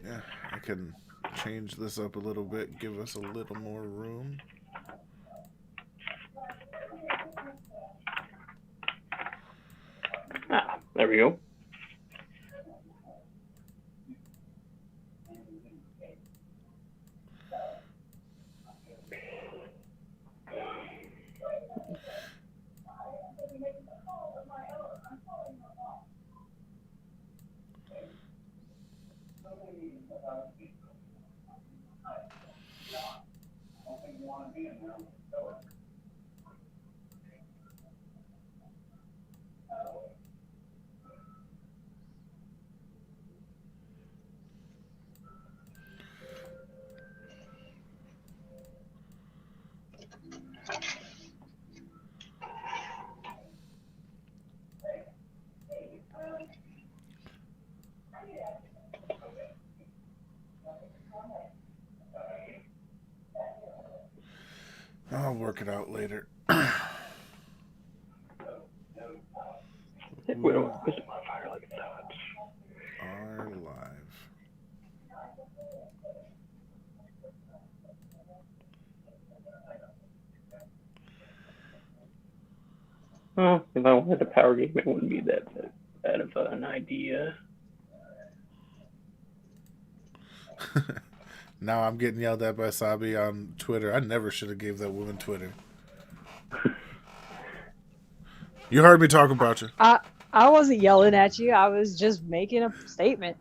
Yeah, I can change this up a little bit, give us a little more room. Ah, there we go. I'll work it out later. We don't wisdom modifier like that. Are live. Well, if I wanted a power game, it wouldn't be that bad of an idea. Now I'm getting yelled at by Sabi on Twitter. I never should have gave that woman Twitter. You heard me talk about you. I wasn't yelling at you. I was just making a statement.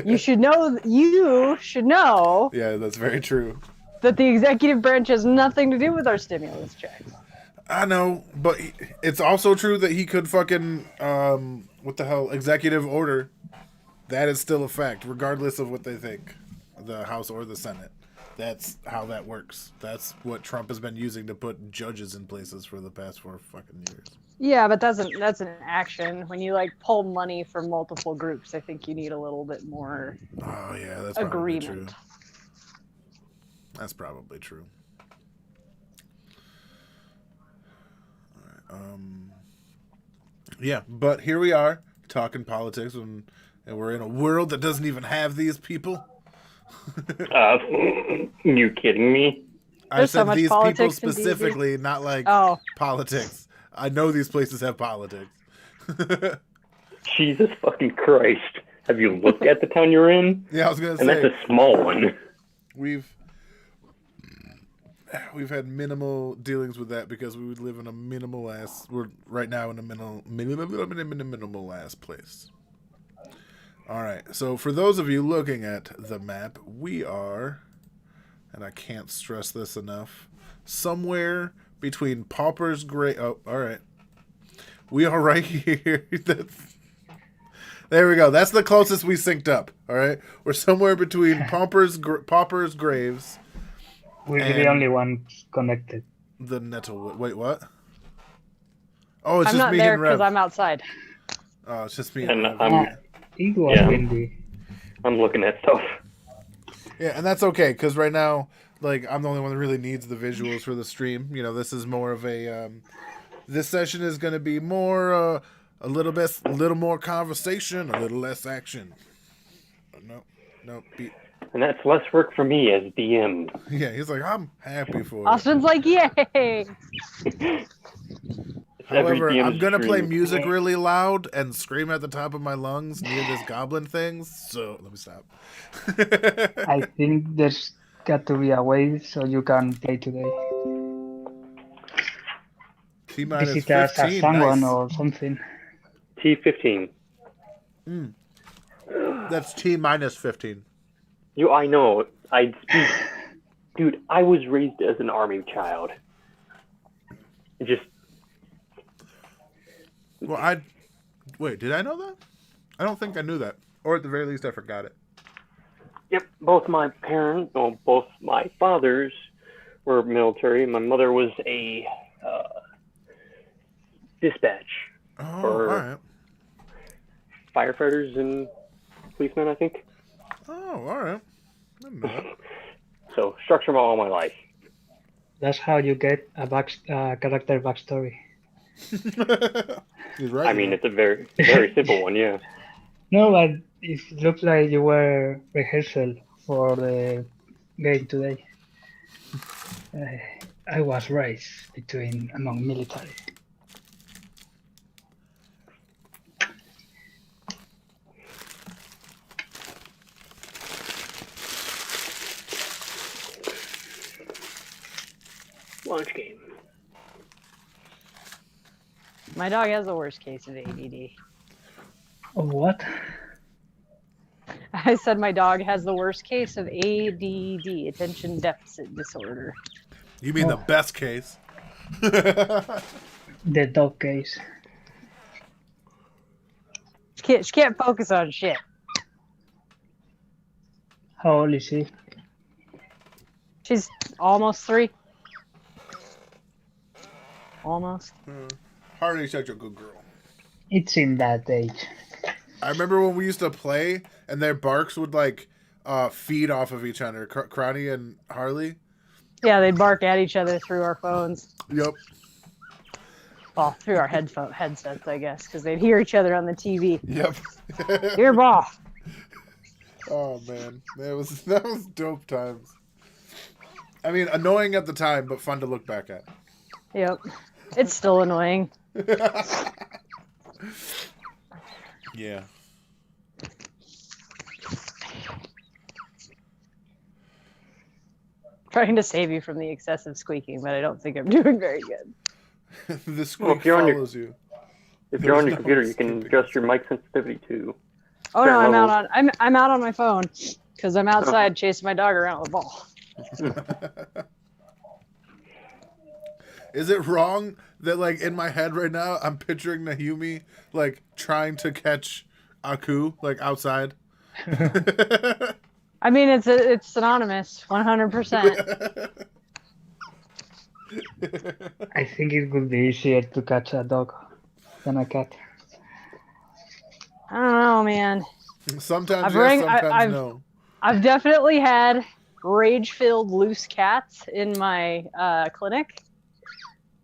You should know. Yeah, that's very true. That the executive branch has nothing to do with our stimulus checks. I know, but it's also true that he could fucking what the hell, executive order. That is still a fact, regardless of what they think, the House or the Senate. That's how that works. That's what Trump has been using to put judges in places for the past 4 fucking years. Yeah, but that's an action. When you like pull money from multiple groups, I think you need a little bit more. Oh yeah, that's probably agreement. true. That's probably true. All right, yeah, but here we are talking politics, and we're in a world that doesn't even have these people. You kidding me? I said so these people politics specifically, not like politics. I know these places have politics. Jesus fucking Christ. Have you looked at the town you're in? Yeah, I was going to say. And that's a small one. We've had minimal dealings with that because we would live in a minimal ass. We're right now in a minimal ass place. All right. So for those of you looking at the map, we are, and I can't stress this enough, somewhere between Pauper's Grave. Oh, all right. We are right here. There we go. That's the closest we synced up. All right. We're somewhere between Pauper's Graves. We're the only one connected. The Nettle. Wait, what? Oh, it's I'm just not me there and Rev. because I'm outside. Oh, it's just me and Rev. It was windy. I'm looking at stuff. Yeah, and that's okay because right now, like, I'm the only one that really needs the visuals for the stream. You know, this is more of a. This session is going to be more a little more conversation, a little less action. No. And that's less work for me as DM. Yeah, he's like, I'm happy for it. Austin's like, yay! However, I'm going to play music really loud and scream at the top of my lungs near this goblin thing, so let me stop. I think there's got to be a way so you can play today. T-minus Visit us 15, as someone nice. or something. T15. That's T-minus 15. I know. Dude, I was raised as an army child. Well, wait, did I know that? I don't think I knew that. Or at the very least, I forgot it. Yep, both my fathers were military. My mother was a dispatch for all right. firefighters and policemen, I think. Oh, all right. I didn't know that. So, structure all my life. That's how you get a character backstory. He's right. I mean, it's a very, very simple one, yeah. No, but it looked like you were rehearsal for the game today. I was raised among military. Launch game. My dog has the worst case of ADD. Oh, what? I said my dog has the worst case of ADD, attention deficit disorder. You mean the Oh. best case? The dog case. She can't focus on shit. How old is she? She's almost 3. Almost. Harley's such a good girl. It's in that age. I remember when we used to play and their barks would like feed off of each other. Crowny and Harley. Yeah, they bark at each other through our phones. Yep. Well, through our headsets, I guess, because they'd hear each other on the TV. Yep. Your ball. Oh man, that was dope times. I mean, annoying at the time, but fun to look back at. Yep. It's still annoying. Yeah. Trying to save you from the excessive squeaking, but I don't think I'm doing very good. The squeak if you're on your- follows you. If you're on your There's no computer, you can skipping. adjust your mic sensitivity too. Oh no, Certain I'm out on my phone because I'm outside chasing my dog around with a ball. Is it wrong that like in my head right now I'm picturing Nahumi like trying to catch Aku like outside? I mean, it's synonymous, 100%. I think it would be easier to catch a dog than a cat. I don't know, man. Sometimes I've yes, rang- sometimes I've- no. I've definitely had rage-filled loose cats in my clinic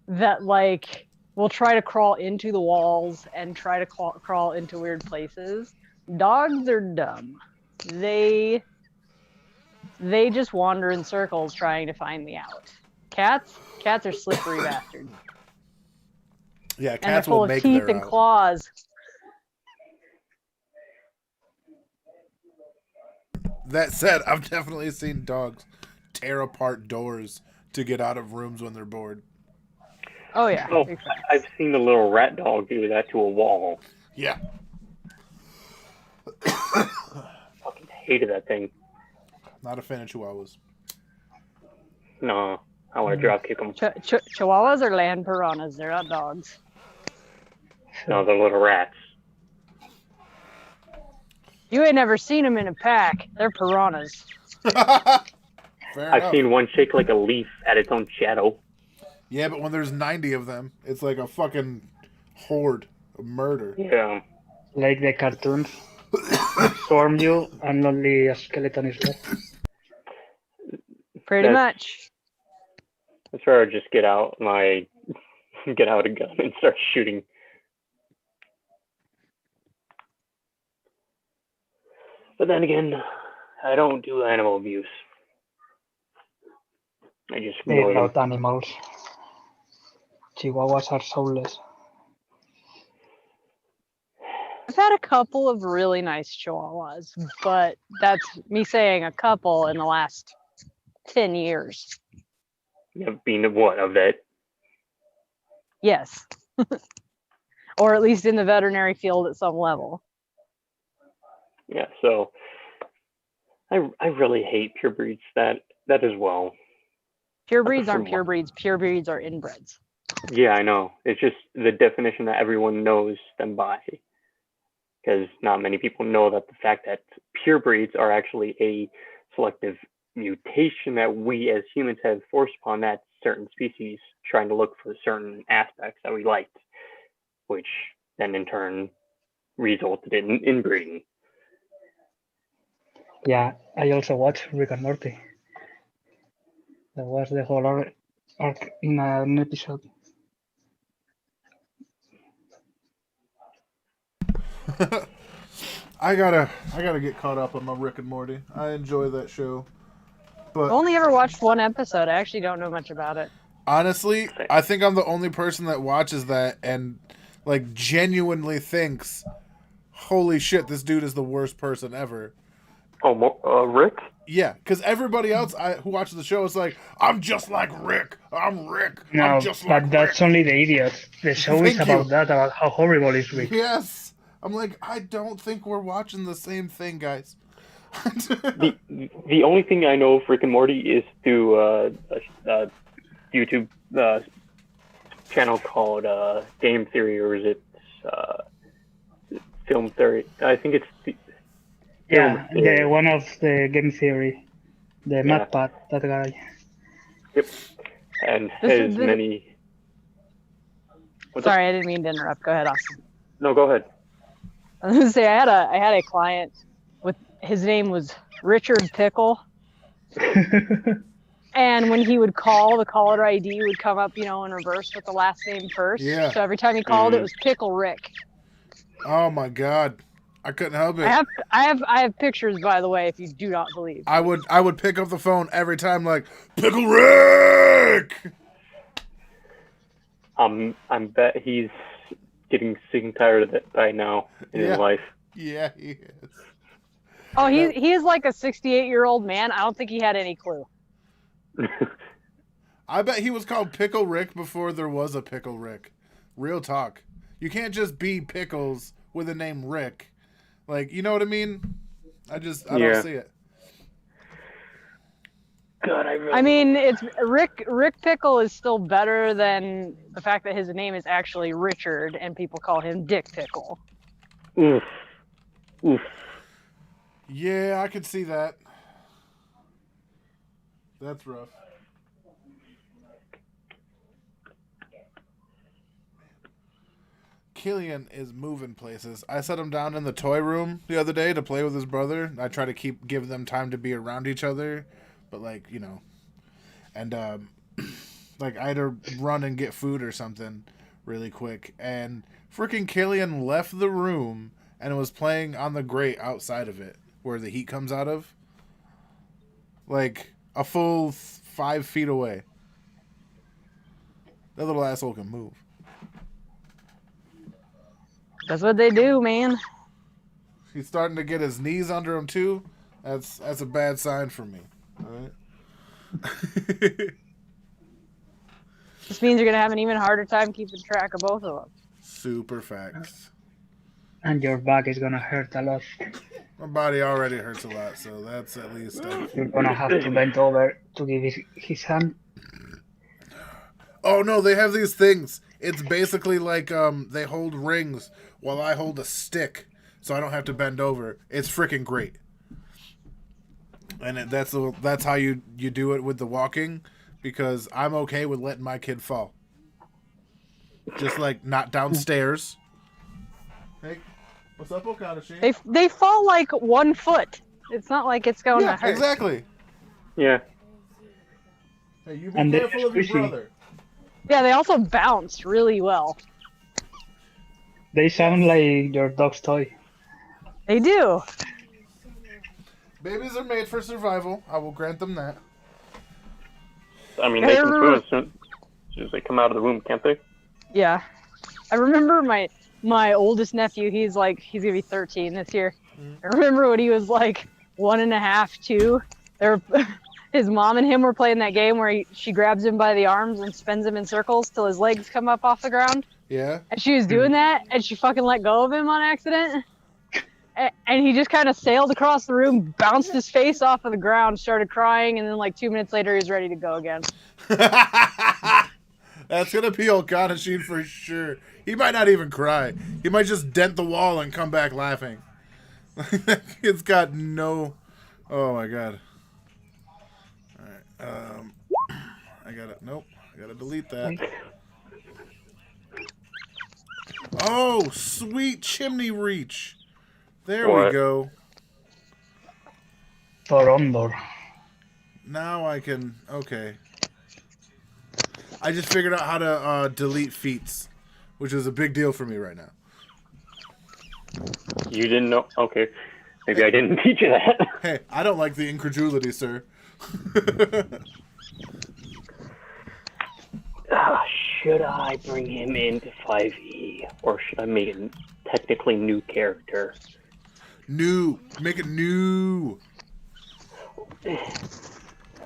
that like will try to crawl into the walls and try to crawl into weird places. Dogs are dumb. They just wander in circles trying to find me out. Cats are slippery bastards. Yeah, And they're cats full will of make teeth their and out. claws. That said, I've definitely seen dogs tear apart doors to get out of rooms when they're bored. Oh yeah. Oh, big facts. I've seen a little rat dog do that to a wall. Yeah. Fucking hated that thing. Not a fan of chihuahuas. No, I want to drop kick them. Chihuahuas are land piranhas. They're not dogs. No, they're little rats. You ain't never seen them in a pack. They're piranhas. Fair I've enough. seen one shake like a leaf at its own shadow. Yeah, but when there's 90 of them, it's like a fucking horde of murder. Yeah. Like the cartoons. Swarm you and only a skeleton is left. Pretty That's- much. That's where I just get out a gun and start shooting. But then again, I don't do animal abuse. I just They're ignore them. not animals. Chihuahuas are soulless. I've had a couple of really nice chihuahuas, but that's me saying a couple in the last 10 years. You have been what, a vet? Yes. Or at least in the veterinary field at some level. Yeah, so I really hate pure breeds that as well. Pure breeds aren't pure breeds. Pure breeds are inbreds. Yeah, I know. It's just the definition that everyone knows them by. Because not many people know that the fact that pure breeds are actually a selective mutation that we as humans have forced upon that certain species, trying to look for certain aspects that we liked, which then in turn resulted in inbreeding. Yeah, I also watched Rick and Morty. That was the whole arc in an episode. I gotta get caught up on my Rick and Morty. I enjoy that show. But I've only ever watched one episode. I actually don't know much about it. honestly, I think I'm the only person that watches that and like genuinely thinks, holy shit, this dude is the worst person ever. Oh, Rick? Yeah, because everybody else who watches the show is like, I'm just like Rick. I'm Rick. No, I'm just but like that's Rick. only the idiots. The show is Thank you. about that, about how horrible is Rick. Yes. I'm like, I don't think we're watching the same thing, guys. The only thing I know of Rick and Morty is through a YouTube channel called Game Theory, or is it Film Theory? I think it's Yeah, Film Theory. one of the game theory, the MatPat, that guy. Yep. And This has many. What's Sorry, I didn't mean to interrupt. Go ahead, Austin. No, go ahead. I was gonna say I had a client with his name was Richard Pickle, and when he would call, the caller ID would come up, in reverse with the last name first. Yeah. So every time he called, it was Pickle Rick. Oh my god. I couldn't help it. I have pictures, by the way, if you do not believe. I would pick up the phone every time like, Pickle Rick! I bet he's getting sick and tired of it by now in his life. Yeah, he is. Oh, he is like a 68-year-old man. I don't think he had any clue. I bet he was called Pickle Rick before there was a Pickle Rick. Real talk. You can't just be Pickles with the name Rick. Like, you know what I mean? I don't see it. God, I mean, it's Rick Pickle is still better than the fact that his name is actually Richard and people call him Dick Pickle. Oof. Yeah, I could see that. That's rough. Killian is moving places. I set him down in the toy room the other day to play with his brother. I try to give them time to be around each other, but and like I had to run and get food or something really quick, and freaking Killian left the room and was playing on the grate outside of it where the heat comes out of, like a full 5 feet away. That little asshole can move. That's what they do, man. He's starting to get his knees under him too. That's a bad sign for me. All right. This means you're gonna have an even harder time keeping track of both of them. Super facts. And your back is gonna hurt a lot. My body already hurts a lot, so that's at least. You're gonna have to bend over to give his hand. Oh no, they have these things. It's basically like they hold rings while I hold a stick, so I don't have to bend over. It's freaking great. And that's how you do it with the walking, because I'm okay with letting my kid fall. Just like not downstairs. Hey, what's up, Okadashi? They fall like 1 foot. It's not like it's going to hurt. Exactly. Yeah. Hey, you be careful of your brother. Yeah, they also bounce really well. They sound like your dog's toy. They do. Babies are made for survival. I will grant them that. I mean, they can swim as soon as they come out of the womb, can't they? Yeah. I remember my oldest nephew, he's gonna be 13 this year. I remember when he was like 1.5, 2. His mom and him were playing that game where she grabs him by the arms and spins him in circles till his legs come up off the ground. Yeah. And she was doing that, and she fucking let go of him on accident. And he just kind of sailed across the room, bounced his face off of the ground, started crying, and then like 2 minutes later, he was ready to go again. That's going to be Okadashi for sure. He might not even cry. He might just dent the wall and come back laughing. It's got no... Oh, my God. All right. I got to... Nope. I got to delete that. Oh, sweet chimney reach. There we go. Torondor. Now I can... Okay. I just figured out how to delete feats, which is a big deal for me right now. You didn't know? Okay. Maybe I didn't teach you that. Hey, I don't like the incredulity, sir. Should I bring him into 5e? Or should I make a technically new character? New. Make it new.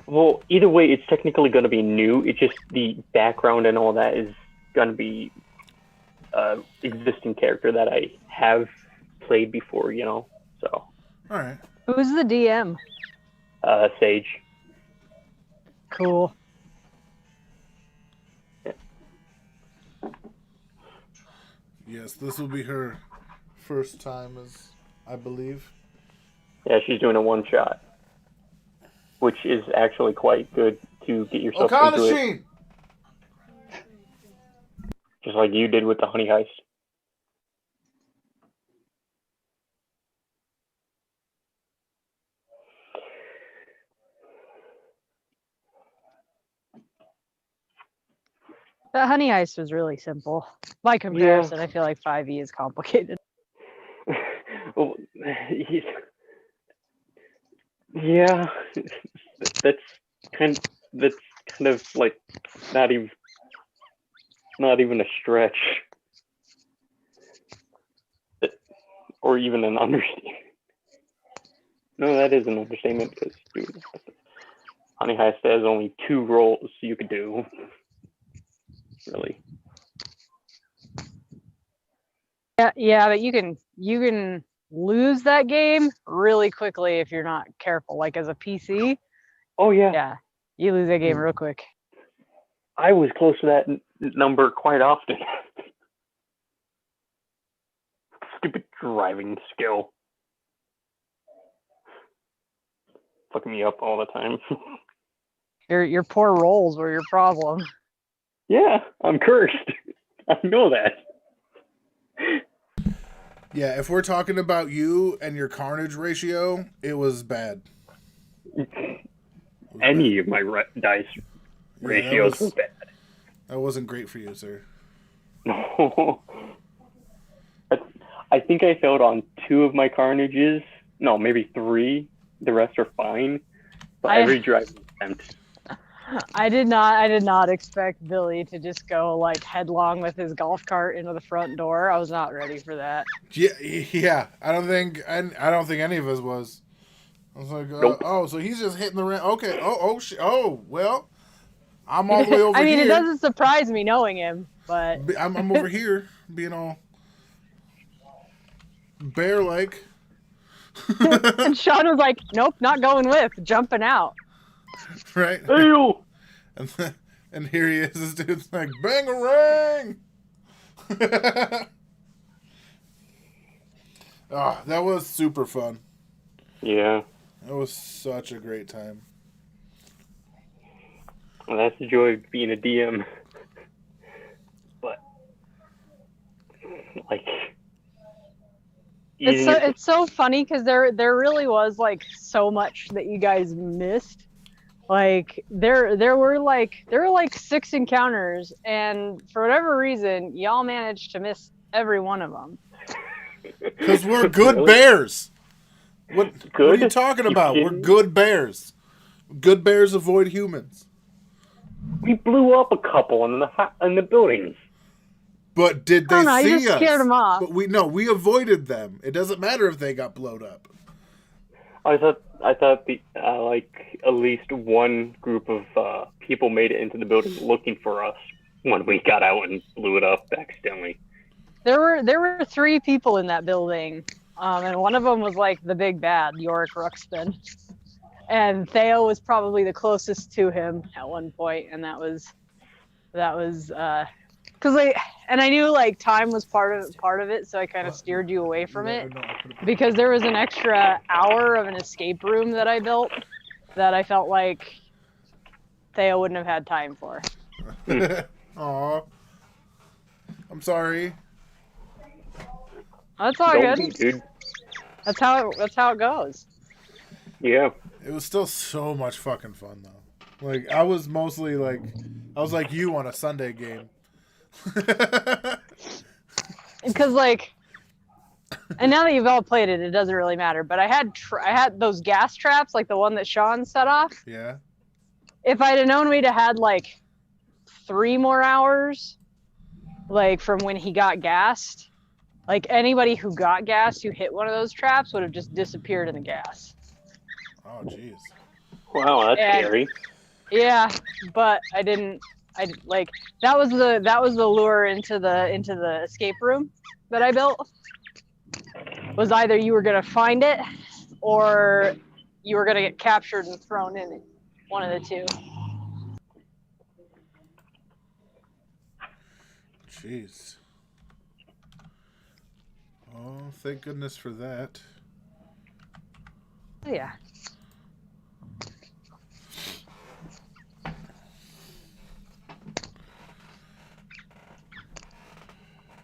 Well, either way, it's technically going to be new. It's just the background and all that is going to be existing character that I have played before, you know? So. All right. Who's the DM? Sage. Cool. Yes, this will be her first time, as I believe. Yeah, she's doing a one-shot. Which is actually quite good to get yourself into it. Just like you did with the Honey Heist. The Honey Heist was really simple. By comparison, I feel like 5e is complicated. Well, yeah, that's kind of like not even a stretch, or even an understatement. No, that is an understatement because dude, Honey Heist has only 2 roles you could do. Really. Yeah, but you can lose that game really quickly if you're not careful. Like as a PC. Oh yeah. Yeah, you lose that game real quick. I was close to that number quite often. Stupid driving skill. Fucking me up all the time. Your poor rolls were your problem. Yeah, I'm cursed. I know that. Yeah, if we're talking about you and your carnage ratio, it was bad. Any of my dice ratios were bad. That wasn't great for you, sir. No. I think I failed on 2 of my carnages. No, maybe 3. The rest are fine. But every driving attempt. I did not expect Billy to just go like headlong with his golf cart into the front door. I was not ready for that. Yeah. I don't think any of us was. I was like, Nope. Oh, so he's just hitting the rim. Okay. Oh, well, I'm all the way over here. I mean, it doesn't surprise me knowing him, but I'm over here being all bear-like. and Sean was like, "Nope, not going with, jumping out." Right. Ew. And here he is. This dude's like, bang-a-rang! Oh, that was super fun. Yeah. That was such a great time. Well, that's the joy of being a DM. But, like... It's so funny because there really was like so much that you guys missed. Like there were like 6 encounters, and for whatever reason, y'all managed to miss every one of them. Because we're good bears. What are you talking about? We're good bears. Good bears avoid humans. We blew up a couple in the buildings. But did they see you just us? scared them off. But we avoided them. It doesn't matter if they got blowed up. I thought the like at least one group of people made it into the building looking for us when we got out and blew it up accidentally. There were 3 people in that building, and one of them was like the big bad, Yorick Ruxpin, and Theo was probably the closest to him at one point, and that was because and I knew like time was part of it, so I kind of steered you away from it because there was an extra hour of an escape room that I built that I felt like Theo wouldn't have had time for. Aw. I'm sorry. That's all Don't good. be, dude. That's how it goes. Yeah. It was still so much fucking fun though. Like I was like you on a Sunday game. Because like And now that you've all played it, it doesn't really matter. But I had those gas traps, like the one that Sean set off. Yeah. If I'd have known we'd have had like 3 more hours, like from when he got gassed, like anybody who got gassed who hit one of those traps would have just disappeared in the gas. Oh, jeez. Wow, that's And- scary. Yeah, but I didn't. Like that was the lure into the escape room that I built. Was either you were gonna find it, or you were gonna get captured and thrown in it. One of the two. Jeez. Oh, thank goodness for that. Yeah.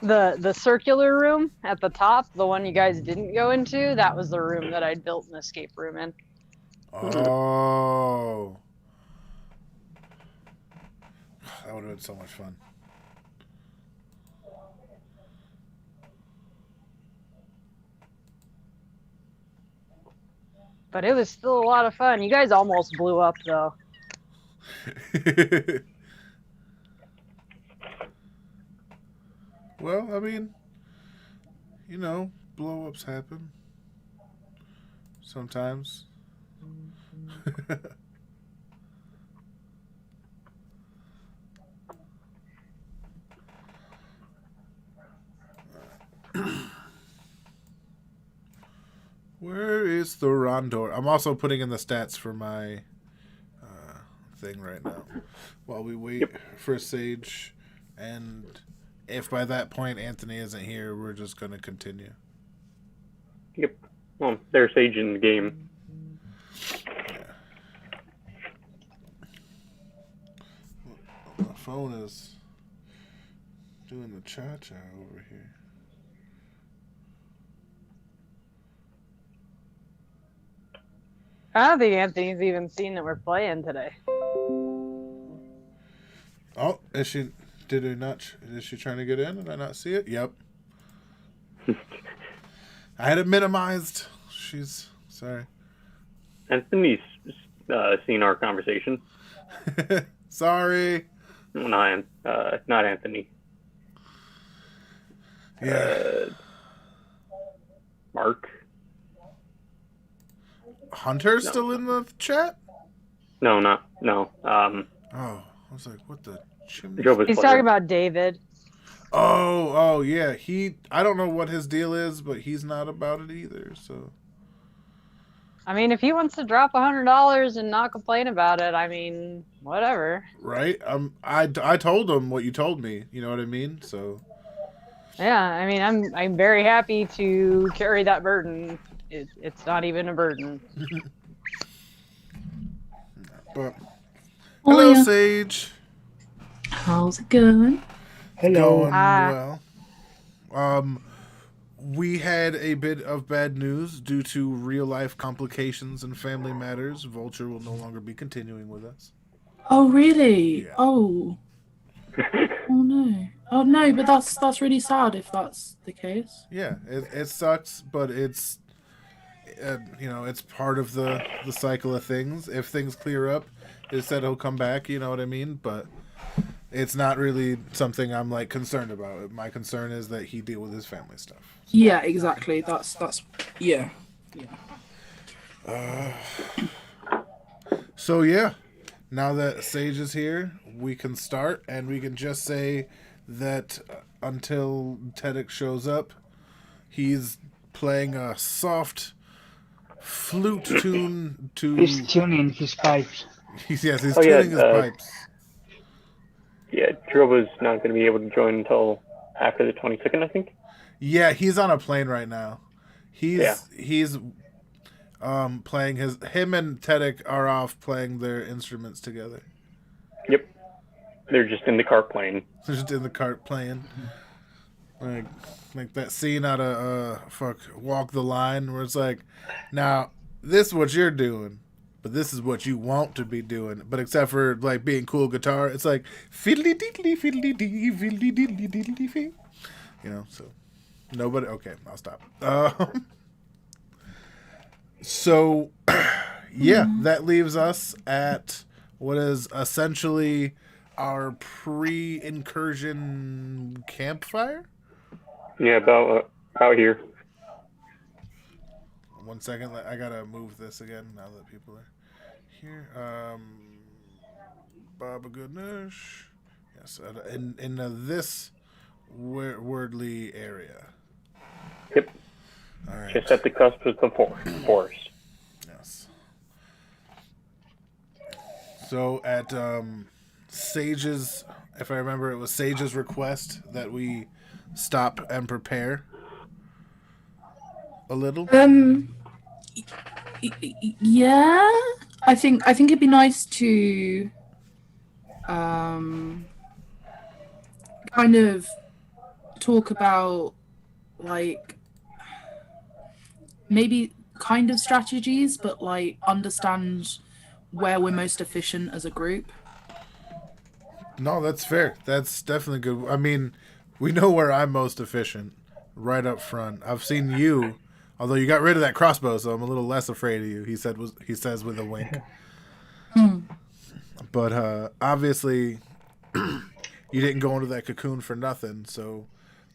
The circular room at the top, the one you guys didn't go into, that was the room that I'd built an escape room in. Oh. That would have been so much fun. But it was still a lot of fun. You guys almost blew up though. Well, I mean, you know, blow-ups happen. Sometimes. Where is the Rondor? I'm also putting in the stats for my thing right now while we wait for Sage. And if by that point Anthony isn't here, we're just going to continue. Yep. Well, there's Sage in the game. Yeah. The phone is doing the cha-cha over here. I don't think Anthony's even seen that we're playing today. Oh, is she? Did he not? Is she trying to get in? Did I not see it? Yep. I had it minimized. She's sorry. Anthony's seen our conversation. Sorry. Well, not Anthony. Yeah. Mark. Hunter's No. still in the chat? No. Oh, I was like, what the chimney? Joba's He's player. talking about David. Oh, yeah. I don't know what his deal is, but he's not about it either. So I mean, if he wants to drop $100 and not complain about it, I mean, whatever. right. I told him what you told me. You know what I mean? So Yeah, I mean, I'm very happy to carry that burden. It's not even a burden. but Oh, hello, yeah. Sage. How's it going? Hello. Going Hi. well. We had a bit of bad news due to real-life complications and family matters. Vulture will no longer be continuing with us. Oh, really? Yeah. Oh. Oh no. Oh no, but that's really sad if that's the case. Yeah, it sucks, but it's it's part of the cycle of things. If things clear up, it said he'll come back. You know what I mean? But it's not really something I'm like concerned about. My concern is that he deal with his family stuff. Yeah, exactly. That's yeah. So yeah, now that Sage is here, we can start, and we can just say that until Tedek shows up, he's playing a soft flute tune to. He's tuning his pipes. He's Oh, yeah, tuning his pipes. Yeah, Droba's not going to be able to join until after the 22nd, I think. Yeah, he's on a plane right now. He's Yeah. playing him and Tedek are off playing their instruments together. Yep. They're just in the car playing. They're just in the cart playing. Like that scene out of Walk the Line where it's like, now this is what you're doing, but this is what you want to be doing. But except for like being cool guitar, it's like fiddly diddly fiddly dee fiddly diddly diddly fee. You know, so Nobody? Okay, I'll stop. So, yeah, that leaves us at what is essentially our pre-incursion campfire. Yeah, about here. 1 second, I gotta move this again now that people are here. Baba Goodness. Yes, in this wordly area. Yep. All right. Just at the cusp of the forest. Yes. So at Sage's, if I remember, it was Sage's request that we stop and prepare a little. Yeah. I think it'd be nice to kind of talk about like maybe kind of strategies, but like understand where we're most efficient as a group. No, that's fair. That's definitely good. I mean, we know where I'm most efficient right up front. I've seen you, although you got rid of that crossbow, so I'm a little less afraid of you. He says with a wink. But obviously, you didn't go into that cocoon for nothing. So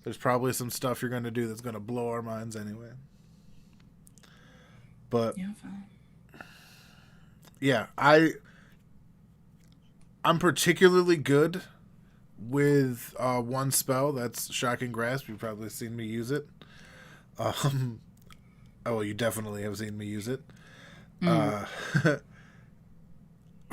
there's probably some stuff you're going to do that's going to blow our minds anyway. But yeah, I'm particularly good with one spell. That's Shocking Grasp. You've probably seen me use it. Oh, you definitely have seen me use it.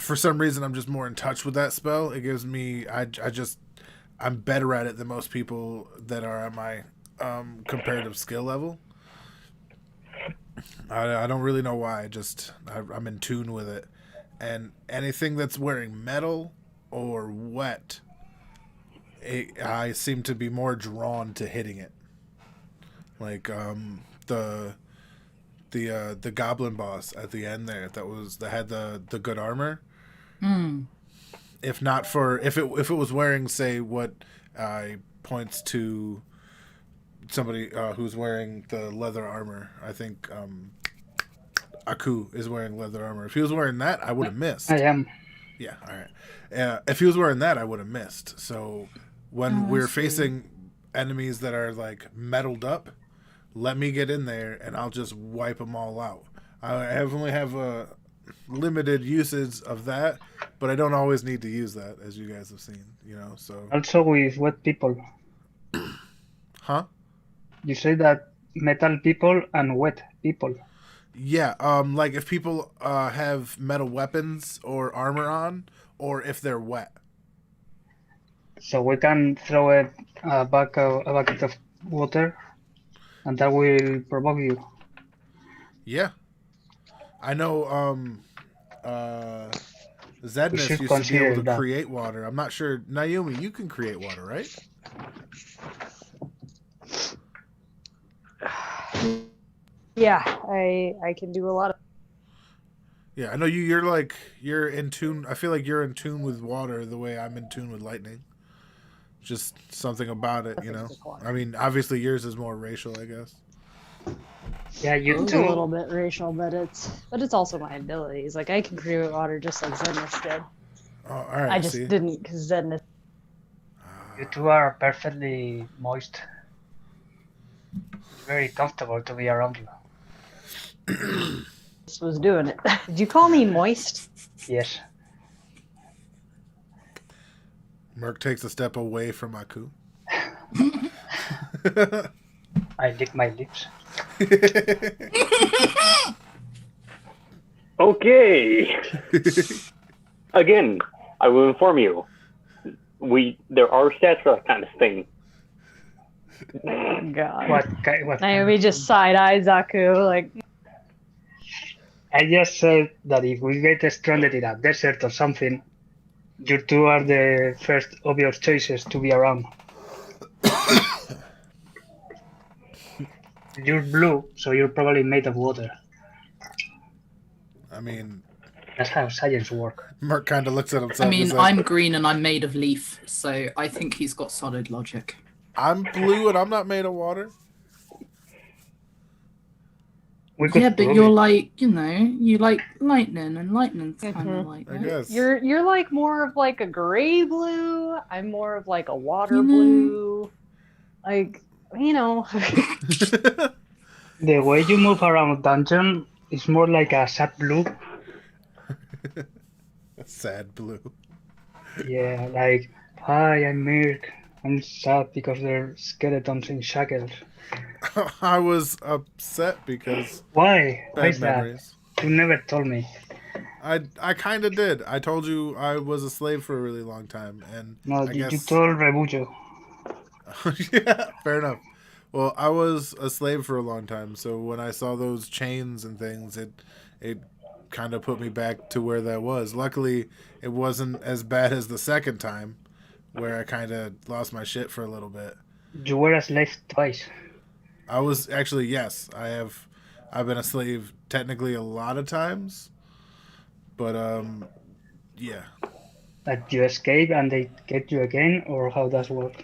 For some reason, I'm just more in touch with that spell. It gives me, I'm better at it than most people that are at my comparative skill level. I don't really know why. I'm in tune with it. And anything that's wearing metal or wet, I seem to be more drawn to hitting it. Like the goblin boss at the end there that had the good armor. If it was wearing, say, what points to somebody who's wearing the leather armor. I think Aku is wearing leather armor. If he was wearing that, I would have missed. I am. Yeah, all right. If he was wearing that, I would have missed. So when we're facing enemies that are like metaled up, let me get in there and I'll just wipe them all out. I only have a limited usage of that, but I don't always need to use that, as you guys have seen. So Also with wet people. huh? You say that metal people and wet people. Yeah, like if people have metal weapons or armor on, or if they're wet. So we can throw a bucket of water, and that will provoke you. Yeah. I know Zedness should used to be able to consider that. create water. I'm not sure. Naomi, you can create water, right? Yeah, I can do a lot of. Yeah, I know you're in tune. I feel like you're in tune with water the way I'm in tune with lightning. Just something about it, I mean, obviously yours is more racial, I guess. Yeah, you It's too. a little bit racial, but it's also my abilities. Like I can create water just like Zedness did. Oh, all right. I just didn't because Zedness. You two are perfectly moist. Very comfortable to be around you. Was doing it. Did you call me moist? Yes. Merc takes a step away from Aku. I lick my lips. Okay. Again, I will inform you. There are stats for that kind of thing. Oh God. What? Naomi just side eyes Aku like. I just said that if we get stranded in a desert or something, you two are the first obvious choices to be around. You're blue, so you're probably made of water. I mean, That's how science works. Merc kind of looks at himself. I mean, he's like, I'm green and I'm made of leaf, so I think he's got solid logic. I'm blue and I'm not made of water. We could Yeah, but prove you're it. like, you like lightning, and lightning's kind Mhm. of like I that. guess. You're like more of like a gray blue. I'm more of like a water You know. blue. Like, you know. The way you move around dungeon is more like a sad blue. Sad blue. Yeah, like, hi, I'm Mirk. I'm sad because there are skeletons in shackles. I was upset because Why? Why bad is that? memories. You never told me. I kind of did. I told you I was a slave for a really long time, and No, I you guess told Rebullo. yeah, fair enough. Well, I was a slave for a long time, so when I saw those chains and things, it kind of put me back to where that was. Luckily, it wasn't as bad as the second time, where I kind of lost my shit for a little bit. You were a slave twice. I was actually yes, I've been a slave technically a lot of times, but yeah. That you escape and they get you again, or how does work?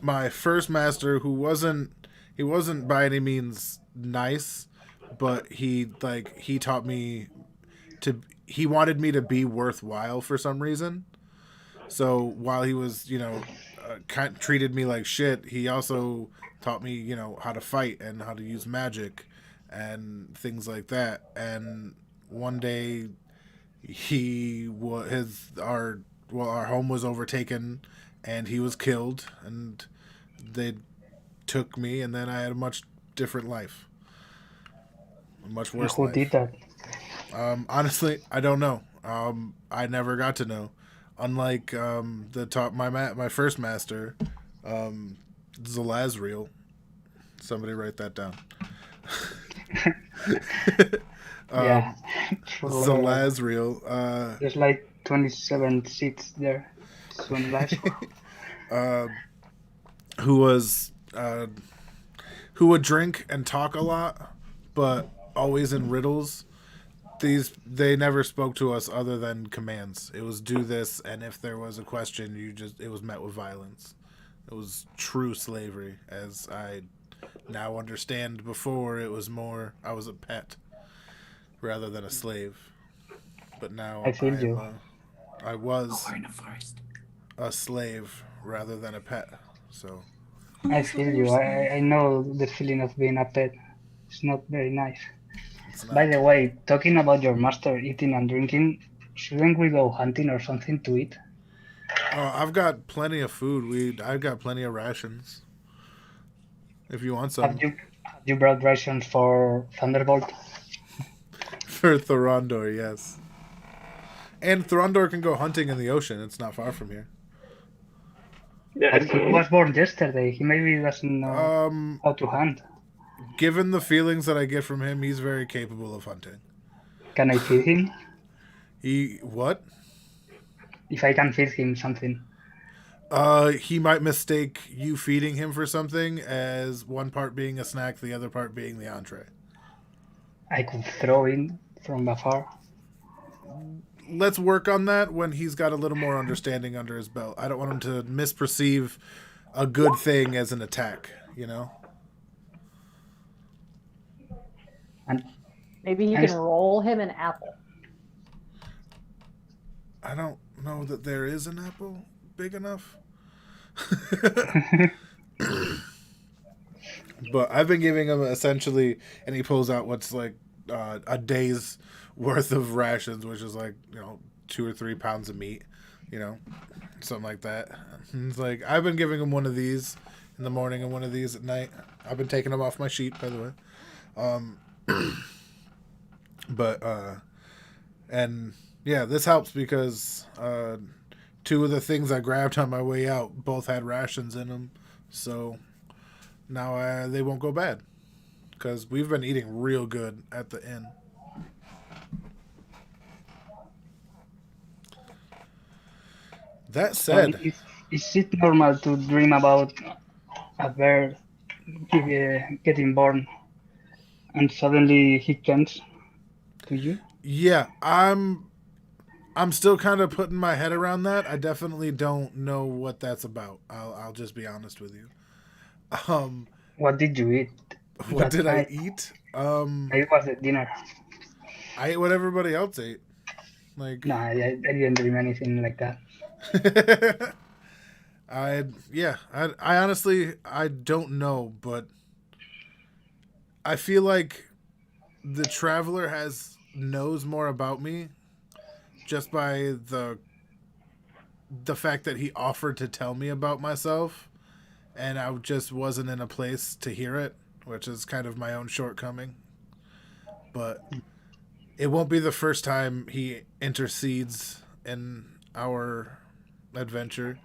My first master, he wasn't by any means nice, but he taught me he wanted me to be worthwhile for some reason. So while he was treated me like shit, he also taught me how to fight and how to use magic and things like that. And one day our home was overtaken and he was killed, and they took me, and then I had a much different life, a much worse Who life. did that? Honestly, I don't know. I never got to know. Unlike my first master, Zalazriel. Somebody write that down. Yeah. Zalazriel. There's like 27 seats there. So nice. Who would drink and talk a lot, but always in riddles. They never spoke to us other than commands. It was do this, and if there was a question, it was met with violence. It was true slavery, as I now understand. Before, it was more I was a pet rather than a slave. But now I feel you. I was We're in a forest. a slave rather than a pet. So I feel you. I know the feeling of being a pet. It's not very nice. it's not. By the way, talking about your master eating and drinking, shouldn't we go hunting or something to eat? I've got plenty of food. I've got plenty of rations. If you want some Have you brought rations for Thunderbolt? for Thorondor, yes. And Thorondor can go hunting in the ocean. It's not far from here. Yeah, But he was born yesterday. He maybe doesn't know how to hunt. Given the feelings that I get from him, he's very capable of hunting. Can I feed him? What? If I can feed him something. He might mistake you feeding him for something as one part being a snack, the other part being the entree. I could throw in from afar. Let's work on that when he's got a little more understanding under his belt. I don't want him to misperceive a good thing as an attack, And Maybe you And can roll him an apple. I don't know that there is an apple big enough. But I've been giving him essentially, and he pulls out what's like a day's worth of rations, which is like 2 or 3 pounds of meat, something like that. And it's like I've been giving him one of these in the morning and one of these at night. I've been taking them off my sheet, by the way. But and yeah, this helps because 2 of the things I grabbed on my way out both had rations in them, so now they won't go bad because we've been eating real good at the inn. That said, is it normal to dream about a bear getting born and suddenly he comes to you? yeah, I'm still kind of putting my head around that. I definitely don't know what that's about. I'll just be honest with you. What did you eat? What did I night? eat? It was the dinner. I ate what everybody else ate. Like, No, I didn't dream anything like that. I honestly I don't know, but I feel like the traveler knows more about me just by the fact that he offered to tell me about myself, and I just wasn't in a place to hear it, which is kind of my own shortcoming. But it won't be the first time he intercedes in our adventure,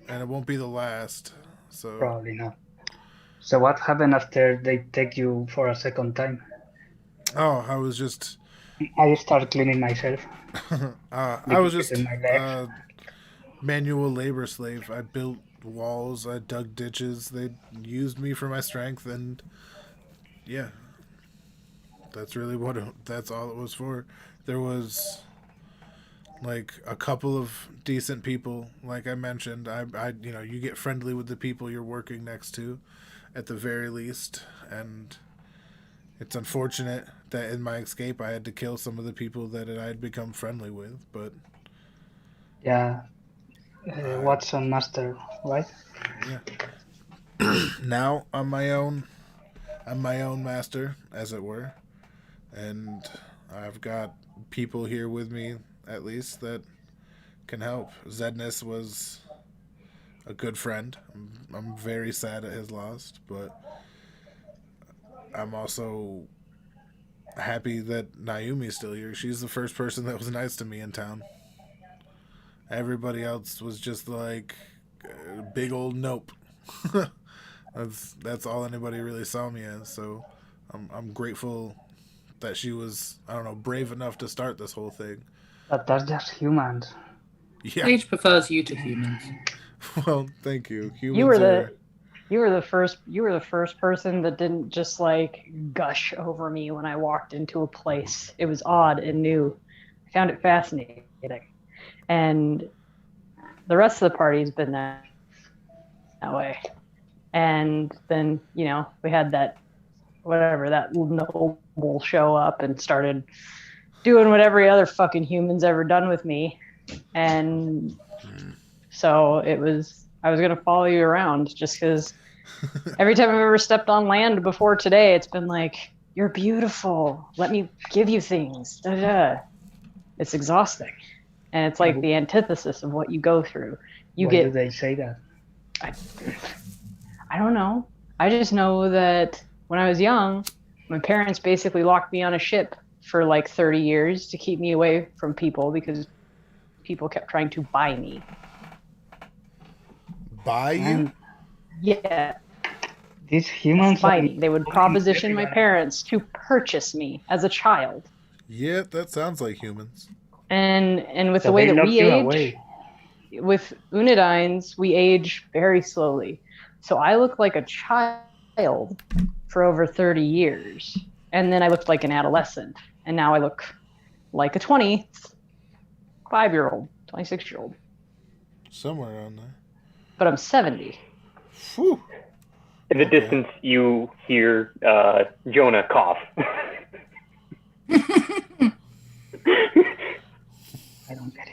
and it won't be the last. So Probably not. So what happened after they take you for a second time? I was just I start cleaning myself. I was just In my legs. manual labor slave. I built walls, I dug ditches. They used me for my strength, and yeah, that's all it was for. There was like a couple of decent people, like I mentioned. You get friendly with the people you're working next to, at the very least, and it's unfortunate that in my escape I had to kill some of the people that I had become friendly with, but Yeah. Watson Master, right? yeah. Now I'm my own master, as it were, and I've got people here with me, at least, that can help. Zedness was a good friend. I'm very sad at his loss, but I'm also happy that Nayumi's still here. She's the first person that was nice to me in town. Everybody else was just like big old nope. That's all anybody really saw me as. So I'm grateful that she was, I don't know, brave enough to start this whole thing. But that's just humans. Yeah. Paige prefers you to humans. Well, thank you. Humans You were are... the first person that didn't just like gush over me when I walked into a place. It was odd and new. I found it fascinating. And the rest of the party's been that way. And then, we had that noble show up and started doing what every other fucking human's ever done with me. And so I was going to follow you around just because every time I've ever stepped on land before today, it's been like, you're beautiful. Let me give you things. Da-da. It's exhausting. And it's like the antithesis of what you go through. Why do they say that? I don't know. I just know that when I was young, my parents basically locked me on a ship for like 30 years to keep me away from people because people kept trying to buy me. Buy you? Yeah. These humans buy me. They would proposition my parents to purchase me as a child. Yeah, that sounds like humans. And with the way that we age, with Unidines, we age very slowly. So I look like a child for over 30 years. And then I looked like an adolescent. And now I look like a 25-year-old, 26-year-old. Somewhere around there. But I'm 70. Whew. In the distance, you hear Jonah cough. I don't get it.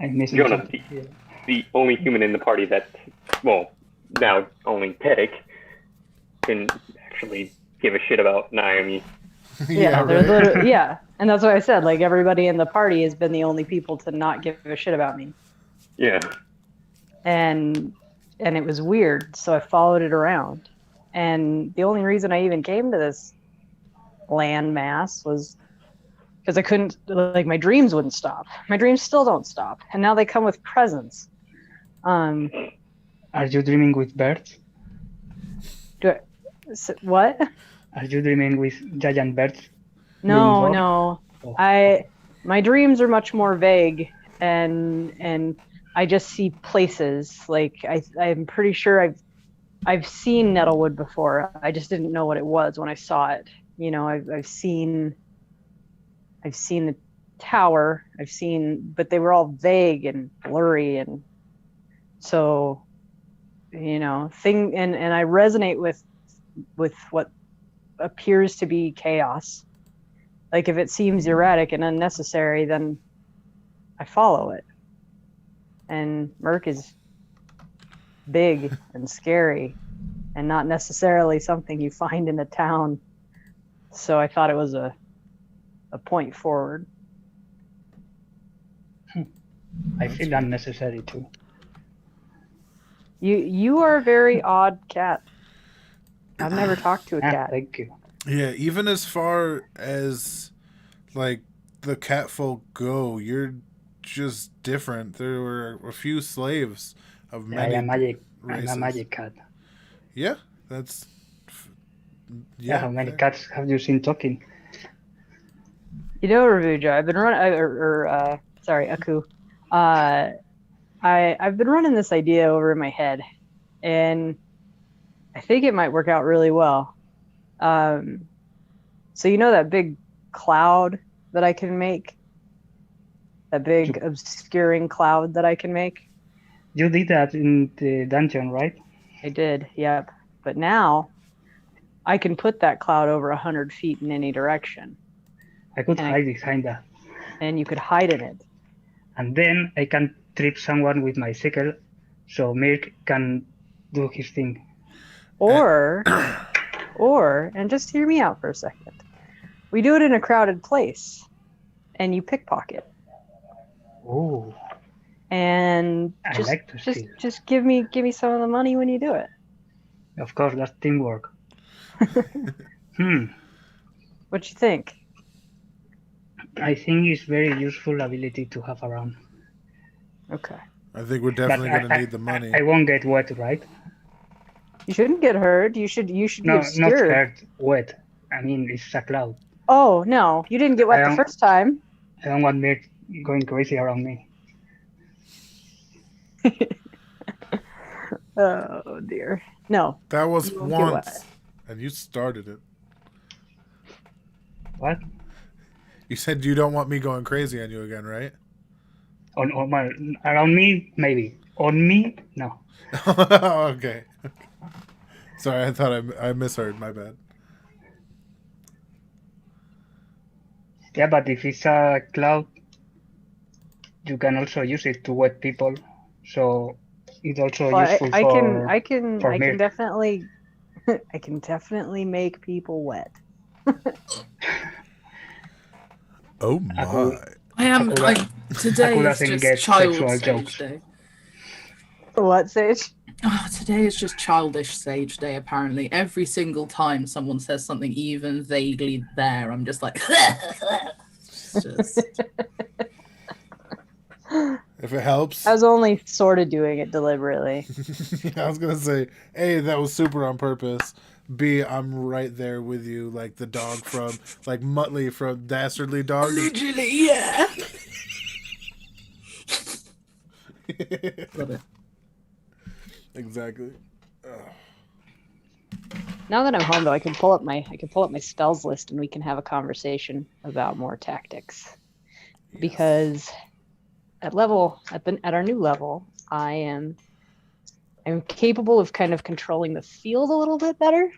I'm missing Jonah, the only human in the party that, well, now only Tedic, can actually give a shit about Naomi. Yeah, right? Yeah, and that's what I said. Like, everybody in the party has been the only people to not give a shit about me. Yeah. And it was weird, so I followed it around. And the only reason I even came to this landmass was because I couldn't, like, my dreams wouldn't stop. My dreams still don't stop, and now they come with presents. Are you dreaming with birds? What? Are you dreaming with giant birds? No. Oh. My dreams are much more vague, and I just see places. Like I'm pretty sure I've seen Nettlewood before. I just didn't know what it was when I saw it. I've seen the tower. But they were all vague and blurry, and so and I resonate with what appears to be chaos. Like if it seems erratic and unnecessary, then I follow it. And Merc is big and scary and not necessarily something you find in a town. So I thought it was a point forward. I feel unnecessary too. You are a very odd cat. I've never talked to a cat. Thank you. Yeah, even as far as like the catfolk go, you're just different. There were a few slaves of many I'm a races. magic cat. Yeah, that's Yeah, how many fair. cats have you seen talking? You know, Ravuja, I've been running, Aku. I've been running this idea over in my head, and I think it might work out really well. So you know that big cloud that I can make? That big obscuring cloud that I can make? You did that in the dungeon, right? I did, yep. But now I can put that cloud over 100 feet in any direction. I could hide behind that. And you could hide in it. And then I can trip someone with my sickle so Mirk can do his thing. Or, and just hear me out for a second. We do it in a crowded place and you pickpocket. Oh. And just give me some of the money when you do it. Of course, that's teamwork. What you think? I think it's very useful ability to have around. Okay. I think we're definitely going to need the money. I won't get wet, right? You shouldn't get hurt. You should be obscured. Not hurt, wet. I mean, it's a cloud. Oh, no. You didn't get wet the first time. I don't want Mirk going crazy around me. Oh, dear. No. That was once. And you started it. What? You said you don't want me going crazy on you again, right? Around me, maybe. On me, no. Okay. Sorry, I thought I misheard. My bad. Yeah, but if it's a cloud, you can also use it to wet people. So it's also useful I for can definitely I can definitely make people wet. Oh my! Today is just child Sage Day. What, Sage? Oh, today is just childish Sage Day. Apparently, every single time someone says something even vaguely there, I'm just like, just. If it helps. I was only sort of doing it deliberately. I was gonna say, A, that was super on purpose. B, I'm right there with you, like the dog from, like Muttley from Dastardly Dog. Literally, yeah. Love it. Exactly. Now that I'm home, though, I can pull up my spells list and we can have a conversation about more tactics. Yes. Because at our new level, I'm capable of kind of controlling the field a little bit better,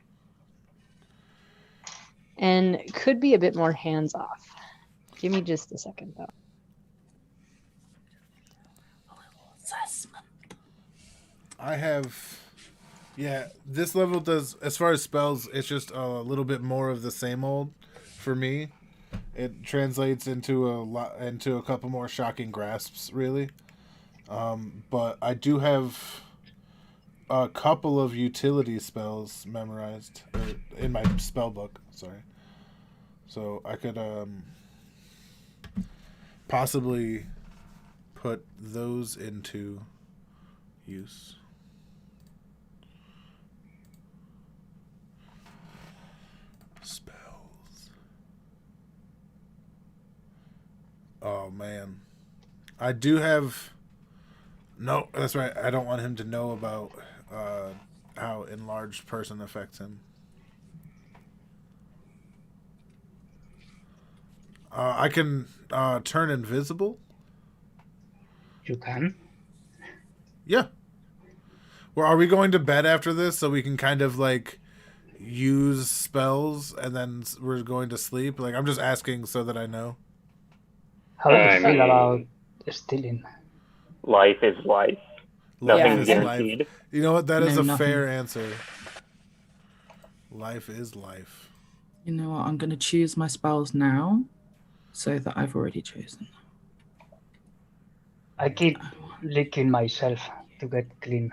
and could be a bit more hands off. Give me just a second, though. Assessment. I have, this level does, as far as spells, it's just a little bit more of the same old for me. It translates into a couple more shocking grasps, really. But I do have a couple of utility spells memorized in my spell book. Sorry, so I could possibly put those into use. Spells. Oh man, I do have. No, that's right. I don't want him to know about how enlarged person affects him. I can turn invisible. You can? Yeah. Well, are we going to bed after this so we can kind of like use spells and then we're going to sleep? Like, I'm just asking so that I know. How do you I feel mean- about stealing? Life is life. Life Nothing's is guaranteed. life. You know what? That is No, a nothing. fair answer. Life is life. You know what? I'm going to choose my spells now so that I've already chosen. I keep licking myself to get clean,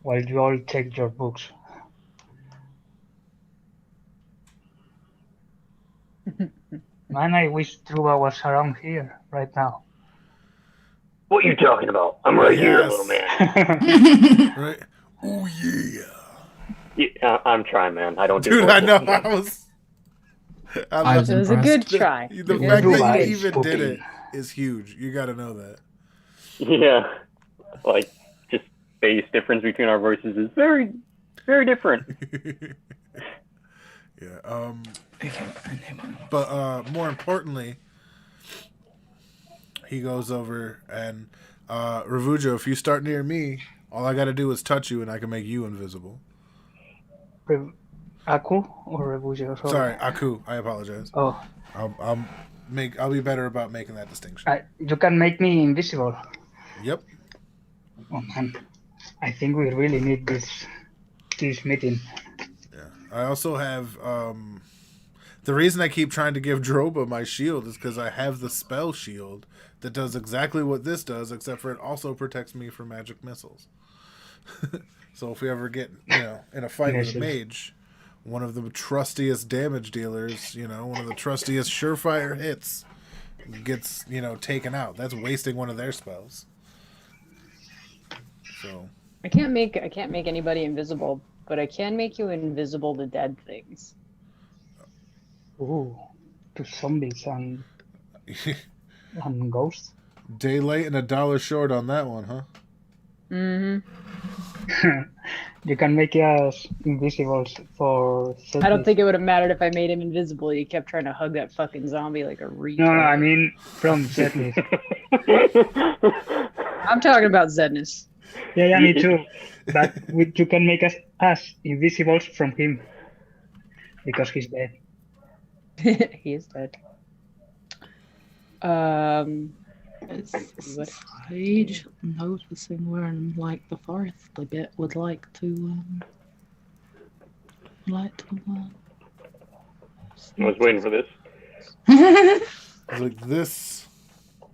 while you all take your books. Man, I wish Truba was around here right now. What are you talking about? I'm right here, Yes. little man. Right? Oh, yeah. Yeah, I'm trying, man. I don't do Dude, I know. voices. I was. I was It was a good impressed. try. The It was fact a that good you try. even did it Spoken. is huge. You got to know that. Yeah. Like, just bass difference between our voices is very, very different. Yeah. Okay, I know one. But more importantly, he goes over and Ravujo, if you start near me, all I got to do is touch you and I can make you invisible. Aku or Rebujo? Sorry, Aku. I apologize. Oh, I'll be better about making that distinction. you can make me invisible. Yep. Oh man, I think we really need this meeting. Yeah. I also have the reason I keep trying to give Droba my shield is because I have the spell shield that does exactly what this does, except for it also protects me from magic missiles. So if we ever get, in a fight with a mage, one of the trustiest damage dealers, one of the trustiest surefire hits gets, taken out. That's wasting one of their spells. So I can't make anybody invisible, but I can make you invisible to dead things. Ooh, to zombies and ghosts. day late and $1 short on that one, huh? Mm-hmm. You can make us invisible for. I don't think it would have mattered if I made him invisible. You kept trying to hug that fucking zombie like a retard. No, I mean from Zednis. I'm talking about Zednis. Yeah, me too. But you can make us invisible from him because he's dead. He is dead. It's Sage noticing we're in like the forest a bit. Would like to I was waiting for this. I was like, this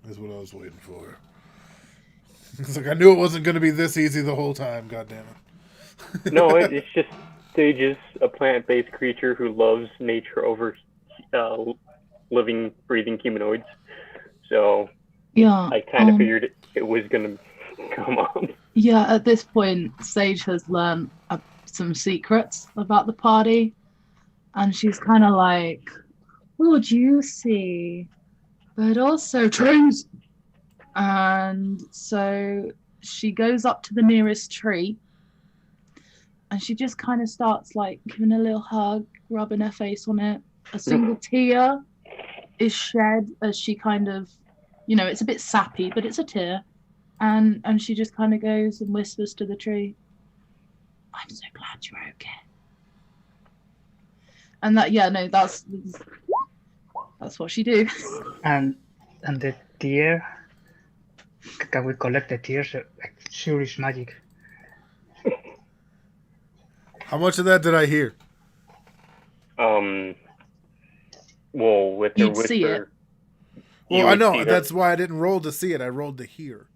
is what I was waiting for. It's like I knew it wasn't going to be this easy the whole time. God damn it. No, it's just Sage is a plant-based creature who loves nature over living, breathing humanoids. So Yeah, I kind of figured it was going to come up. Yeah, at this point, Sage has learned some secrets about the party, and she's kind of like, "Oh, juicy, but also trees." And so she goes up to the nearest tree, and she just kind of starts like giving a little hug, rubbing her face on it. A single tear is shed as she kind of, it's a bit sappy, but it's a tear. And she just kind of goes and whispers to the tree, "I'm so glad you're okay." And that's what she do. And the tear, can we collect the tears? Sure is magic. How much of that did I hear? Well, with her You'd see whisper. Well, I know. That's why I didn't roll to see it. I rolled to hear.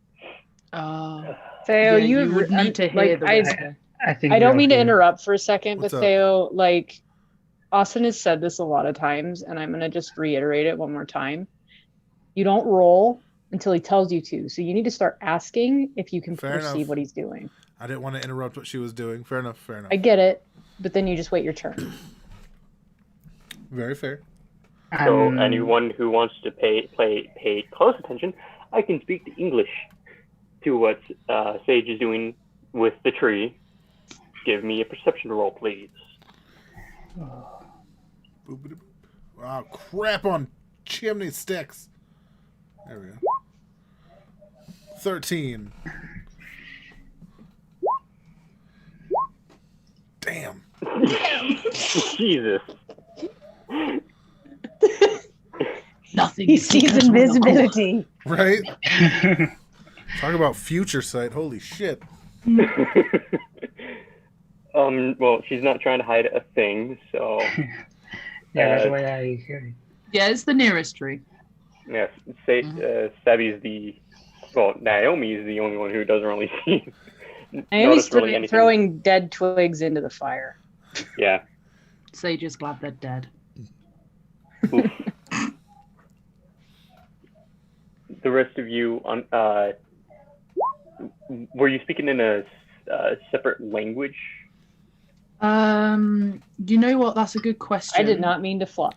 Theo, you would need to hear the whisper. I think I we don't are mean to here. interrupt for a second, What's but up? Theo, like, Austin has said this a lot of times, and I'm going to just reiterate it one more time. You don't roll until he tells you to. So you need to start asking if you can Fair perceive enough. what he's doing. I didn't want to interrupt what she was doing. Fair enough. Fair enough. I get it, but then you just wait your turn. Very fair. So anyone who wants to pay close attention, I can speak the English to what Sage is doing with the tree. Give me a perception roll, please. Oh, crap on chimney sticks. There we go. 13. Damn. Jesus. Nothing. He is sees secret on the invisibility. Right? Talk about future sight. Holy shit. Well, she's not trying to hide a thing, so Yeah, that's why I hear it. Yeah, it's the nearest tree. yeah. Sabi's Naomi is the only one who doesn't really see. Naomi's really anything. throwing dead twigs into the fire. Yeah. Sage is glad they're dead. Oof. The rest of you, were you speaking in a separate language? You know what? That's a good question. I did not mean to fly.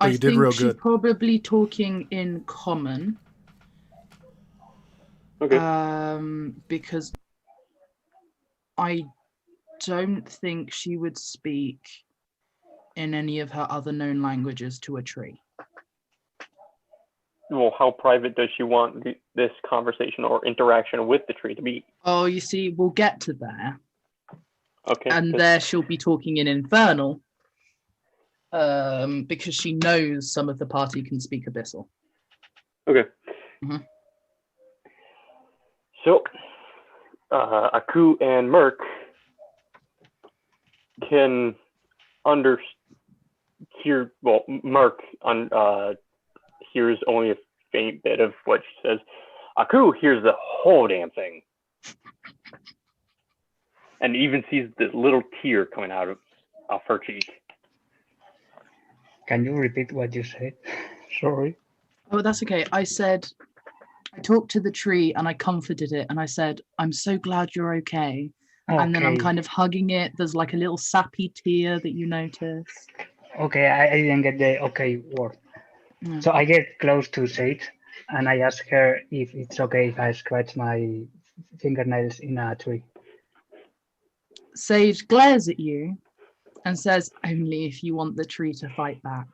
I you did think real she's good. probably talking in common. Okay. Because I don't think she would speak in any of her other known languages to a tree. Well, how private does she want this conversation or interaction with the tree to be? Oh, you see, we'll get to there. Okay. And there she'll be talking in Infernal. Because she knows some of the party can speak Abyssal. Okay. Mhm. So, Aku and Merc can hear. Well, Merc hears only a faint bit of what she says. Aku hears the whole damn thing, and even sees this little tear coming out off her cheek. Can you repeat what you said? Sorry. Oh, that's okay. I said, I talked to the tree and I comforted it and I said, I'm so glad you're okay. And then I'm kind of hugging it. There's like a little sappy tear that you notice. Okay, I didn't get the okay word. Mm. So I get close to Sage and I ask her if it's okay if I scratch my fingernails in a tree. Sage glares at you and says, only if you want the tree to fight back.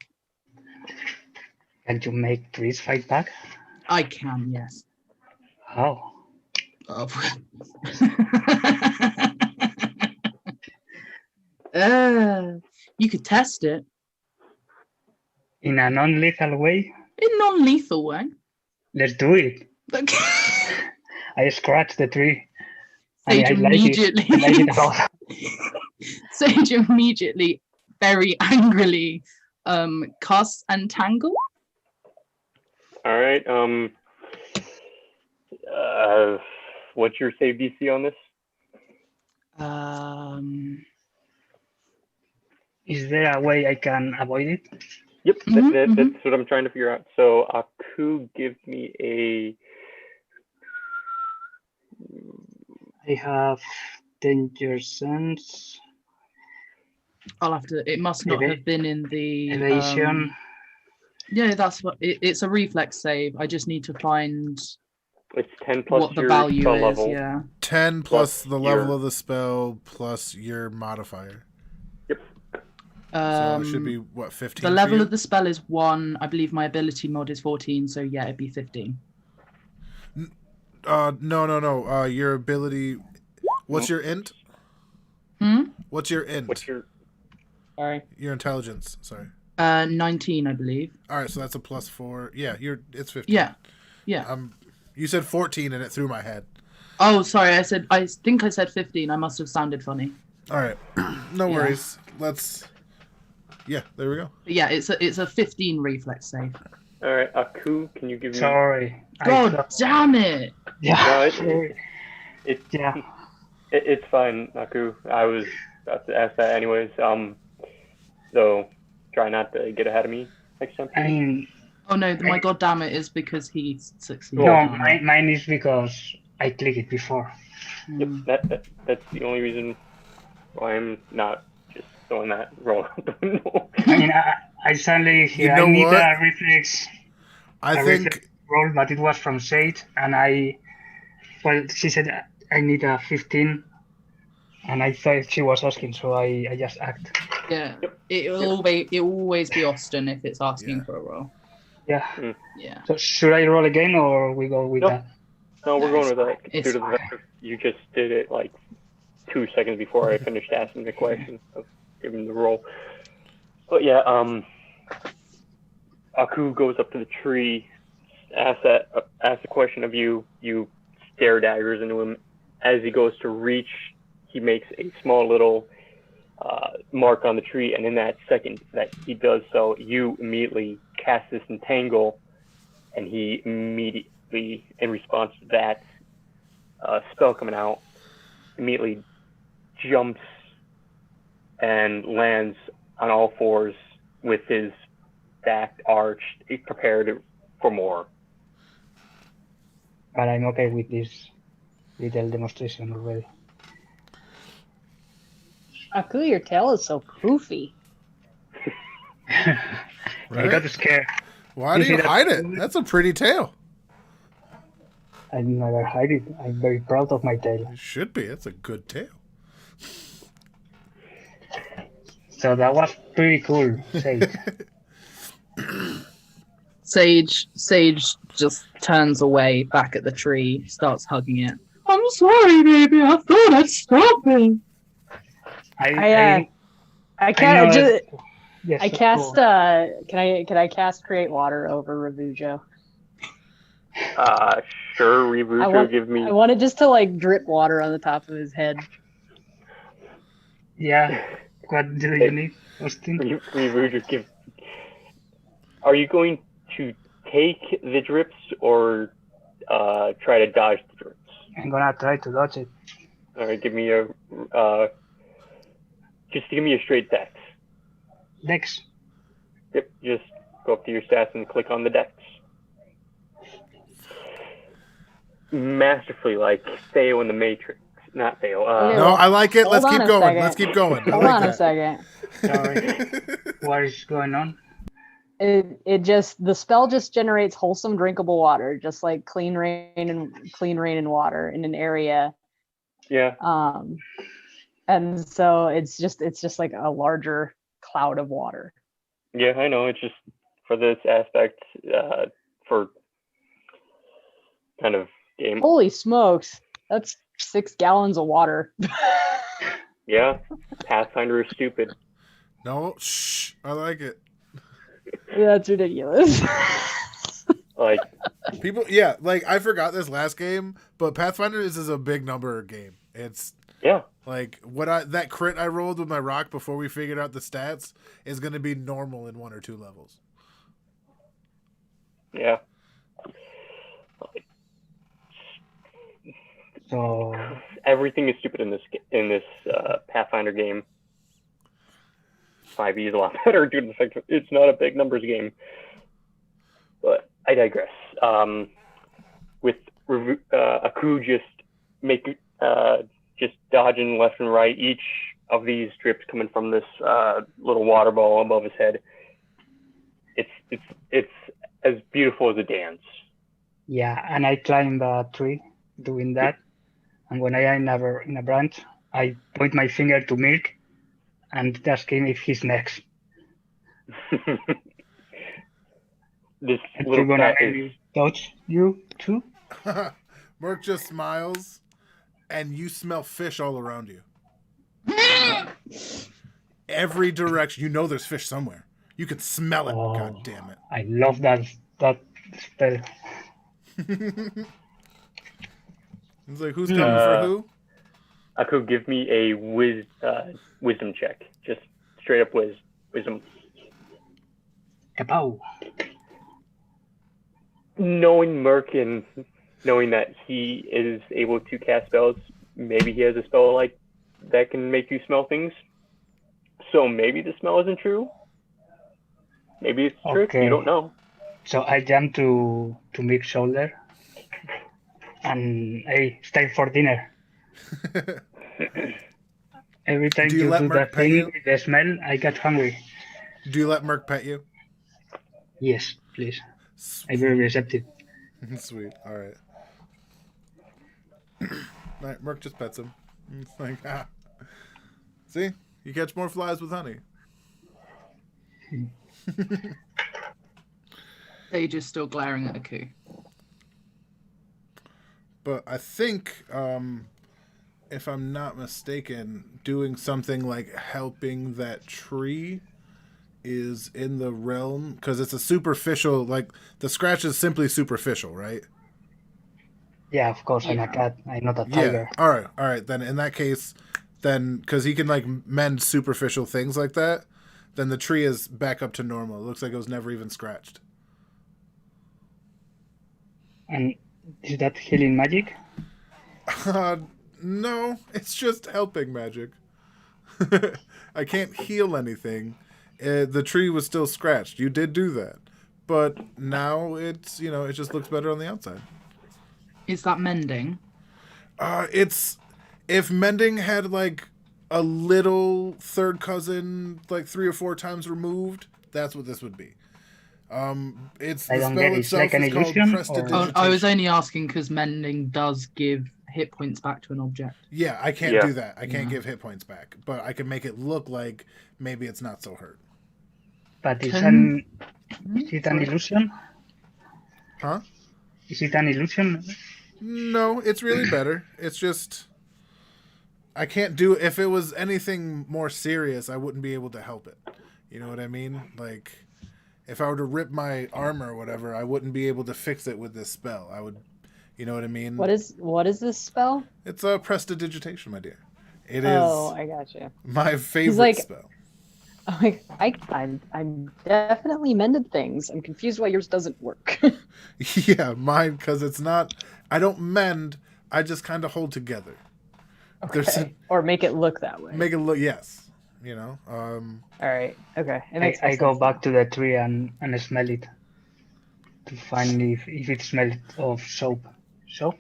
Can you make trees fight back? I can, yes. How? Oh. You could test it In a non-lethal way? in non-lethal way. Let's do it. Okay. I scratch the tree. Sage I like immediately. it. I like it a lot. Sage immediately, very angrily, casts Entangle. All right. What's your save DC on this? Is there a way I can avoid it? Yep, Mhm, that's what I'm trying to figure out. So Aku, give me a. I have danger sense, I'll have to. It must not have been in the evasion. Yeah, that's what. It's a reflex save. I just need to find It's 10 plus what the your value spell is. level. Yeah. 10 plus the level your- of the spell plus your modifier. Yep. So it should be, what, 15 The for level you? of the spell is 1. I believe my ability mod is 14. So yeah, it'd be 15. No. Your ability... What's your int? What's your int? What's your... Sorry. Your intelligence, sorry. 19, I believe. All right, so that's a plus 4. Yeah, it's 15. Yeah. You said 14 and it threw my head. Oh, sorry. I think I said 15. I must have sounded funny. All right. No worries. Yeah, there we go. But yeah, it's a 15 reflex save. All right, Aku, can you give me... Sorry. God damn it! Yeah. No, it's fine, Aku. I was about to ask that anyways. So try not to get ahead of me next time. I mean, Oh no, my god damn it is because he succeeded. no, mine is because I clicked it before. Yep, that's the only reason why I'm not just throwing that roll out the window. I mean, I suddenly hear You know I need what? a reflex. I reflex think... roll, but it was from Sage, and she said I need a 15, and I thought she was asking, so I just act. Yeah, it will always be Austin if it's asking for a roll. Yeah. Yeah. So should I roll again, or we go with Nope. that? No, we're going with that. It's Due to the fact that you just did it like 2 2 seconds before I finished asking the question of giving the roll. But yeah, Aku goes up to the tree, asks the question of you. You stare daggers into him. As he goes to reach, he makes a small little mark on the tree, and in that second that he does so, you immediately cast this entangle, and he immediately, in response to that spell coming out, immediately jumps and lands on all fours with his back arched, prepared for more. But I'm okay with this little demonstration already. Aku, your tail is so poofy. I Right? got scared. Why do see you that? hide it? That's a pretty tail. I never hide it. I'm very proud of my tail. It should be. It's a good tail. So that was pretty cool, Sage. Sage just turns away back at the tree, starts hugging it. I'm sorry, baby. I thought I'd stop it. I can't. Yes, I cast. Can I cast Create Water over Ravujo? Sure, Revujo, give me. I want it just to like drip water on the top of his head. Yeah. What do you need, Austin? Revujo, give. Are you going to take the drips or try to dodge the drips? I'm gonna try to dodge it. All right, give me a just give me a straight dex. Dex. Yep, just go up to your stats and click on the dex. Masterfully, like Theo in the Matrix. Not Theo. No, I like it. Hold Let's on keep a going. second. Let's keep going. I Hold like on a that. second. Sorry. What is going on? The spell just generates wholesome drinkable water, just like clean rain and water in an area. Yeah. And so it's just like a larger cloud of water. Yeah, I know. It's just for this aspect, for kind of game. Holy smokes, that's 6 gallons of water. Yeah, Pathfinder is stupid. No, shh. I like it. That's ridiculous. Like People, yeah, like I forgot this last game, but Pathfinder is a big number game. It's yeah, like that crit I rolled with my rock before we figured out the stats is going to be normal in 1 or 2 levels. yeah. So Everything is stupid in this Pathfinder game. 5e is a lot better due to the fact that it's not a big numbers game. But I digress. With Aku just dodging left and right, each of these drips coming from this little water ball above his head. It's as beautiful as a dance. yeah, and I climb a tree doing that. And when I am in a branch, I point my finger to Mirk and ask him if he's next. This And little we're gonna cat is maybe touch you too. Merc just smiles, and you smell fish all around you. Every direction. You know there's fish somewhere. You can smell it. Oh. God damn it. I love that spell. It's like, who's coming for who? Aku, give me a wisdom check. Just straight up wisdom. Kapow. Knowing Merc and knowing that he is able to cast spells, maybe he has a spell like that can make you smell things. So maybe the smell isn't true. Maybe it's true. Okay. You don't know. So I jump to Mirk's shoulder. And hey, it's time for dinner. Every time Do you you let do Merc that pet thing you? with the smell, I get hungry. Do you let Merc pet you? Yes, please. I'm very receptive. Sweet. All right. All right. Merc just pets him. It's like, see, you catch more flies with honey. Sage is still glaring at Aku. But I think if I'm not mistaken, doing something like helping that tree is in the realm, because it's a superficial, like the scratch is simply superficial, right? Yeah, of course, I'm Yeah. a cat. I'm not a Yeah. tiger. All right. Then in that case, then because he can like mend superficial things like that, then the tree is back up to normal. It looks like it was never even scratched. And is that healing magic? No, it's just helping magic. I can't heal anything. The tree was still scratched. You did do that, but now it's it just looks better on the outside. Is that mending? It's if mending had like a little third cousin like 3 or 4 times removed, that's what this would be. It's I the don't spell get it. It's itself like an is called illusion, or- prestidigitation. Oh, I was only asking because mending does give hit points back to an object. Yeah, I can't Yeah. do that. I can't Yeah. give hit points back, but I can make it look like maybe it's not so hurt. But is Can- it an illusion? Huh? Is it an illusion? No, it's really better. It's just I can't do if it was anything more serious, I wouldn't be able to help it. You know what I mean? Like if I were to rip my armor or whatever, I wouldn't be able to fix it with this spell. I would, you know what I mean? What is this spell? It's a prestidigitation, my dear. It is Oh, I got you. my favorite like- spell. I'm like, I'm definitely mended things. I'm confused why yours doesn't work. Yeah, mine, because it's not. I don't mend. I just kind of hold together. There's Okay. Or make it look that way. make it look. Yes, All right. Okay. It makes I more go sense back to the tree and smell it to find if it smells of soap. Soap?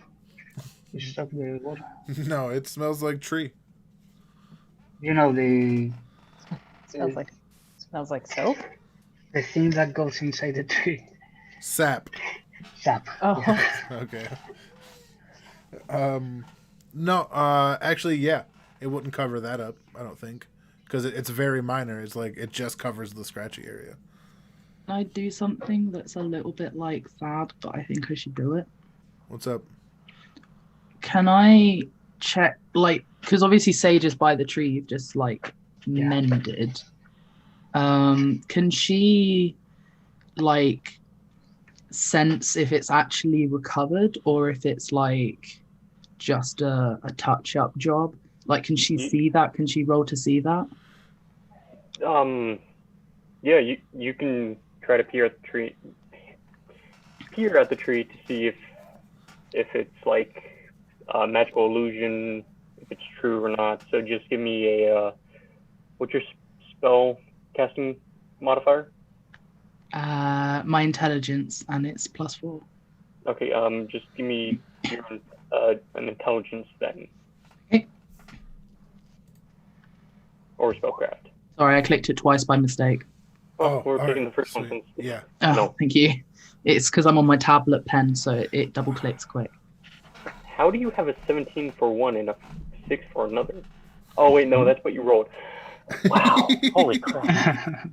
Is soap the word? No, it smells like tree. You know the then. Smells like soap. the thing that goes inside the tree. Sap. Sap. Oh. Yeah. Okay. No. Actually, yeah, it wouldn't cover that up. I don't think, because it's very minor. It's like it just covers the scratchy area. Can I do something that's a little bit like that, but I think I should do it? What's up? Can I check, like, because obviously Sage is by the tree, you've just like Yeah. mended. Can she like sense if it's actually recovered or if it's like just a touch-up job? Like, can she see that? Can she roll to see that? Yeah, you can try to peer at the tree to see if it's like a magical illusion, if it's true or not. So just give me a what's your spell casting modifier? My intelligence, and it's +4. Okay, just give me an intelligence then. Okay. Or spellcraft. Sorry, I clicked it twice by mistake. Oh, we're all picking right, the first one sweet. since Yeah. Oh, No. thank you. It's because I'm on my tablet pen, so it double clicks quick. How do you have a 17 for one and a 6 for another? Oh wait, no, that's what you rolled. Wow, holy crap.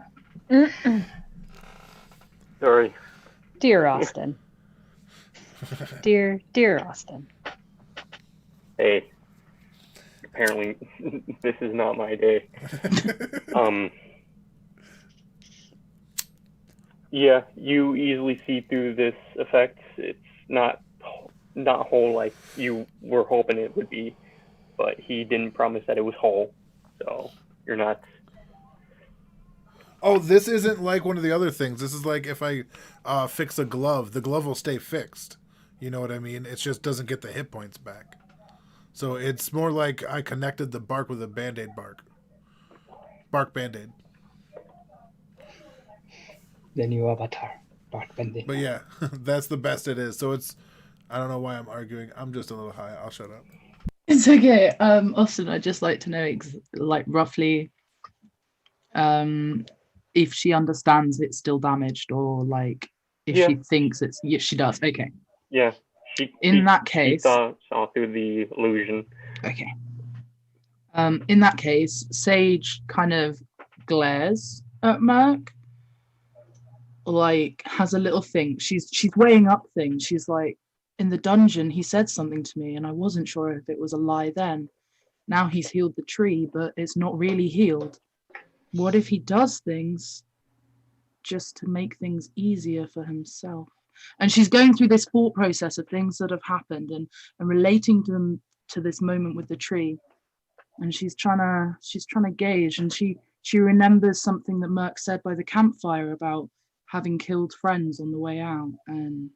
Sorry. Dear Austin. Dear Austin. Hey. Apparently, this is not my day. Yeah, you easily see through this effect. It's not whole like you were hoping it would be, but he didn't promise that it was whole, so you're not. Oh, this isn't like one of the other things. This is like if I fix a glove, the glove will stay fixed. You know what I mean? It just doesn't get the hit points back. So it's more like I connected the bark with a Band-Aid bark. Bark Band-Aid. The new avatar, Bark Bendy. But yeah, that's the best it is. So it's, I don't know why I'm arguing. I'm just a little high. I'll shut up. It's okay. Austin, I'd just like to know, like, roughly, if she understands it's still damaged, or like if Yeah. she thinks it's. Yes, she does. Okay. Yeah, In that she case. saw through the illusion. Okay. In that case, Sage kind of glares at Merc, like has a little thing. She's weighing up things. She's like, in the dungeon, he said something to me, and I wasn't sure if it was a lie then. now he's healed the tree, but it's not really healed. What if he does things just to make things easier for himself? And she's going through this thought process of things that have happened and relating them to this moment with the tree. And she's trying to gauge, and she remembers something that Merc said by the campfire about having killed friends on the way out, and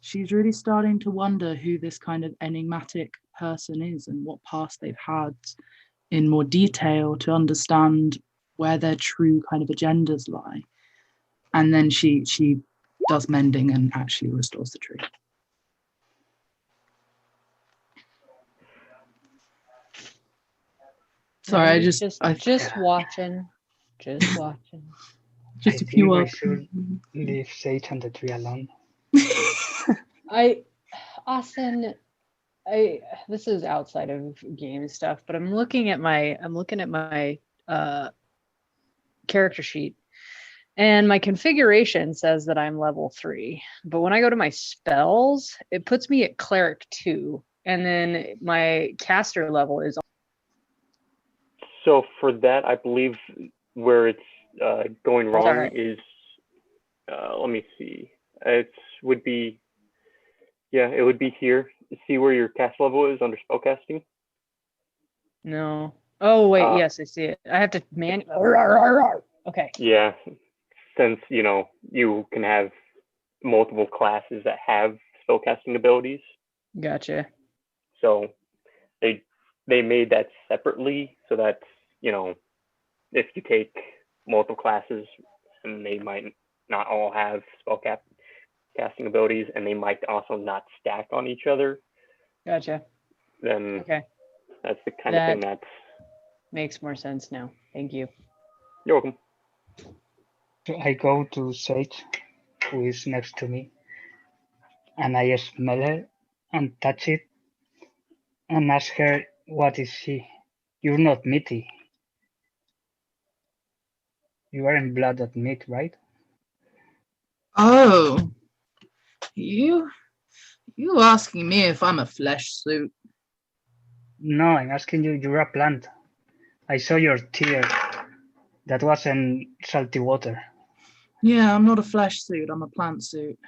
she's really starting to wonder who this kind of enigmatic person is and what past they've had in more detail to understand where their true kind of agendas lie. And then she does mending and actually restores the tree. Sorry, No, I just watching. Just watching. Just I a few think up. we should leave Sage and the tree alone. Austin, this is outside of game stuff, but I'm looking at my character sheet, and my configuration says that I'm level 3, but when I go to my spells, it puts me at cleric 2, and then my caster level is. So for that, I believe where it's going wrong is, let me see. It would be here. See where your cast level is under spellcasting? No. Oh wait, yes, I see it. I have to Okay. Yeah, since you can have multiple classes that have spellcasting abilities. Gotcha. So they made that separately so that if you take multiple classes and they might not all have casting abilities, and they might also not stack on each other. Gotcha. Then okay, that's the kind of thing that makes more sense now. Thank you. You're welcome. So I go to Sage, who is next to me, and I smell her and touch it and ask her, what is she? You're not meaty. You aren't blood and meat, right? Oh, you asking me if I'm a flesh suit? No, I'm asking you, you're a plant. I saw your tear. That wasn't salty water. Yeah, I'm not a flesh suit, I'm a plant suit.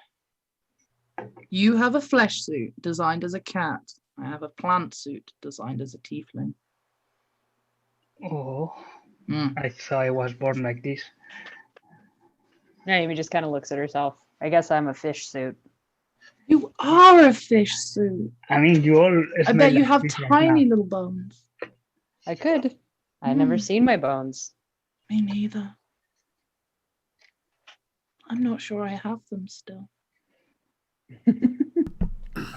You have a flesh suit designed as a cat. I have a plant suit designed as a tiefling. Oh, I thought I was born like this. Naomi just kind of looks at herself. I guess I'm a fish suit. You are a fish suit. I mean, you all I bet you have tiny little bones. I could. I've never seen my bones. Me neither. I'm not sure I have them still.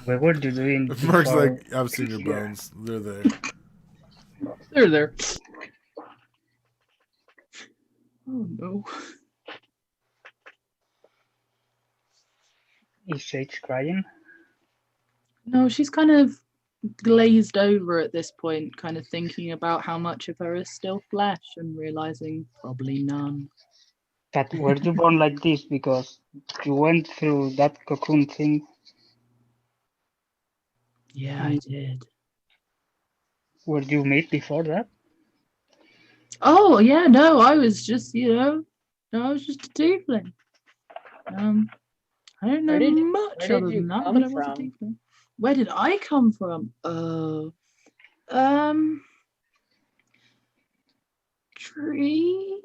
What were you doing? Mark's like, I've seen your bones. They're there. They're there. Oh no. Is Sage crying? No, she's kind of glazed over at this point, kind of thinking about how much of her is still flesh and realizing probably none. But were you born like this because you went through that cocoon thing? Yeah, I did. Were you made before that? Oh, yeah, no, I was just, I was just a tiefling. I don't know much other than that, but I was a tiefling. Where did I come from? Trees?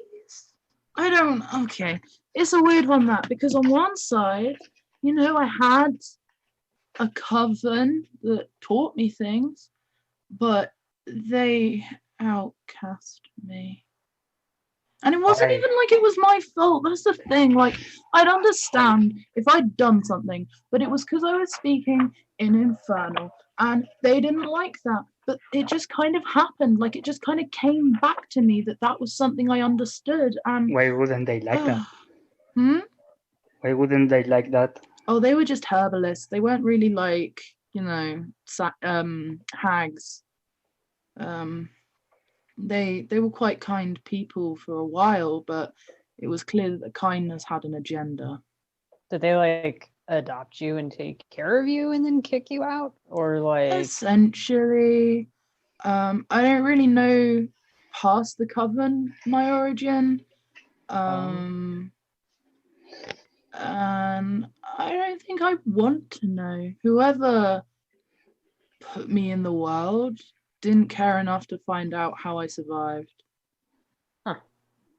I don't, okay. It's a weird one, that, because on one side, I had a coven that taught me things, but they outcast me. And it wasn't even like it was my fault. That's the thing. Like, I'd understand if I'd done something, but it was because I was speaking in Infernal, and they didn't like that. But it just kind of happened. Like, it just kind of came back to me that was something I understood. And why wouldn't they like that? Why wouldn't they like that? Oh, they were just herbalists. They weren't really like, hags. They were quite kind people for a while, but it was clear that the kindness had an agenda. Did they adopt you and take care of you and then kick you out, or essentially? I don't really know past the coven my origin. And I don't think I want to know. Whoever put me in the world didn't care enough to find out how I survived. Huh.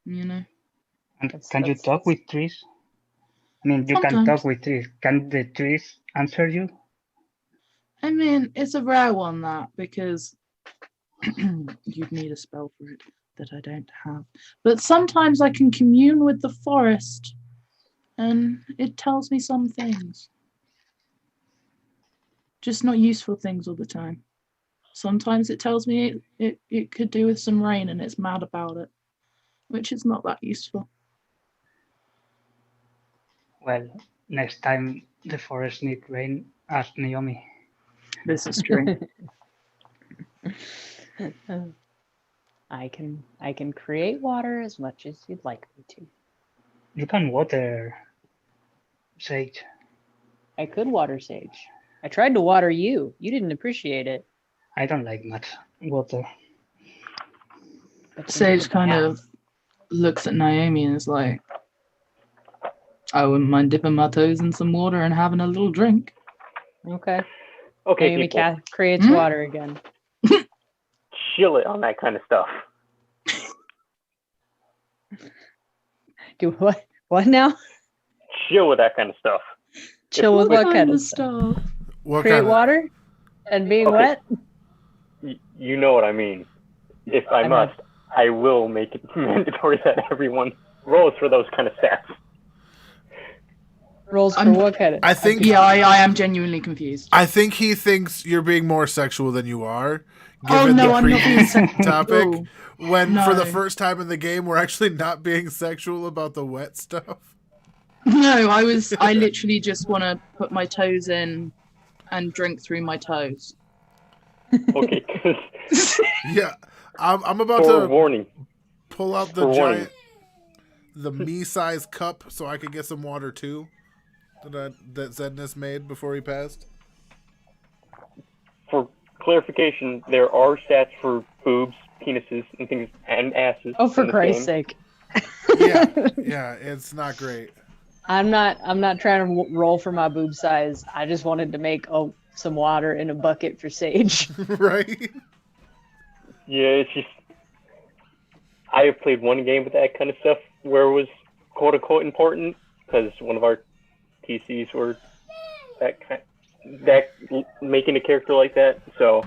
You know? And That's- can you that's- talk with trees? I mean, you can Sometimes. talk with trees. Can the trees answer you? I mean, it's a rare one that because you'd need a spell for it that I don't have. But sometimes I can commune with the forest and it tells me some things. Just not useful things all the time. Sometimes it tells me it could do with some rain and it's mad about it, which is not that useful. Well, next time the forest needs rain, ask Naomi. This is true. I can create water as much as you'd like me to. You can water Sage. I could water Sage. I tried to water you. You didn't appreciate it. I don't like much water. But you Sage never kind have. of looks at Naomi and is like, I wouldn't mind dipping my toes in some water and having a little drink. Okay. Okay, Naomi people, creates Hmm? water again. chill it on that kind of stuff. Do what? What now? Chill with that kind of stuff. Chill with what kind of stuff? What Create kind of? water and being Okay. wet? You know what I mean. If I I'm must, I will make it mandatory that everyone rolls for those kind of stats. Rolls for I'm- what kind of? I think. Yeah, I am genuinely confused. I think he thinks you're being more sexual than you are. Oh Given no, the I'm not being previous sexual. topic, when for the No. first time in the game we're actually not being sexual about the wet stuff. No, I literally just want to put my toes in and drink through my toes. Okay, because Yeah, I'm about for to warning, pull out the for warning. me-sized cup so I can get some water too. That Zedness made before he passed. For clarification, there are stats for boobs, penises, and things, and asses. Oh, for in this Christ's game. sake! Yeah, it's not great. I'm not trying to roll for my boob size. I just wanted to make some water in a bucket for Sage. Right? Yeah, it's just I have played one game with that kind of stuff where it was quote unquote important because one of our TCs were that making a character like that. So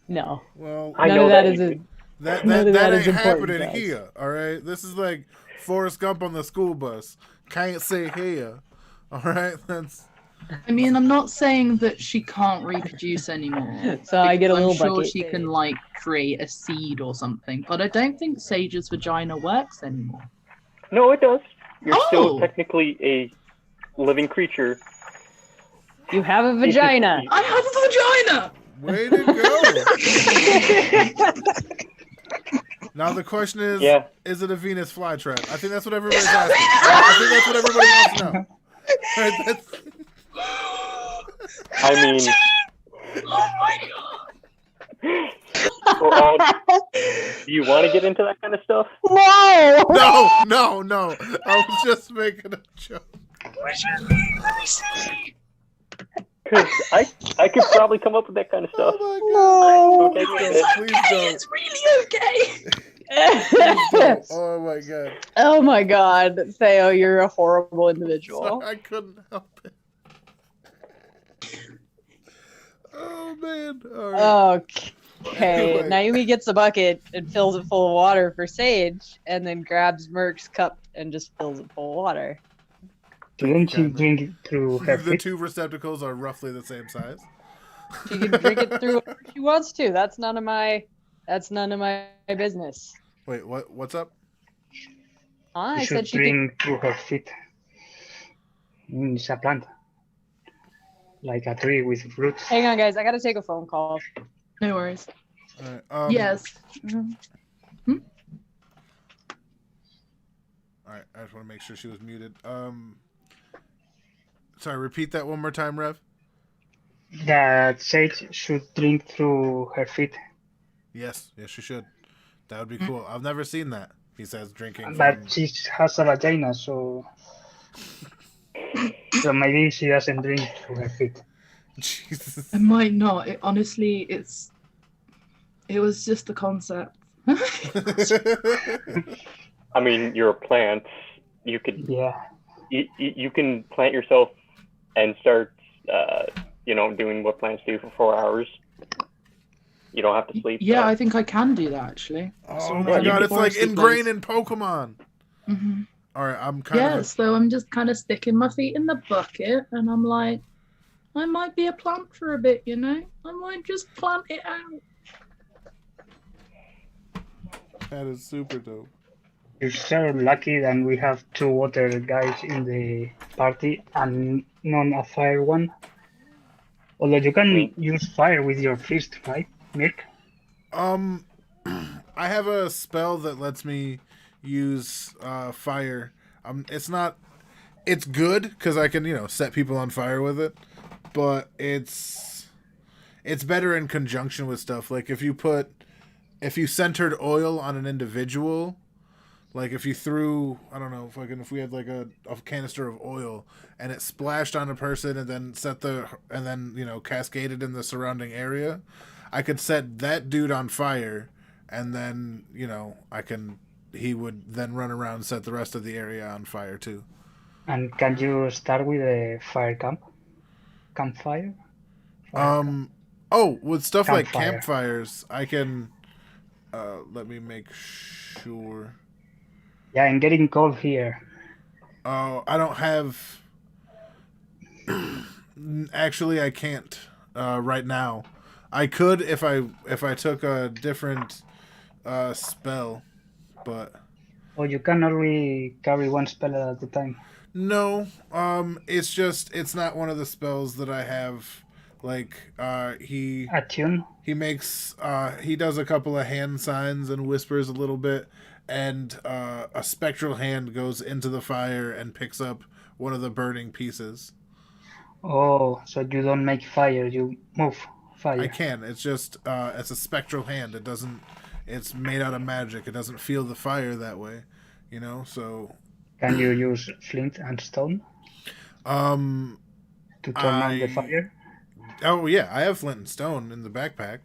No, Well, I none know of that that is you- that none of that ain't is important happening to us. here. All right, this is like Forrest Gump on the school bus. Can't say here. All right, that's I mean, I'm not saying that she can't reproduce anymore. So I get a because little I'm sure bucket. she can like create a seed or something, but I don't think Sage's vagina works anymore. no, it does. You're still Oh! technically a living creature. You have a vagina. I have a vagina. way to go. Now the question is: Yeah. Is it a Venus flytrap? I think that's what everybody's asking. I think that's what everybody wants to know. Right, that's- I mean, Oh my god. for all, do you want to get into that kind of stuff? No. no. I was just making a joke. Because I could probably come up with that kind of stuff. Oh my Okay, god! good. Please don't. It's really okay. Please don't. Oh my god! Oh my God, Theo, you're a horrible individual. I couldn't help it. Oh man! All right. Okay. Anyway. Naomi gets a bucket and fills it full of water for Sage, and then grabs Merc's cup and just fills it full of water. Didn't she Kinda. drink it through her The feet? two receptacles are roughly the same size. She can drink it through whatever she wants to. That's none of my business. Wait, what's up? I You said should she could. drink through her feet. It's a plant. Like a tree with fruits. Hang on, guys. I gotta take a phone call. No worries. All right, Yes. All right, I just want to make sure she was muted. Sorry, repeat that one more time, Rev. that Sage should drink through her feet, Yes, yes, you should. That would be cool. I've never seen that. He says drinking but from. she has a vagina, so maybe she doesn't drink through her feet. Jesus. It might not. Honestly, it was just a concept. I mean, you're a plant. You could Yeah, you can plant yourself and start doing what plants do for 4 hours. You don't have to sleep. Yeah, though. I think I can do that actually. Oh I'm my running god, it's like foresty ingrained place. in Pokemon. Mhm. All right, I'm kind of. Yes, though I'm just kind of sticking my feet in the bucket, and I'm like, I might be a plant for a bit, you know. I might just plant it out. That is super dope. you're so lucky that we have 2 water guys in the party and none a fire one. Although you can use fire with your fist, right, Mirk? I have a spell that lets me use fire. It's good because I can set people on fire with it, but it's better in conjunction with stuff like if you centered oil on an individual. Like if you threw, I don't know, if we had like a canister of oil and it splashed on a person and then cascaded in the surrounding area, I could set that dude on fire, and then he would then run around and set the rest of the area on fire too. And can you start with a fire camp? Campfire? With stuff like Campfire. campfires, I can. Let me make sure. Yeah, I'm getting cold here. Oh, I don't have. Actually, I can't right now. I could if I took a different spell, but Oh, you can only carry one spell at a time. no. It's not one of the spells that I have. Like he Attune? he does a couple of hand signs and whispers a little bit, and a spectral hand goes into the fire and picks up one of the burning pieces. Oh, so you don't make fire, you move fire. I can. It's just it's a spectral hand. It doesn't. It's made out of magic. It doesn't feel the fire that way, So Can you use flint and stone to turn on the fire? Oh yeah, I have flint and stone in the backpack.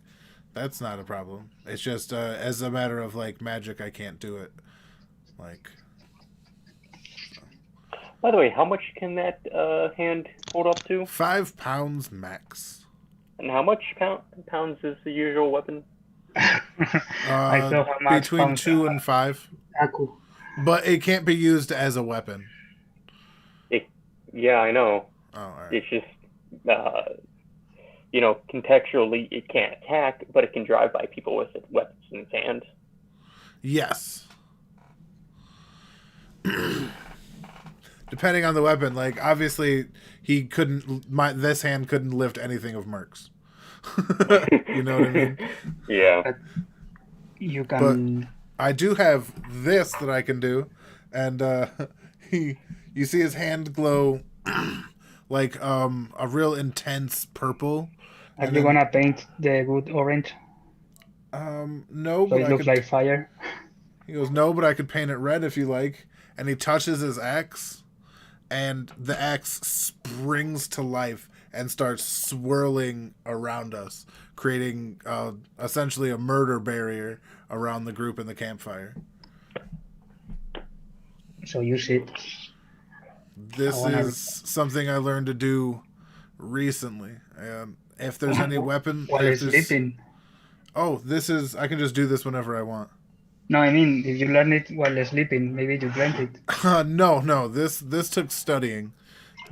That's not a problem. It's just as a matter of like magic, I can't do it. Like. By the way, how much can that hand hold up to? 5 pounds max. And how much pounds is the usual weapon? I saw how much between pounds 2 and 5. Aku. But it can't be used as a weapon. Yeah, I know. Oh, all right. It's just, contextually, it can't attack, but it can drive by people with weapons in its hand. Yes. Depending on the weapon, like obviously he couldn't. This hand couldn't lift anything of Merc's. You know what I mean? Yeah. You can. But I do have this that I can do, and you see his hand glow like a real intense purple. Are you gonna paint the wood orange No, so but it I looks could. like fire? He goes, no, but I could paint it red if you like. And he touches his axe, and the axe springs to life and starts swirling around us, creating essentially a murder barrier around the group in the campfire. So use it. This is something I learned to do recently. If there's any weapon... While sleeping. Oh, I can just do this whenever I want. No, I mean, if you learn it while sleeping, maybe you learned it. No. This took studying.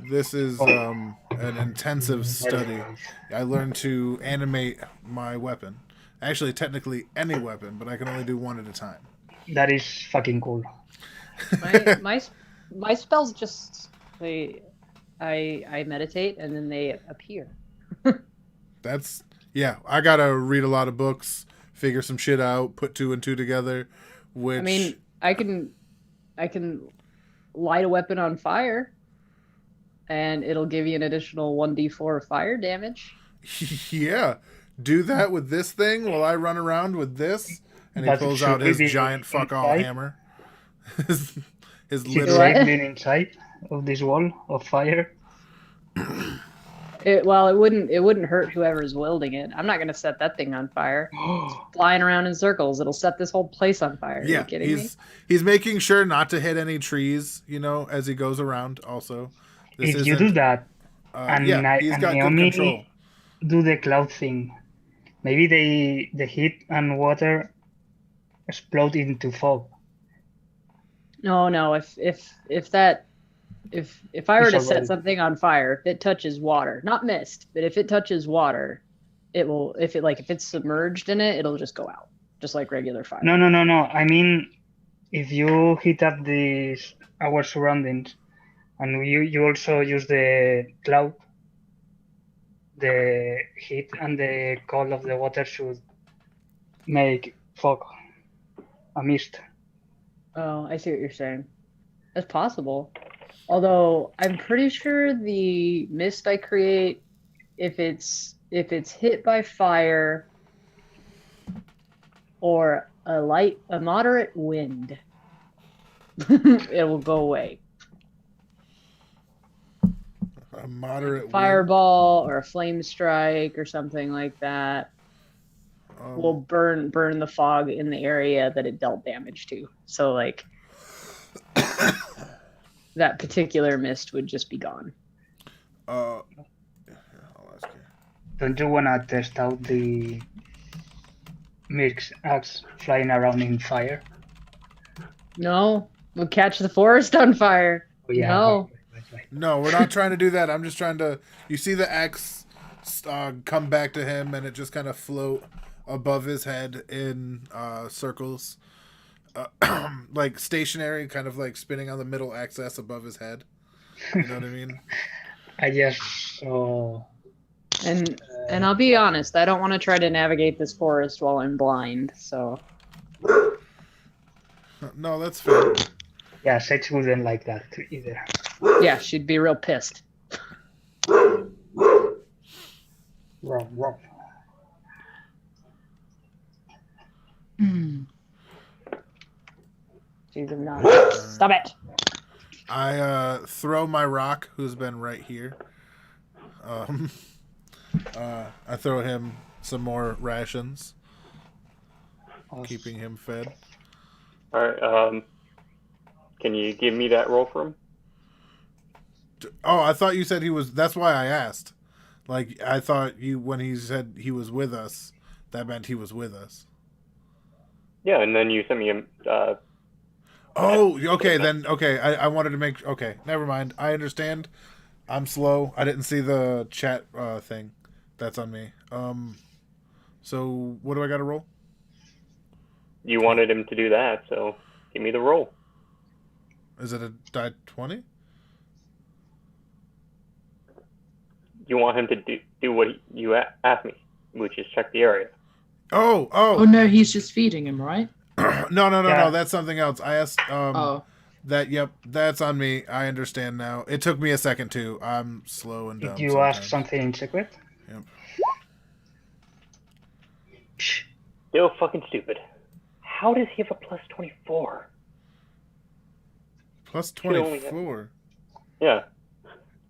This is an intensive study. I learned to animate my weapon. Actually, technically any weapon, but I can only do one at a time. That is fucking cool. My spells just I meditate and then they appear. I gotta read a lot of books, figure some shit out, put 2 and 2 together. Which I mean, I can light a weapon on fire, and it'll give you an additional 1d4 of fire damage. Yeah. Do that with this thing while I run around with this. And he But pulls should out we his be giant fuck all inside? hammer. his Is it literal. What? safe being inside of this wall of fire? It wouldn't hurt whoever's wielding it. I'm not gonna set that thing on fire. It's flying around in circles. It'll set this whole place on fire. Are you Yeah, kidding me? he's making sure not to hit any trees, as he goes around. Also, this If you do isn't. that, and Yeah, he's got good control. Naomi do the cloud thing, maybe the heat and water explode into fog. No. If I were It's to set already- something on fire, if it touches water, not mist, but if it touches water, it will. If it's submerged in it, it'll just go out, just like regular fire. No. I mean, if you heat up our surroundings, and you also use the cloud, the heat and the cold of the water should make fog, a mist. Oh, I see what you're saying. That's possible. Although I'm pretty sure the mist I create, if it's hit by fire or a moderate wind, it will go away. A moderate Fireball or a flame strike or something like that wind. will burn the fog in the area that it dealt damage to. So like that particular mist would just be gone. I'll ask you. Don't you wanna test out the Mirk's axe flying around in fire? No, we'll catch the forest on fire. Oh, yeah. No. Right. No, we're not trying to do that. I'm just trying to. You see the axe come back to him, and it just kind of float above his head in circles, like stationary, kind of like spinning on the middle axis above his head. You know what I mean? I just saw. And I'll be honest, I don't want to try to navigate this forest while I'm blind. So No, that's fair. Yeah, Sage wouldn't like that either. yeah, she'd be real pissed. Wrong. Hmm. She's not. Stop it. I throw my rock, who's been right here. I throw him some more rations, keeping him fed. All right. Can you give me that roll for him? Oh, I thought you said he was. That's why I asked. Like, I thought when he said he was with us, that meant he was with us. Yeah, and then you sent me a. Oh, okay, then, okay. I wanted to make. Okay, never mind. I understand. I'm slow. I didn't see the chat thing. That's on me. So, what do I got to roll? You wanted him to do that, so give me the roll. Is it a die 20? You want him to do what you asked me, which is check the area. Oh. Oh no, he's just feeding him, right? No. That's something else. I asked. Oh. That. Yep. That's on me. I understand now. It took me a second too. I'm slow and dumb. Did you sometimes. ask something in secret? Yep. Still fucking stupid. How does he have a plus 24? Plus 24. Yeah.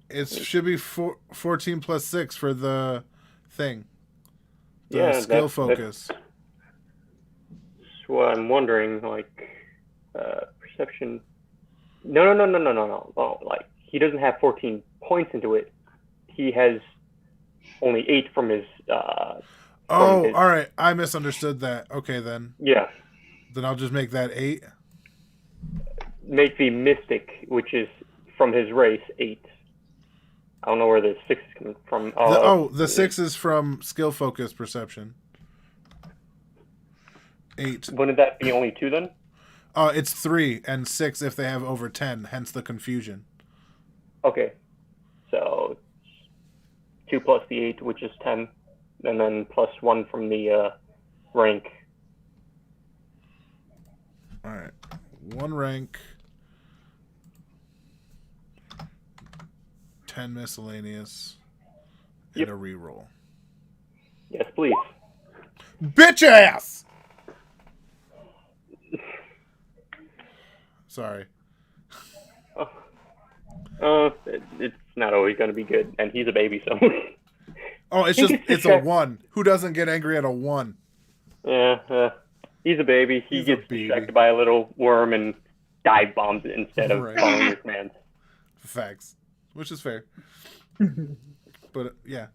It should be 14 plus 6 for the thing. The Yeah, skill that's focus. what I'm wondering, like, perception. No. Oh, like, he doesn't have 14 points into it. He has only 8 from his. All right. I misunderstood that. Okay, then. Yeah. Then I'll just make that 8. Make the mystic, which is from his race, 8. I don't know where the 6 is coming from. The 6 is from skill focus perception. 8. Wouldn't that be only 2 then? It's 3 and 6 if they have over 10, hence the confusion. Okay. So 2 plus the 8, which is 10, and then plus 1 from the rank. All right. 1 rank. 10 miscellaneous. And Yep. a reroll. please. Bitch ass! Sorry. It's not always going to be good, and he's a baby, so. Oh, it's He just, gets it's a distracted. 1. Who doesn't get angry at a 1? Yeah, he's a baby. He He's a gets baby. distracted by a little worm and dive bombs it instead of Right. following your commands. Facts. Which is fair. But, yeah.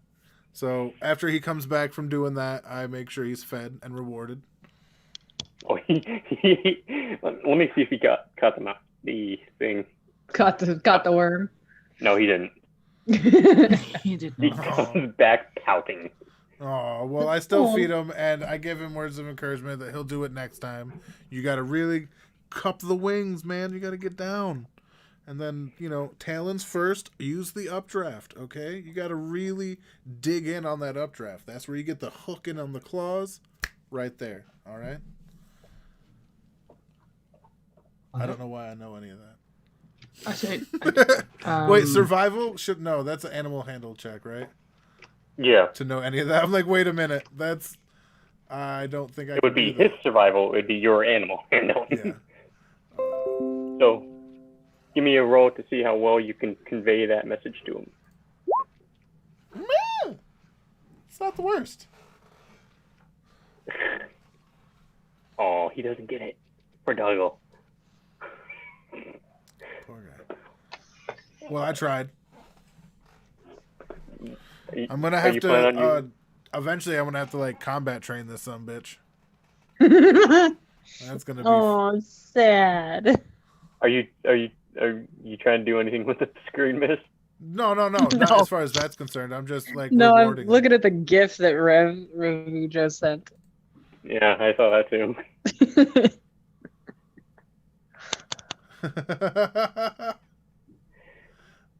So, after he comes back from doing that, I make sure he's fed and rewarded. Oh, let me see if he caught the thing. Got the worm. No, he didn't. He did He not. comes back pouting. Oh, well, I still Aw. feed him, and I give him words of encouragement that he'll do it next time. You got to really cup the wings, man. You got to get down. And then, talons first, use the updraft, okay? You got to really dig in on that updraft. That's where you get the hook in on the claws right there, all right? I don't know why I know any of I don't. that. Wait, survival? No, that's an animal handle check, right? Yeah, To know any of that. I'm like, wait a minute. I don't think I it can would be do that. his survival. It would be your animal handle. Yeah. So, give me a roll to see how well you can convey that message to him. Man, it's not the worst. Oh, he doesn't get it. Poor Doggo. Poor guy. Well, I tried. I'm gonna Are have you planning to. on Eventually, I'm gonna have to combat train this son bitch. That's gonna be. Oh, sad. Are you trying to do anything with the screen miss? No, not No. as far as that's concerned. I'm just No, I'm rewarding. looking at the GIF that Revu just sent. Yeah, I saw that too.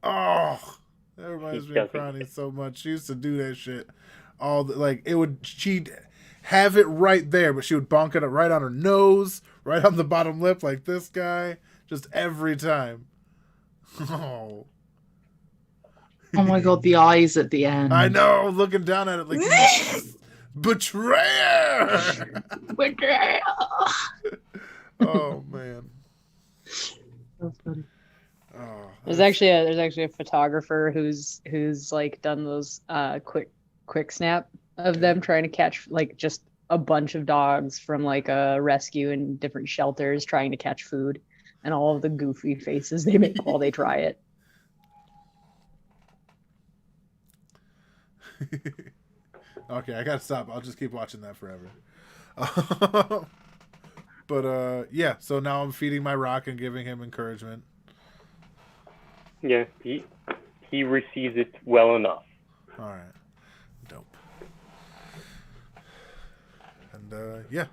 Oh, that reminds me of Crony so much. She used to do that shit. She'd have it right there, but she would bonk it right on her nose, right on the bottom lip, like this guy, just every time. Oh, Oh my god, the eyes at the end. I know, looking down at it like betrayer. Oh man. So funny. Oh, There's actually a photographer who's done those quick snap of them trying to catch just a bunch of dogs from a rescue in different shelters trying to catch food, and all of the goofy faces they make while they try it. Okay, I gotta stop. I'll just keep watching that forever. But yeah. So now I'm feeding my rock and giving him encouragement. Yeah, he receives it well enough. All right, dope. And yeah,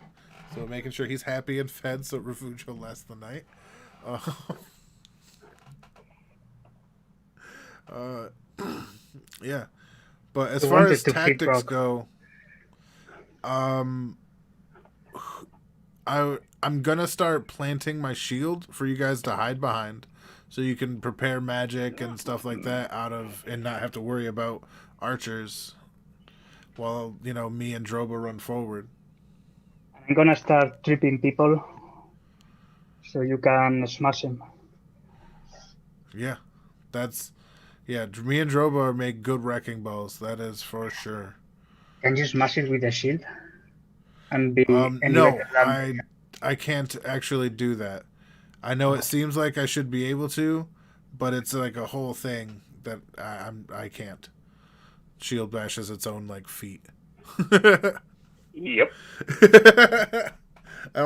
so making sure he's happy and fed so Refugio lasts the night. Yeah, but as You far wanted as to feed tactics Rock. go, I'm gonna start planting my shield for you guys to hide behind, so you can prepare magic and stuff like that and not have to worry about archers, while me and Droba run forward. I'm gonna start tripping people so you can smash him. Yeah, me and Droba make good wrecking balls. That is for sure. Can you smash it with a shield? And be any No, better than I can't actually do that. I know it seems like I should be able to, but it's like a whole thing that I can't. Shield bash is its own feat. Yep. I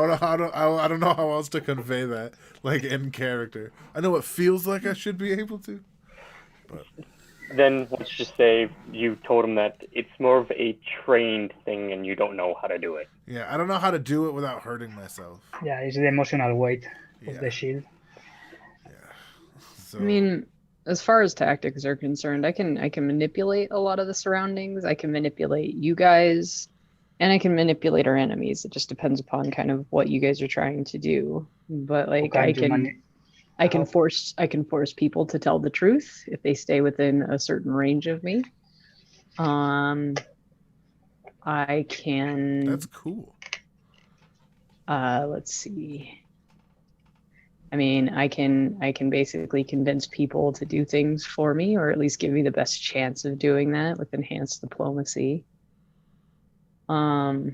don't know how else to convey that in character. I know it feels like I should be able to, but Then let's just say you told him that it's more of a trained thing and you don't know how to do it. yeah, I don't know how to do it without hurting myself. Yeah, it's the emotional weight of Yeah. the shield. So, I mean, as far as tactics are concerned, I can manipulate a lot of the surroundings. I can manipulate you guys, and I can manipulate our enemies. It just depends upon kind of what you guys are trying to do. But I can force people to tell the truth if they stay within a certain range of me. I can. That's cool. Let's see. I mean, I can basically convince people to do things for me, or at least give me the best chance of doing that with enhanced diplomacy. I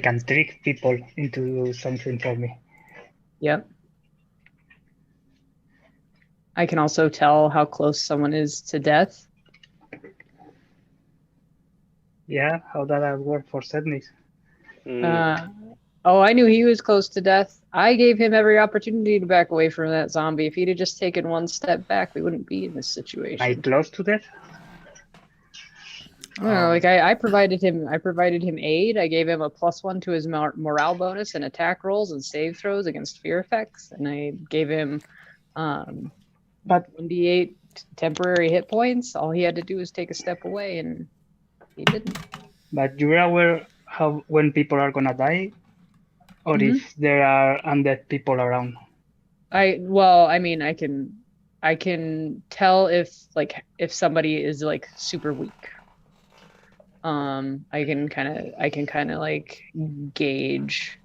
can trick people into something for me. Yep. I can also tell how close someone is to death. Yeah, how does that work for Sednis? Oh, I knew he was close to death. I gave him every opportunity to back away from that zombie. If he'd have just taken one step back, we wouldn't be in this situation. Am I close to death? No, like I provided him aid. I gave him a +1 to his morale bonus and attack rolls and save throws against fear effects, and I gave him But 1d8 temporary hit points. All he had to do was take a step away, and he didn't. But you're aware how when people are gonna die, or if there are undead people around? I mean, I can tell if somebody is like super weak. I can kind of like gauge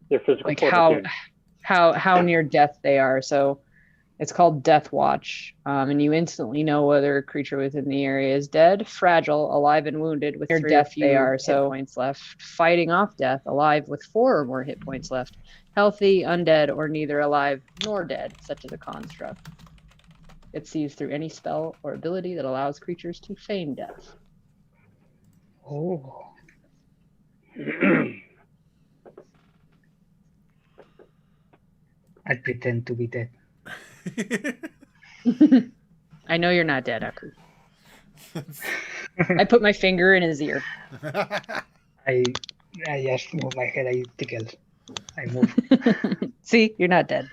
their physical like fortitude. how near death they are. So it's called Death Watch, and you instantly know whether a creature within the area is dead, fragile, alive, and wounded with 3 or fewer hit points left, fighting off death, alive with 4 or more hit points left, healthy, undead, or neither alive nor dead, such as a construct. It sees through any spell or ability that allows creatures to feign death. Oh. I pretend to be dead. I know you're not dead, Aku. I put my finger in his ear. I just move my head. I tickle. I move. See, you're not dead.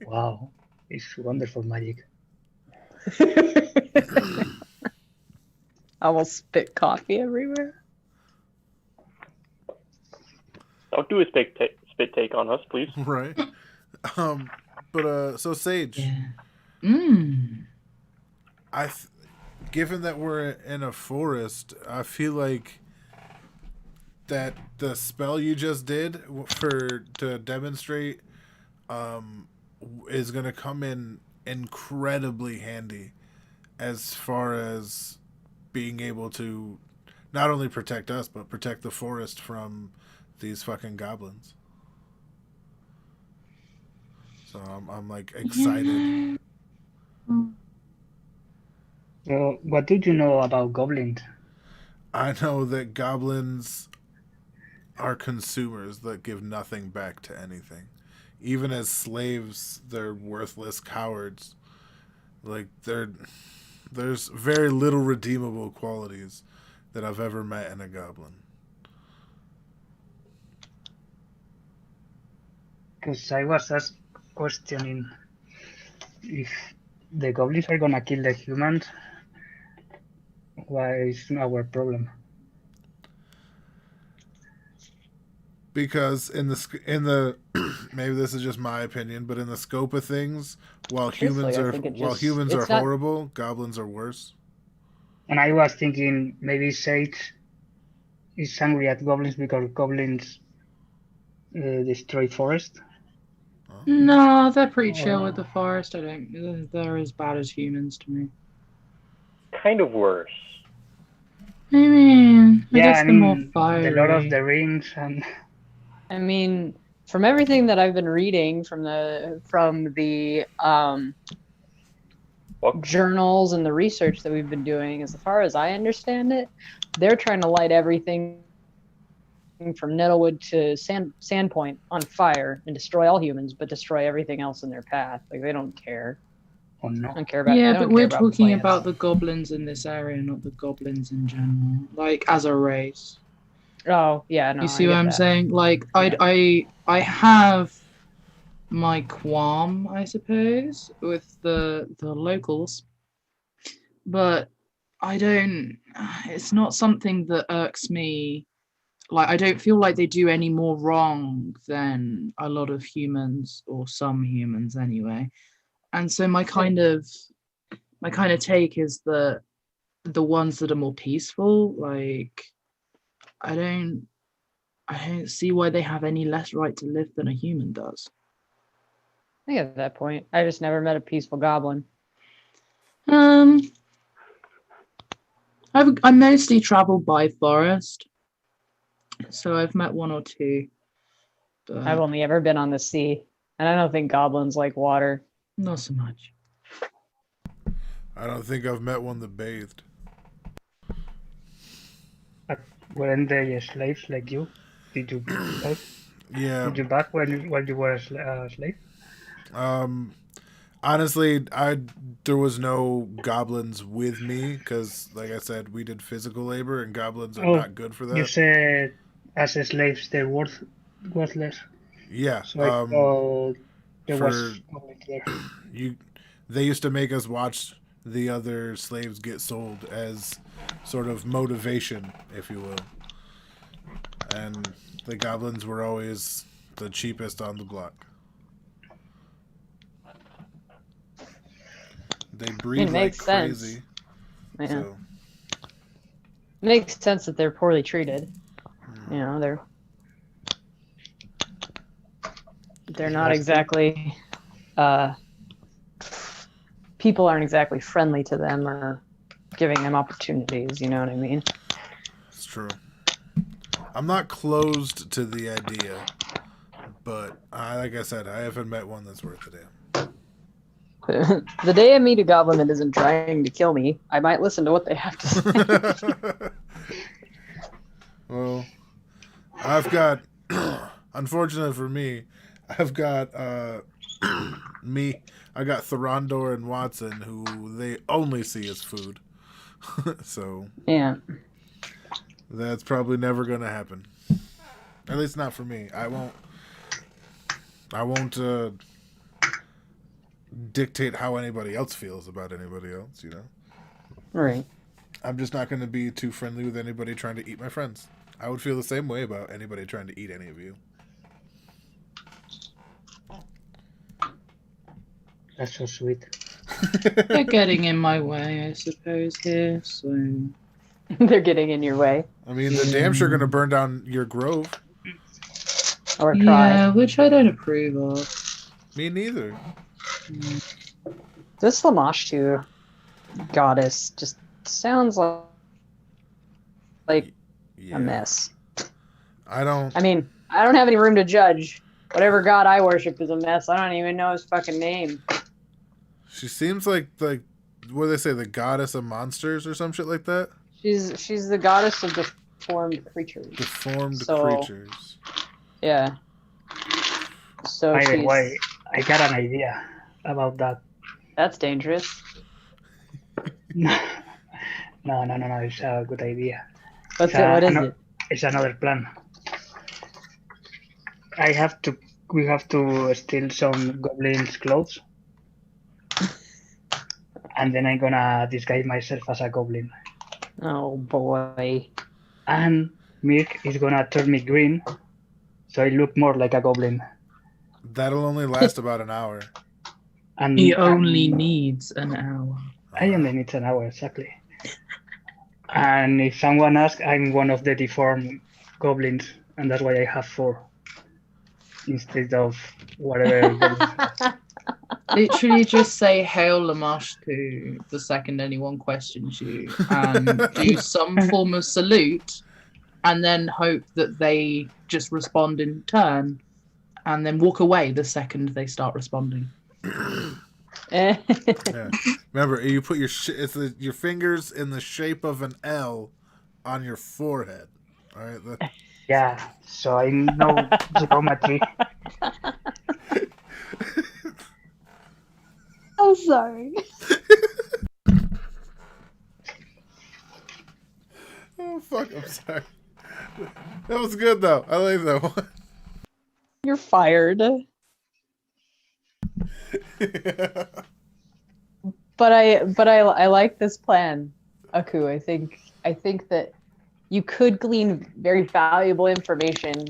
Wow, it's wonderful magic. I will spit coffee everywhere. Don't do a spit take on us, please. Right. So Sage, given that we're in a forest, I feel like that the spell you just did to demonstrate is going to come in incredibly handy as far as being able to not only protect us but protect the forest from these fucking goblins. So I'm like excited. So, what do you know about goblins? I know that goblins are consumers that give nothing back to anything. Even as slaves, they're worthless cowards. Like there's very little redeemable qualities that I've ever met in a goblin. Because I was just questioning if the goblins are gonna kill the humans. Why is our problem? Because in the maybe this is just my opinion, but in the scope of things, while humans are horrible, goblins are worse. And I was thinking maybe Sage is angry at goblins because goblins destroy forest. No, they're pretty chill with the forest. They're as bad as humans to me. Kind of worse. I mean, I guess they're more fiery. The Lord of the Rings and. I mean, from everything that I've been reading from the journals and the research that we've been doing, as far as I understand it, they're trying to light everything from Nettlewood to Sandpoint on fire and destroy all humans, but destroy everything else in their path. Like, they don't care. Oh no. They don't care about. Yeah, but we're talking about the goblins in this area, not the goblins in general. Like, as a race. Oh yeah, no. You see what I'm saying? Like, I have my qualm, I suppose, with the locals, but I don't. It's not something that irks me like I don't feel like they do any more wrong than a lot of humans, or some humans anyway. And so my kind of take is that the ones that are more peaceful, like I don't see why they have any less right to live than a human does. I think at that point, I just never met a peaceful goblin. I mostly travel by forest, so I've met one or two. But I've only ever been on the sea, and I don't think goblins like water. not so much. I don't think I've met one that bathed. Weren't they slaves like you? Did you bathe? Yeah. Did you bathe while you were a slave? Honestly, there was no goblins with me because, like I said, we did physical labor, and goblins are not good for that. You said as slaves they're worthless. Yeah. So I thought there was goblins there. They used to make us watch the other slaves get sold as sort of motivation, if you will. And the goblins were always the cheapest on the block. They breed like crazy. Yeah. So. It makes sense that they're poorly treated. You know, they're not exactly people aren't exactly friendly to them or giving them opportunities, you know what I mean? It's true. I'm not closed to the idea, but like I said, I haven't met one that's worth a damn. The day I meet a goblin that isn't trying to kill me, I might listen to what they have to say. Well, I've got, unfortunately for me, I've got I got Thorondor and Watson, who they only see as food. So yeah, that's probably never going to happen. At least not for me. I won't dictate how anybody else feels about anybody else, you know? right. I'm just not going to be too friendly with anybody trying to eat my friends. I would feel the same way about anybody trying to eat any of you. That's so sweet. They're getting in my way, I suppose, here, so... They're getting in your way. I mean, they're damn sure going to burn down your grove. Or try. Yeah, which I don't approve of. Me neither. This Lamashtu goddess just sounds like Yeah. a mess. I don't have any room to judge. Whatever god I worship is a mess. I don't even know his fucking name. She seems like what do they say, the goddess of monsters or some shit like that? She's the goddess of deformed creatures. Deformed creatures. Yeah. So By the way, I got an idea about that. That's dangerous. No, it's a good idea. What is it? It's another plan. We have to steal some goblins' clothes. And then I'm gonna disguise myself as a goblin. Oh boy. And Mirk is gonna turn me green, so I look more like a goblin. That'll only last about an hour. And He only needs an hour. I only need an hour, exactly. And if someone asks, I'm one of the deformed goblins, and that's why I have 4 instead of whatever. Literally just say Hail Lamashtu the second anyone questions you, and do some form of salute, and then hope that they just respond in turn, and then walk away the second they start responding. Yeah. Remember, you put your fingers in the shape of an L on your forehead. All right. Yeah, so I know geometry. I'm sorry. Oh fuck! I'm sorry. That was good though. I like that one. You're fired. But I like this plan, Aku. I think that you could glean very valuable information,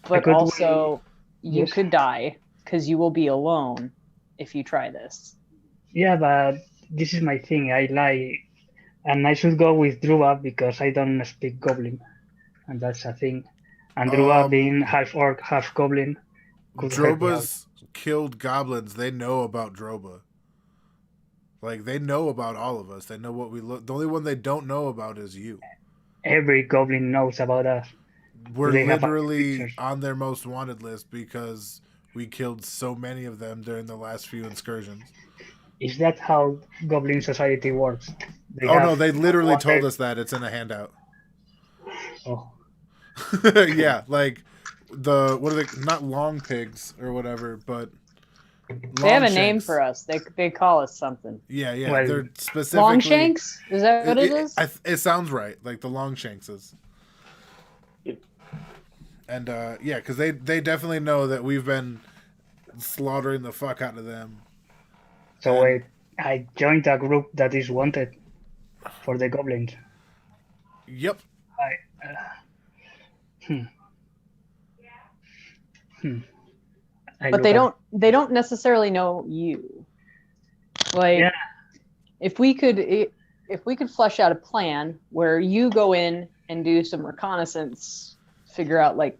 but could also you yes. could die because you will be alone if you try this. Yeah, but this is my thing. I lie, and I should go with Druva because I don't speak Goblin, and that's a thing. And Druva being half orc, half Goblin, could help me out. Droba's killed goblins. They know about Droba. Like, they know about all of us. They know what we look. The only one they don't know about is you. Every Goblin knows about us. We're They have our literally pictures. on their most wanted list because we killed so many of them during the last few excursions. Is that how Goblin society works? They Oh, no, have they literally wanted- told us that. It's in a handout. Oh, Yeah, like what are they? Not long pigs or whatever, but They have a name for us. They call us something. Yeah, Well, they're specifically Longshanks? Is that what it is? It sounds right, like the Longshankses. Yep. And yeah, because they definitely know that we've been slaughtering the fuck out of them. so wait, I joined a group that is wanted for the Goblins. Yep. But they don't necessarily know you. Like Yeah. if we could flesh out a plan where you go in and do some reconnaissance, figure out like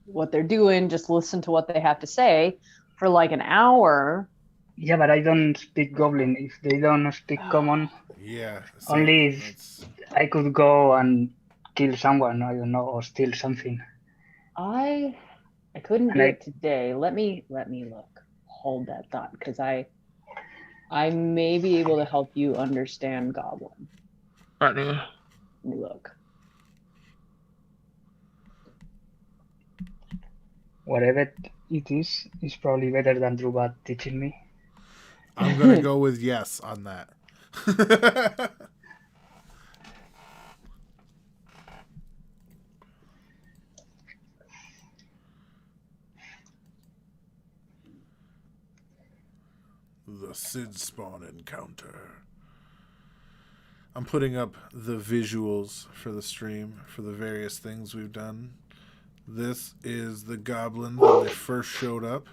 what they're doing, just listen to what they have to say for like an hour. Yeah, but I don't speak Goblin. If they don't speak Common, Yeah. only if I could go and kill someone, I don't know, or steal something. I couldn't And do I- it today. Let me look. Hold that thought, because I may be able to help you understand Goblin. Let me look. Whatever it is probably better than Druba teaching me. I'm gonna go with yes on that. The Sid Spawn encounter. I'm putting up the visuals for the stream for the various things we've done. This is the goblins when they first showed up.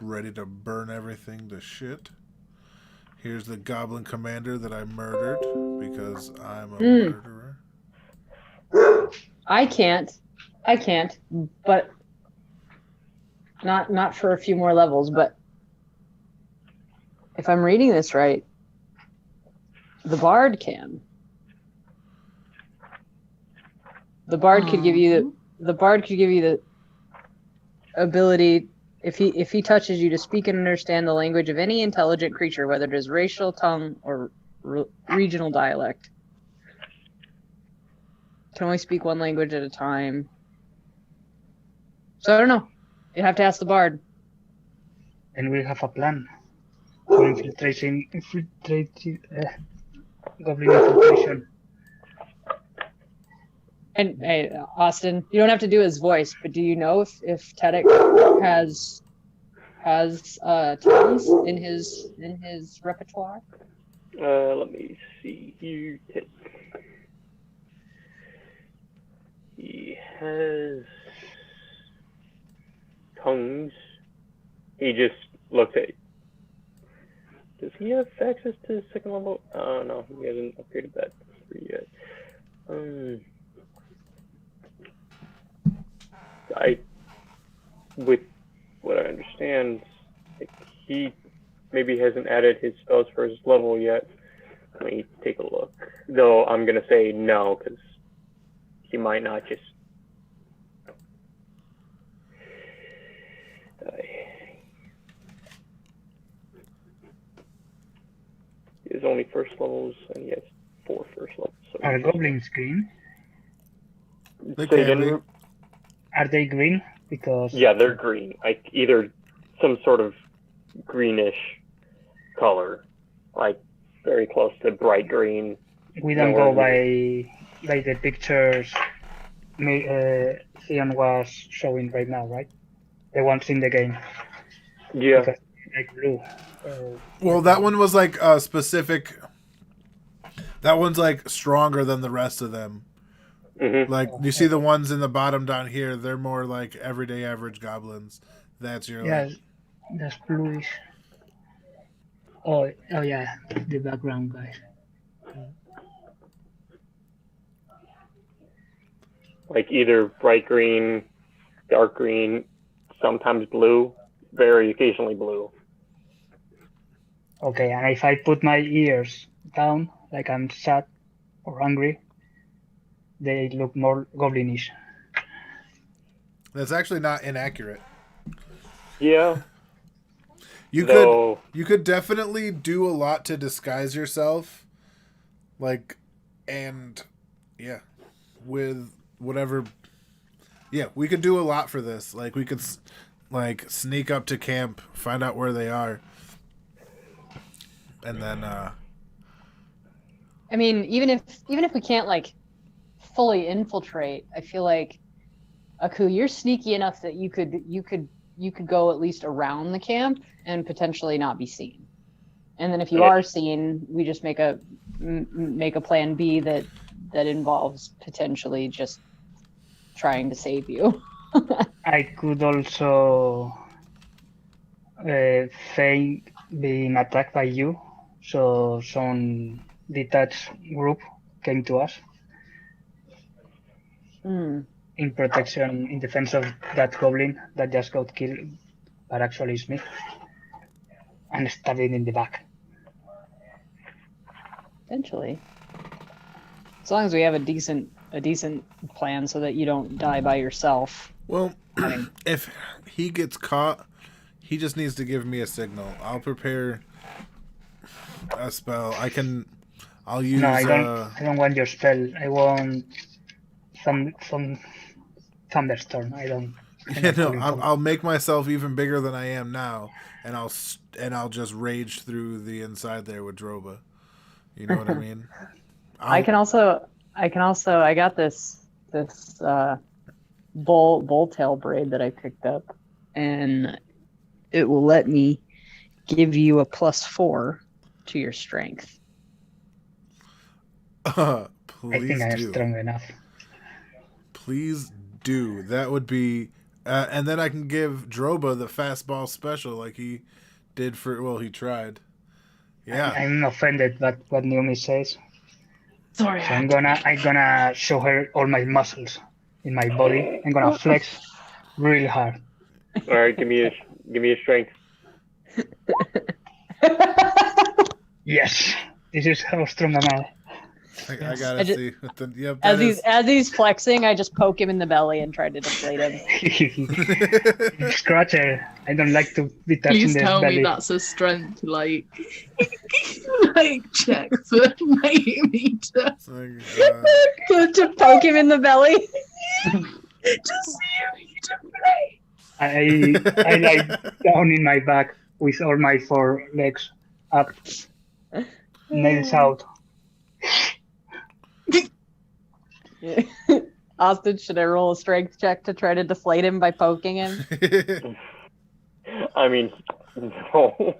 Ready to burn everything to shit. Here's the goblin commander that I murdered because I'm a murderer. I can't, but not for a few more levels. But if I'm reading this right, the bard can. The bard could give you the ability, if he touches you, to speak and understand the language of any intelligent creature, whether it is racial, tongue, or regional dialect. Can only speak one language at a time. So I don't know. You have to ask the bard. And we have a plan for infiltrating Goblin infiltration. And hey, Austin, you don't have to do his voice, but do you know if Tedek has tongues in his repertoire? Let me see. He has tongues. He just looks at. Does he have access to second level? Oh no, he hasn't upgraded that to 3 yet. With what I understand, like, he maybe hasn't added his spells for his level yet. Let me take a look. Though I'm gonna say no, because he might not just. He has only first levels, and he has 4 first levels. So Are Goblins green? They Say can again? Are they green? Because Yeah, they're green. Like either some sort of greenish color, like very close to bright green. we don't No, go by the pictures Theon was showing right now, right? The ones in the game. Yeah. Because like blue. Well, that one was like a specific. That one's like stronger than the rest of them. Mm-hmm. Like you see the ones in the bottom down here, they're more like everyday average goblins. That's your Yeah, like, that's bluish. Oh yeah, the background guys. Like either bright green, dark green, sometimes blue, very occasionally blue. Okay, and if I put my ears down, like I'm sad or angry, they look more goblinish. that's actually not inaccurate. Yeah. You Though, could definitely do a lot to disguise yourself, like, and yeah, with whatever. Yeah, we could do a lot for this. Like we could like sneak up to camp, find out where they are, and then I mean, even if we can't like fully infiltrate, I feel like Aku, you're sneaky enough that you could go at least around the camp and potentially not be seen. And then if you are seen, we just make a plan B that involves potentially just trying to save you. I could also feign being attacked by you, so some detached group came to us Hmm. in protection, in defense of that goblin that just got killed, but actually it's me, and stabbed it in the back. Potentially. As long as we have a decent plan so that you don't die by yourself. well, I mean, if he gets caught, he just needs to give me a signal. I'll prepare a spell. I'll use. No, I don't want your spell. I want some thunderstorm. I don't. I'll make myself even bigger than I am now, and I'll just rage through the inside there with Droba. You know what I mean? I got this bull tail braid that I picked up, and it will let me give you a +4 to your strength. Please I think I am do. strong enough. Please do. That would be, and then I can give Droba the fastball special like he did for. Well, he tried. Yeah. I'm offended by what Naomi says. Sorry. So I'm gonna show her all my muscles in my body. I'm gonna flex really hard. all right, give me a strength. Yes, this is how strong am I. I gotta see. Yep, As he's flexing, I just poke him in the belly and try to deflate him. Scratcher, I don't like to be touching Please the tell belly. me that's a strength like check for Naomi to To poke him in the belly. just see if you can play. I lie down in my back with all my 4 legs up, nails out. Austin, should I roll a strength check to try to deflate him by poking him? I mean, no.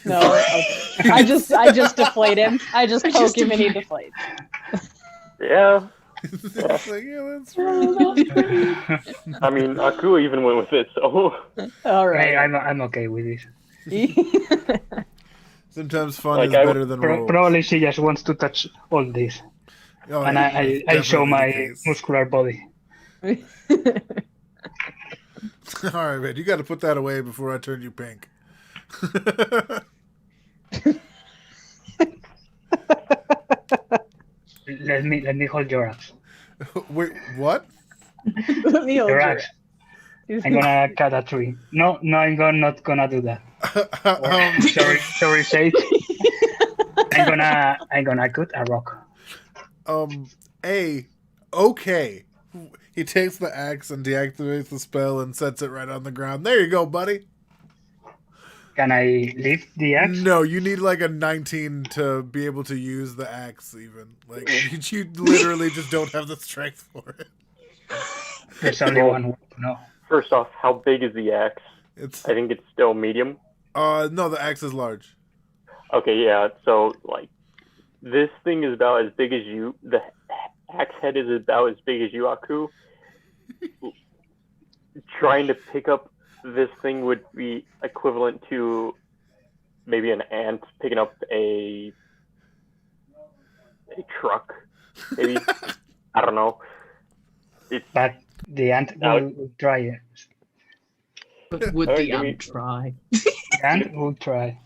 No, okay. I just deflate him. I just poke him and he deflates. Yeah. It's like, yeah, that's right. I mean, Aku even went with it, so. All right. I'm okay with this. Sometimes fun Like, is better than roll. Probably she just wants to touch all this, Oh, and yeah, I that's show definitely my the case. muscular body. All right, man. You got to put that away before I turn you pink. Let me hold your axe. Wait, what? Let me hold Your your- axe. I'm gonna cut a tree. No, I'm not gonna do that. Sorry, Sage. I'm gonna cut a rock. Okay. He takes the axe and deactivates the spell and sets it right on the ground. There you go, buddy. Can I lift the axe? No, you need like a 19 to be able to use the axe even. Like, you literally just don't have the strength for it. There's only one way to know. First off, how big is the axe? It's I think it's still medium. no, the axe is large. Okay, yeah. So like, This thing is about as big as you. The axe head is about as big as you, Aku. Trying to pick up this thing would be equivalent to maybe an ant picking up a truck. Maybe. I don't know. But the ant will try it. But would Alright, the give me- ant try? The ant will try.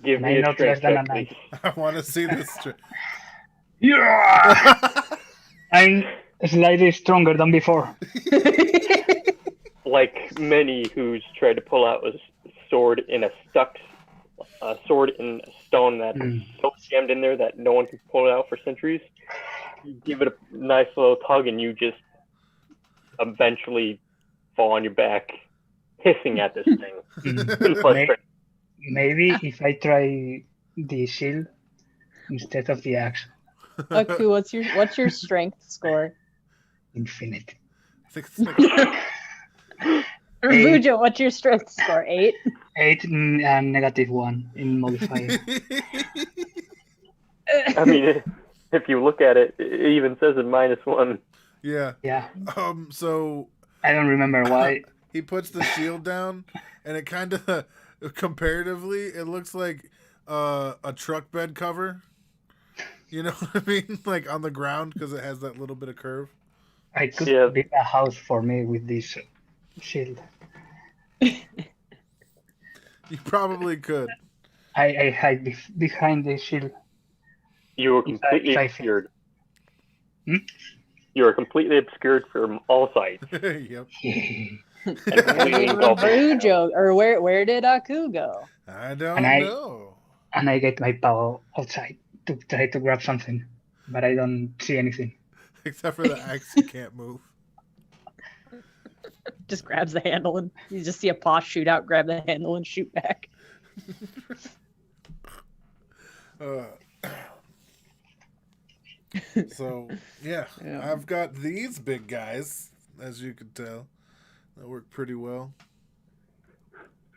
Give And me I'm a not less strength than check, a please. I want to see this. Yeah! I'm slightly stronger than before. Like many who's tried to pull out a sword in a sword in a stone that's so jammed in there that no one can pull it out for centuries. You give it a nice little tug and you just eventually fall on your back, hissing at this thing. In frustration. Maybe if I try the shield instead of the axe, Aku, what's your strength score? infinite. I think it's like, Or Bujo, what's your strength score? 8? 8 and -1 in modifier. I mean, if you look at it, it even says a -1. yeah. Yeah, So I don't remember why. he puts the shield down, and it kind of, comparatively, it looks like a truck bed cover. You know what I mean? Like on the ground, because it has that little bit of curve. I could Yeah. build a house for me with this shield. You probably could. I hide behind the shield. You were If I- completely if I obscured. Hmm? You were completely obscured from all sides. Yep. And completely engulfed. Bujo, or where did Aku go? I don't And I- know. And I get my paw outside to try to grab something, but I don't see anything. Except for the axe, you can't move. Just grabs the handle and you just see a paw shoot out, grab the handle and shoot back. So yeah, Yeah. I've got these big guys, as you can tell, that work pretty well.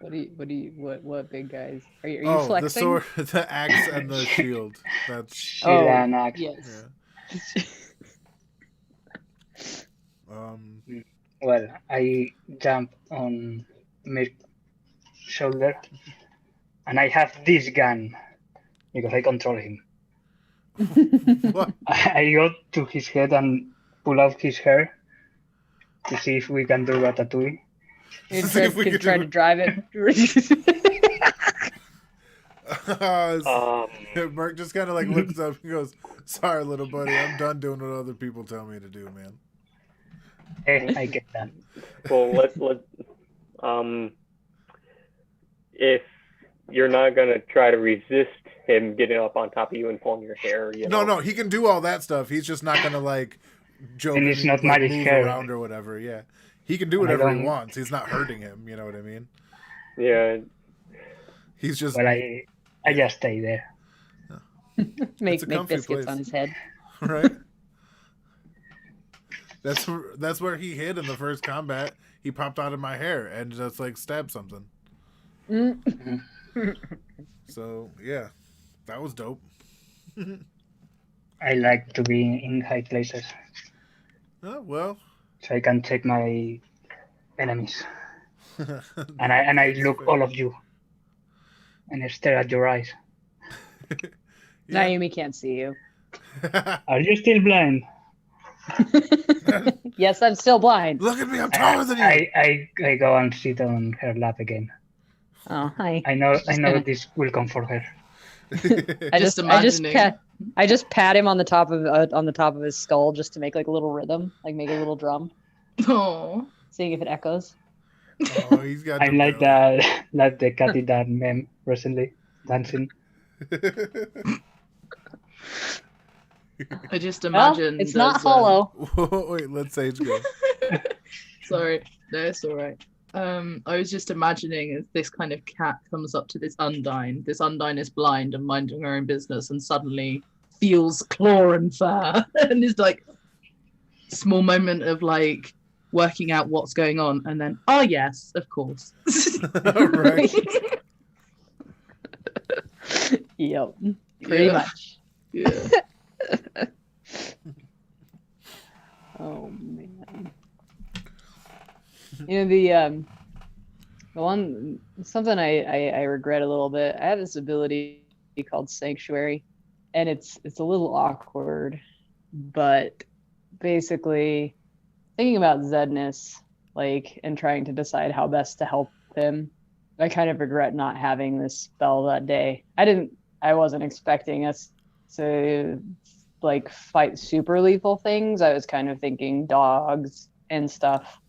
What big guys? Are you Oh, flexing? the sword, the axe, and the shield. That's Shield Oh, and axe. yes. yeah. Well, I jump on Mirk's shoulder, and I have this gun because I control him. What? I go to his head and pull out his hair to see if we can do Ratatouille. You See if we could can try do to drive it. Mark just kind of like looks up and goes, "Sorry, little buddy, I'm done doing what other people tell me to do, man." I get that. Well, let if you're not gonna try to resist him getting up on top of you and pulling your hair, you know. No, he can do all that stuff. He's just not gonna like joke And and it's not like, magic move hair. around or whatever. Yeah, he can do And I whatever he don't- wants. He's not hurting him. You know what I mean? Yeah, He's just Well, I just stay there. make a comfy biscuits place. on his head. right. That's where he hid in the first combat. He popped out of my hair and just like stabbed something. Mm. So yeah, that was dope. I like to be in high places Oh well. so I can check my enemies. And I look all of you and I stare at your eyes. Yeah. Naomi can't see you. Are you still blind? Yes, I'm still blind. Look at me, I'm taller than you. I go and sit on her lap again. Oh, hi. I know this will comfort her. Just imagining. I just pat him on the top of his skull just to make like a little rhythm, like make a little drum, Oh, seeing if it echoes. Oh, he's got I'm like that, like the Cathy Dad meme recently, dancing. I just Well, imagine. it's not there's, hollow. Wait, let Sage go. Sorry, no, it's all right. I was just imagining as this kind of cat comes up to this Undine. This Undine is blind and minding her own business, and suddenly feels claw and fur, and is like small moment of like working out what's going on, and then oh yes, of course. Right. Yep. Pretty Yeah. much. Yeah. Oh man. You know the one something I regret a little bit. I have this ability called Sanctuary, and it's a little awkward, but basically thinking about Zedness, like, and trying to decide how best to help him. I kind of regret not having this spell that day. I wasn't expecting us to like fight super lethal things. I was kind of thinking dogs and stuff.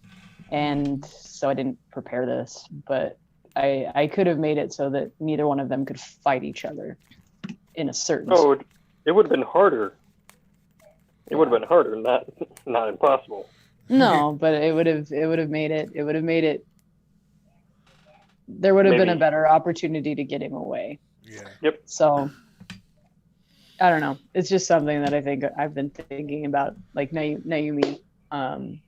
And so I didn't prepare this, but I could have made it so that neither one of them could fight each other in a certain Oh, it would have been harder. It would have been harder, not impossible. No, but it would have made it there would have been a Maybe. better opportunity to get him away. Yeah. Yep. So I don't know. It's just something that I think I've been thinking about, like Naomi. And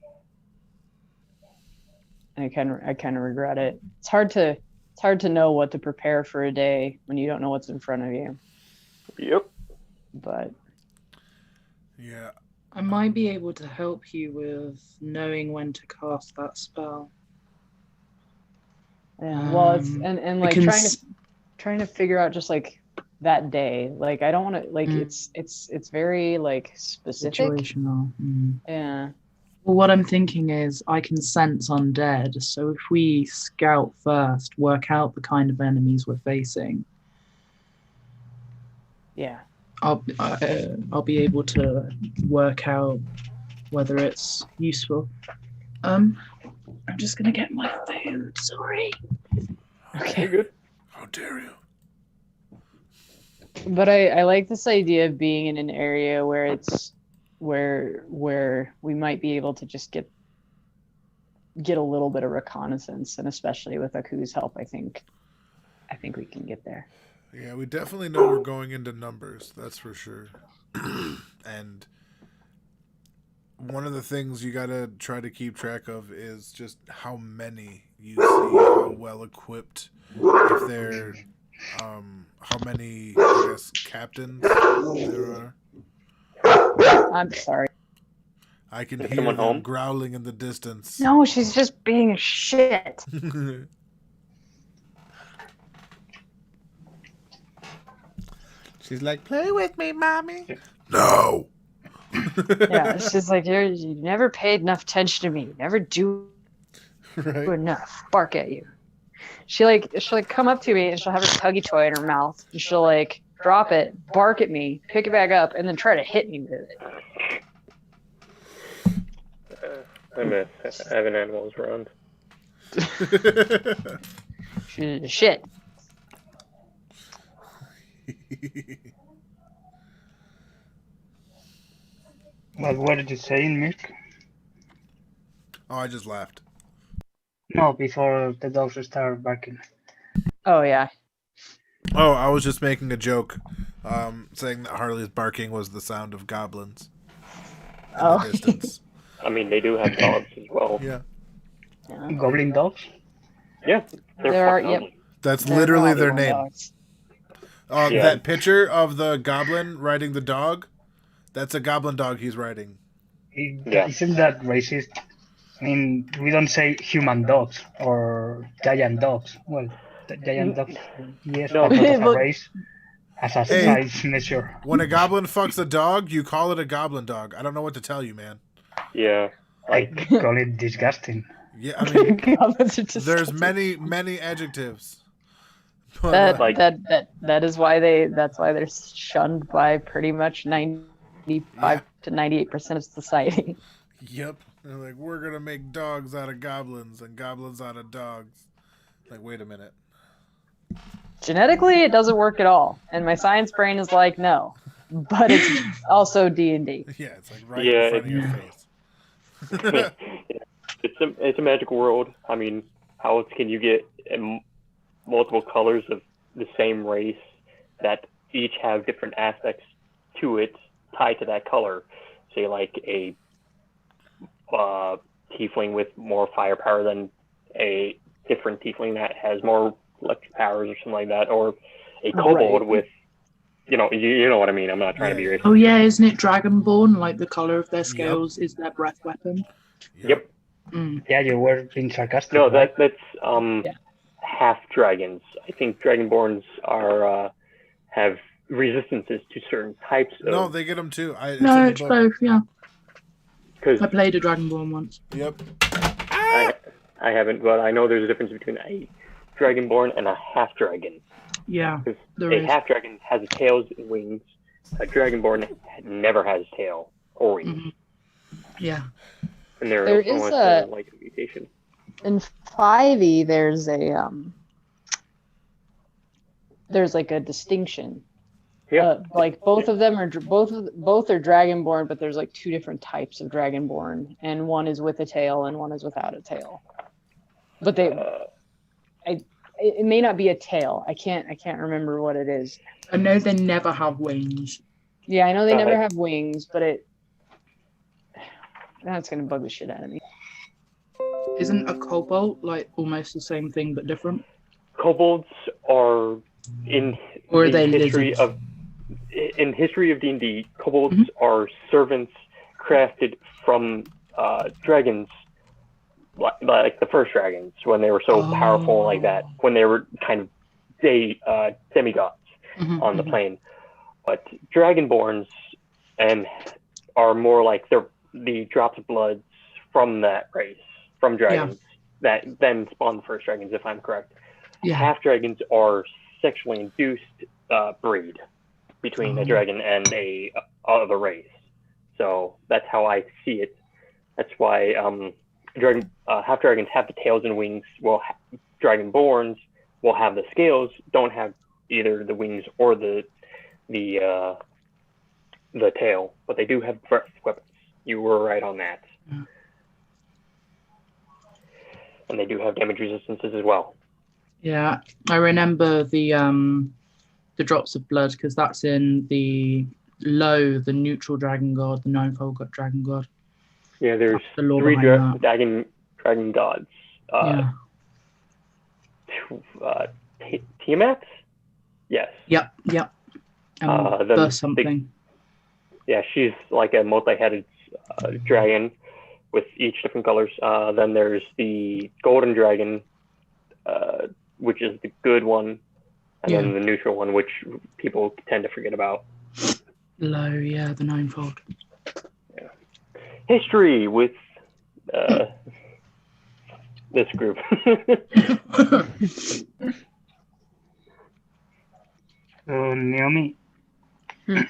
I kind of regret it. It's hard to know what to prepare for a day when you don't know what's in front of you. Yep. But Yeah. I might be able to help you with knowing when to cast that spell. yeah, well, it's and I like can trying to figure out just like that day. Like I don't want to like Mm. it's very like specific. situational. Yeah. Well, what I'm thinking is I can sense undead, so if we scout first, work out the kind of enemies we're facing, Yeah. I'll be able to work out whether it's useful. I'm just gonna get my food. Sorry. Okay. You're good. How dare you? But I like this idea of being in an area where it's where we might be able to just get a little bit of reconnaissance, and especially with Aku's help, I think we can get there. Yeah, we definitely know we're going into numbers, that's for sure. And one of the things you gotta try to keep track of is just how many you see, how well equipped, if they're how many, I guess, captains there are. I'm sorry. I can Is hear someone them home? growling in the distance. No, she's just being a shit. She's like, play with me, mommy. No. Yeah, it's just like you never paid enough attention to me. You never do Right. enough. Bark at you. She'll come up to me and she'll have her tuggy toy in her mouth and she'll like drop it, bark at me, pick it back up, and then try to hit me with it. I miss having animals around. She's a shit. But what did you say, Mick? Oh, I just laughed. No, before the dogs start barking. Oh yeah. Oh, I was just making a joke, saying that Harley's barking was the sound of goblins in Oh. the distance. I mean, they do have dogs as well. Yeah, Yeah. Goblin dogs? Yeah, they're There are- fucking yep. ugly. that's They're literally not their little name. dogs. Yeah. That picture of the goblin riding the dog, that's a goblin dog he's riding. Yeah. Isn't that racist? I mean, we don't say human dogs or giant dogs. Well, the giant dogs, yes, No. but not as a Look- race, as a Hey. size measure. When a goblin fucks a dog, you call it a goblin dog. I don't know what to tell you, man. Yeah, I like call it disgusting. Yeah, I mean, Goblins are there's disgusting. many adjectives. But, Like- That is why they're shunned by pretty much 95 to 98% of society. yep. They're like, we're gonna make dogs out of goblins and goblins out of dogs. Like, wait a minute. Genetically, it doesn't work at all, and my science brain is like, no. But it's also D&D. Yeah, it's like right Yeah, in front of your face. it's a magical world. I mean, how else can you get multiple colors of the same race that each have different aspects to it tied to that color? Say like a tiefling with more firepower than a different tiefling that has more electric powers or something like that, or a kobold Right. with you know what I mean. I'm not trying to be racist. Oh yeah, isn't it Dragonborn? Like the color of their scales is their breath weapon. Yep. Mm. Yeah, you were being sarcastic. No, right? that's Yeah. half dragons. I think Dragonborns are have resistances to certain types of. No, they get them too. It's in No, the it's book. both. Yeah, Because I played a Dragonborn once. Yep. I haven't, but I know there's a difference between a Dragonborn and a half dragon. Yeah, Because there a is. half dragon has tails and wings. A Dragonborn never has tail or wings, Mhm. Yeah. and there There also is has like a mutation. In 5e, there's like a distinction. Yeah. Like both of them are both are dragonborn, but there's like two different types of dragonborn, and one is with a tail and one is without a tail. But it may not be a tail. I can't remember what it is. I know they never have wings. Yeah, I know they never have wings, but that's gonna bug the shit out of me. Isn't a kobold like almost the same thing but different? Kobolds are in Or are the they history lizards? in history of D&D. Kobolds Mhm. are servants crafted from dragons, like the first dragons when they were so powerful like that. When they were kind of demigods Mhm, on the mhm. plane. But Dragonborns are more like the drops of blood from that race, from dragons, that then spawn the first dragons, if I'm correct. Yeah. Half dragons are sexually induced breed between a dragon and a other race. So that's how I see it. That's why half dragons have the tails and wings. Well, Dragonborns will have the scales, don't have either the wings or the tail, but they do have breath weapons. You were right on that. Yeah. And they do have damage resistances as well. Yeah, I remember the drops of blood because that's in the neutral dragon god, the ninefold dragon god. Yeah, there's That's the lore 3 behind dragon gods. Yeah. Tiamat? Yes. Yep. Something. Yeah, she's like a multi-headed dragon with each different colors. Then there's the golden dragon, which is the good one, and then the neutral one, which people tend to forget about. The ninefold. Yeah. History with this group. So, Naomi,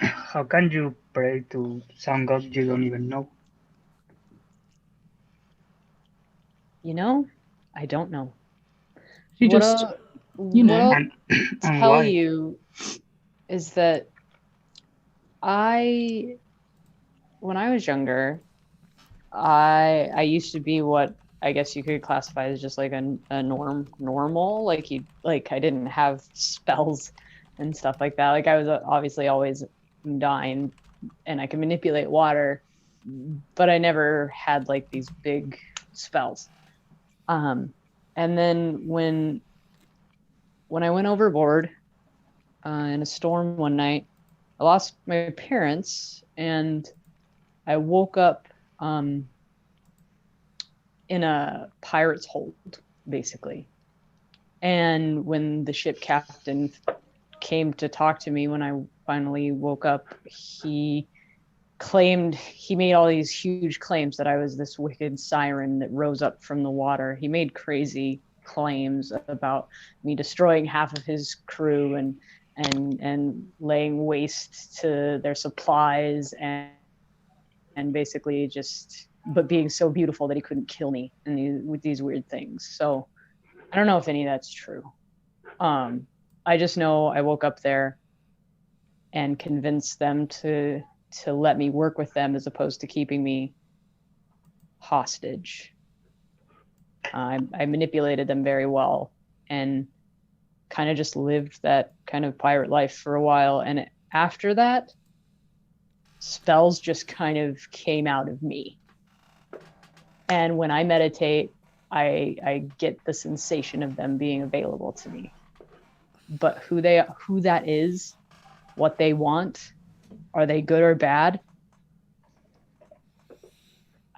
how can you pray to some god you don't even know? I don't know. You What just, what I'll And tell why? you is that when I was younger, I used to be what I guess you could classify as just like a normal, like I didn't have spells and stuff like that. Like I was obviously always dying and I could manipulate water, but I never had like these big spells. And then when I went overboard in a storm one night, I lost my parents and I woke up in a pirate's hold, basically. And when the ship captain came to talk to me when I finally woke up, he made all these huge claims that I was this wicked siren that rose up from the water. He made crazy claims about me destroying half of his crew and laying waste to their supplies and basically but being so beautiful that he couldn't kill me with these weird things. So I don't know if any of that's true. I just know I woke up there and convinced them to let me work with them as opposed to keeping me hostage. I manipulated them very well and kind of just lived that kind of pirate life for a while. And after that, spells just kind of came out of me. And when I meditate, I get the sensation of them being available to me. But who that is, what they want. Are they good or bad?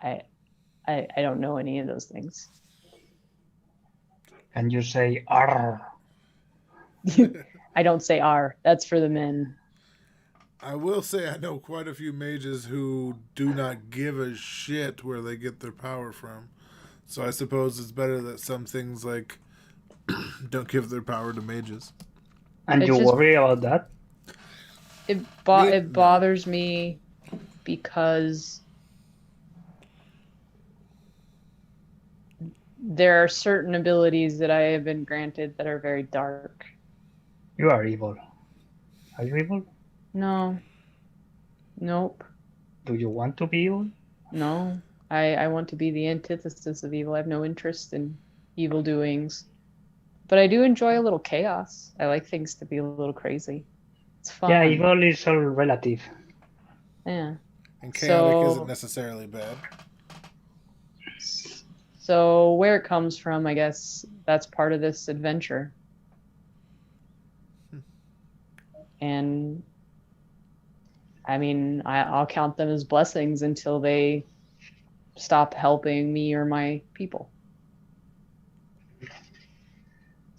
I don't know any of those things. Can you say "arr"? I don't say R. That's for the men. I will say I know quite a few mages who do not give a shit where they get their power from. So I suppose it's better that some things like don't give their power to mages. And It's you just- worry about that? It No. bothers me because there are certain abilities that I have been granted that are very dark. You are evil. Are you evil? No. Nope. Do you want to be evil? No. I want to be the antithesis of evil. I have no interest in evil doings. But I do enjoy a little chaos. I like things to be a little crazy. It's fun. Yeah, evil is all relative. Yeah. And chaotic So- isn't necessarily bad. So where it comes from, I guess that's part of this adventure. And I mean, I'll count them as blessings until they stop helping me or my people.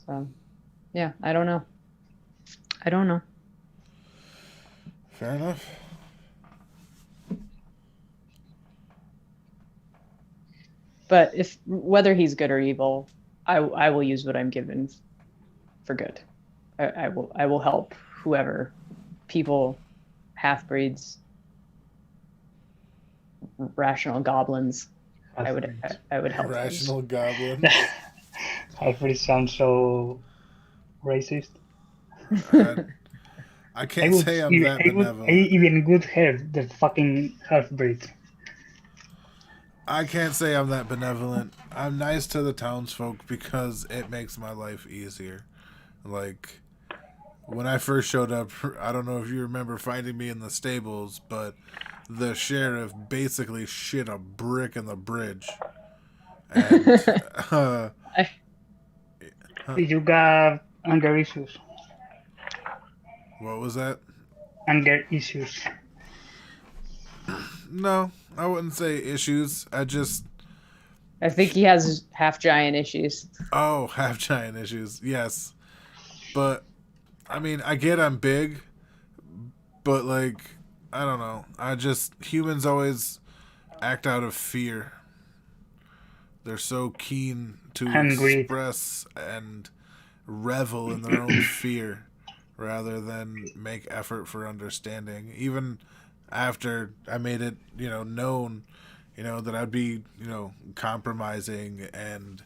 So, yeah, I don't know. I don't know. Fair enough. But if whether he's good or evil, I will use what I'm given for good. I will help whoever, people, half breeds, rational goblins. I would help. those. Rational goblin. Halfbreed sounds so racist. I can't say I'm that I benevolent. even would have the fucking half-breed. I can't say I'm that benevolent. I'm nice to the townsfolk because it makes my life easier. Like, when I first showed up, I don't know if you remember finding me in the stables, but the sheriff basically shit a brick in the bridge. And, You got anger issues. what was that? Anger issues. No, I wouldn't say issues. I think he has half giant issues. Oh, half giant issues. Yes. But, I mean, I get I'm big, but, like, I don't know. Humans always act out of fear. They're so keen to Hungry. express and revel in their own fear rather than make effort for understanding. Even after I made it, known, that I'd be, compromising and,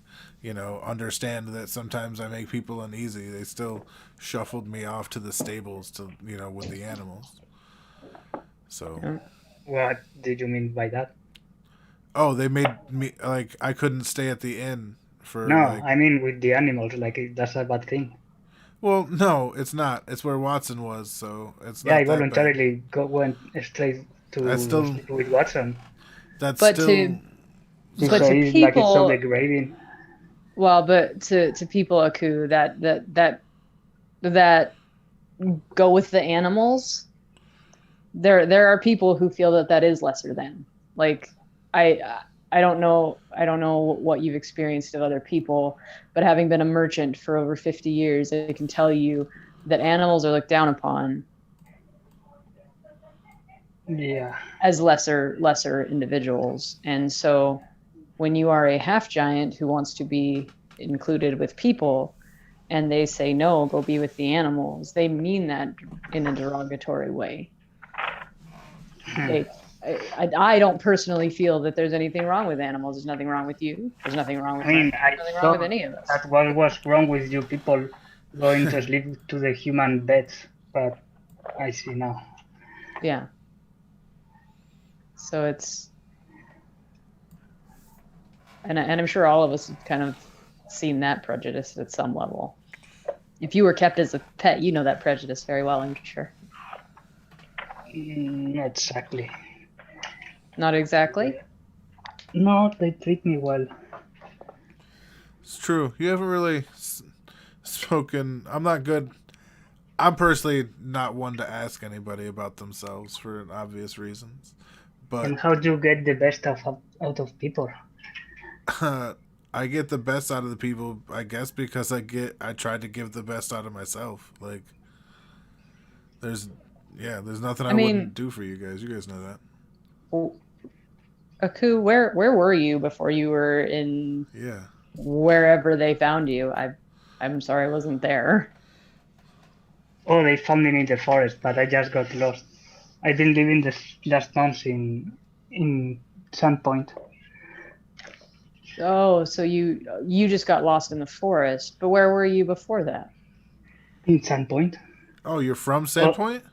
understand that sometimes I make people uneasy. They still shuffled me off to the stables to, with the animals. So, What did you mean by that? oh, they made me, like, I couldn't stay at the inn for, No, like, I mean with the animals, like that's a bad thing. well, no, it's not. It's where Watson was, so it's Yeah, not I that bad. voluntarily went straight to I still- sleep with Watson. That's But still... to He But to says like it's so people- degrading. well, but to people, Aku, that go with the animals. There are people who feel that is lesser than. Like I don't know what you've experienced of other people, but having been a merchant for over 50 years, I can tell you that animals are looked down upon Yeah. as lesser individuals. And so when you are a half giant who wants to be included with people and they say no, go be with the animals, they mean that in a derogatory way. I don't personally feel that there's anything wrong with animals. There's nothing wrong with you. There's nothing wrong with I mean, me. I There's nothing wrong thought with any of us. that what was wrong with you people going to sleep to the human beds, but I see now. Yeah. So it's, and I'm sure all of us have kind of seen that prejudice at some level. If you were kept as a pet, you know that prejudice very well, I'm sure. Not exactly. Not exactly. No, they treat me well. It's true. You haven't really spoken... I'm not good... I'm personally not one to ask anybody about themselves for obvious reasons, but And how do you get the best out of people? I get the best out of the people, I guess, because I try to give the best out of myself. Like, there's nothing I mean- wouldn't do for you guys. You guys know that. Well, Aku, where were you before you were in Yeah. wherever they found you? I'm sorry I wasn't there. Oh, they found me in the forest, but I just got lost. I've been living the last months in Sandpoint. Oh, so you just got lost in the forest. But where were you before that? In Sandpoint? Oh, you're from Sandpoint?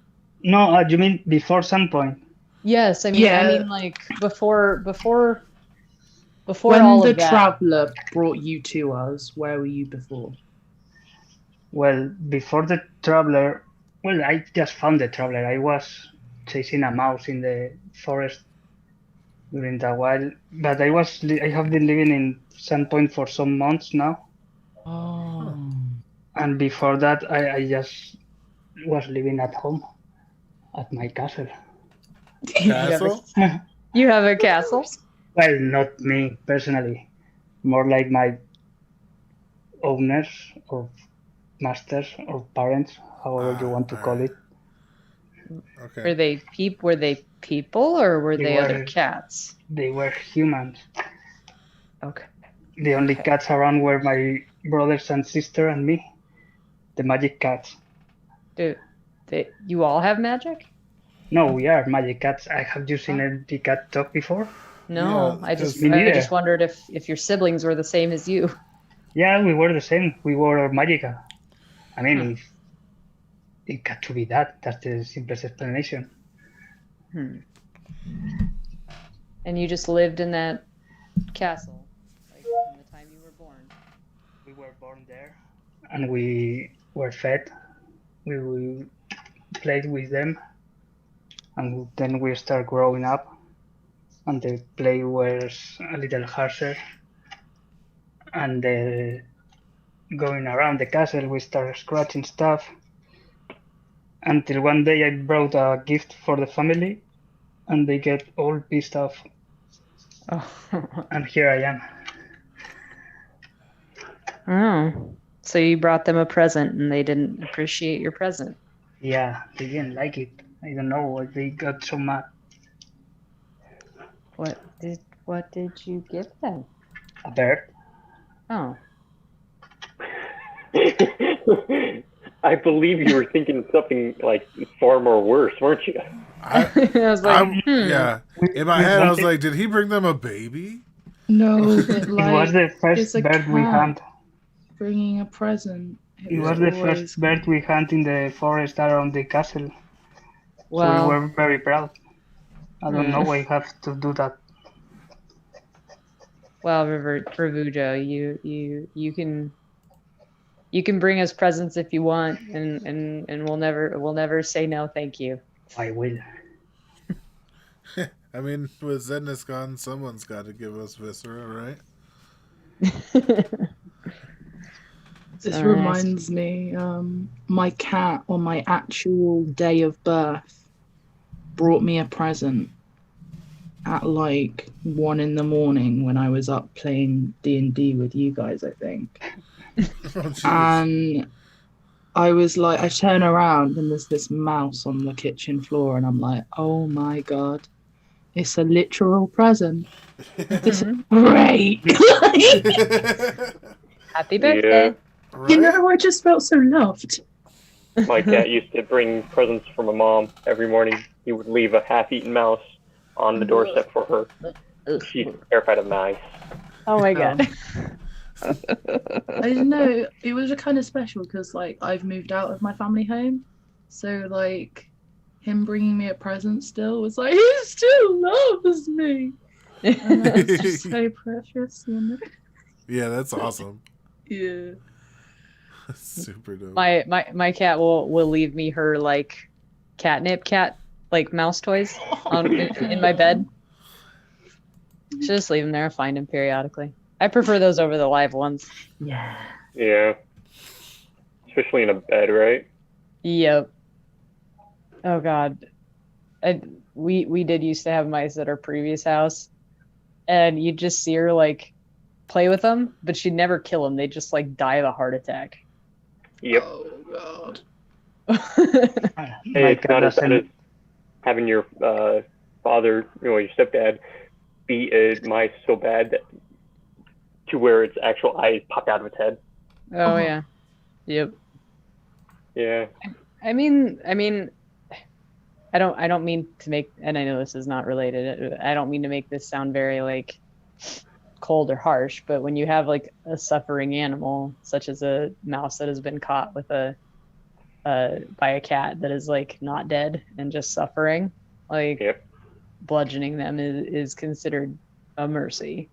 No, you mean before Sandpoint? Yes, I Yeah. mean like before When all the of that. traveler brought you to us, where were you before? Well, before the traveler, well, I just found the traveler. I was chasing a mouse in the forest during that while, but I have been living in Sandpoint for some months now, Oh. and before that, I just was living at home at my castle. Castle? You have a castle? Well, not me personally, more like my owners or masters or parents, however you want to call it. Okay. Were they people or were They they other were- cats? They were humans. Okay. The only Okay. cats around were my brothers and sister and me, the magic cats. You all have magic? No, we are magic cats. Have you seen a cat talk before? No, Yeah, I just Me I neither. just wondered if your siblings were the same as you. Yeah, we were the same. We were magica. I mean, Hmm. if it got to be that, that's the simplest explanation. And you just lived in that castle, like from the time you were born. We were born there, and we were fed. We played with them, and then we start growing up, and the play was a little harsher. And going around the castle, we started scratching stuff. Until one day I brought a gift for the family, and they get all pissed off. Oh. And here I am. Oh. So you brought them a present and they didn't appreciate your present. Yeah, they didn't like it. I don't know why they got so mad. What did you give them? A bird? Oh. I believe you were thinking something like far more worse, weren't you? I was like, yeah. In my head, I was like, did he bring them a baby? No, but It like was the it's first a bird we cat. hunt. bringing a present. It was the first bird we hunt in the forest around the castle. So we Well, were very proud. I don't know why I have to do that. well, Rivujo, you can bring us presents if you want, and we'll never say no, thank you. I will. I mean, with Zednis gone, someone's got to give us Viscera, right? This Alright. reminds me, my cat on my actual day of birth brought me a present at like 1 a.m. when I was up playing D&D with you guys, I think. Oh, jeez. And I was like, I turn around and there's this mouse on the kitchen floor, and I'm like, oh my god, it's a literal present. This is great. Happy birthday. Right? You know, I just felt so loved. My cat used to bring presents for my mom every morning. He would leave a half-eaten mouse on the doorstep for her. She's terrified of mice. Oh my god. I didn't know, it was kind of special because like I've moved out of my family home, so like him bringing me a present still was like, he still loves me, and that's just so precious, you know. Yeah, that's awesome. Yeah. Super dope. My cat will leave me her like catnip like mouse toys in my bed. She'll just leave them there. Find them periodically. I prefer those over the live ones. Yeah. Yeah. Especially in a bed, right? Yep. Oh God. We did used to have mice at our previous house, and you'd just see her like play with them, but she'd never kill them. They just like die of a heart attack. Yep. Oh god. My It's cat not as bad as doesn't. having your father, your stepdad, beat a mice so bad that to where its actual eyes popped out of its head. Oh yeah. Yep. Yeah. I mean, I don't mean to make, and I know this is not related. I don't mean to make this sound very like cold or harsh, but when you have like a suffering animal, such as a mouse that has been caught with by a cat that is like not dead and just suffering, like Yep. bludgeoning them is considered a mercy.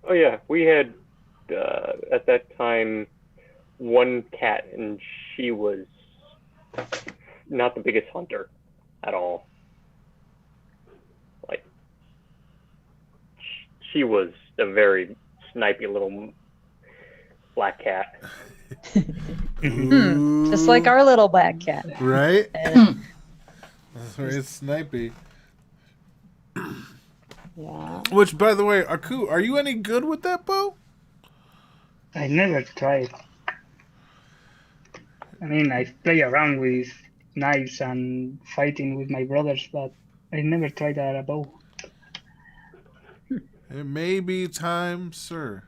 Oh yeah, we had at that time one cat, and she was not the biggest hunter at all. Like she was a very snipey little black cat. Just like our little black cat. Right? And, That's very snipey. yeah. Which, by the way, Aku, are you any good with that bow? I never tried. I mean, I play around with knives and fighting with my brothers, but I never tried a bow. It may be time, sir.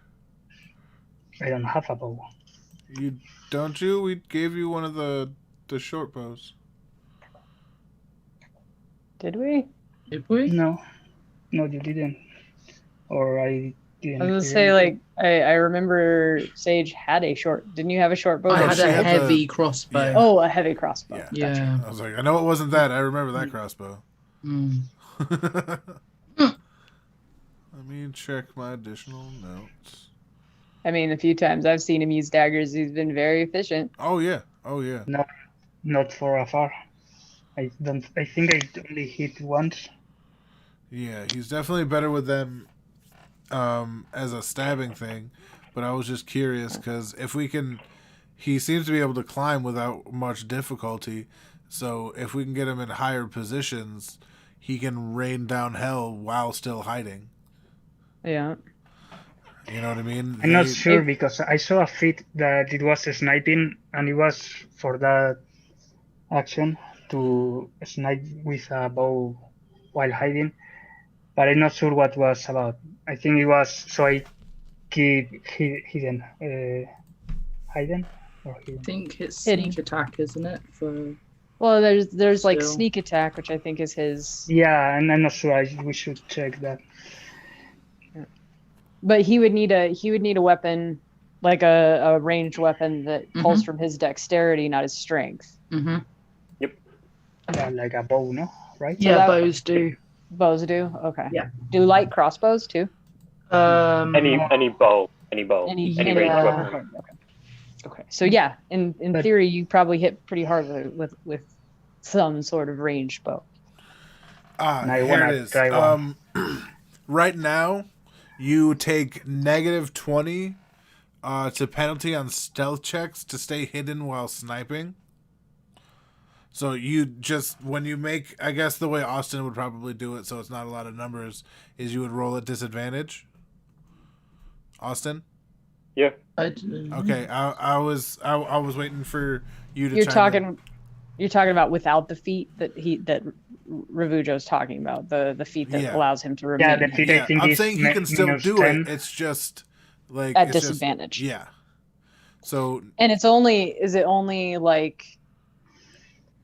I don't have a bow. You don't you? We gave you one of the short bows. Did we? Did we? No, you didn't. Or I didn't. I was gonna hear say, anything. like, I remember Sage had a short. Didn't you have a short bow? I No, had she a had the- heavy crossbow. Yeah. Oh, a heavy crossbow. Yeah. Yeah. I was like, I know it wasn't that. I remember that crossbow. Mm. Let me check my additional notes. I mean, a few times I've seen him use daggers. He's been very efficient. Oh yeah. Oh yeah. Not for afar. I don't. I think I only hit once. Yeah, he's definitely better with them as a stabbing thing. But I was just curious because if we can, he seems to be able to climb without much difficulty. So if we can get him in higher positions, he can rain down hell while still hiding. Yeah. You know what I mean? I'm not sure because I saw a feat that it was sniping, and it was for that action to snipe with a bow while hiding. But I'm not sure what was about. I think it was so I keep hidden, hidden or I hidden. think it's Hidden. sneak attack, isn't it? For Well, there's like Still. sneak attack, which I think is his. Yeah, and I'm not sure. We should check that. But he would need a weapon, like a ranged weapon that pulls from his dexterity, not his strength. mm-hmm. Yeah, like a bow, no? Right? Yeah, that- bows do. Bows do? Okay. Yeah. Do light crossbows too? Any bow. Any Any ranged yeah. weapon. Okay. So yeah, in But- theory, you probably hit pretty hard with some sort of ranged bow. And I Here wanna it is. try one. Right now, you take -20 to penalty on stealth checks to stay hidden while sniping. So you just, when you make, I guess the way Austin would probably do it, so it's not a lot of numbers, is you would roll at disadvantage. Austin? Yeah. Okay, I was waiting for you to You're chime in. talking about without the feat that Ravujo's talking about, the feat that Yeah. allows him to remain Yeah, the feat I Yeah, think I'm is saying he can still minus do 10. it. It's just like at it's just- disadvantage. yeah. So And is it only like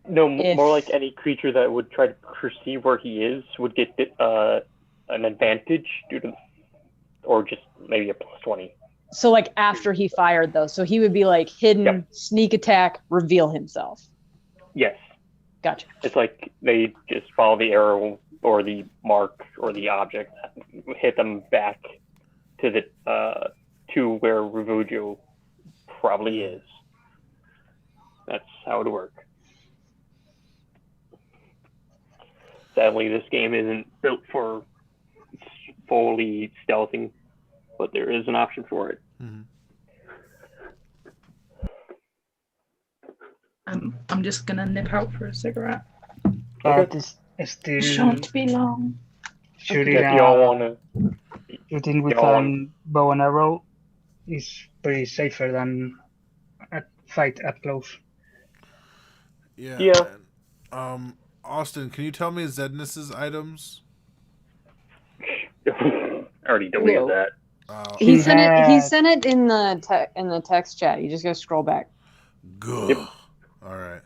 No, If- more like any creature that would try to perceive where he is would get an advantage due to, or just maybe a +20. so like after he fired though? So he would be like hidden, Yep. sneak attack, reveal himself. Yes. Gotcha. It's like they just follow the arrow or the mark or the object, hit them back to the to where Ravujo probably is. That's how it would work. Sadly, this game isn't built for fully stealthing, but there is an option for it. I'm just gonna nip out for a cigarette. But it's still Shan't be long. shooting, If y'all wanna, shooting with y'all a want, bow and arrow is pretty safer than a fight up close. Yeah. Yeah. And, Austin, can you tell me Zedness's items? I already deleted No. that. He He sent it. He had- sent it in the text chat. You just gotta scroll back. Good. Yep. All right.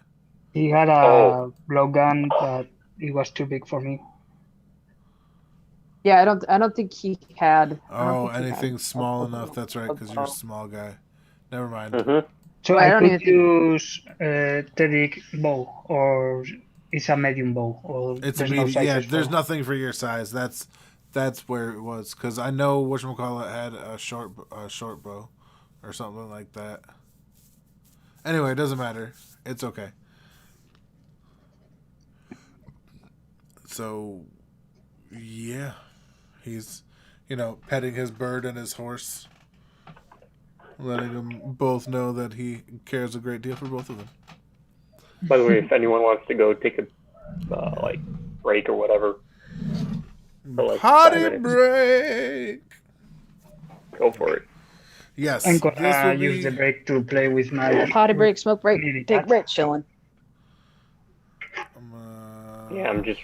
He had a Oh. blowgun, but it was too big for me. Yeah, I don't think he had. I don't Oh, think he had anything small a- enough. That's right, because you're a small guy. Never mind. Mm-hmm. So Well, I I don't could even think- use Teddy bow, or it's a medium bow, or It's there's a no medium. Yeah, sizes there's for. nothing for your size. That's where it was, because I know whatchamacallit had a short bow or something like that. Anyway, it doesn't matter. It's okay. So, yeah, he's, petting his bird and his horse, letting them both know that he cares a great deal for both of them. By the way, if anyone wants to go take a break or whatever, for like 5 Potty minutes, break. go for it. Yes, I'm this gonna will use be. the break to play with my Potty break, smoke break, Really take bad. break, chilling. Yeah, I'm just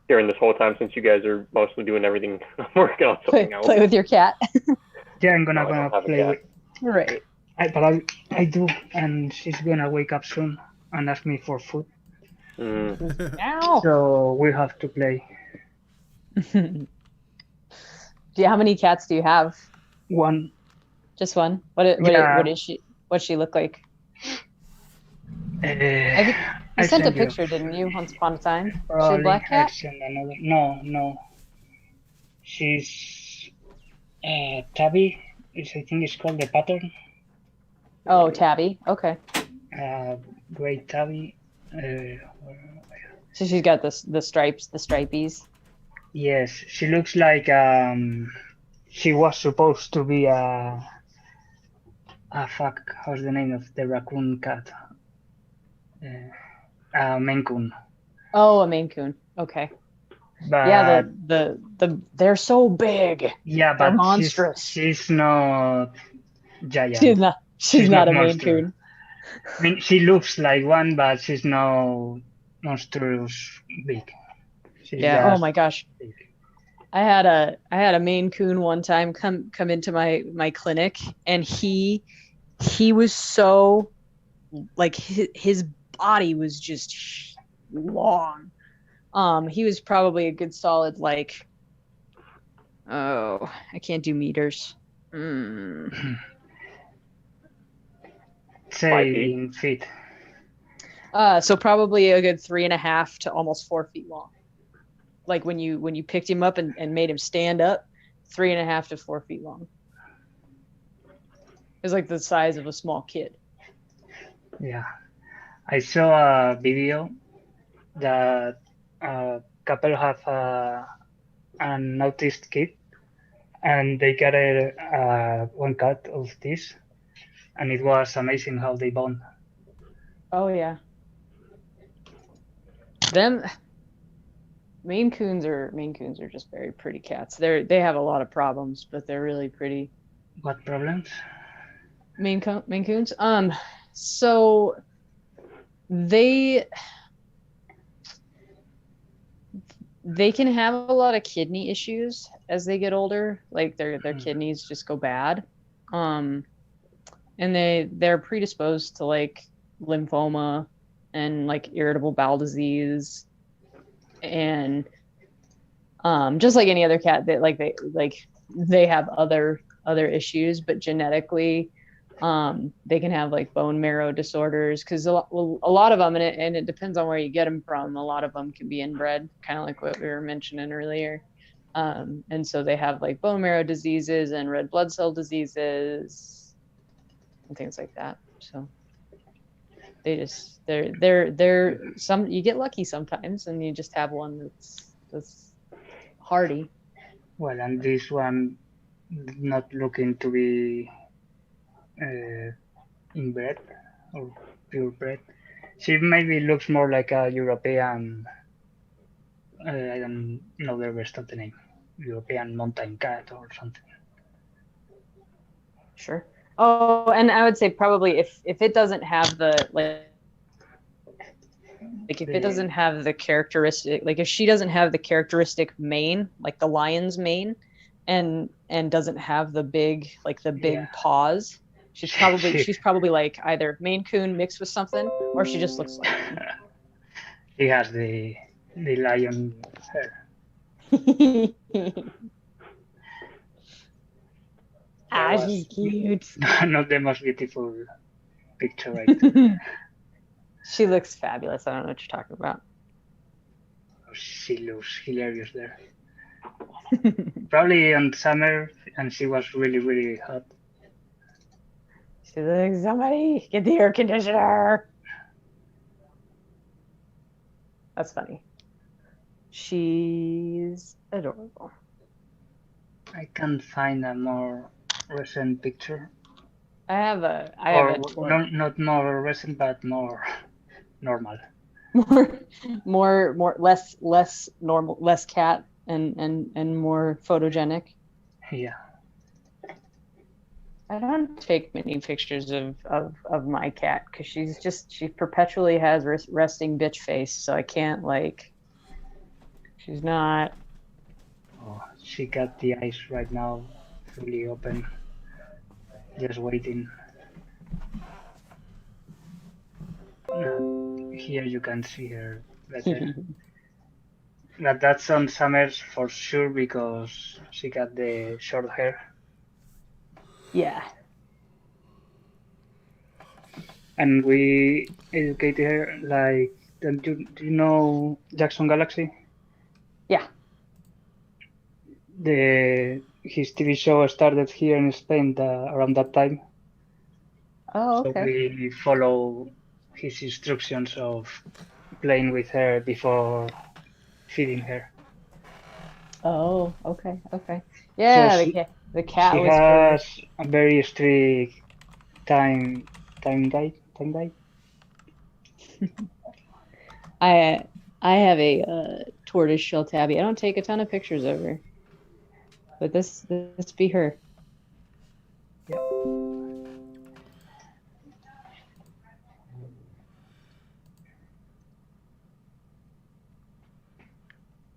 during this whole time since you guys are mostly doing everything. I'm working on Play, something else. play with your cat. Yeah, I'm gonna No, I don't have a play cat. with. Right. But I do, and she's gonna wake up soon and ask me for food. Mm. Ow. So we have to play. How many cats do you have? One. Just one. What Yeah. is she? What's she look like? I You I sent a send you. picture, didn't you? Once upon a time. She a Probably black I cat. send another. No. She's Tabby. I think it's called the pattern. Oh, Tabby. Okay. Great Tabby. So she's got the stripes, the stripies. Yes, she looks like she was supposed to be a how's the name of the raccoon cat? Maine Coon. Oh, a Maine Coon. Okay. But Yeah, they're so big. yeah, they're but monstrous. she's not giant. She's not a Maine monster. Coon. I mean, she looks like one, but she's no monstrous big. She's Yeah. Oh just my gosh. big. I had a Maine Coon one time come into my clinic, and he was so, like, his body was just long. He was probably a good solid, like, oh, I can't do meters. Say in feet. So probably a good 3.5 to almost 4 feet long. Like when you picked him up and made him stand up, 3.5 to 4 feet long. It was like the size of a small kid. Yeah, I saw a video that a couple have an autist kid, and they got one cut of this, and it was amazing how they bond. Oh yeah. Them Maine Coons are just very pretty cats. They have a lot of problems, but they're really pretty. What problems? Maine Coons. So they can have a lot of kidney issues as they get older. Like their kidneys just go bad. And they're predisposed to like lymphoma and like irritable bowel disease, and just like any other cat, that they have other issues, but genetically they can have like bone marrow disorders, because a lot of them, and it depends on where you get them from, a lot of them can be inbred, kind of like what we were mentioning earlier. And so they have like bone marrow diseases and red blood cell diseases and things like that. So they're some, you get lucky sometimes and you just have one that's hardy. Well, and this one not looking to be inbred or purebred. She maybe looks more like a European. I don't know the rest of the name. European mountain cat or something. Sure. Oh, and I would say probably if it doesn't have the if it doesn't have the characteristic, like if she doesn't have the characteristic mane, like the lion's mane, and doesn't have the big Yeah. paws, she's probably like either Maine Coon mixed with something, or she just looks like She has the lion hair. one. That was she's cute. not the most beautiful picture I took. She looks fabulous. I don't know what you're talking about. She looks hilarious there. Probably on summer, and she was really, really hot. She's like, somebody get the air conditioner. That's funny. She's adorable. I can't find a more recent picture. I have a Not more recent, but more normal. more less normal, less cat and more photogenic. Yeah. I don't take many pictures of my cat because she perpetually has resting bitch face, so I can't she's not. Oh, she got the eyes right now fully open, just waiting. Here you can see her better. That's on summers for sure because she got the short hair. Yeah. And we educated her like, do you know Jackson Galaxy? Yeah. His TV show started here in Spain around that time. Oh, okay. So we follow his instructions of playing with her before feeding her. Oh, okay. Yeah, So the cat she was has a very strict time guide. I have a tortoise shell tabby. I don't take a ton of pictures of her, but this be her.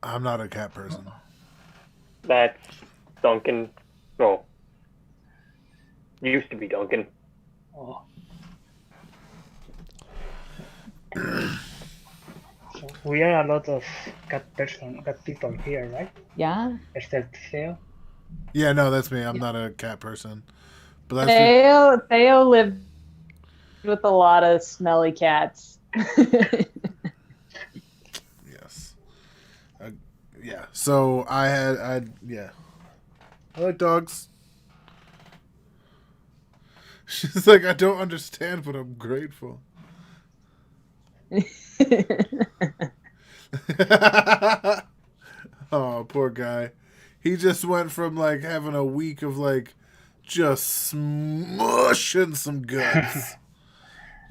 I'm not a cat person. That's Duncan. Oh, used to be Duncan. Oh. So we are a lot of cat people here, right? Yeah. Except Theo. Yeah, no, that's me. I'm not a cat person. But that's Theo lived with a lot of smelly cats. Yes. Yeah. So I like dogs. She's like, I don't understand, but I'm grateful. Oh, poor guy. He just went from like having a week of like just smushing some guts.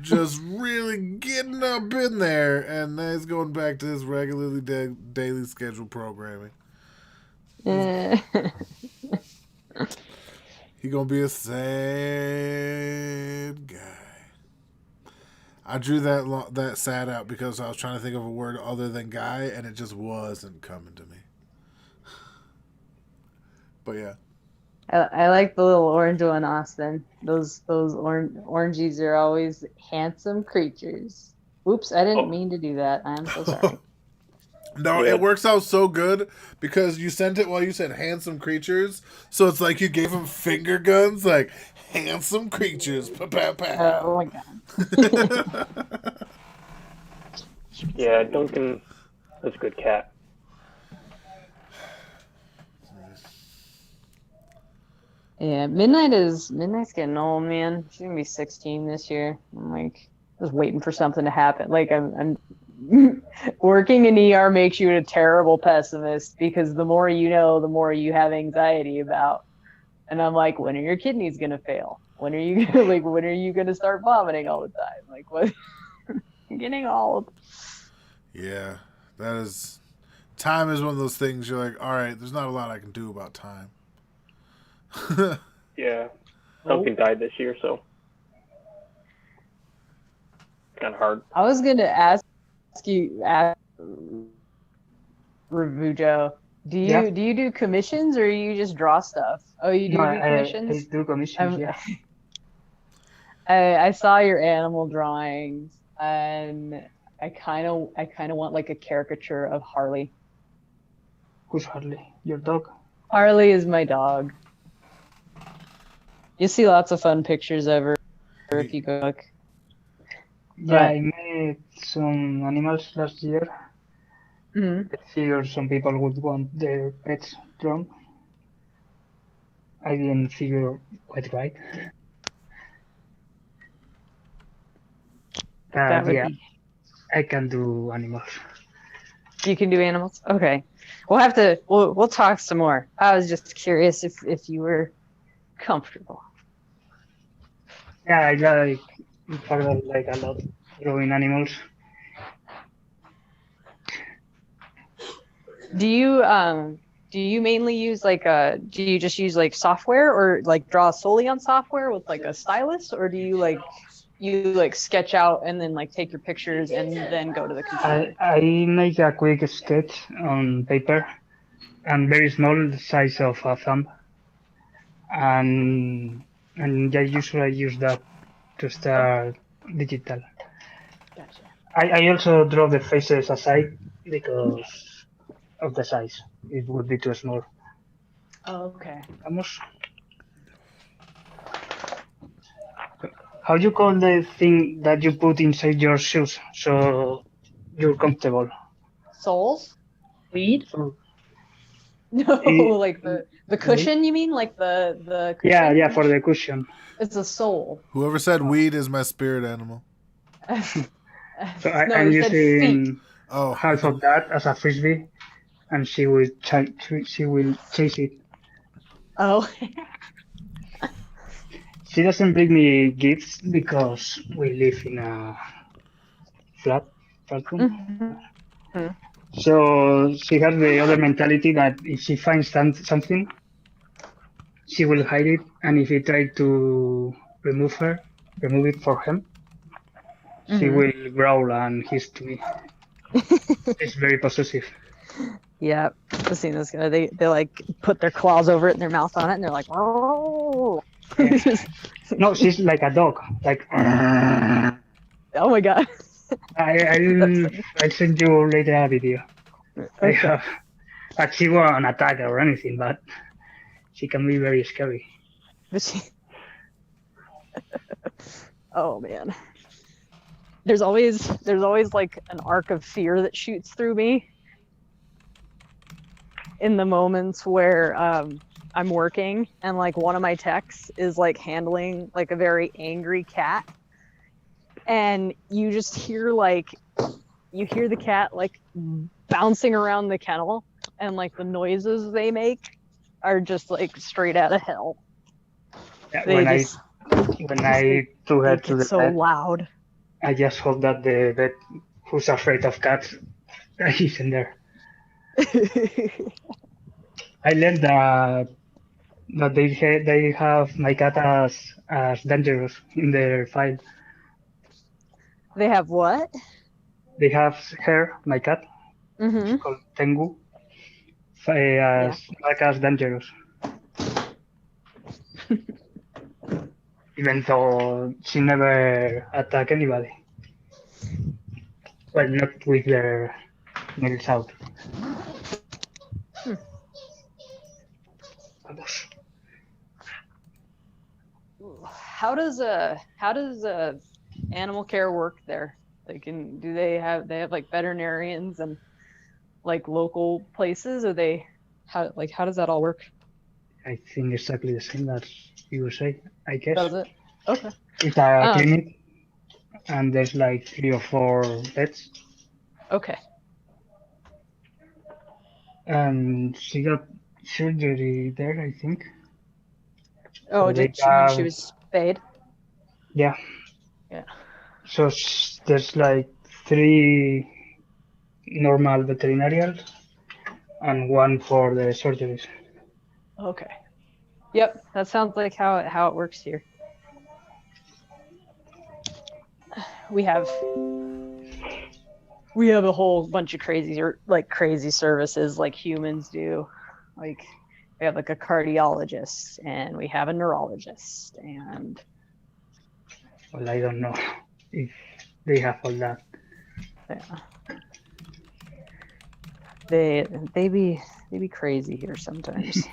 Just really getting up in there, and then he's going back to his regularly daily scheduled programming. He gonna be a sad guy. I drew that sad out because I was trying to think of a word other than guy, and it just wasn't coming to me. But yeah. I like the little orange one, Austin. Those orangies are always handsome creatures. Oops, I didn't mean to do that. I'm so sorry. No, Yeah. It works out so good because you sent it while you said handsome creatures. So it's like you gave him finger guns, like handsome creatures. Pow, pow, pow. Oh my god. Yeah, Duncan was a good cat. Yeah, Midnight's getting old, man. She's gonna be 16 this year. I'm like just waiting for something to happen. Like I'm working in ER makes you a terrible pessimist because the more you know, the more you have anxiety about. And I'm like, when are your kidneys gonna fail? When are you gonna start vomiting all the time? Like what? I'm getting old. Yeah, that is. Time is one of those things you're like, all right, there's not a lot I can do about time. Yeah. Oh. Something died this year, so it's kind of hard. I was gonna ask Ravujo, do Yeah. you do commissions or you just draw stuff? Oh, you do No, do I commissions? do commissions. I'm- Yeah. I saw your animal drawings and I kind of want like a caricature of Harley. Who's Harley? Your dog? Harley is my dog. You see lots of fun pictures of her if you go look. Yeah, Right. I made some animals last year. Mhm. I figured some people would want their pets drawn. I didn't figure quite right. That would Yeah, be. I can do animals. You can do animals? Okay. We'll talk some more. I was just curious if you were comfortable. Yeah, I like, in fact, I like a lot drawing animals. Do you mainly use like do you just use like software or like draw solely on software with like a stylus, or do you like sketch out and then like take your pictures and then go to the computer? I make a quick sketch on paper and very small, the size of a thumb, and I usually use that to start digital. Gotcha. I also draw the faces aside because of the size. It would be too small. Oh, okay. Vamos. How do you call the thing that you put inside your shoes so you're comfortable? Soles? Weed? So, No, Eh, like the cushion, you mean? Like the yeah, cushion? yeah, for the cushion. It's a sole. Whoever said weed is my spirit animal. So No, I'm you said feet. using Oh, half of that as a frisbee, and she will chase it. Oh. She doesn't bring me gifts because we live in a flat room. Mhm. So she has the other mentality that if she finds something, she will hide it, and if he try to remove it for him, she Mhm. will growl and hiss to me. She's very possessive. Yeah, I've seen this guy. They like put their claws over it and their mouth on it, and they're like, oh. Yeah. No, she's like a dog. Like I, Oh my god. I'll I'll send you later a video. I Okay. have but she won't attack or anything, but she can be very scary. But oh man. There's always like an arc of fear that shoots through me in the moments where I'm working and like one of my techs is like handling like a very angry cat, and you just hear the cat like bouncing around the kennel, and like the noises they make are just like straight out of hell. Yeah, They when just I took her they to get the so vet, loud. I just hope that the vet who's afraid of cats isn't there. I learned that they have my cat as dangerous in their file. They have what? They have her, my cat, Mm-hmm. called Tengu, as marked as dangerous. Even though she never attack anybody. Well, not with their nails out. Vamos. How does animal care work there? Like, do they have like veterinarians and like local places, or how does that all work? I think exactly the same as you say, I guess. Does it? Okay. It's a clinic, and there's like 3 or 4 beds. Okay. And she got surgery there, I think. Oh, So did she mean she was spayed? Yeah. Yeah. So there's like 3 normal veterinarians and 1 for the surgeries. Okay. Yep, that sounds like how it works here. We have a whole bunch of crazy services like humans do. Like we have like a cardiologist and we have a neurologist and Well, I don't know if they have all that. yeah. They be crazy here sometimes.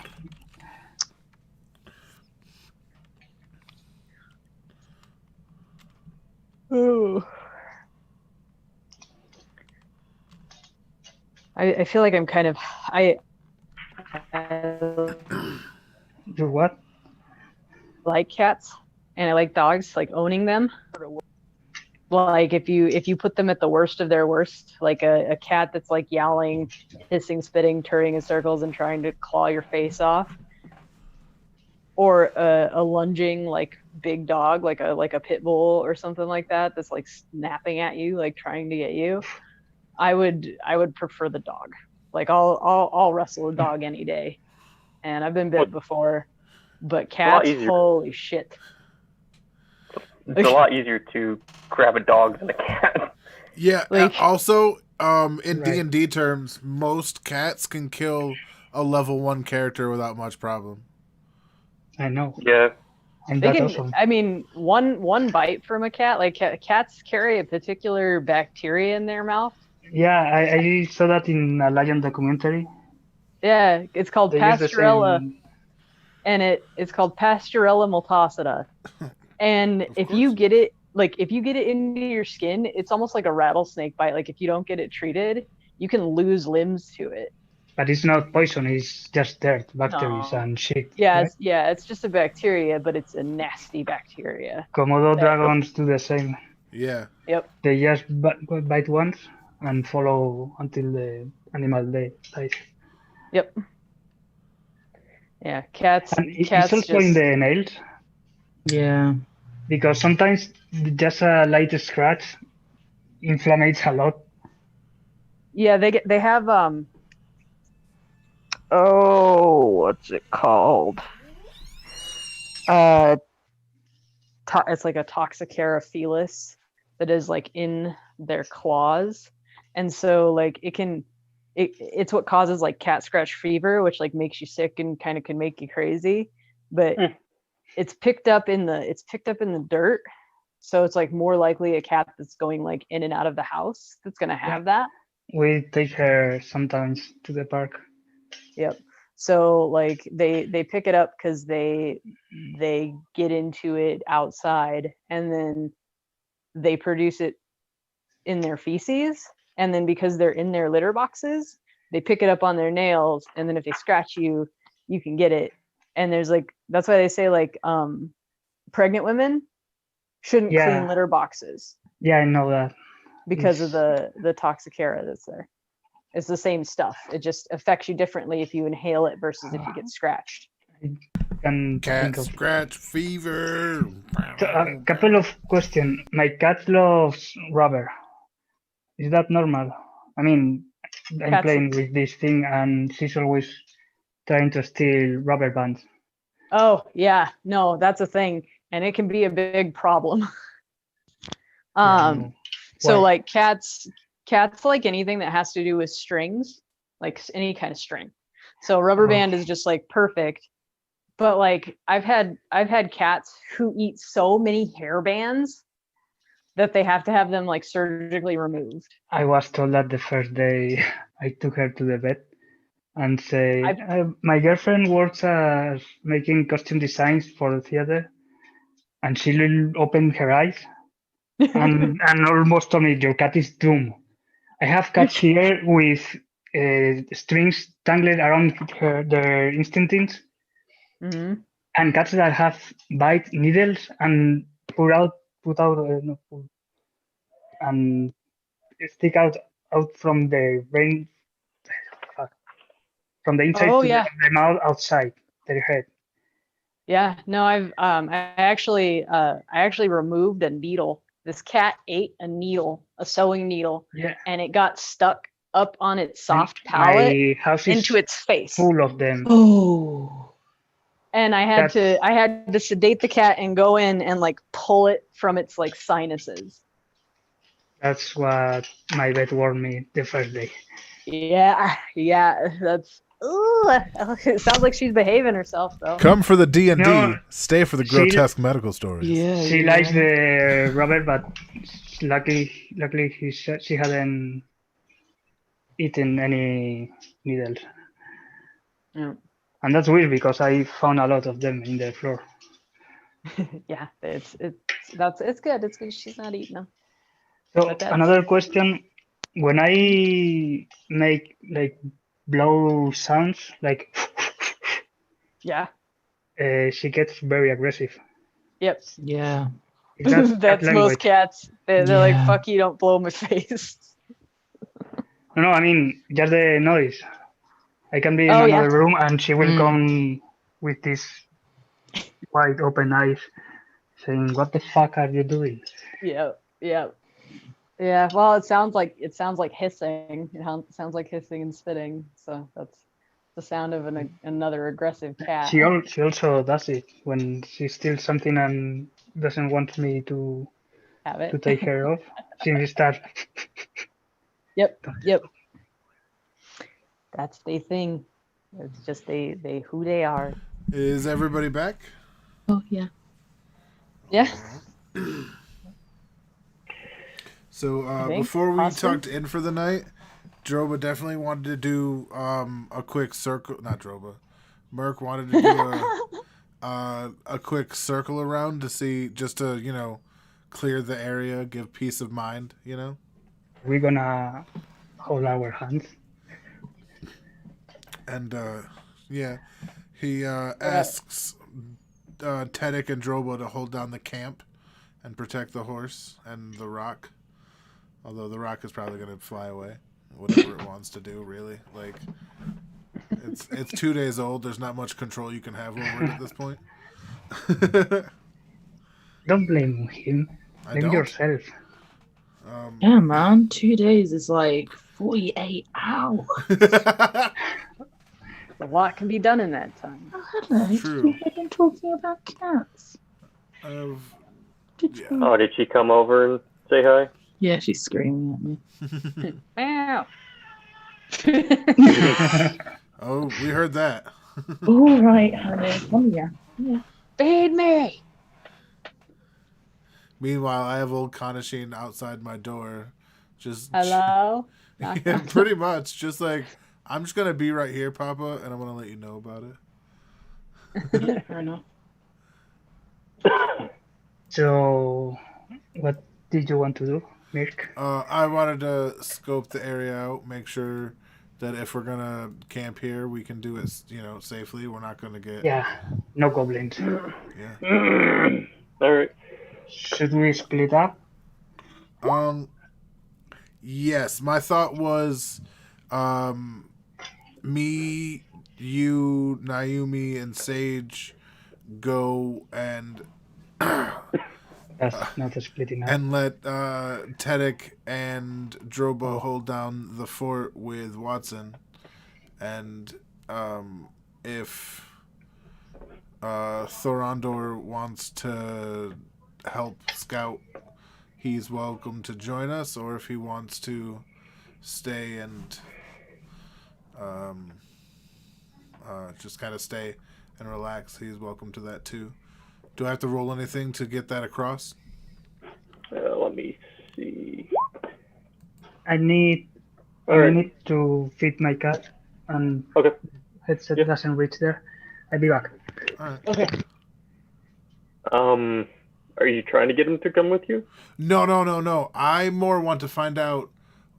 Oh. I feel like I'm kind of I You what? like cats and I like dogs, like owning them. Like if you put them at the worst of their worst, like a cat that's like yowling, hissing, spitting, turning in circles and trying to claw your face off, or a lunging like big dog, like a pit bull or something like that, that's like snapping at you, like trying to get you. I would prefer the dog. Like I'll wrestle a dog any day, and I've been bit before, but cats, easier. holy shit. It's a lot easier to grab a dog than a cat. Yeah. Like- Also, in Right. D&D terms, most cats can kill a level 1 character without much problem. I know. Yeah. And They that can, also. I mean, one bite from a cat, like cats carry a particular bacteria in their mouth. Yeah, I saw that in a Lion documentary. Yeah, it's called They use the Pasturella, same. and it's called Pasturella multacida. And Of if you course. get it, like if you get it into your skin, it's almost like a rattlesnake bite. Like if you don't get it treated, you can lose limbs to it. But it's not poison, it's just dirt, bacteria, No. and shit. Yeah, Right? it's just a bacteria, but it's a nasty bacteria. Komodo that- dragons do the same. Yeah. Yep. They just bite once and follow until the animal dies. Yep. Yeah, cats. And it's Cats also in just. the nails, Yeah. because sometimes just a light scratch inflammates a lot. Yeah, they have oh, what's it called? It's like a Toxicara felis that is like in their claws, and so like it's what causes like cat scratch fever, which like makes you sick and kind of can make you crazy. But Mm. it's picked up in the dirt, so it's like more likely a cat that's going like in and out of the house that's gonna have that. We take her sometimes to the park. Yep. So like they pick it up because they get into it outside and then they produce it in their feces, and then because they're in their litter boxes, they pick it up on their nails, and then if they scratch you, you can get it. And there's like that's why they say like pregnant women shouldn't Yeah. clean litter boxes Yeah, I know that. because of Yes. the Toxicara that's there. It's the same stuff. It just affects you differently if you inhale it versus if you get scratched. Can Cat think of scratch fever. So, a couple of questions. My cat loves rubber. Is that normal? I mean, I'm Cats- playing with this thing and she's always trying to steal rubber bands. Oh, yeah. No, that's a thing. And it can be a big problem. Yeah, I know. So Why? like cats like anything that has to do with strings, like any kind of string. So rubber Oh. band is just like perfect. But like I've had cats who eat so many hair bands that they have to have them like surgically removed. I was told that the first day I took her to the vet and say, my girlfriend works as making costume designs for the theater, and she opened her eyes and almost told me, your cat is doomed. I have cats here with strings tangled around their intestines, hmm and cats that have bite needles and and stick out from the brain, from the inside Oh, to yeah. the mouth outside their head. Yeah, no, I actually removed a needle this cat ate a needle, a sewing needle, Yeah. and it got stuck up on its And soft palate my house is into its face. full of them. Oh. And I had That's- to sedate the cat and go in and like pull it from its like sinuses. That's what my vet warned me the first day. Yeah, that's. Ooh, it sounds like she's behaving herself though. Come for the D&D. No, Stay for the she- grotesque medical stories. Yeah. She likes the rubber, but luckily she hadn't eaten any needles. Yeah. And that's weird because I found a lot of them in the floor. Yeah, it's good. It's good she's not eating them. So But that's- another question: when I make like blow sounds, like Yeah. she gets very aggressive. Yep. Yeah. Is that cat That's language? most cats. They're like, Yeah. fuck you, don't blow in my face. No, I mean just the noise. I can be in Oh, yeah. another room and she will Mm. come with these wide open eyes, saying, "What the fuck are you doing?" Yeah. Well, it sounds like hissing. It sounds like hissing and spitting. So that's the sound of another aggressive cat. She also does it when she steals something and doesn't want me to Have it. take care of. She will start. Yep. That's their thing. It's just they who they are. Is everybody back? Oh yeah. Yeah. So think before we possibly. tucked in for the night, Droba definitely wanted to do a quick circle. Not Droba. Merc wanted to do a quick circle around to see, just to clear the area, give peace of mind. We're gonna hold our hands. And yeah, he asks Tedek and Droba to hold down the camp and protect the horse and the rock. Although the rock is probably going to fly away, whatever it wants to do. Really, like it's 2 days old. There's not much control you can have over it at this point. Don't blame him. I Blame don't. yourself. Yeah, man. 2 days is like 48 hours. A lot can be done in that time. Oh, hello. True. Did you hear them talking about cats? Did Yeah. you? Oh, did she come over and say hi? Yeah, she's screaming at me. Meow. Oh, we heard that. All right, honey. Come here. Feed me. Meanwhile, I have old Kanashin outside my door, just Hello. Yeah, pretty much. Just like, I'm just gonna be right here, Papa, and I'm gonna let you know about it. Yeah, fair enough. So, what did you want to do, Mirk? I wanted to scope the area out, make sure that if we're gonna camp here, we can do it, safely. We're not gonna get Yeah, no goblins. yeah. All right. Should we split up? Yes, my thought was, me, you, Naomi, and Sage go and That's not a splitting up. and let Tedek and Drobo hold down the fort with Watson, and if Thorondor wants to help scout, he's welcome to join us, or if he wants to stay and just kind of stay and relax, he's welcome to that too. Do I have to roll anything to get that across? Let me see. I need to feed my cat, and Okay. headset Yeah. doesn't reach there. I'll be back. All right. Okay. Are you trying to get him to come with you? No. I more want to find out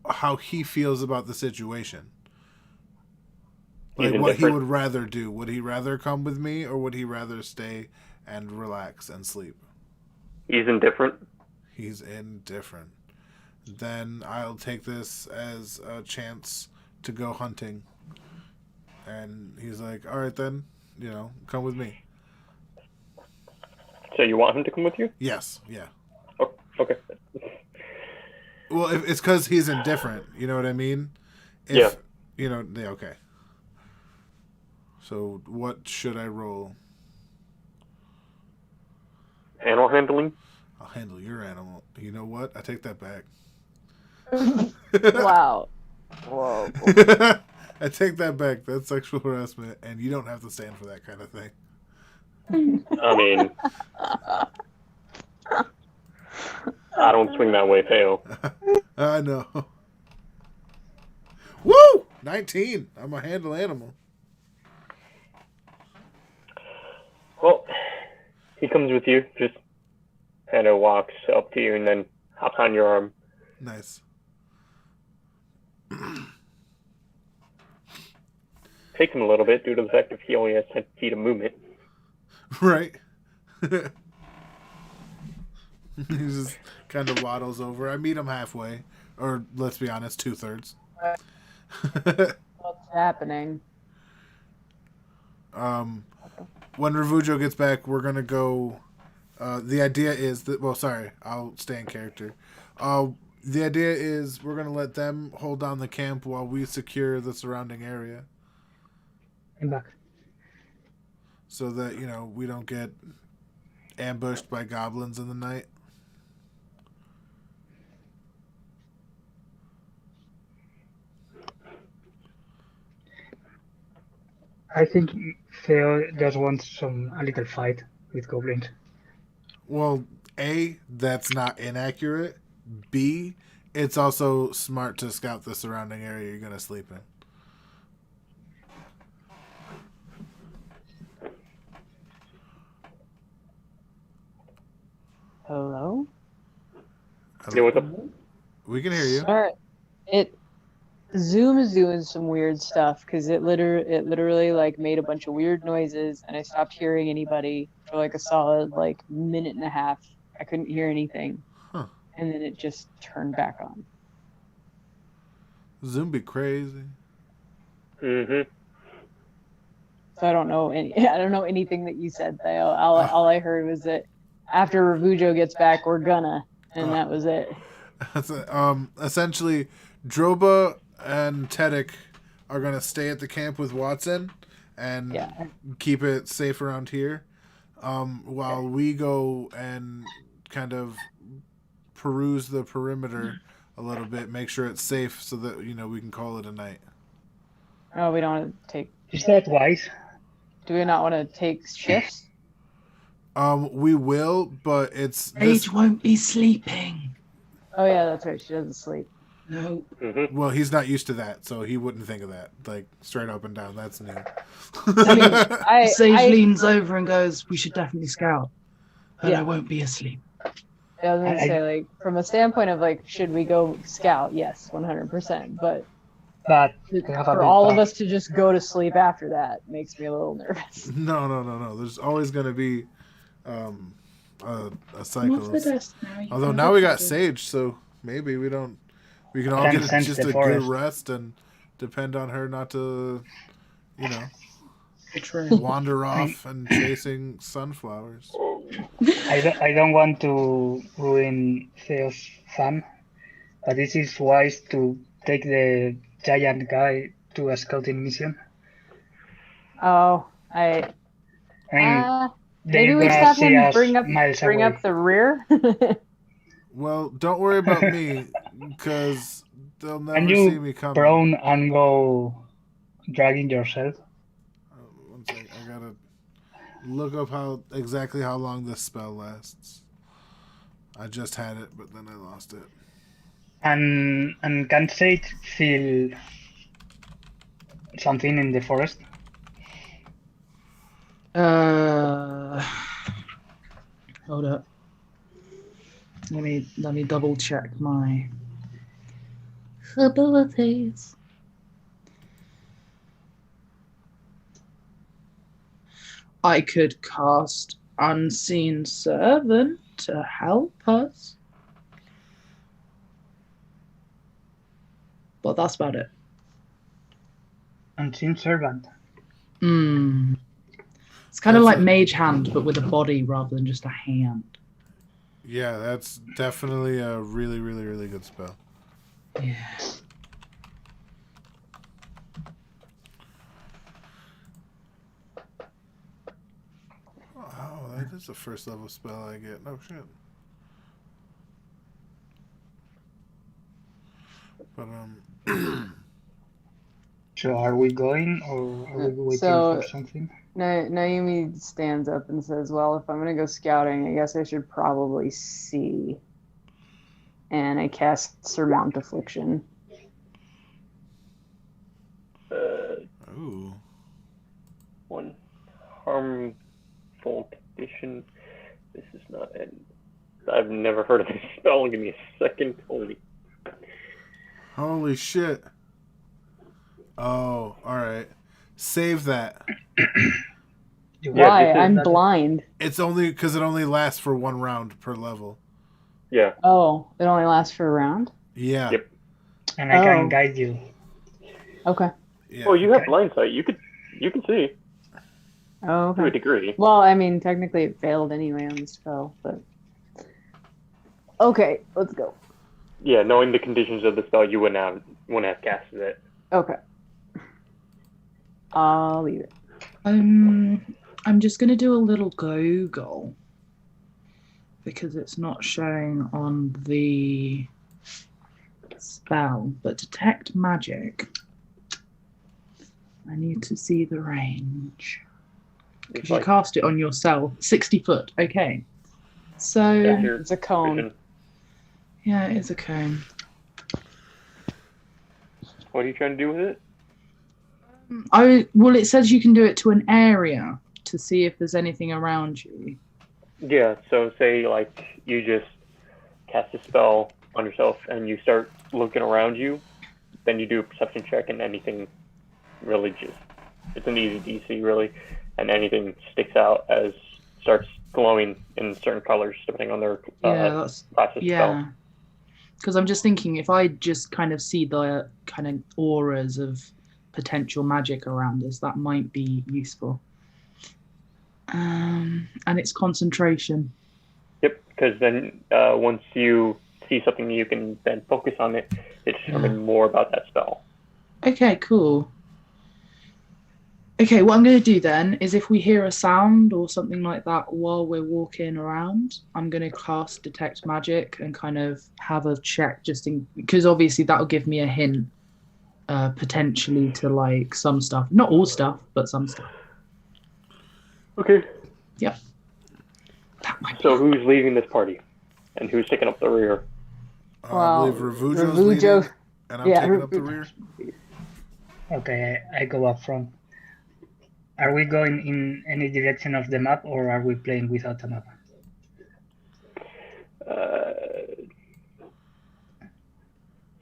how he feels about the situation. Like He's what he indifferent. would rather do. Would he rather come with me, or would he rather stay and relax and sleep? He's indifferent. He's indifferent. Then I'll take this as a chance to go hunting. And he's like, all right then, come with me. So you want him to come with you? Yes, yeah. Oh, Okay. Well, it's because he's indifferent. You know what I mean? Yeah. You know. Yeah. Okay. So what should I roll? Animal handling. I'll handle your animal. You know what? I take that back. Wow. Whoa. I take that back. That's sexual harassment, and you don't have to stand for that kind of thing. I mean, I don't swing that way, Theo. I know. Woo! 19. I'm a handle animal. Well, he comes with you, just kind of walks up to you and then hops on your arm. Nice. Takes him a little bit due to the fact that he only has 10 feet of movement. Right. He just kind of waddles over. I meet him halfway, or let's be honest, 2/3. What's happening? When Ravujo gets back, we're gonna go. The idea is that. Well, sorry, I'll stay in character. The idea is we're gonna let them hold down the camp while we secure the surrounding area, I'm back. so that we don't get ambushed by goblins in the night. I think Theo just wants a little fight with goblins. Well, A, that's not inaccurate. B, it's also smart to scout the surrounding area you're going to sleep in. Hello? Yeah, what's up? We can hear you. Alright. Zoom is doing some weird stuff because it literally like made a bunch of weird noises and I stopped hearing anybody for like a solid like minute and a half. I couldn't hear anything. Huh. And then it just turned back on. Zoom be crazy. Mm-hmm. So I don't know anything that you said, Theo. All I heard was that after Ravujo gets back, we're gonna, and that was it. Essentially, Droba and Tedic are going to stay at the camp with Watson and keep it safe around here, while we go and kind of peruse the perimeter a little bit, make sure it's safe so that we can call it a night. Oh, we don't want to take. Is that wise? Do we not want to take shifts? We will, but it's Rage won't be sleeping. Oh yeah, that's right. She doesn't sleep. No. Mm-hmm. Well, he's not used to that, so he wouldn't think of that. Like straight up and down. That's new. I mean, Sage leans over and goes, "We should definitely scout, but Yeah. I won't be asleep." I was gonna say, like, from a standpoint of like, should we go scout? Yes, 100%. But But we have a for big all of plan. us to just go to sleep after that makes me a little nervous. No. There's always going to be a cycle. What's the desk now? Although now we got Sage, so maybe we can all Can get sense just the a good forest. rest and depend on her not to, True. wander off and chasing sunflowers. I don't want to ruin Theo's fun, but this is wise to take the giant guy to a scouting mission. Oh, I mean, maybe they're we just gonna have see him us bring miles away. up the rear. Well, don't worry about me, because they'll never Can see you me coming. prone and go dragging yourself? One second, I gotta look up exactly how long this spell lasts. I just had it, but then I lost it. And can Sage feel something in the forest? Hold up. Let me double check my abilities. I could cast Unseen Servant to help us. But that's about it. Unseen servant. It's kind of That's like Mage Hand, but with a body rather than just a hand. Yeah, that's definitely a really, really, really good spell. Yeah. Oh, that is a first level spell I get. No shit. But So are we going or are we waiting So- for something? Naomi stands up and says, "Well, if I'm gonna go scouting, I guess I should probably see." And I cast Surmount Affliction. ooh. One harmful condition. This is not an. I've never heard of this spell. Give me a second. Holy shit. Oh, alright. Save that. You Yeah, Why? this is I'm that- blind. It's only because it only lasts for 1 round per level. Yeah. Oh, it only lasts for a round? Yeah. Yep. And I Oh. can guide you. Okay. Yeah. Well, you have Okay. blind sight. You can see Oh, to a okay. degree. Well, I mean, technically it failed anyway on the spell, but... Okay, let's go. Yeah, knowing the conditions of the spell, you wouldn't have casted it. Okay. I'll leave it. I'm just gonna do a little Google because it's not showing on the spell, but detect magic. I need to see the range because It's you like cast it on yourself, 60 foot. Okay, so accurate It's a cone. vision. yeah, it is a cone. What are you trying to do with it? Well, it says you can do it to an area to see if there's anything around you. Yeah, so say like you just cast a spell on yourself and you start looking around you, then you do a perception check and anything really just, it's an easy DC really, and anything sticks out as starts glowing in certain colors depending on their Yeah, that's class of spell. yeah. Because I'm just thinking if I just kind of see the kind of auras of potential magic around us, that might be useful. And it's concentration. Yep, because then once you see something, you can then focus on it to determine more about that spell. Okay, cool. Okay, what I'm going to do then is if we hear a sound or something like that while we're walking around, I'm going to cast Detect Magic and kind of have a check just in because obviously that'll give me a hint potentially to like some stuff. Not all stuff, but some stuff. Okay. Yep. That might be So who's leaving this party, and who's taking up the rear? I Well, believe Ravujo's Ravujo- leading, and I'm yeah, taking up the rear. Okay, I go up front. Are we going in any direction of the map or are we playing without a map?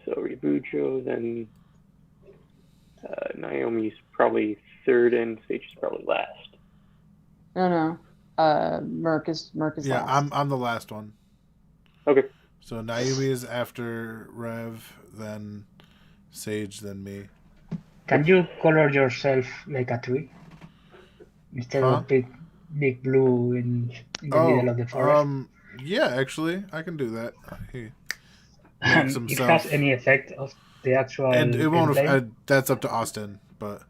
So Ribujo, then Naomi's probably third, and Sage is probably last. No. Merc is Yeah, last. I'm the last one. Okay. So Naomi is after Rev, then Sage, then me. Can you color yourself like a tree? Instead Huh? of big blue in the middle of the forest? Yeah, actually, I can do that. He And makes it himself, has any effect of the actual and it won't. gameplay? That's up to Austin, but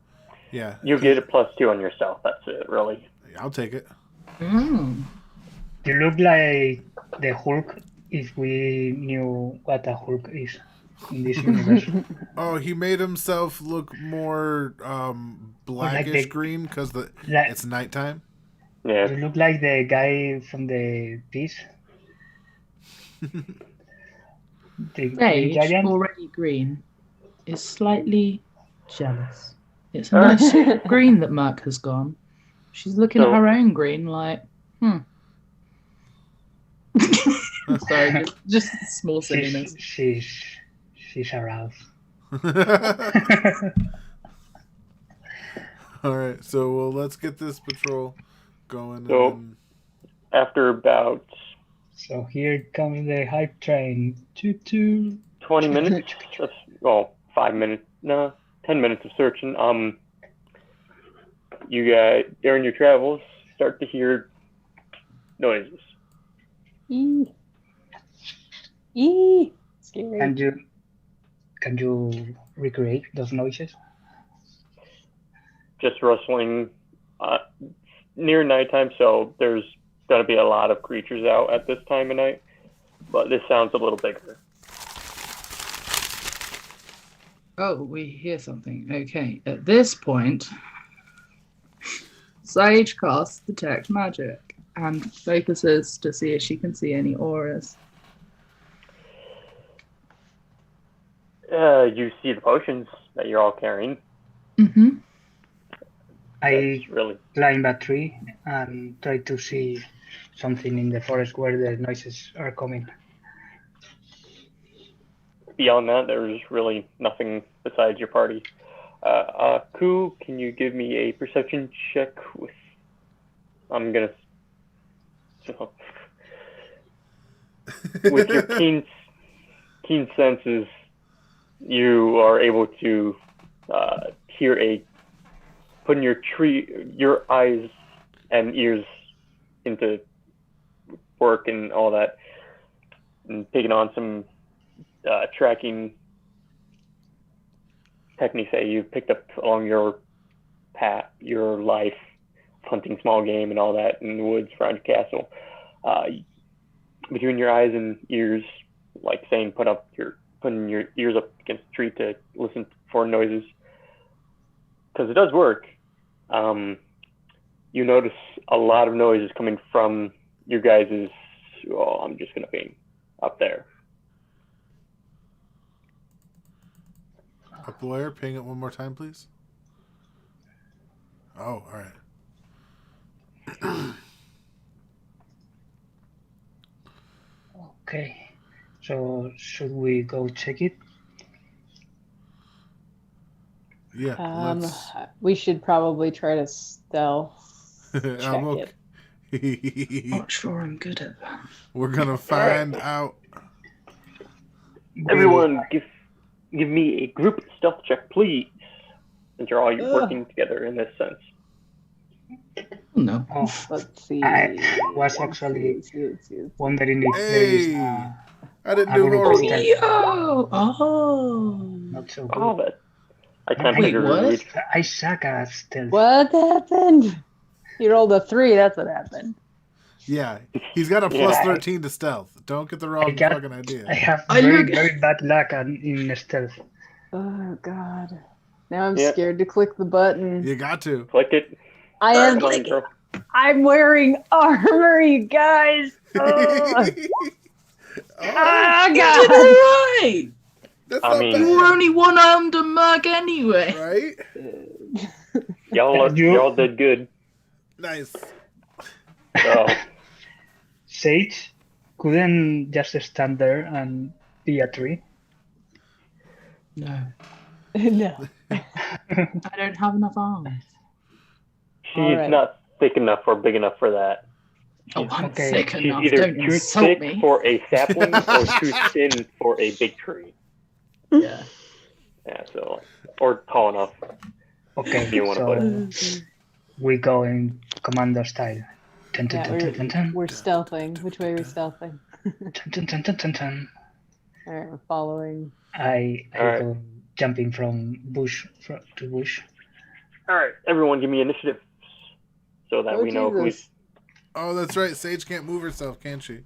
yeah, You get a +2 on yourself. That's it, really. I'll take it. Mm. You look like the Hulk if we knew what a Hulk is in this universe. Oh, he made himself look more blackish the- green because Like, it's nighttime. Yeah. you look like the guy from the Beast. The Green Sage, Giant. already green, is slightly jealous. It's a nice green that Merc has gone. She's looking at So- her own green like, Sorry, just small silliness. She's aroused. All right, so well, let's get this patrol going. So- And After about So here comes the hype train. Choo choo. 20 minutes, that's, well, 5 minutes, no, 10 minutes of searching, you guys, during your travels, start to hear noises. Eee, scary. Can you recreate those noises? Just rustling near nighttime, so there's going to be a lot of creatures out at this time of night, but this sounds a little bigger. Oh, we hear something. Okay. At this point, Sage casts Detect Magic and focuses to see if she can see any auras. You see the potions that you're all carrying. Mm-hmm. I That's really climb a tree and try to see something in the forest where the noises are coming. beyond that. There's really nothing besides your party. Ku, can you give me a perception check with? I'm gonna. With your keen senses, you are able to hear putting your eyes and ears into work and all that, and taking on some tracking techniques that you've picked up along your path, your life, hunting small game and all that in the woods around your castle. Between your eyes and ears, like saying, putting your ears up against a tree to listen for noises, because it does work. You notice a lot of noises coming from your guys', I'm just gonna ping up there. Up where? Ping it one more time, please. Oh, all right. Okay, so should we go check it? Yeah, let's. We should probably try to stealth check I'm it. okay. Not sure I'm good at that. We're gonna find out. Everyone, give me a group stealth check, please. Since you're all working together in this sense. No. Oh, Let's see. I was actually Let's see. wondering if there is Hey, I didn't a do group horrible. stealth. Yo! Oh. Not so Oh, good. that I can't Wait, figure what? which. I suck at stealth. What happened? You rolled a 3. That's what happened. Yeah, he's got a plus Yeah. 13 to stealth. Don't get the wrong got- fucking idea. I have I very, look- very bad luck in stealth. Oh God. Now I'm Yeah. scared to click the button. You got to. Click it. I All right, am come on, clicking. girl. I'm wearing armor, you guys. Oh, Oh, You did God. all right! that's I not mean- bad, You were only one-armed and Merc anyway. right? Y'all did good. Nice. So Sage couldn't just stand there and be a tree. No. No. I don't have enough arms. she's Alright. not thick enough or big enough for that. Oh, I'm Okay. thick She's enough. either Don't too insult thick me. for a sapling or too thin for a big tree. Yeah. Yeah, so or tall enough. Okay, If you wanna put so we go in commando style. Dun, dun, Yeah, dun, dun, dun, dun. we're stealthing. Which way are we stealthing? Dun, dun, dun, dun, dun, dun. All right, we're following. I Alright. go jumping from bush to bush. All right, everyone, give me initiative so that Oh, we know who's. Jesus. Oh, that's right. Sage can't move herself, can she?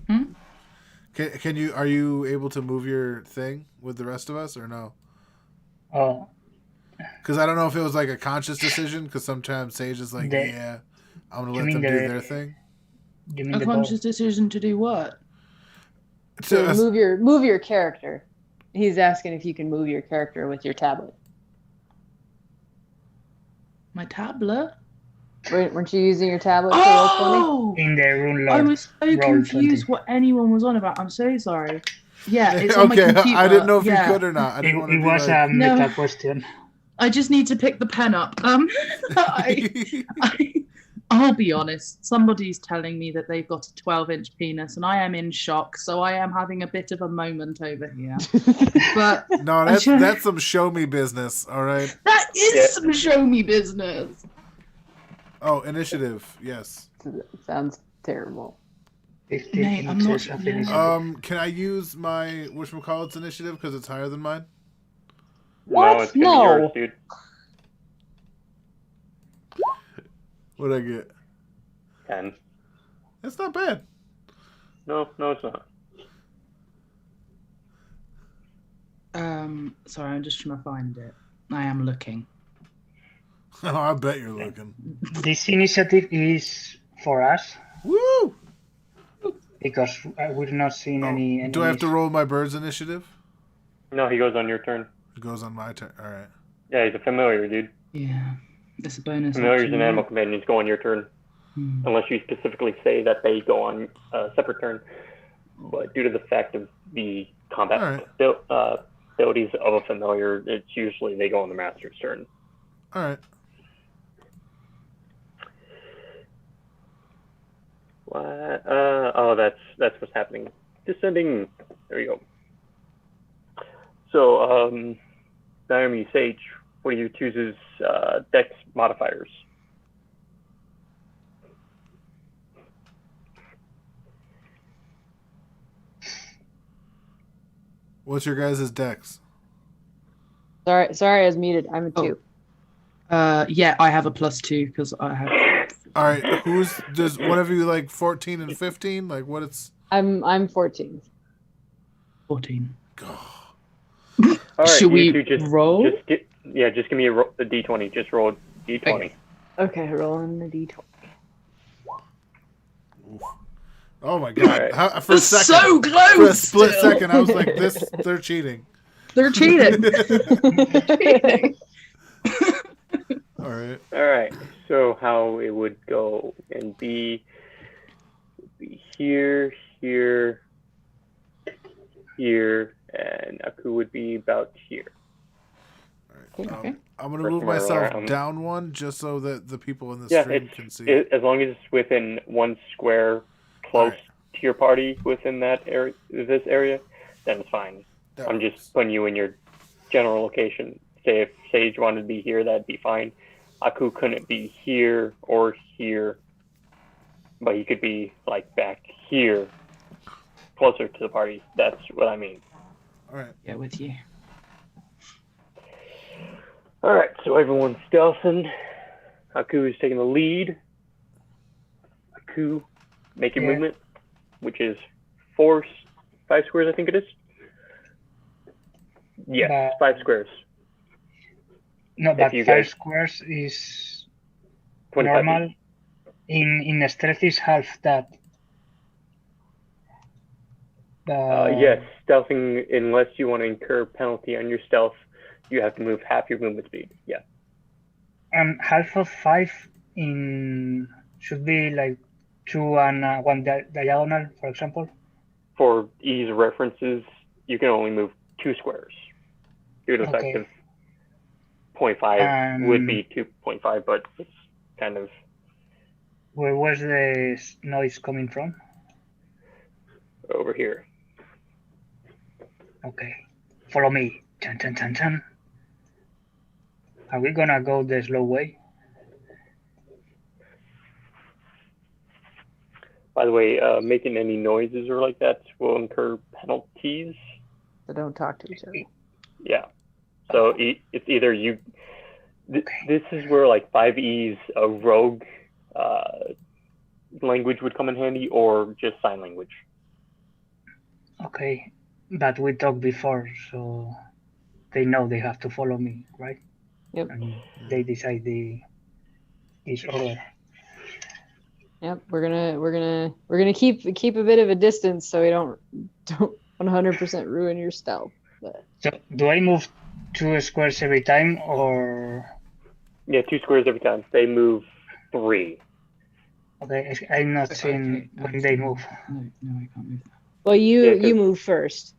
Hmm? Can you? Are you able to move your thing with the rest of us, or no? Oh, Because I don't know if it was like a conscious decision. Because sometimes Sage is like, The- "Yeah, I'm gonna you let mean them do the- their thing." you mean A the conscious bow? decision to do what? So move your character. He's asking if you can move your character with your tablet. My tablet? Weren't you using your tablet for Roll20? Oh! In the Rune I Lord. was so Roll confused 20. what anyone was on about. I'm so sorry. Yeah, it's on my Okay, computer. I didn't know if Yeah. you could or not. I didn't want to It be was like. a No. meta question. I just need to pick the pen up. I'll be honest. Somebody's telling me that they've got a 12-inch penis, and I am in shock. So I am having a bit of a moment over here. But No, that's some show me business. All right. that is Yeah. some show me business. Oh, initiative. Yes. Sounds terrible. 15 Mate, I'm not- inches of initiative. Can I use my whatchamacallit's initiative because it's higher than mine? What? No, it's gonna No. be yours, dude. What'd I get? 10. That's not bad. No, it's not. Sorry, I'm just trying to find it. I am looking. Oh, I bet you're looking. This initiative is for us Woo! because we're not seeing any enemies. Do I have to roll my bird's initiative? No, he goes on your turn. It goes on my turn. All right. Yeah, he's a familiar, dude. Yeah, it's a bonus. Familiars action, and animal right? companions go on your turn, Hmm. unless you specifically say that they go on a separate turn. But due to the fact of the combat abilities of a familiar, it's usually they go on the master's turn. All right. What? Oh, that's what's happening. Descending. There you go. So, Naomi Sage, what do you choose as dex modifiers? What's your guys' dex? Sorry, I was muted. I'm a 2. Yeah, I have a +2 because I have. All right. Does one of you like 14 and 15? Like what it's? I'm 14. 14. Oh, All right, Should we you two just roll? Just give me a d20. Just roll a d20. Okay, rolling the d20. oh my god! All right. For a It's second, so close. for a split still. second, I was like, "This, they're cheating." They're cheating. Cheating. All right. All right. So how it would go and be here, here, here, and Aku would be about here. All right. Okay. I'm gonna First move of all, myself down one just so that the people in the Yeah, stream can see. as long as it's within one square close Alright. to your party within that area, this area, then it's fine. That I'm works. just putting you in your general location. Say if Sage wanted to be here, that'd be fine. Aku couldn't be here or here, but he could be like back here, closer to the party. That's what I mean. All right. Yeah, with you. All right, so everyone's stealthing. Aku is taking the lead. Aku, make your movement, which is 5 squares, I think it is. Yeah, 5 squares. No, but you 5 guys- squares is 25 normal. feet. In stealth is half that. Yes, stealthing, unless you want to incur penalty on your stealth, you have to move half your movement speed. Yeah. And half of 5 should be like 2 and 1 diagonal, for example. For ease of references, you can only move 2 squares. Due to the fact Okay. of 0.5 would be 2.5, but it's kind of Where's the noise coming from? over here. Okay, follow me. Chan, chan, chan, chan. Are we gonna go the slow way? By the way, making any noises or like that will incur penalties. So don't talk to each other. Yeah. So it's either you. This is where like 5E's rogue language would come in handy, or just sign language. Okay, but we talked before, so they know they have to follow me, right? Yep. And they decide this order. Yep. We're gonna keep a bit of a distance so we don't 100% ruin your stealth. But So do I move 2 squares every time, or Yeah, 2 squares every time. They move 3. okay? I'm not seeing when they move. No, I can't move that. well, Yeah, 'cause- you move first.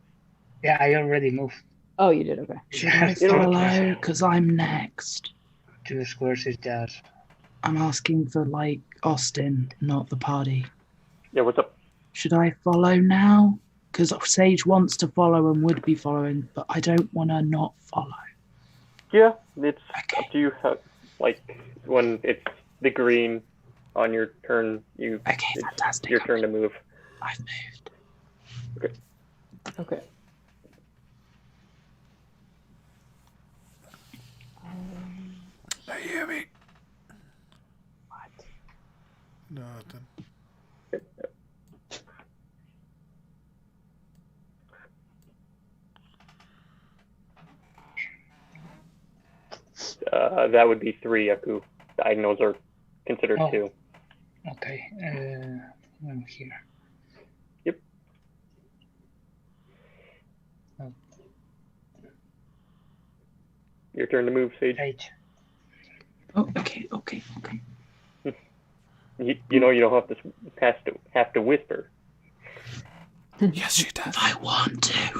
Yeah, I already moved. Oh, you did. Okay. Should I You know what? follow? Because I'm next. 2 squares is just. I'm asking for like Austin, not the party. Yeah, what's up? Should I follow now? Because Sage wants to follow and would be following, but I don't want to not follow. Yeah, it's Okay. up to you. Like when it's the green on your turn, Okay, it's fantastic. your turn to move. I've moved. Okay. Now you hear me? What? Nothing. That would be 3, Yaku. Diagonals are considered Oh. 2. Okay. I'm here. Yep. Oh. Your turn to move, Sage. Sage. Oh, okay. You know you don't have to whisper. Yes, she does. I want to.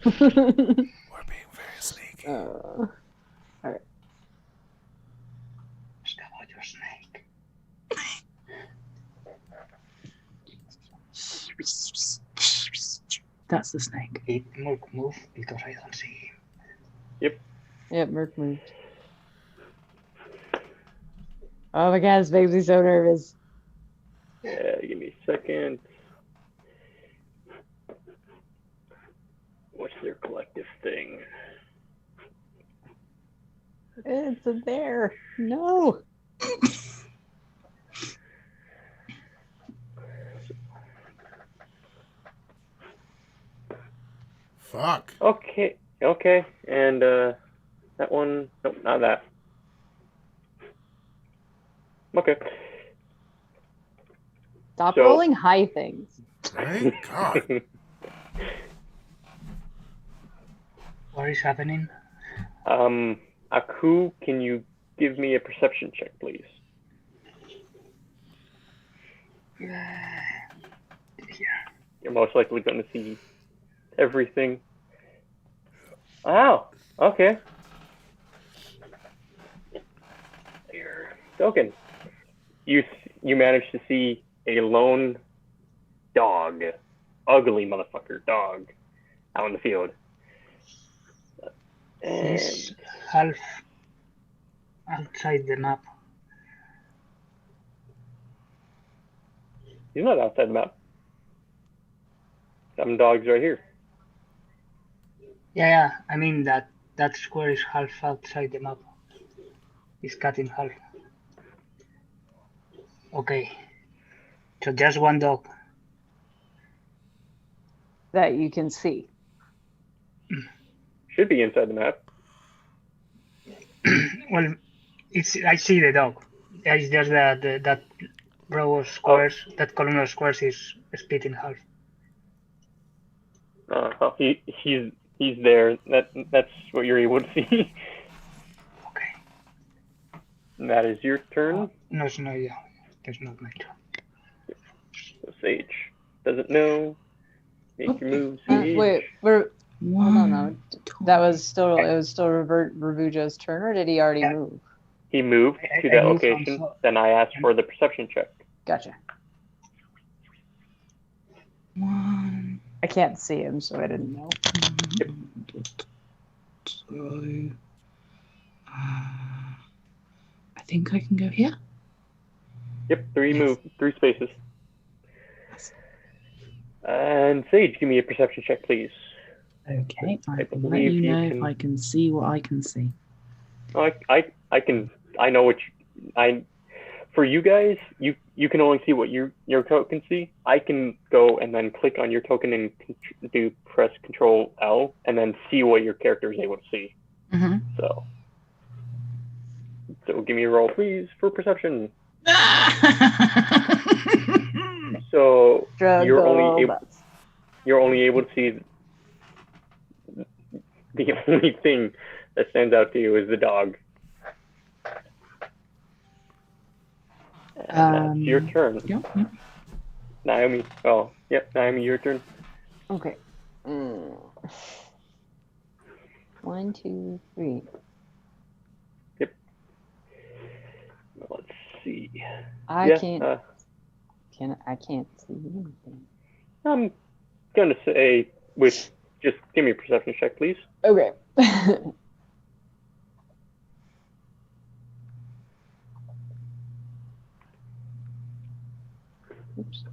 We're being very sneaky. Ask about your snake. That's the snake. Did Mook move? Because I don't see him. Yep, Merc moved. Oh my god, this makes me so nervous. Yeah, give me a second. What's their collective thing? It's a bear. No. Fuck. Okay, and that one, nope, not that. Okay. Stop So- rolling high things. Right? God. What is happening? Aku, can you give me a perception check, please? Here. You're most likely going to see everything. Oh, okay. Your token. You managed to see a lone dog, ugly motherfucker dog, out in the field. He's And half outside the map. he's not outside the map. Some dogs right here. Yeah. I mean that square is half outside the map. It's cut in half. Okay. So just one dog. That you can see. Should be inside the map. Well, I see the dog. It's just that row of squares, that column of squares is split in half. He's there. That's what you're able to see. Okay. And that is your turn. No, yeah. There's not my turn. So Sage doesn't know. Make your move, Sage. Wait, hold on now. One, It was still Ravujo's turn, or did he already Yeah. move? He moved to I that moved location. also. Then I asked for the perception check. Gotcha. one. I can't see him, so I didn't know. So, I think I can go here. Yep, 3 Yes. 3 spaces. Yes. And Sage, give me a perception check, please. Okay, I I can let believe you you know if can- I can see what I can see. Oh, I know what for you guys, you can only see what your token can see. I can go and then click on your token and press Control L and then see what your character is able to see. Mm-hmm. So give me a roll, please, for perception. So you're only able to see the only thing that stands out to you is the dog. And that's your turn. Yep. Naomi. Oh, yep, Naomi, your turn. Okay. 1, 2, 3. Let's see. I can't see anything. I'm gonna say just give me a perception check, please. Okay. Oops.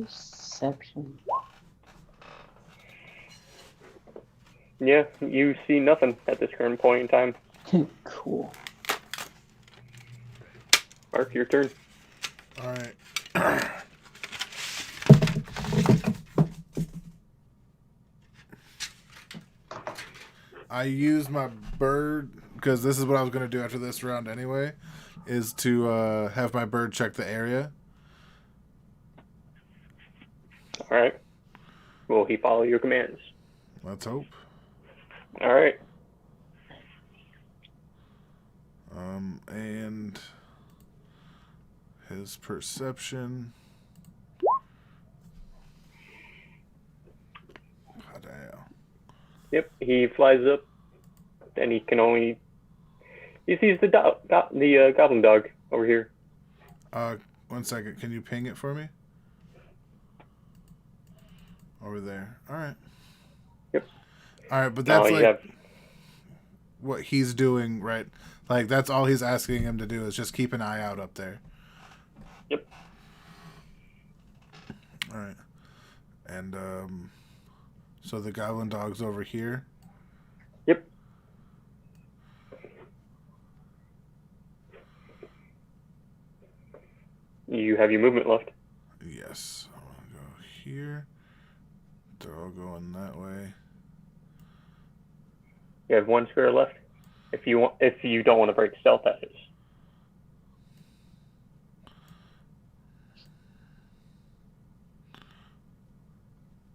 Perception. Yeah, you see nothing at this current point in time. Cool. Mark, your turn. All right. I use my bird because this is what I was going to do after this round anyway, is to have my bird check the area. All right. Will he follow your commands? Let's hope. All right. And his perception. Oh, damn. Yep. He flies up, and he can only. He sees the goblin dog over here. 1 second. Can you ping it for me? Over there. All right. Yep. All right, but that's you like have. what he's doing, right? Like that's all he's asking him to do is just keep an eye out up there. Yep. All right. And so the goblin dog's over here. Yep. You have your movement left. Yes. I'm gonna go here. They're all going that way. You have 1 square left. If you don't want to break stealth, that is.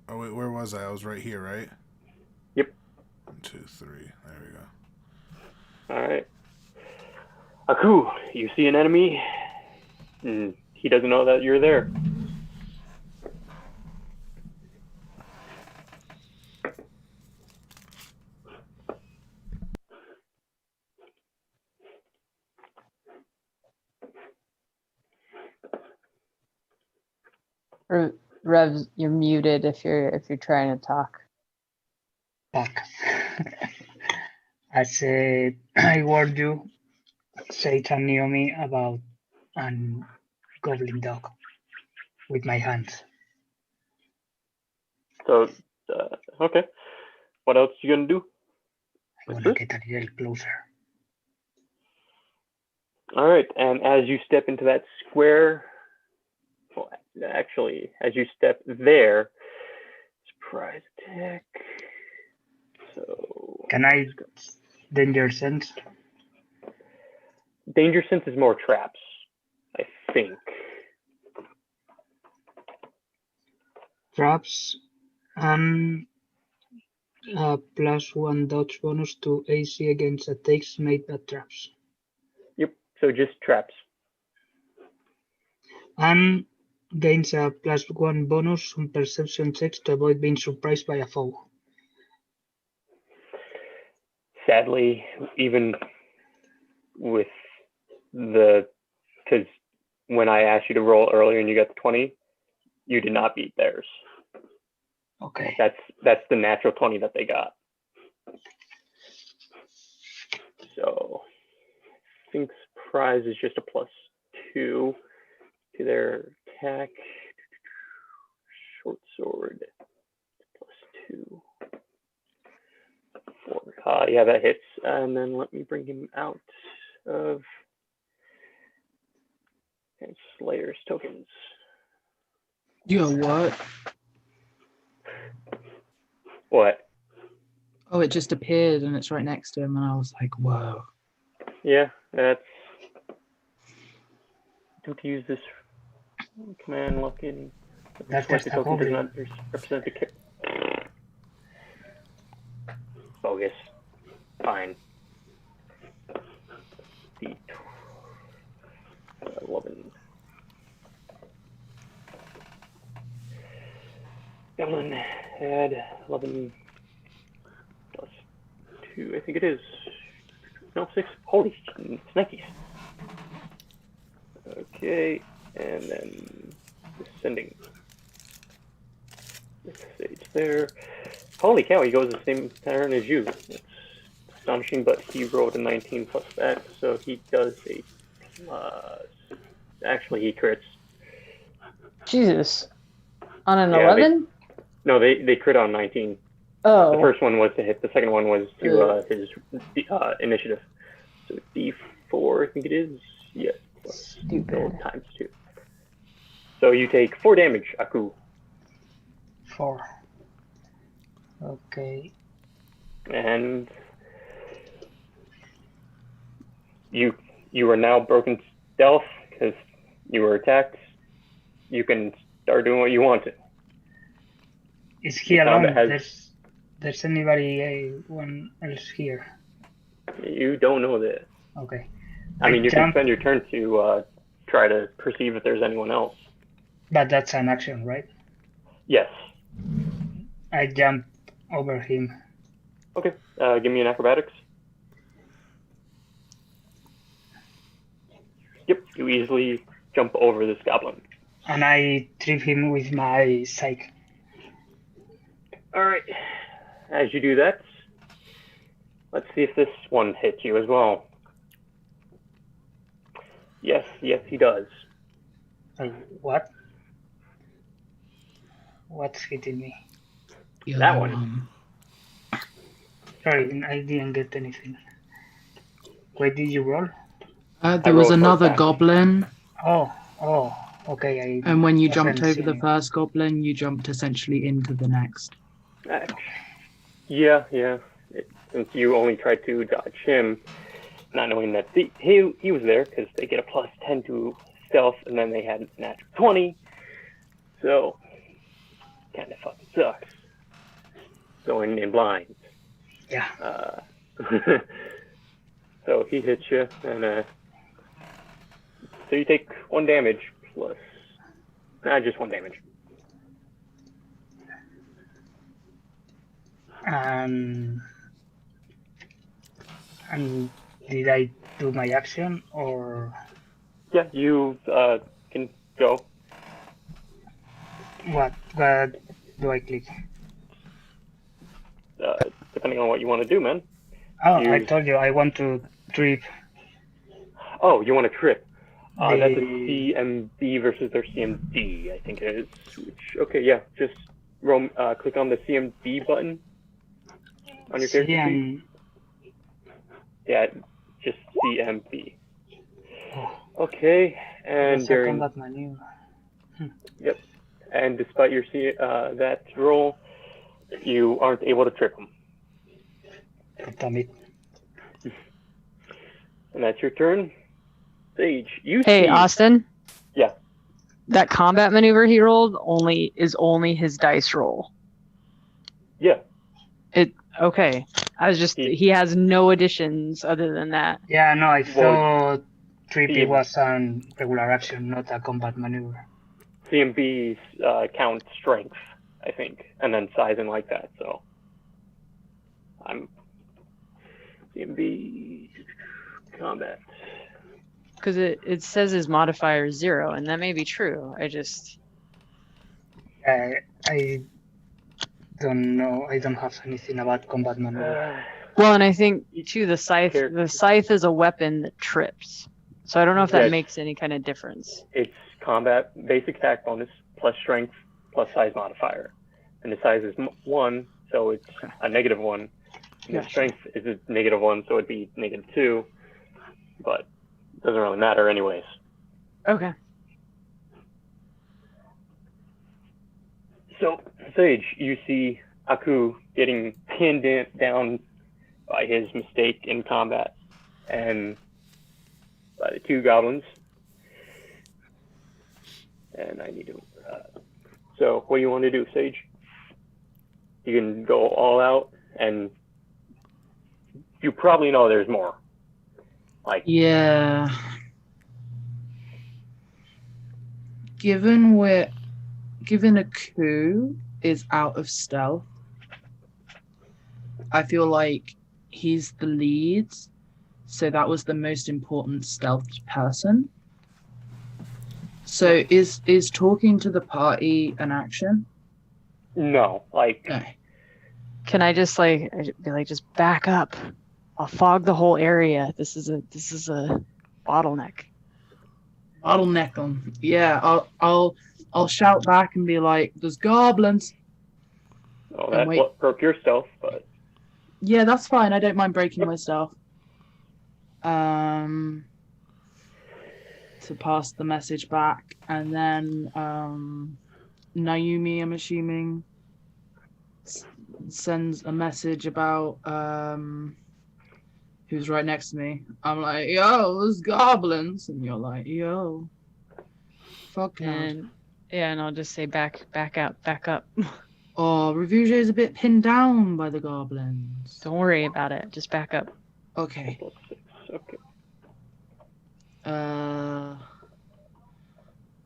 Oh wait, where was I? I was right here, right? Yep. 1, 2, 3. There we go. All right. Aku, you see an enemy, and he doesn't know that you're there. Rev, you're muted if you're trying to talk. Back. I said, I warned you, Satan knew me about an goblin dog with my hands. So, okay. What else you gonna do? I want to get a little closer. All right, and as you step into that square, well, actually, as you step there, surprise attack. So, Can I danger sense? Danger sense is more traps, I think. Traps and +1 dodge bonus to AC against attacks made by traps. Yep. So just traps. And gains a +1 bonus on perception checks to avoid being surprised by a foe. Sadly, even with because when I asked you to roll earlier and you got the 20, you did not beat theirs. Okay. That's the natural 20 that they got. So I think surprise is just a +2 to their attack. Short sword +2. 4. Yeah, that hits. And then let me bring him out of Slayer's tokens. Yo, what? What? Oh, it just appeared and it's right next to him, and I was like, whoa. Yeah, that's. Don't use this command lock in. That's Select just a a token does goblin. not represent the character. Bogus. Fine. The 11. Goblin had 11 +2. I think it is. No, 6. Holy snickies. Okay, and then descending. Sage there. Holy cow, he goes the same turn as you. It's astonishing, but he rolled a 19 plus that, so he does a plus. Actually, he crits. Jesus. On an Yeah, 11? No, they crit on 19. Oh. The first one was to hit. The second one was to his initiative. So D4, I think it is. Yes. Stupid. Times 2. So you take 4 damage, Aku. 4. Okay. And you are now broken stealth because you were attacked. You can start doing what you want to. Is he The alone? combat There's anybody one else here? You don't know this. Okay. I mean, you can jump, spend your turn to try to perceive if there's anyone else. but that's an action, right? Yes. I jump over him. Okay. Give me an acrobatics. Yep. You easily jump over this goblin. And I trip him with my psych. All right. As you do that, let's see if this one hits you as well. Yes, he does. What? What's hitting me? That one. Sorry, I didn't get anything. Wait, did you roll? There was rolled another back. goblin, Oh, okay. and when you wasn't jumped over the seeing. first goblin, you jumped essentially into the next. Yeah. Since you only tried to dodge him, not knowing that he was there, because they get a plus 10 to stealth, and then they had a natural 20. So, kind of fucking sucks. Going in blind. Yeah. So he hits you, and so you take 1 damage plus, just 1 damage. And did I do my action or Yeah, you can go. what do I click? Depending on what you want to do, man. Oh, I told you I want to trip. Oh, you want to trip. That's a The- CMB versus their CMD, I think it is. Okay, yeah, just click on the CMD button on your character sheet. CM. Yeah, just CMB. Oh, Okay, and that's a during combat maneuver. Yep, and despite your that roll, you aren't able to trip them. Damn it. And that's your turn. Sage, you Hey, see. Austin? Yeah. That combat maneuver he rolled is only his dice roll. Yeah. Okay. He has no additions other than that. Yeah, no, I Well, thought trippy CM was a regular action, not a combat maneuver. CMBs count strength, I think, and then sizing like that. So I'm CMB combat. Because it says his modifier is 0, and that may be true. I don't know. I don't have anything about combat maneuver. Well, and I think too the scythe is a weapon that trips. So I don't know if that makes any kind of difference. It's combat basic attack bonus plus strength plus size modifier, and the size is 1, so it's a -1. And the strength is a -1, so it'd be -2. But it doesn't really matter anyways. Okay. So, Sage, you see Aku getting pinned down by his mistake in combat and by the 2 goblins. And I need to... so, what do you want to do, Sage? You can go all out, and you probably know there's more. Yeah. Given Aku is out of stealth, I feel like he's the lead, so that was the most important stealth person. So is talking to the party an action? No, Okay. Can I just be like, just back up? I'll fog the whole area. This is a bottleneck. Bottleneck them. Yeah, I'll shout back and be like, "There's goblins." Oh, And that wait. broke your stealth, but Yeah, that's fine. I don't mind breaking myself. To pass the message back, and then Naomi, I'm assuming, sends a message about who's right next to me. I'm like, "Yo, there's goblins," and you're like, "Yo, fuck no." And I'll just say back up. Oh, Revuge is a bit pinned down by the goblins. Don't worry about it. Just back up. Okay. okay.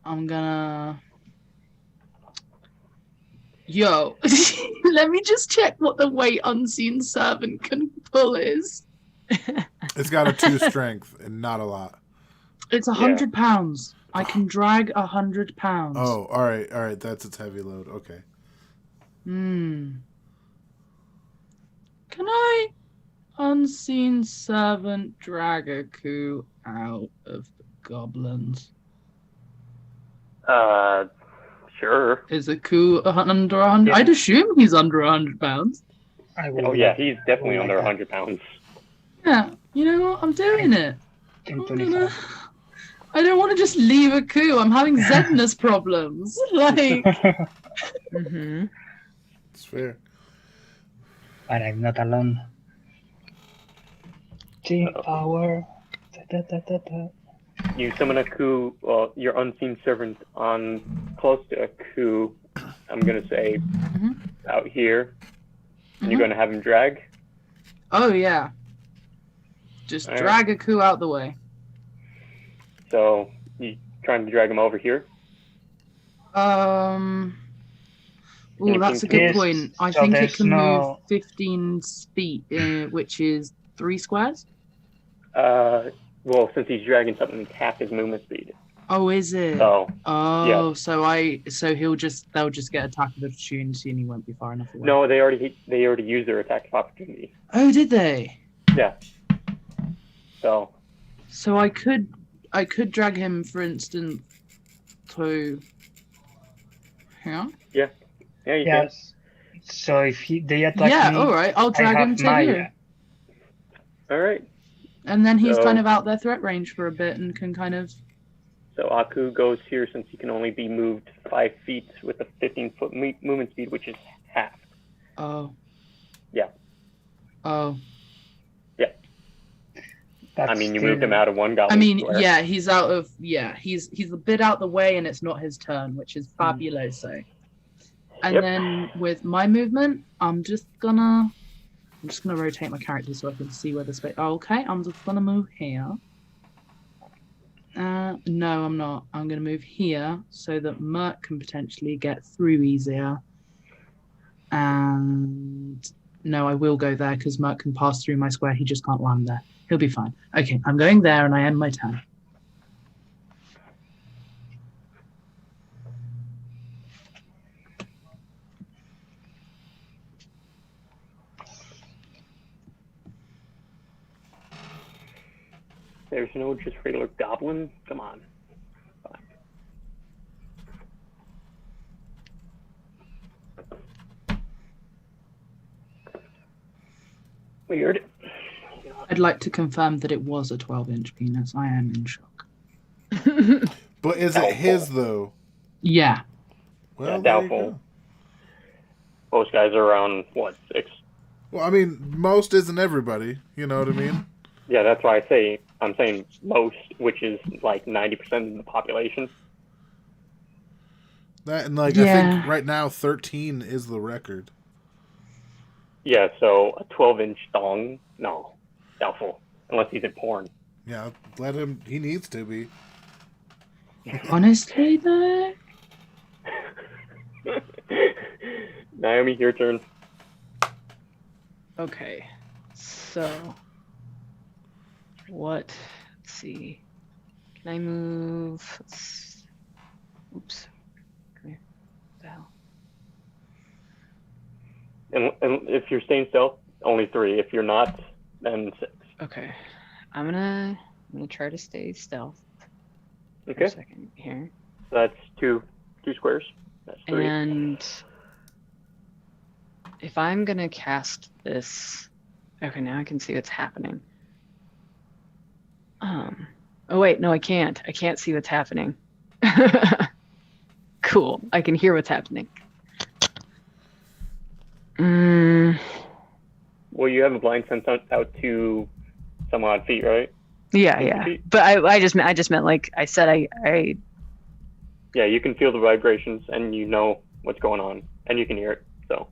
I'm gonna. Yo, let me just check what the weight unseen servant can pull is. It's got a 2 strength and not a lot. It's 100 pounds. I can drag 100 pounds. Oh, all right. That's its heavy load. Okay. Can I, unseen servant, drag a coup out of the goblins? Sure. Is a coup under 100? Yeah. I'd assume he's under 100 pounds. Oh yeah, he's definitely under 100 pounds. Yeah, you know what? I'm doing it. In I'm 25. gonna... I don't want to just leave a coup. I'm having Zedness problems. Like, Mm-hmm. It's fair. But I'm not alone. Team power. Da, da, da, da. You summon a coup, well, your unseen servant on close to a coup, I'm going to say out here, and you're going to have him drag. oh yeah. Just All right. drag a coup out the way. So, you trying to drag him over here? Ooh, that's a Anything good to- point. I So think it there's can no- move 15 feet, which is 3 squares. Well, since he's dragging something, half his movement speed. Oh, is it? So, Oh, so they'll just get attack of opportunity and he won't be far enough away. no, they already used their attack of opportunity. Oh, did they? Yeah. So, So I could drag him, for instance, to here. yeah, you can. Yes. So if they attack Yeah, me, all right. I'll drag I him have to Maya. here, All right. and then he's So- kind of out their threat range for a bit and can kind of. So Aku goes here since he can only be moved 5 feet with a 15-foot movement speed, which is half. Oh. Yeah. Oh. But I mean, you still, moved him out of one goblin I mean, square. yeah, he's out of he's a bit out the way, and it's not his turn, which is fabuloso. And Yep. then with my movement, I'm just gonna rotate my character so I can see where the space. Okay, I'm just gonna move here. No, I'm not. I'm gonna move here so that Merc can potentially get through easier. And no, I will go there because Merc can pass through my square. He just can't land there. He'll be fine. Okay, I'm going there, and I end my turn. There's no just regular goblin. Come on. Weird. I'd like to confirm that it was a 12-inch penis. I am in shock. But is it his though? Yeah. Well, Yeah, there you doubtful. go. Most guys are around, what, 6? Well, I mean, most isn't everybody. You know what I mean? Yeah, that's why I'm saying most, which is like 90% of the population. That and like I Yeah. think right now 13 is the record. Yeah, so a 12-inch thong, no, doubtful, unless he's in porn. Yeah, let him. He needs to be. Honestly, though. Naomi, your turn. Okay. So, what? Let's see. Can I move? Oops. Come here. What the hell? And if you're staying stealth, only 3. If you're not, then 6. Okay. I'm gonna try to stay stealth for Okay, a so second here. that's two 2 squares. That's 3. And if I'm gonna cast this, okay, now I can see what's happening. Oh wait, no, I can't. I can't see what's happening. Cool. I can hear what's happening. Well, you have a blind sense out to some odd feet, right? Yeah, 50 yeah. feet? But I just meant like I said I Yeah, you can feel the vibrations and you know what's going on and you can hear it. So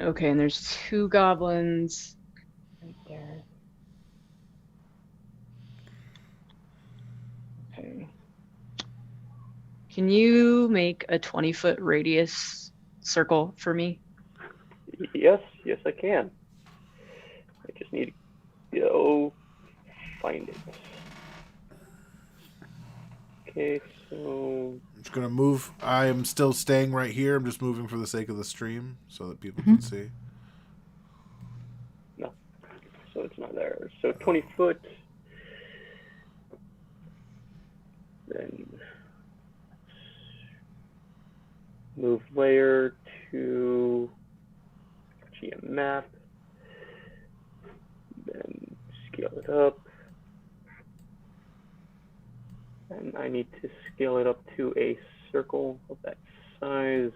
okay, and there's 2 goblins right there. Okay. Can you make a 20-foot radius circle for me? yes, I can. I just need to go find it. Okay, so I'm just gonna move. I am still staying right here. I'm just moving for the sake of the stream so that people can see. no, so it's not there. So 20 foot. Then move layer to GM map. Then scale it up. And I need to scale it up to a circle of that size.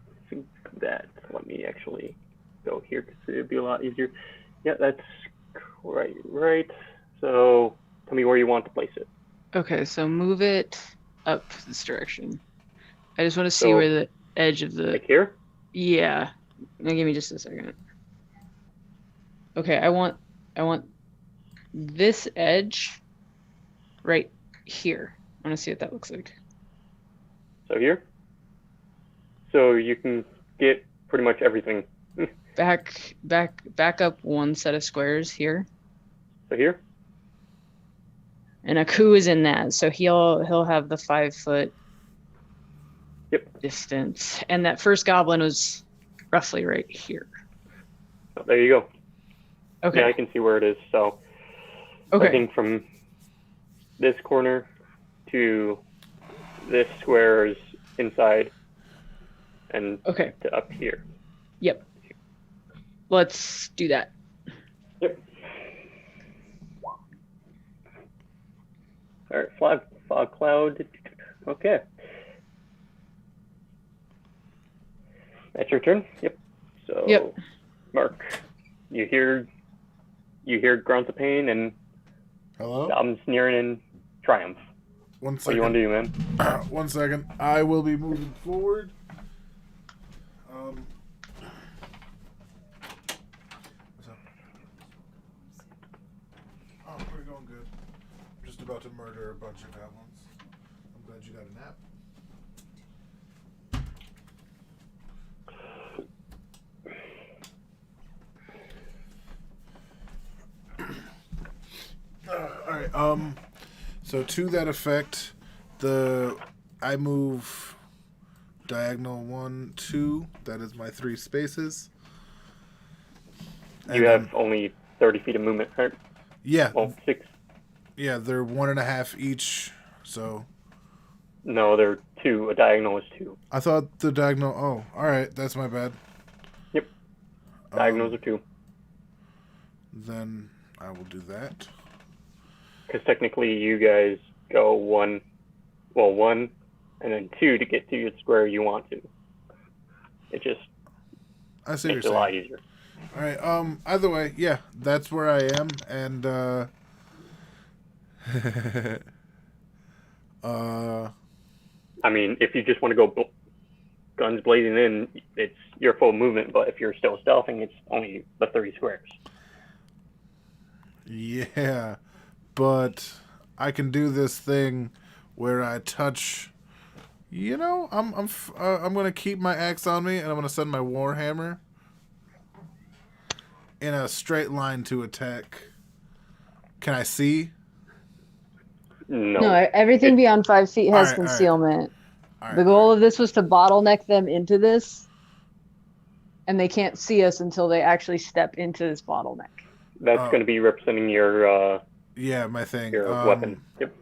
I think that, let me actually go here because it would be a lot easier. Yeah, that's right. So tell me where you want to place it. Okay, so move it up this direction. I just want to see So, where the edge of the Like here? yeah. Now give me just a second. Okay, I want this edge right here. I want to see what that looks like. So here? So you can get pretty much everything. Back up 1 set of squares here. So here? And Aku is in that, so he'll have the 5-foot distance. And that first goblin was roughly right here. Oh, there you go. Okay. Yeah, I can see where it is. So Okay. I think from this corner to this square is inside and Okay. to up here. Yep. Let's do that. Yep. All right, fog cloud. Okay. That's your turn? Yep. So, Yep. Mark, you hear grunts of pain and Hello? goblins sneering in triumph. 1 What do second. you want to do, man? 1 second. I will be moving forward. What's up? Oh, we're going good. I'm just about to murder a bunch of goblins. I'm glad you got a nap. All right. So to that effect, I move diagonal 1, 2. That is my 3 spaces. You have only 30 feet of movement, right? Yeah. Well, 6. Yeah, they're 1.5 each. So No, they're 2. A diagonal is 2. I thought the diagonal. Oh, all right. That's my bad. Yep. Diagonals are 2. Then I will do that. Because technically you guys go 1, and then 2 to get to the square you want to. It just I see what makes you're it a lot saying. easier. All right. Either way, yeah, that's where I am, and I mean, if you just want to go guns blazing in, it's your full movement. But if you're still stealthing, it's only the 30 squares. yeah, but I can do this thing where I touch. You know, I'm gonna keep my axe on me, and I'm gonna send my warhammer in a straight line to attack. Can I see? No, everything beyond 5 feet has All right. concealment. All right, The goal of this was to bottleneck them into this, and they can't see us until they actually step into this bottleneck. That's going to be representing your Yeah, my thing. Your weapon. Yep.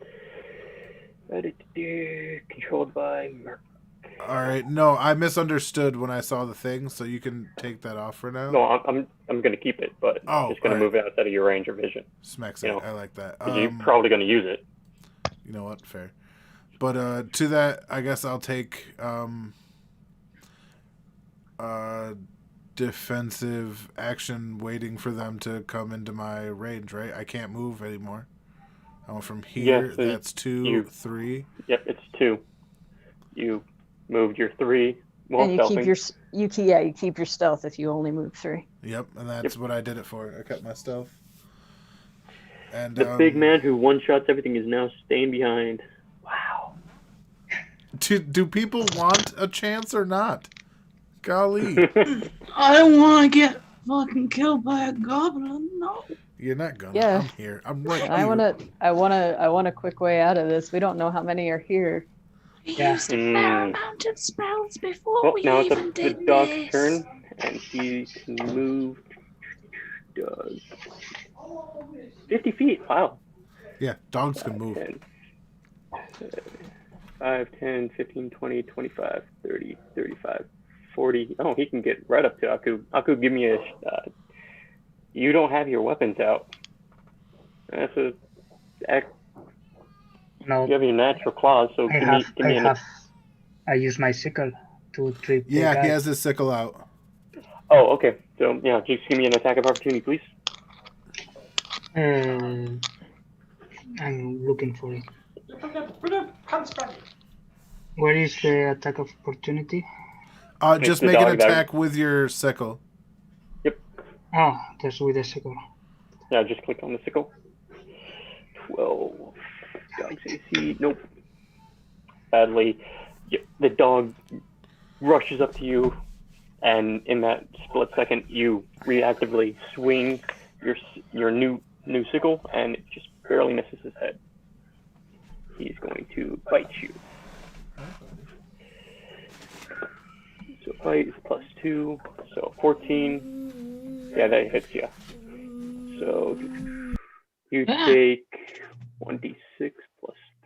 Controlled by Merc. All right. No, I misunderstood when I saw the thing, so you can take that off for now. No, I'm gonna keep it, but Oh, just gonna all right. move it outside of your range of vision. Smacks You it. know, I like that. 'cause you're probably gonna use it. You know what? Fair. But to that, I guess I'll take defensive action, waiting for them to come into my range. Right? I can't move anymore. I went from here. Yeah, so That's 2, 3. Yep, it's 2. You moved your 3. Well, And you keep you keep your stealth if you only move 3. Yep, and that's what I did it for. I kept my stealth. And the big man who one-shots everything is now staying behind. Wow. Do people want a chance or not? Golly. I don't want to get fucking killed by a goblin. No. You're not gonna. Yeah. I'm here. I'm right And here. I want a quick way out of this. We don't know how many are here. We Yeah. used a fair amount of spells before Well, we now it's even up to did the dog's this. turn, and he can move. Doug. 50 feet. Wow. Yeah, dogs can move. 10, 5, 10, 15, 20, 25, 30, 35, 40. Oh, he can get right up to Aku. Aku, give me a. You don't have your weapons out. That's a. No, You have your natural claws, so I use my sickle to trip the Yeah, guy. he has his sickle out. Oh, okay. So, yeah, just give me an attack of opportunity, please. I'm looking for it. Where is the attack of opportunity? Just the make an dog that- attack with your sickle. Oh, just with the sickle. Yeah, just click on the sickle. 12. Dog's AC. Nope. Badly. The dog rushes up to you, and in that split second, you reactively swing your new sickle, and it just barely misses his head. He's going to bite you. So bite is +2, so 14. Yeah, that hits you. So you take 1d6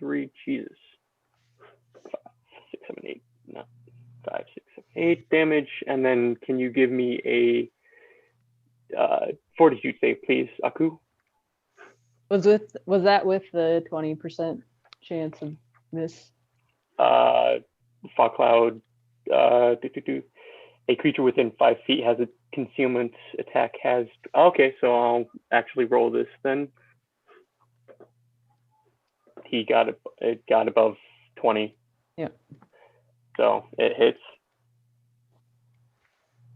+3. Jesus. 5, 6, 7, 8. No. 5, 6, 7, 8 damage. And then can you give me a fortitude save, please, Aku? Was that with the 20% chance of miss? Fog cloud. A creature within 5 feet has a concealment attack. Okay, so I'll actually roll this then. It got above 20. Yeah. So it hits.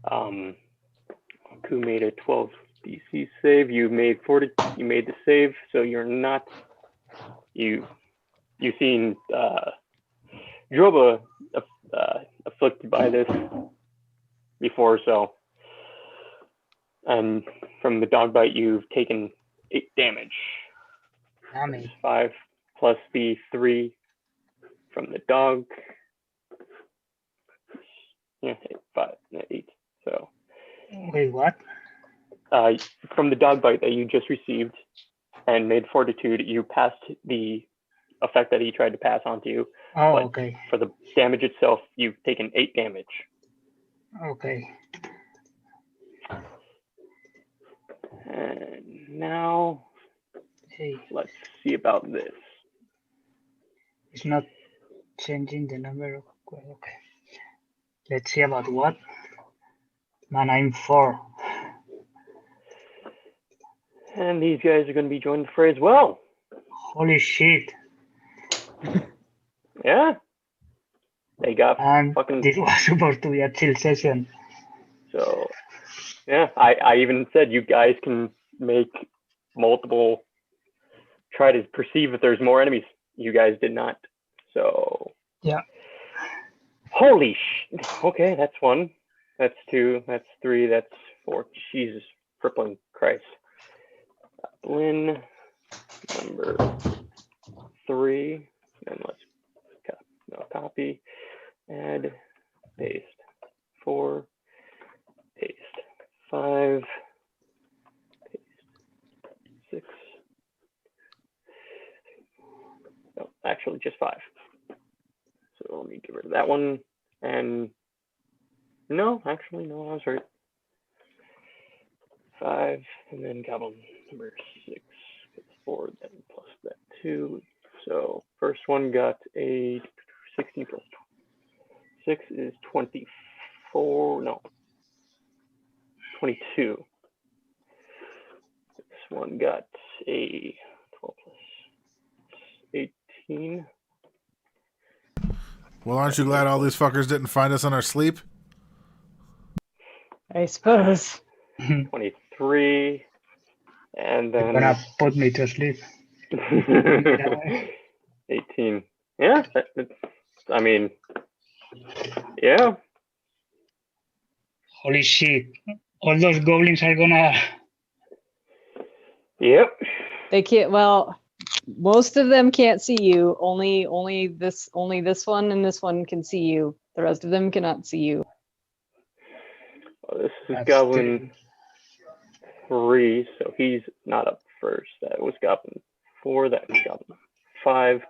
Aku made a 12 DC save. You made the save, so you're not. You've seen Droba afflicted by this before, so. And from the dog bite, you've taken 8 damage. Yummy. 5 plus the 3 from the dog. Yeah, 8. So. Wait, what? From the dog bite that you just received and made fortitude, you passed the effect that he tried to pass on to you. Oh, but okay. For the damage itself, you've taken 8 damage. Okay. And now, Hey, let's see about this. it's not changing the number of. Okay. Let's see about what. Man, I'm 4. And these guys are going to be joining the fray as well. Holy shit. Yeah. They got And fucking. this was supposed to be a chill session. So, yeah, I even said you guys can make multiple. Try to perceive if there's more enemies. You guys did not. So. Yeah. Holy sh! Okay, that's 1. That's 2. That's 3. That's 4. Jesus, crippling Christ. Blinn, number 3. And let's copy, add, paste. 4, paste. 5, paste. 6, just 5. So let me get rid of that one. And no, actually, no, I was right. 5, and then goblin number 6 gets 4, then plus that 2. So first one got a 16 plus 6 is 24. No, 22. This one got a 12 plus 18. Well, aren't you glad all these fuckers didn't find us on our sleep? I suppose. 23. And You're then gonna put me to sleep. 18. Yeah, I mean, yeah. Holy shit. All those goblins are gonna... Yep. They can't. Well, most of them can't see you. Only this one and this one can see you. The rest of them cannot see you. Well, this is That's Goblin 3, so he's not up first. That was Goblin 4. That was Goblin 5.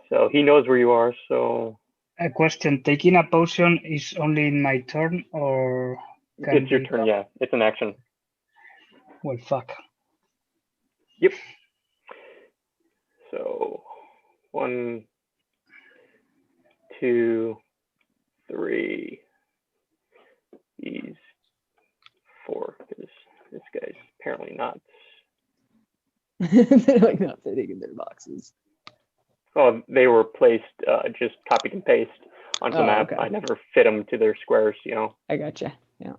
So he knows where you are. So A question, taking a potion is only in my turn, or can it's your be- turn. Yeah, it's an action. Well, fuck. Yep. So 1, 2, 3. He's 4 because this guy's apparently not. They're like not fitting in their boxes. Oh, they were placed just copied and paste onto the Oh, map. okay. I never fit them to their squares, you know. I gotcha. Yeah.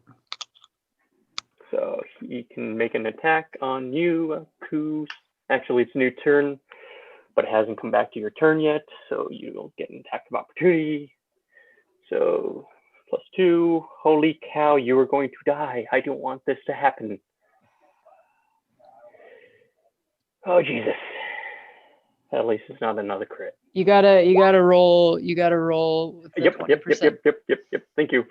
So he can make an attack on you, Ku. Actually, it's a new turn, but it hasn't come back to your turn yet, so you'll get an attack of opportunity. So +2. Holy cow, you are going to die. I don't want this to happen. Oh Jesus. At least it's not another crit. You gotta roll. You gotta roll with the Yep. 20%. Thank you.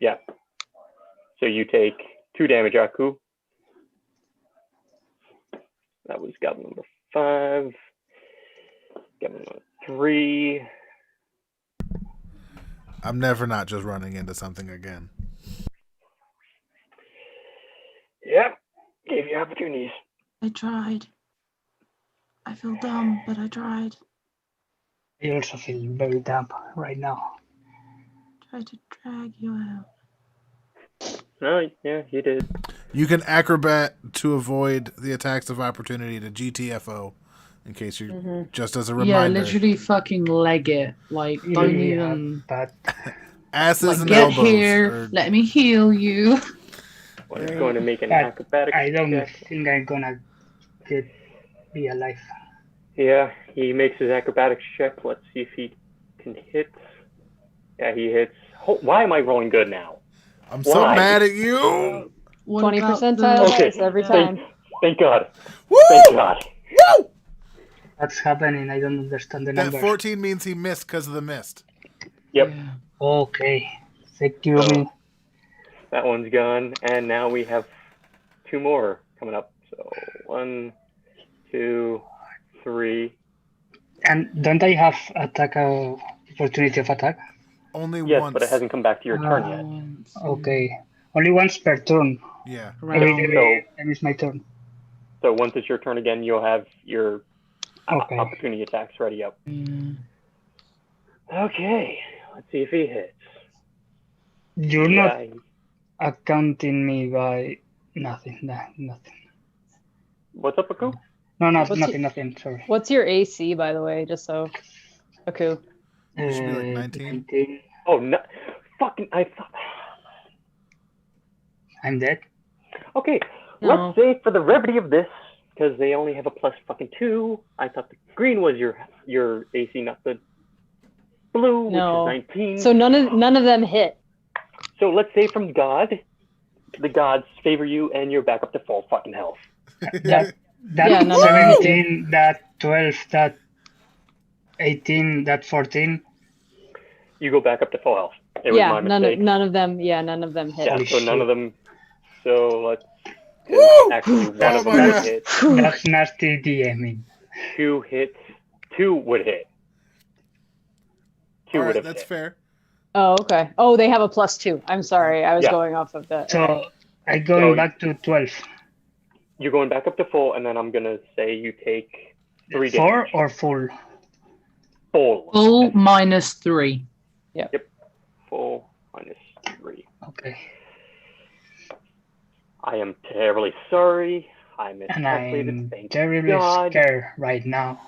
Yeah. So you take 2 damage, Aku. That was goblin number 5. Goblin number 3. I'm never not just running into something again. Yep. Gave you opportunities. I tried. I feel dumb, but I tried. I also feel very damp right now. Tried to drag you out. No, yeah, you did. You can acrobat to avoid the attacks of opportunity to GTFO, in case you just as a Yeah, reminder. literally fucking leg it. Like, don't even. But Asses Like, and get elbows. here. Or- Let me heal you. Well, it's going to make an But acrobatics I don't check. think I'm gonna be alive. Yeah, he makes his acrobatics check. Let's see if he can hit. Yeah, he hits. Why am I rolling good now? I'm so Why? mad at you. What 20 about percentile the- Okay, dice every time. Thank God. Woo! Thank God. Woo! What's happening? I don't understand the That numbers. 14 means he missed because of the mist. Yep. Yeah. Okay. Thank you. So- That one's gone, and now we have 2 more coming up. So 1, 2, 3. And don't I have opportunity of attack? Only Yes, once. but it hasn't come back to your turn yet. Okay. Only once per turn. Yeah. Every Round. time it's my turn. So once it's your turn again, you'll have your Okay. opportunity attacks ready up. Yeah. Okay, let's see if he hits. You're not Yeah, accounting me by nothing. Nothing. what's up, Aku? No, What's nothing. Sorry. What's your AC, by the way, just so Aku? It should be like 19. 19. Oh, no, fucking, I thought. I'm dead. Okay, No. let's say for the brevity of this, because they only have a +2. I thought the green was your AC, not the blue, No. which is 19. So none of them hit. So let's say from God, the gods favor you, and you're back up to full fucking health. That Yeah, none of them hit 17, that 12, that 18, that 14. You go back up to full health. It was Yeah, my mistake. none of them. Yeah, none of them hit. Yeah, Holy so none shit. of them. So let's Woo! Actually, one Oh of my them would God. hit. That's nasty DMing. 2 hits. 2 would hit. 2 All would right, have that's hit. fair. Oh, okay. Oh, they have a +2. I'm sorry. I was Yeah. going off of the. So Okay. I'm going So- back to 12. You're going back up to full, and then I'm gonna say you take 3 4 damage. or full? Full. Full -3. Full -3. Okay. I am terribly sorry. I And miscalculated. I'm Thank terribly God. scared right now.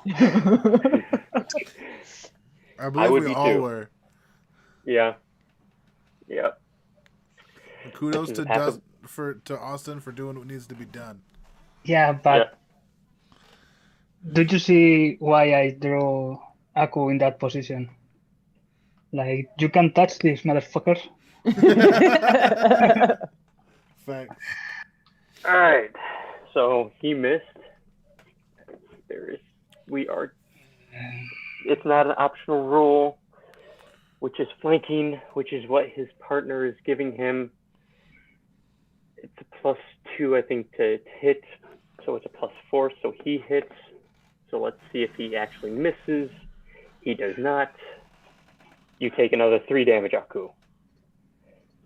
I believe would we be all too. were. Yeah. Yeah. Kudos This is to a pack Dust of- to Austin for doing what needs to be done. Yeah, but did you see why I draw Aku in that position? Like, you can touch this motherfucker. Facts. All right. So he missed. It's not an optional rule, which is flanking, which is what his partner is giving him. It's a +2, I think, to hit. So it's a +4. So he hits. So let's see if he actually misses. He does not. You take another 3 damage, Aku.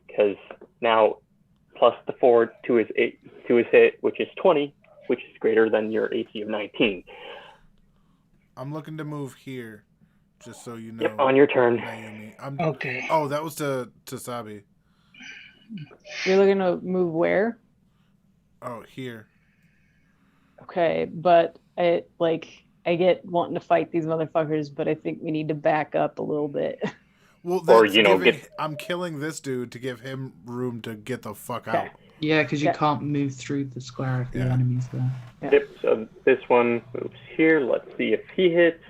Because now +4 to his hit, which is 20, which is greater than your AC of 19. I'm looking to move here, just so you know. Yep, on your turn. Naomi. Okay. Oh, that was to Sabi. You're looking to move where? Oh, here. Okay, but I get wanting to fight these motherfuckers, but I think we need to back up a little bit. Well, Or, that's I'm killing this dude to give him room to get the fuck Okay. out. Yeah, because you Yeah. can't move through the square if the Yeah. enemy's there. Yep, so this one moves here. Let's see if he hits.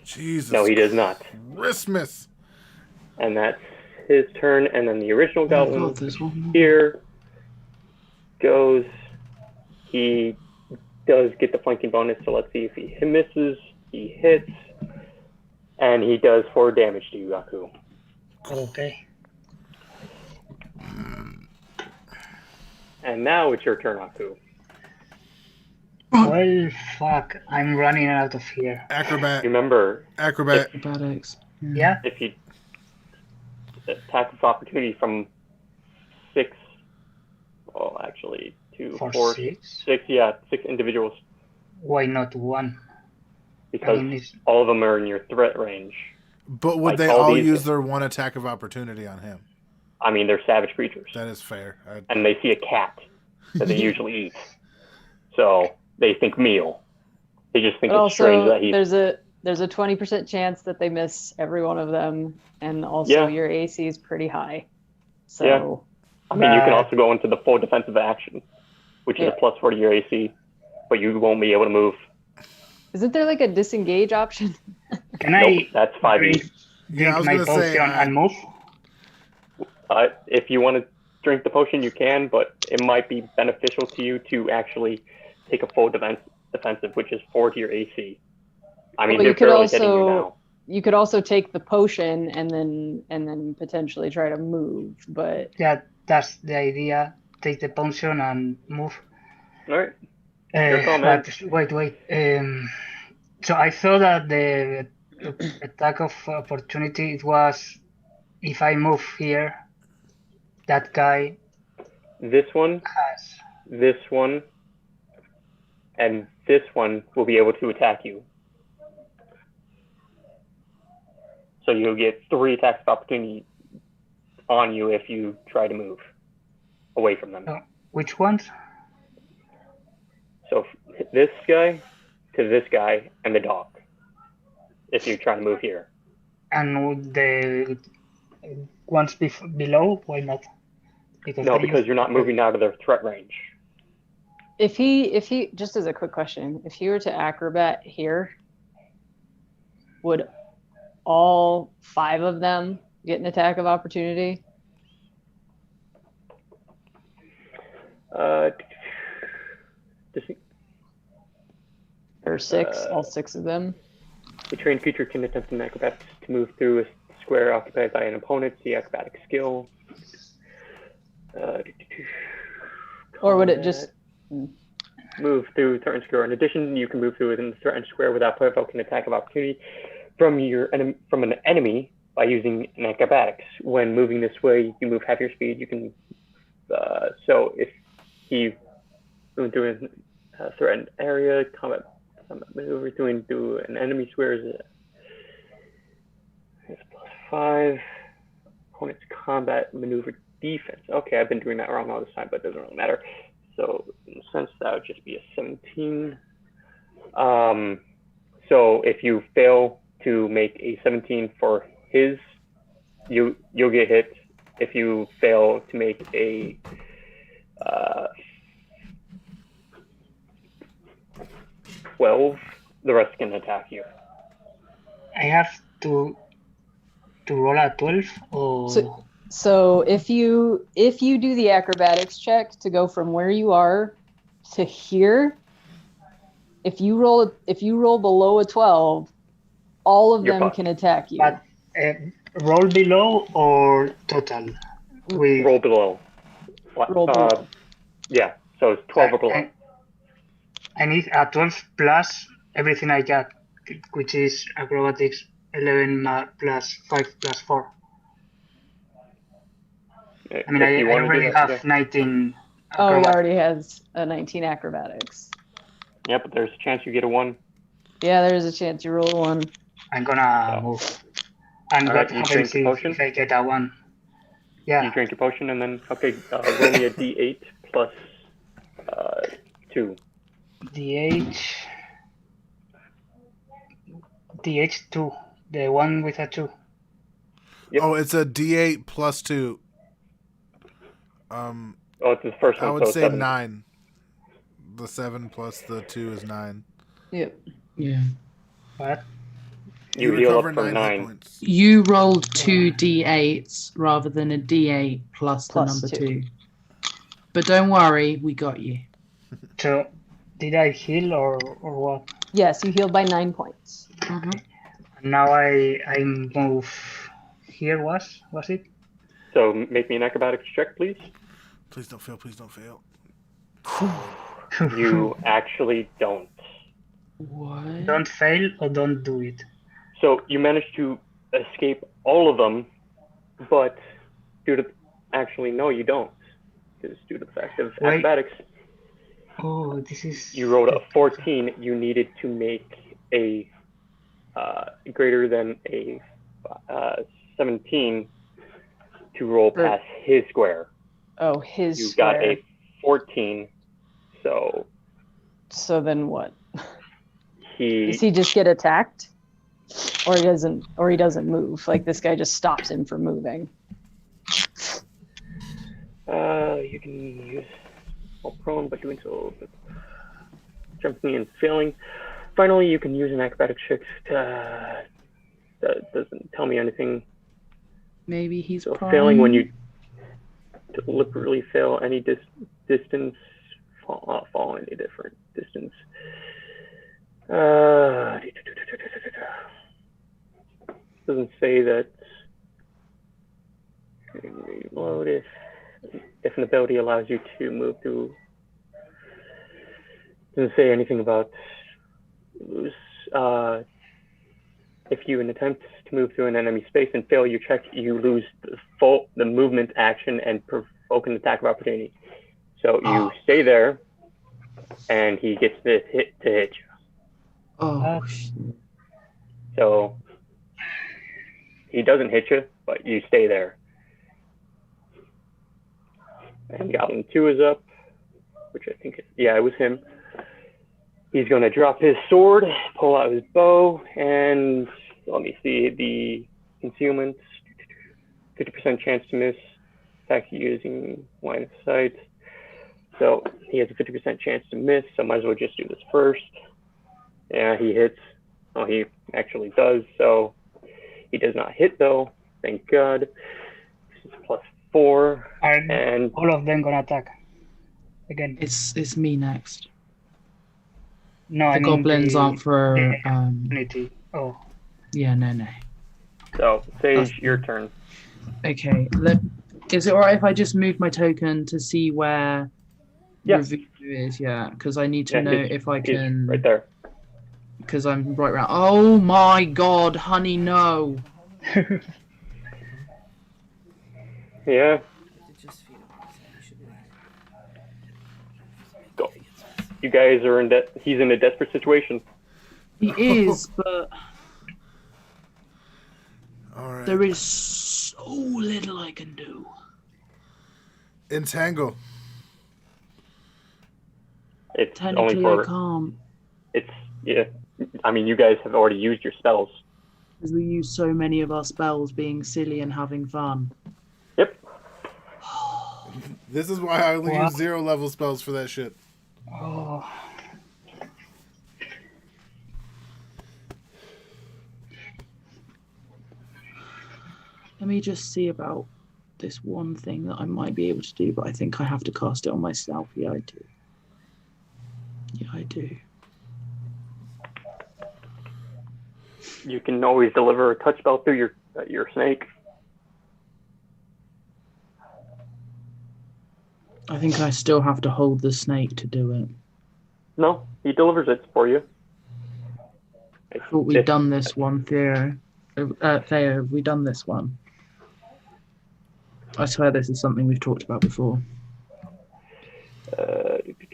Jesus. No, he does not. Christmas. And that's his turn. And then the original Oh goblin god, there's one more. here goes. He does get the flanking bonus, so let's see if he misses. He hits. And he does 4 damage to you, Aku. Okay. And now it's your turn, Aku. Well, fuck. I'm running out of here. Acrobat. Remember, Acrobat. Acrobatics. Yeah? if you attack of opportunity from 6, well, actually, 2, For 4, 6? 6 individuals, Why not 1? because I mean, it's... all of them are in your threat range. But would Like they all all these- use their 1 attack of opportunity on him? I mean, they're savage creatures, That is fair. and they see a cat that they usually eat, so they think meal. They just think But it's strange also, that he's. there's a 20% chance that they miss every one of them, and also Yeah. your AC is pretty high. So Yeah. I mean, you can But- also go into the full defensive action, which is Yeah. a +4 to your AC, but you won't be able to move. isn't there like a disengage option? Can Nope, I that's 5e. drink, Yeah, I was my gonna potion say, and move? If you want to drink the potion, you can, but it might be beneficial to you to actually take a full defensive, which is 4 to your AC. I mean, Well, they're you could barely hitting you also- now. You could also take the potion and then potentially try to move, but Yeah, that's the idea. Take the potion and move. All right. Your call, man. But wait. So I thought that the attack of opportunity it was if I move here, that guy This one, has. and this one will be able to attack you. So you'll get 3 attacks of opportunity on you if you try to move away from them. Oh. Which ones? So this guy to this guy and the dog, if you try to move here. And the ones below, why not? No, because you're not moving out of their threat range. if he just as a quick question, if he were to acrobat here, would all 5 of them get an attack of opportunity? Or 6, all 6 of them? The trained creature can attempt an acrobatics to move through a square occupied by an opponent. See acrobatic skill. Or would it just? Move through threatened square? In addition, you can move through within the threatened square without provoking an attack of opportunity from an enemy by using an acrobatics. When moving this way, you move half your speed. You can. So if he moving through a threatened area, combat maneuver through an enemy square is +5. Opponent's combat maneuver defense. Okay, I've been doing that wrong all this time, but it doesn't really matter. So in a sense, that would just be a 17. So if you fail to make a 17 for his, you'll get hit. If you fail to make a 12, the rest can attack you. I have to roll a 12 or So if you do the acrobatics check to go from where you are to here, if you roll below a 12, all of them can attack you. But roll below or total? Roll below. Roll below. Yeah, so it's 12 or below. I need a 12 plus everything I got, which is acrobatics 11 plus 5 plus 4. I mean, I already have 19. Oh, he already has a 19 acrobatics. Yeah, but there's a chance you get a 1. Yeah, there's a chance you roll a 1. I'm gonna move. And what happens if I get a 1? Yeah. You drink your potion and then, okay, roll me a d8 plus 2. D8 2. The one with a 2. Yep. Oh, it's a D8 plus 2. It's the first one. I would so say 7. 9. The 7 plus the 2 is 9. Yep. Yeah. What? You heal up recover for 9. points. You rolled 2 d8s rather than a d8 plus the number 2. But don't worry, we got you. So, did I heal or what? Yes, you healed by 9 points. Uh-huh. Now I move. Here was it? So make me an acrobatics check, please. Please don't fail. Please don't fail. You actually don't. What? Don't fail or don't do it. So you managed to escape all of them, but actually, no, you don't. Because due to the fact of acrobatics, Oh, this is... you rolled a 14. You needed to make a greater than a 17 to roll past his square. Oh, his You square. got a 14, so... So then what? Does he just get attacked? Or he doesn't move? Like, this guy just stops him from moving? You can use while prone, but doing so, jumping and failing. Finally, you can use an acrobatic check. That doesn't tell me anything. Maybe he's So prone. failing when you deliberately fail any distance, fall any different distance. Doesn't say that. Reload if an ability allows you to move through. Doesn't say anything about lose. If you attempt to move through an enemy space and fail your check, you lose the movement action and provoke an attack of opportunity. So you stay there, and he gets to hit you. Oh. So he doesn't hit you, but you stay there. And Goblin 2 is up, which I think, it was him. He's going to drop his sword, pull out his bow, and let me see the concealment. 50% chance to miss, attack using line of sight. So he has a 50% chance to miss, so might as well just do this first. Yeah, he hits. Oh, he actually does, so he does not hit though, thank God. This is +4. And all of them gonna attack again. It's me next. No, the goblins aren't for unity. Oh. Yeah, no. So Sage, your turn. Okay. Is it alright if I just move my token to see where Yeah. reveal who is, yeah, because I need to Yeah, know if I he's can. right there. Because I'm right around. Oh my god, honey, no. Yeah. Go. You guys are in debt. He's in a desperate situation. He is, but All right. there is so little I can do. Entangle. It's only Technically, I for. can't. It's yeah. I mean, you guys have already used your spells. Because we use so many of our spells being silly and having fun. Yep. This is why I only What? use 0 level spells for that shit. Oh, Let me just see about this one thing that I might be able to do, but I think I have to cast it on myself. Yeah, I do. Yeah, I do. You can always deliver a touch spell through your snake. I think I still have to hold the snake to do it. No, he delivers it for you. I thought we'd done this one, Theo. Theo, have we done this one? I swear this is something we've talked about before.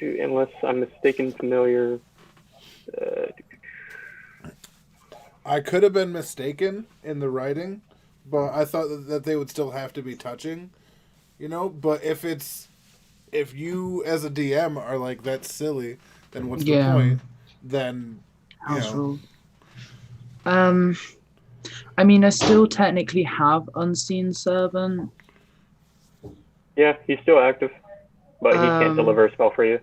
Unless I'm mistaken, familiar. I could have been mistaken in the writing, but I thought that they would still have to be touching, you know? But if you as a DM are like, that's silly, then what's the point? Then, you House know. rule. I mean, I still technically have Unseen Servant. Yeah, he's still active, but he can't deliver a spell for you.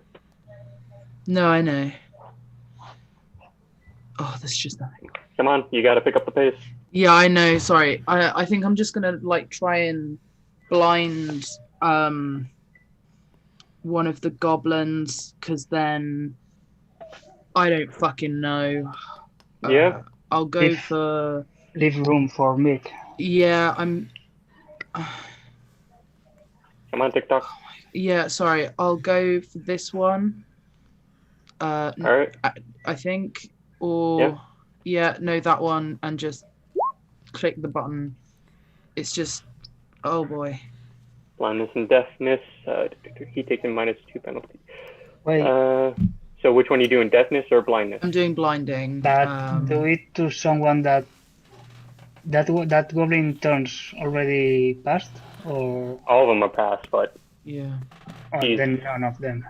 No, I know. Oh, there's just nothing. Come on, you got to pick up the pace. Yeah, I know. Sorry. I think I'm just gonna like try and blind one of the goblins, because then I don't fucking know. Yeah. I'll go If- for. leave room for Mick. Yeah, I'm. Come on, TikTok. Yeah, sorry. I'll go for this one. All right. I think, or yeah, no, that one, and just click the button. It's just, oh boy. Blindness and deafness. He takes a -2 penalty. Wait, So which one are you doing, deafness or blindness? I'm doing blinding. that do it to someone that goblin turns already passed, or All of them are passed, but Yeah. then none of them.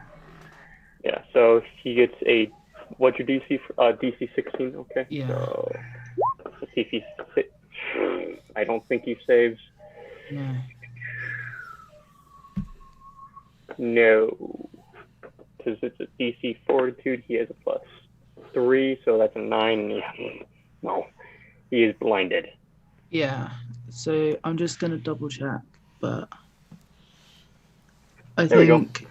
yeah. So he gets a. What's your DC? DC 16. Okay. Yeah. So let's see if he. I don't think he saves. No. No, because it's a DC Fortitude. He has a +3, so that's a 9. Yeah. No, he is blinded. Yeah. So I'm just gonna double check, but I There we go. think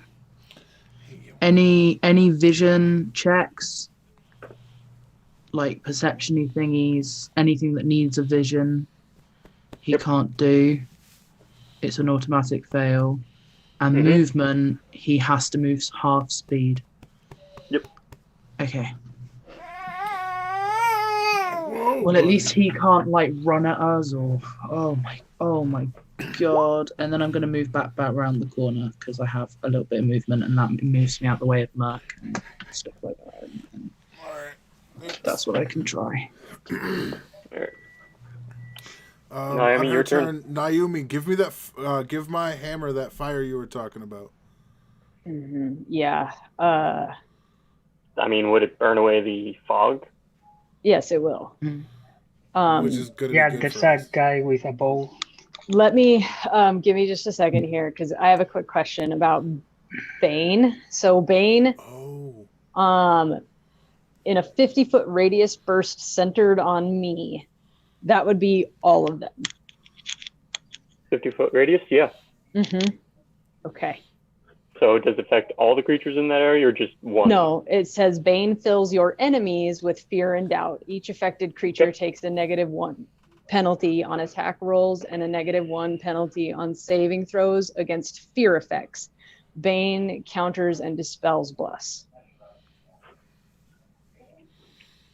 any vision checks, like perception-y thingies, anything that needs a vision, he Yep. can't do. It's an automatic fail. And Mhm. movement, he has to move half speed. Yep. Okay. Well, at least he can't like run at us, or oh my god! And then I'm gonna move back around the corner because I have a little bit of movement, and that moves me out the way of Merc and stuff like that. And that's what I can try. All right. On Naomi, her your turn. Naomi, give me that. Give my hammer that fire you were talking about. Yeah. I mean, would it burn away the fog? Yes, it will. Which is good. Yeah, Good there's for a us. guy with a bow. Let me give me just a second here, because I have a quick question about Bane. So Bane, Oh. in a 50-foot radius burst centered on me, that would be all of them. 50-foot radius? Yeah. Mm-hmm. Okay. So does it affect all the creatures in that area or just one? No, it says Bane fills your enemies with fear and doubt. Each affected creature Yep. takes a -1 penalty on attack rolls and a -1 penalty on saving throws against fear effects. Bane counters and dispels Bless.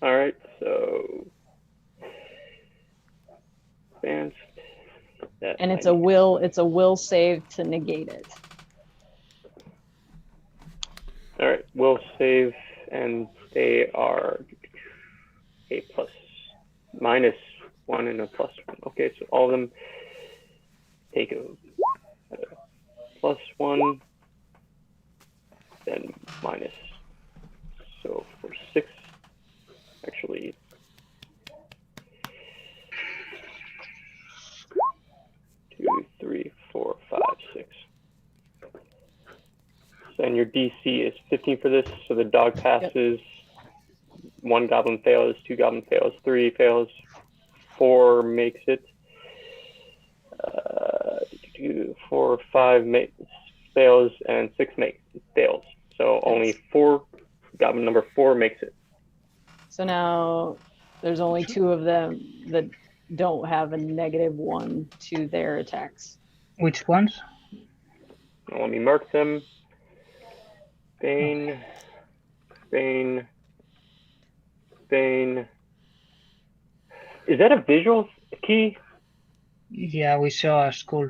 All right, so advanced. And it's a will save to negate it. All right, will save, and they are a plus minus 1 and a plus 1. Okay, so all of them take a plus 1, then minus. So for 6, actually, two, 3, 4, 5, 6. And your DC is 15 for this, so the dog passes. Yep. 1 goblin fails, 2 goblin fails, 3 fails, 4 makes it. 4, 5 fails, and 6 fails. So only 4, goblin number 4 makes it. So now there's only 2 of them that don't have a -1 to their attacks. Which ones? Now let me mark them. Bane, Bane, Bane. Is that a visual key? Yeah, we saw a school.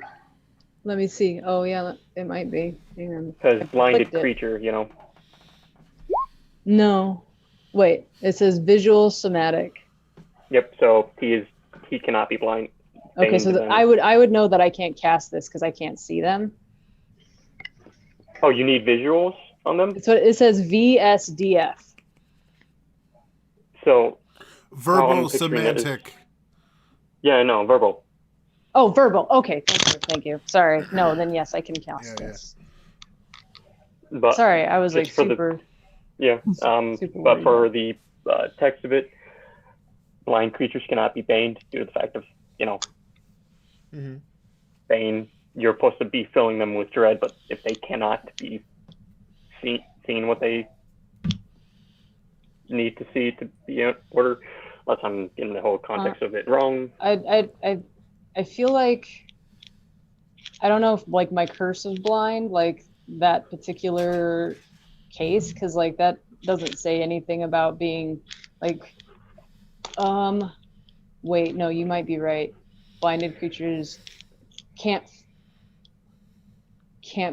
Let me see. Oh yeah, it might be. Because blinded creature, you know. No, wait. It says visual somatic. Yep. So he cannot be blind. Okay, so I would know that I can't cast this because I can't see them. Oh, you need visuals on them? So it says VSDF. So verbal semantic. Yeah, no, verbal. Oh, verbal. Okay, thank you. Sorry. No, then yes, I can cast this. But sorry, I was like super. Super but for the text of it, blind creatures cannot be baned due to the fact of, you know, bane. You're supposed to be filling them with dread, but if they cannot be seeing what they need to see to be in order, unless I'm getting the whole context of it wrong. I feel like, I don't know if like my curse is blind, like that particular case, because like that doesn't say anything about being like, wait, no, you might be right. Blinded creatures can't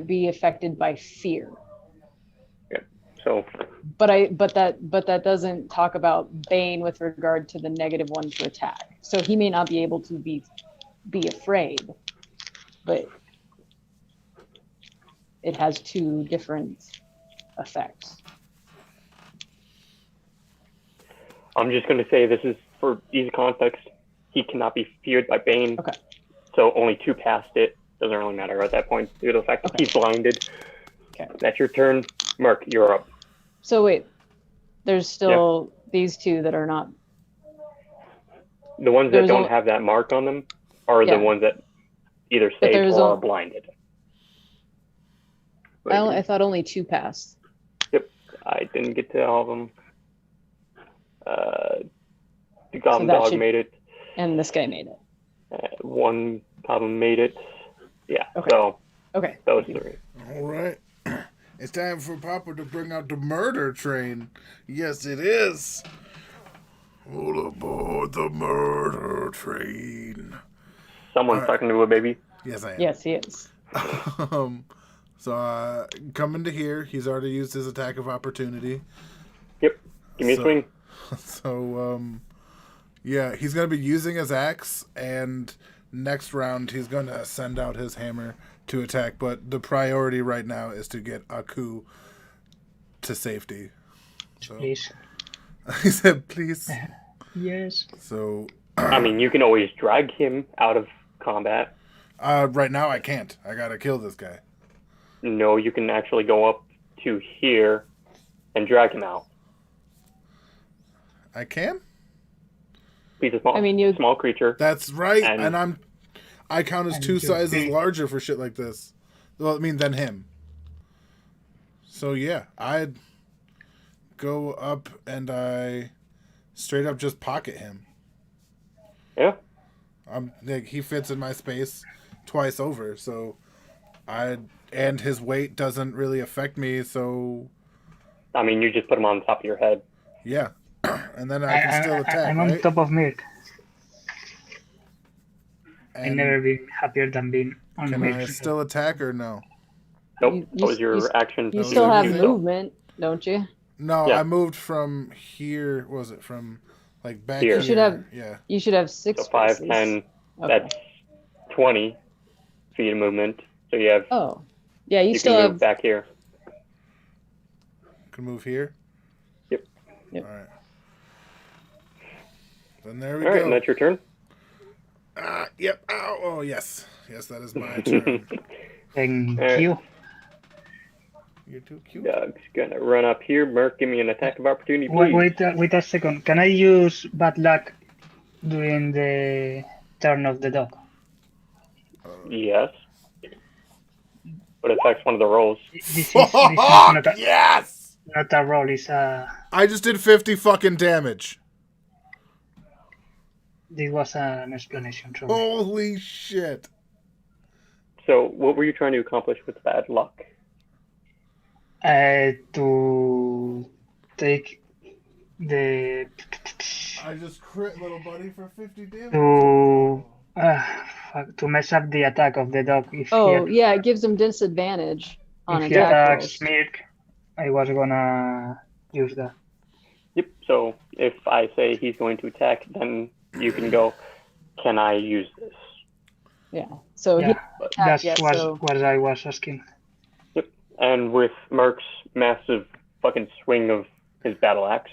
be affected by fear. Yeah. So. But that doesn't talk about Bane with regard to the -1 to attack. So he may not be able to be afraid, but it has 2 different effects. I'm just going to say this is for easy context. He cannot be feared by Bane. Okay. So only 2 passed it. Doesn't really matter at that point due to the fact that he's blinded. Okay. That's your turn. Mark, you're up. So wait, there's still these 2 that are not. The ones that don't have that mark on them are the ones that either saved or are blinded. I thought only 2 passed. Yep, I didn't get to all of them. The goblin dog made it. And this guy made it. 1 goblin made it. Yeah, okay. So okay. Those 3. All right. It's time for Papa to bring out the murder train. Yes, it is. All aboard the murder train. Someone's talking to a baby. Yes, I am. Yes, he is. So coming to here, he's already used his attack of opportunity. Yep. Give me a swing. So, yeah, he's going to be using his axe, and next round he's going to send out his hammer to attack, but the priority right now is to get Aku to safety. So, please. He said, please. Yes. So, I mean, you can always drag him out of combat. Right now I can't. I got to kill this guy. No, you can actually go up to here and drag him out. I can? He's a small creature. That's right. And I count as 2 sizes larger for shit like this. Well, I mean, than him. So, yeah, I'd go up and I straight up just pocket him. Yeah. Like, he fits in my space twice over, so And his weight doesn't really affect me, so I mean, you just put him on top of your head. yeah. And then I can still attack, I'm right? on top of Mirk. I've And never been happier than being on can Mirk. I still attack or no? Nope, that was your action. You That still was have everything? movement, don't you? No, Yeah. I moved from here. What was it from like back Here. here? You should have. Yeah. You should have 6 So 5, spaces. 10, Okay. that's 20 feet of movement. So you have, Oh, yeah. You you still can move have. back here. Can move here. Yep. Yep. All right. Then there we All right, go. and that's your turn. Yep. Ow. Oh yes. Yes, that is my turn. Thank Alright. you. You're too cute. Doug's gonna run up here. Merc, give me an attack of opportunity, Wait, please. wait a second. Can I use bad luck during the turn of the dog? Yes. But it affects one of the rolls. This is not a, Yes. not a roll. It's a. I just did 50 fucking damage. This was an explanation. Sorry. Holy shit. So what were you trying to accomplish with bad luck? To take the I just crit little buddy for 50 damage. to mess up the attack of the dog. If Oh, yeah. It gives him disadvantage on if he attack attacks rolls. Mirk, I was gonna use that. Yep. So if I say he's going to attack, then you can go, can I use this? Yeah. So he Yeah, attacked that's yet, what I was asking. And with Merc's massive fucking swing of his battle axe,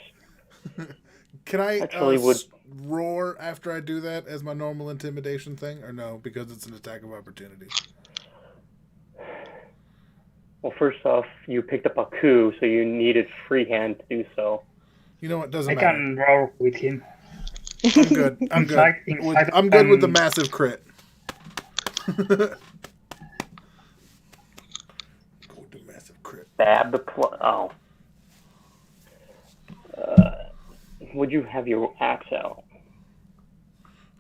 Can I Actually would- roar after I do that as my normal intimidation thing? Or no, because it's an attack of opportunity? well, first off, you picked up a coup, so you needed free hand to do so. You know what? Doesn't I matter. can roar with him. I'm good. I'm In good. fact, I'm good with the massive crit. Go with the massive crit. Stab the oh. Would you have your axe out?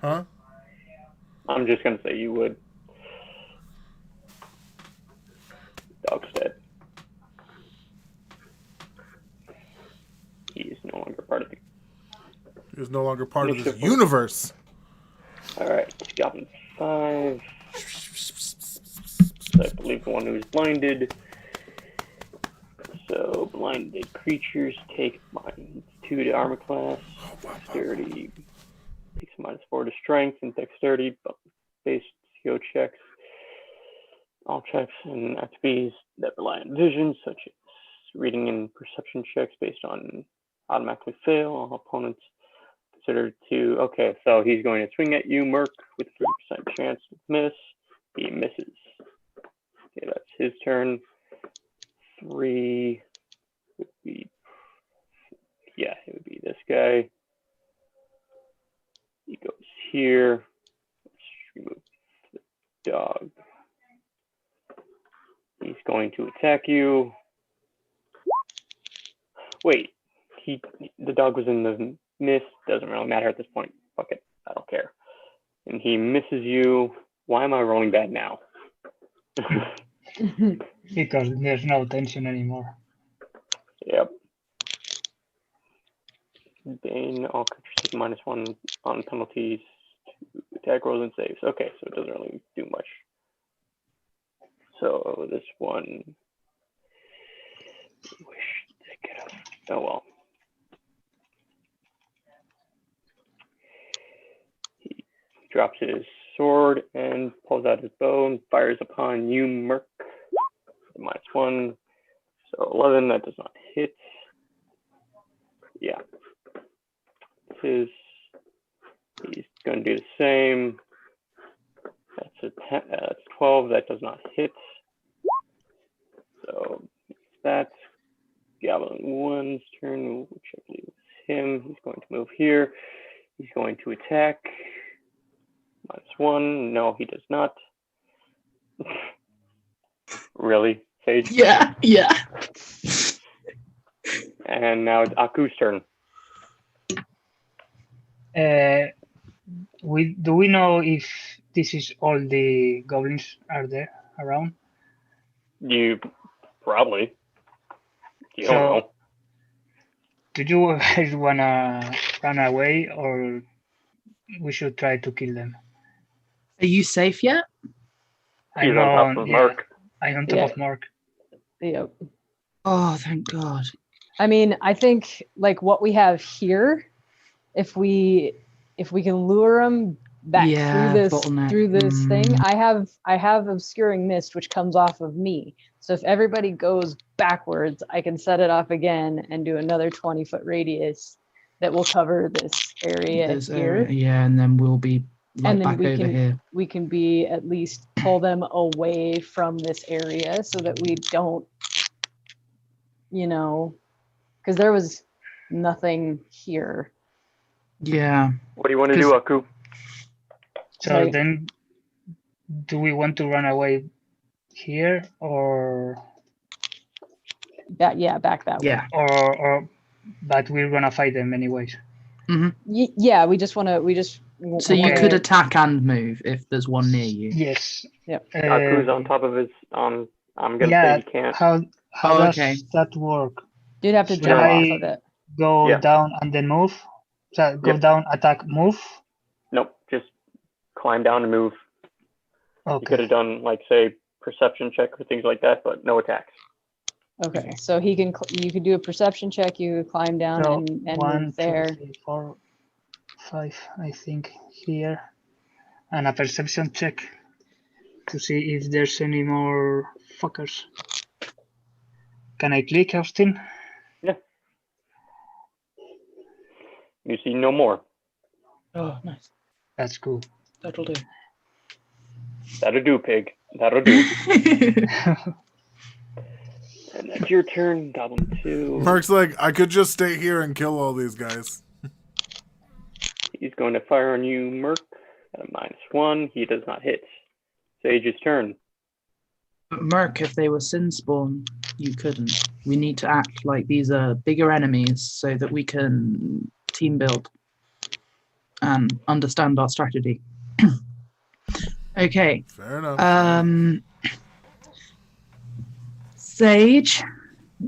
Huh? I'm just gonna say you would. Dog's dead. He is no longer part of the. He was no longer part of this Except for- universe. Alright, Goblin 5. So I believe the one who's blinded. So blinded creatures take -2 to armor class, dexterity takes -4 to strength and dexterity based skill checks. All checks and XPs that rely on vision, such as reading and perception checks based on automatically fail. All opponents considered to. Okay, so he's going to swing at you, Merc, with a 30% chance to miss. He misses. Okay, that's his turn. 3 would be, yeah, it would be this guy. He goes here. Let's remove the dog. He's going to attack you. Wait, the dog was in the miss. Doesn't really matter at this point. Fuck it, I don't care. And he misses you. Why am I rolling bad now? Because there's no tension anymore. Yep. Bane, all creatures take -1 on penalties to attack rolls and saves. Okay, so it doesn't really do much. So this one, wish to get up. Oh well. He drops his sword and pulls out his bow and fires upon you, Merc. -1. So 11, that does not hit. Yeah. He's going to do the same. That's a 10, that's 12, that does not hit. So that's Goblin 1's turn, which I believe is him. He's going to move here. He's going to attack. -1. No, he does not. Really, Sage? Yeah. And now it's Aku's turn. Do we know if this is all the goblins are there around? You probably. You So- don't know. Do you guys wanna run away, or we should try to kill them? Are you safe yet? He's on top of Mark. I'm on top Yeah. of Mark. Yep. Oh, thank God. I mean, I think like what we have here, if we can lure them back Yeah, bottleneck. through this thing, I have obscuring mist which comes off of me. So if everybody goes backwards, I can set it off again and do another 20-foot radius that will cover this area This here. area, yeah, and then we'll be like And then back over here. we can be at least pull them away from this area so that we don't, because there was nothing here. Yeah. What do you want to do, Aku? So Right. then, do we want to run away here, or Back that way. Yeah. or but we're gonna fight them anyways? Yeah, we just So you Okay. could attack and move if there's one near you. Yes. Yep. Aku's on top of his. I'm gonna yeah. say he can't. How Oh, does okay. that work? You'd have to Should jump I off of it. Go Yeah. down and then move? So go Yep. down, attack, move. Nope. Just climb down and move. You could Okay. have done like say perception check or things like that, but no attacks. Okay, so you could do a perception check. You could climb down So and 1, move 2, there. 3, 4, 5. I think here, and a perception check to see if there's any more fuckers. Can I click, Austin? You see no more. Oh, nice. That's cool. That'll do. That'll do, pig. That'll do. And that's your turn, Goblin 2. Mark's like, I could just stay here and kill all these guys. He's going to fire on you, Merc, at a -1. He does not hit. Sage's turn. But Merc, if they were sin spawn, you couldn't. We need to act like these are bigger enemies so that we can team build and understand our strategy. Okay. Fair enough. Sage,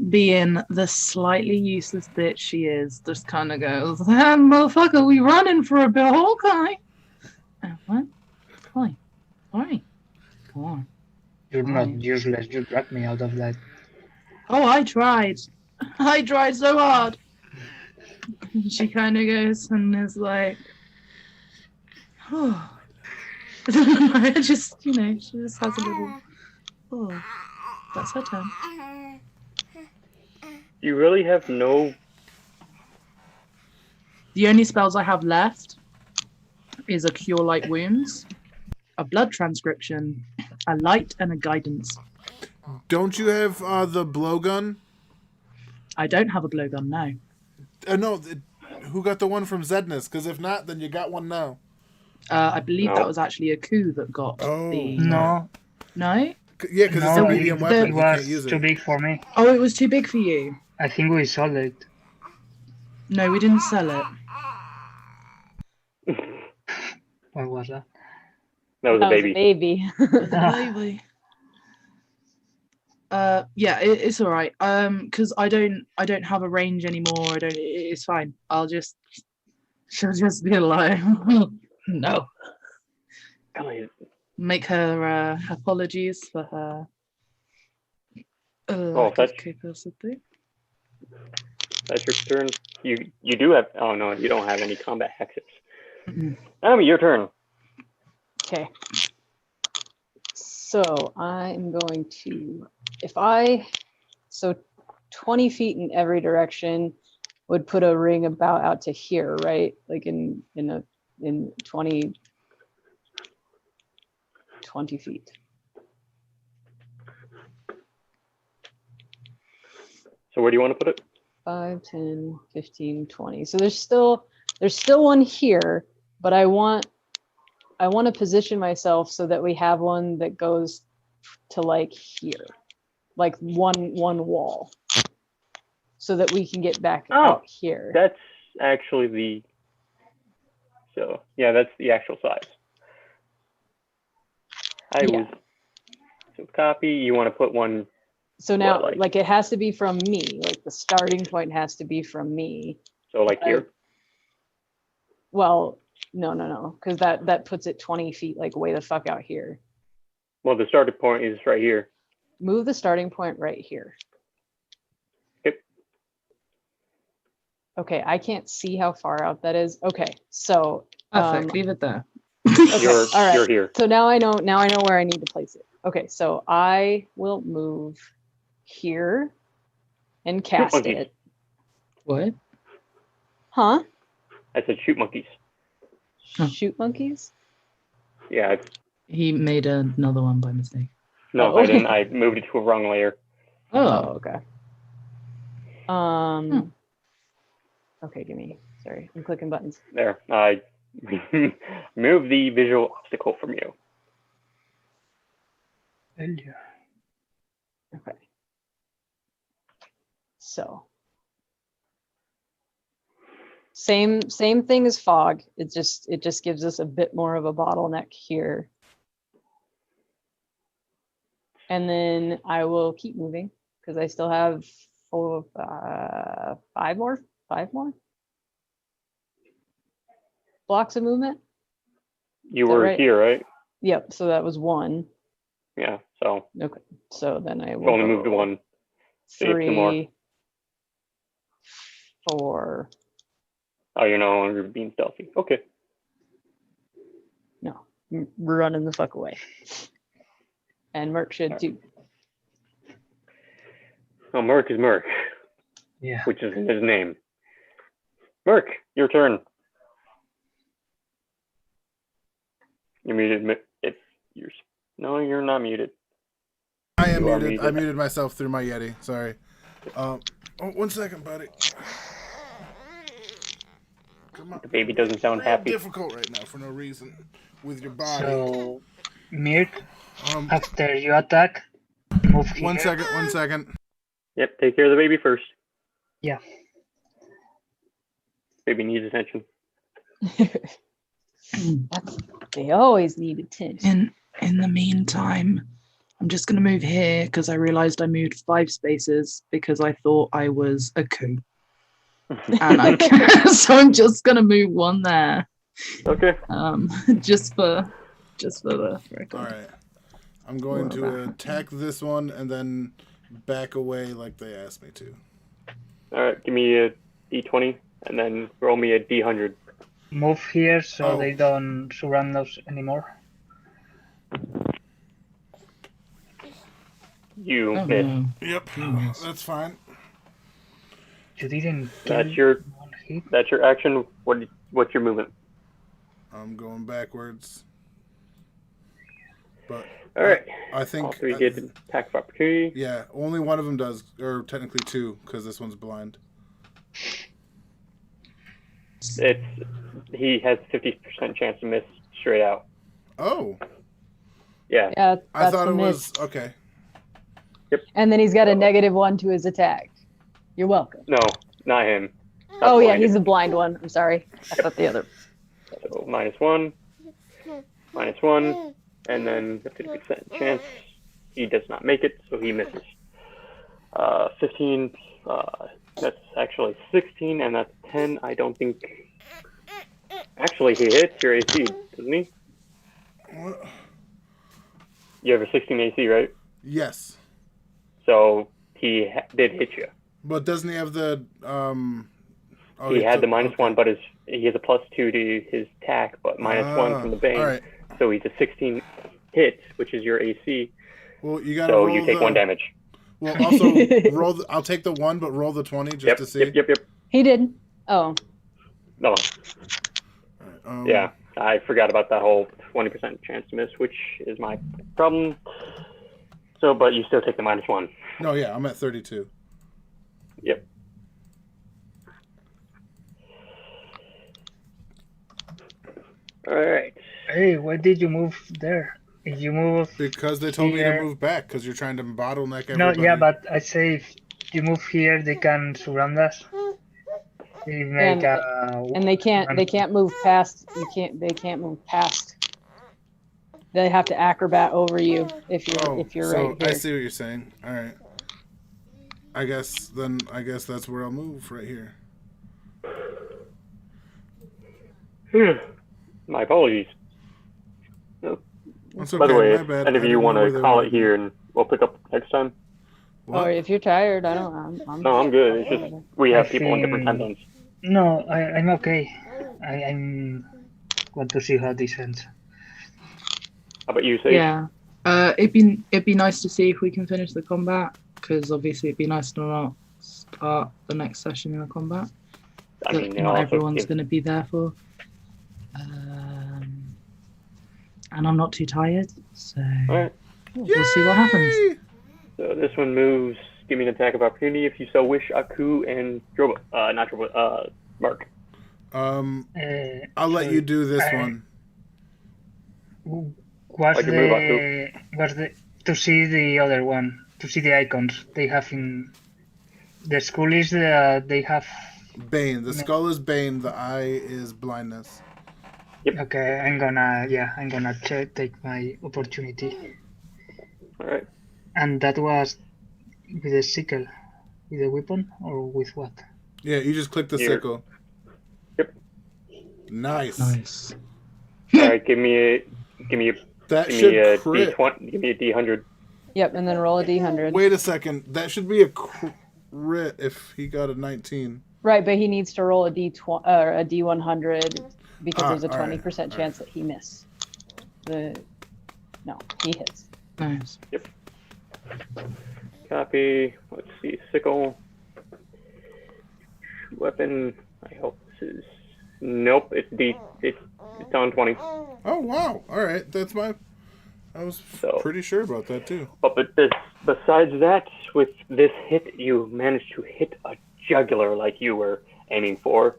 being the slightly useless bitch she is, just kind of goes, motherfucker, we running for a bit, okay? What? Fine. All right. Come on. You're not Fine. useless. You dragged me out of that. Oh, I tried. I tried so hard. She kind of goes and is like, oh. Just, she just has a little, oh, that's her turn. You really have no. The only spells I have left is a Cure Light Wounds, a Blood Transcription, a Light, and a Guidance. Don't you have the blowgun? I don't have a blowgun now. No, who got the one from Zedness? Because if not, then you got one now. I believe No. that was actually a coup that got the... No, No? Yeah, because it's no, a medium the- weapon. it You can't was use too it. big for me. Oh, it was too big for you. I think we sold it. No, we didn't sell it. What was that? That was That a was a baby. baby. Baby. Yeah, it's all right. Because I don't have a range anymore. It's fine. She'll just be like, no. Golly, Make her apologies for her. lack of that's- capacity. that's your turn. You do have. Oh no, you don't have any combat hexes. Mm-mm. Your turn. Okay. So I am going to, 20 feet in every direction would put a ring about out to here, right? Like in 20 feet. So where do you want to put it? 5, 10, 15, 20. So there's still one here, but I want to position myself so that we have one that goes to like here, like one wall, so that we can get back out here. That's actually the. So yeah, that's the actual size. Yeah. sealed copy. You want to put one. So now, What, like, it has to be from me. Like, the starting point has to be from me. So like here. Well, no, because that puts it 20 feet, like, way the fuck out here. Well, the starting point is right here. Move the starting point right here. Yep. Okay, I can't see how far out that is. Okay, so Perfect. Leave it there. okay, You're all right. you're here. So now I know where I need to place it. Okay, so I will move here and cast monkeys. it. What? Huh? I said shoot monkeys. Huh. Shoot monkeys? Yeah. He made another one by mistake. No, Oh. I didn't. I moved it to a wrong layer. Oh. Okay. Okay, sorry, I'm clicking buttons. There. I move the visual obstacle from you. Earlier. Okay. So same thing as fog. It just gives us a bit more of a bottleneck here. And then I will keep moving because I still have 5 more blocks of movement. You Is that were right? here, right? Yep. So that was 1. Yeah. So Okay. So then I you've will only moved to 1. So you have 2 more. 3, 4. Oh, you're no longer being stealthy. Okay. No, we're running the fuck away. And Merc should too. Oh, Merc is Merc, Yeah. which is his name. Merc, your turn. You're muted. If you're no, you're not muted. I am You are muted. I muted. muted myself through my Yeti. Sorry. Oh, 1 second, buddy. Come on. The baby doesn't sound Real happy. difficult right now for no reason with your body. So, Mirk, Um, after you attack, move here. 1 second. 1 second. Yep. Take care of the baby first. Yeah. Baby needs attention. They always need attention. In the meantime, I'm just gonna move here because I realized I moved 5 spaces because I thought I was a coup. And I so I'm just gonna move 1 there. Okay. Just for the record. All right. I'm going to attack this one and then back away like they asked me to. All right. Give me a D20 and then roll me a D100. Move here so Oh. they don't surround us anymore. You Oh, miss. no. Yep. Yes. That's fine. You didn't That's kill your 1 hit. that's your action. What's your movement? I'm going backwards. But All right. I think All 3 get attack of opportunity. yeah, only one of them does, or technically 2, because this one's blind. He has 50% chance to miss straight out. Oh, Yeah. Yeah, I that's thought a it miss. was okay. And then he's got a -1 to his attack. You're welcome. No, not him. Not Oh yeah, blinded. he's the blind one. I'm sorry. I thought the other. So -1, -1, and then a 50% chance he does not make it, so he misses. 15. That's actually 16, and that's 10. I don't think. Actually, he hits your AC, doesn't he? What? You have a 16 AC, right? Yes, So he did hit you. but doesn't he have the Oh, He had took- the -1, okay. but he has a +2 to his attack, but -1 from the bane. All right. So he's a 16 hit, which is your AC. Well, you gotta So roll you take the, 1 damage. Well, also roll. I'll take the 1, but roll the 20 just Yep, to see. yep. He did. Oh, No, All right, yeah, I forgot about that whole 20% chance to miss, which is my problem. So, but you still take the -1. No, yeah, I'm at 32. Yep. All right. Hey, why did you move there? If you move Because they told me to here- move back because you're trying to bottleneck No, everybody. yeah, but I say if you move here, they can surround us. They make and they can't move past. They can't move past. They have to acrobat over you if you're so right here. I see what you're saying. All right. I guess that's where I'll move right here. My apologies. That's By the okay. way, My if bad. any of I you didn't want know where to they call wanted it me. here and we'll pick up next time. What? Or if you're tired, I don't. I'm No, I'm good. It's just we have people in different time zones. No, I'm okay. I'm want to see how this ends. How about you, Sage? Yeah. It'd be nice to see if we can finish the combat, because obviously it'd be nice to not start the next session in a combat I that mean, you know, not also everyone's if- going to be there for. And I'm not too tired, so All right. we'll see what happens. Yay! So this one moves. Give me an attack of opportunity if you so wish. Aku and Drobo, not Drobo, Mark. I'll let sorry, you do this I- one. What's Like a move, the to see the other one, to see the icons they have in the school is they have. Bane. The skull is Bane. The eye is blindness. Okay, I'm gonna take my opportunity. All right. And that was with a sickle, with a weapon, or with what? Yeah, you just click the Here. sickle. Yep. Nice. Nice. All right. Give me a That give me should a crit. D20. Give me a D100. Yep, and then roll a d100. Wait a second. That should be a crit if he got a 19. Right, but he needs to roll a d20 or a d100 because there's a all right, 20% chance that he missed. No, he hits. Nice. Copy. Let's see. Sickle. Weapon. I hope this is. Nope. It's D. It's on 20. Oh wow! All right, that's my. I was So- pretty sure about that too. But besides that, with this hit, you managed to hit a jugular like you were aiming for,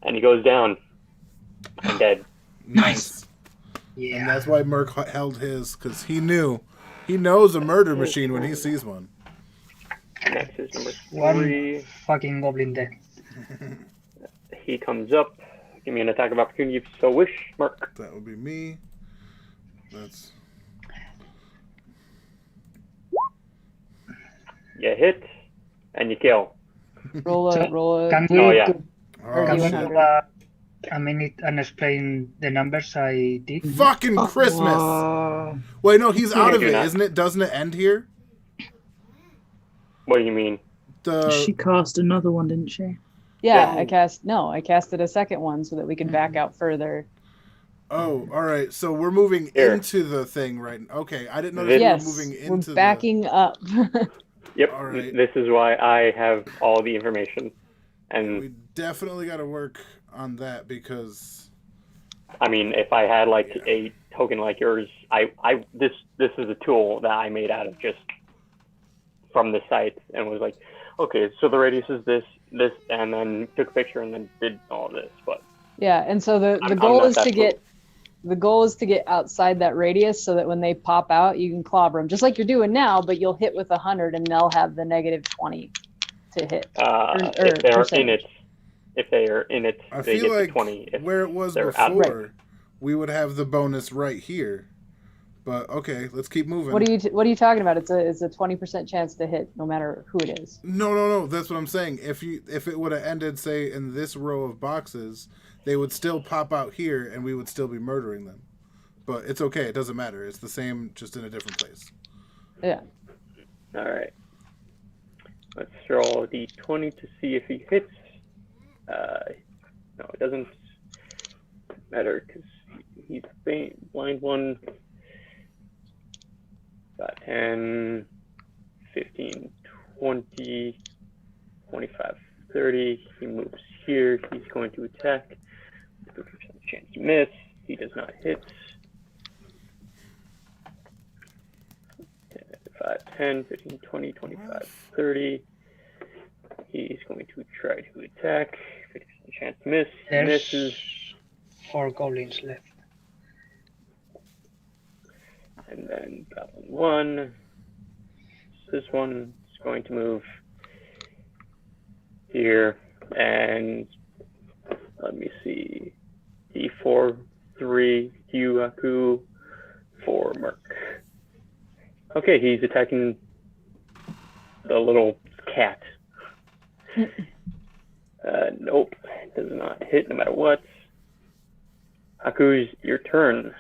and he goes down and dead. Nice. Yeah. And that's why Merc held his, because he knows a murder machine when he sees one. Next is number One 3. fucking goblin dead. He comes up. Give me an attack of opportunity if you so wish, Mark. That would be me. That's You hit, and you kill. Roll a. Can we Oh, yeah. Or oh, do shit. 100. a minute and explain the numbers I did? Fucking Christmas. Wow. Wait, no, he's out of do it, not. isn't it? Doesn't it end here? What do you mean? She cast another one, didn't she? Yeah, Yeah. I casted a second one so that we could back out further. Oh, all right. So we're moving Here. into the thing, right? Okay, I didn't notice Yes, we were moving we're into backing up. Yep. All right. This is why I have all the information. And We definitely got to work on that because I mean, if I had like a token like yours, this is a tool that I made out of just from the site and was like, okay, so the radius is this, and then took a picture and then did all this. But Yeah, and so the I'm goal not is that to get outside that radius so that when they pop out, you can clobber them just like you're doing now, but you'll hit with 100 and they'll have the -20 to hit. if they're percentage. if they are in it, I they feel get the like 20. If where it was they're before, out. we would have the bonus right here. But okay, let's keep moving. What are you talking about? It's a 20% chance to hit no matter who it is. No. That's what I'm saying. If it would have ended, say, in this row of boxes, they would still pop out here, and we would still be murdering them. But it's okay. It doesn't matter. It's the same, just in a different place. Yeah. All right. Let's roll a d20 to see if he hits. No, it doesn't matter because he's blind one. Got 10, 15, 20, 25, 30. He moves here. He's going to attack. 50% chance to miss. He does not hit. 10, 15, 20, 25, 30. He's going to try to attack. 50% chance to miss. There's Misses. 4 goblins left. And then Goblin 1. This one is going to move here. And let me see. D4, 3, Aku. for Merc. Okay, he's attacking the little cat. Nope, does not hit no matter what. Aku's your turn.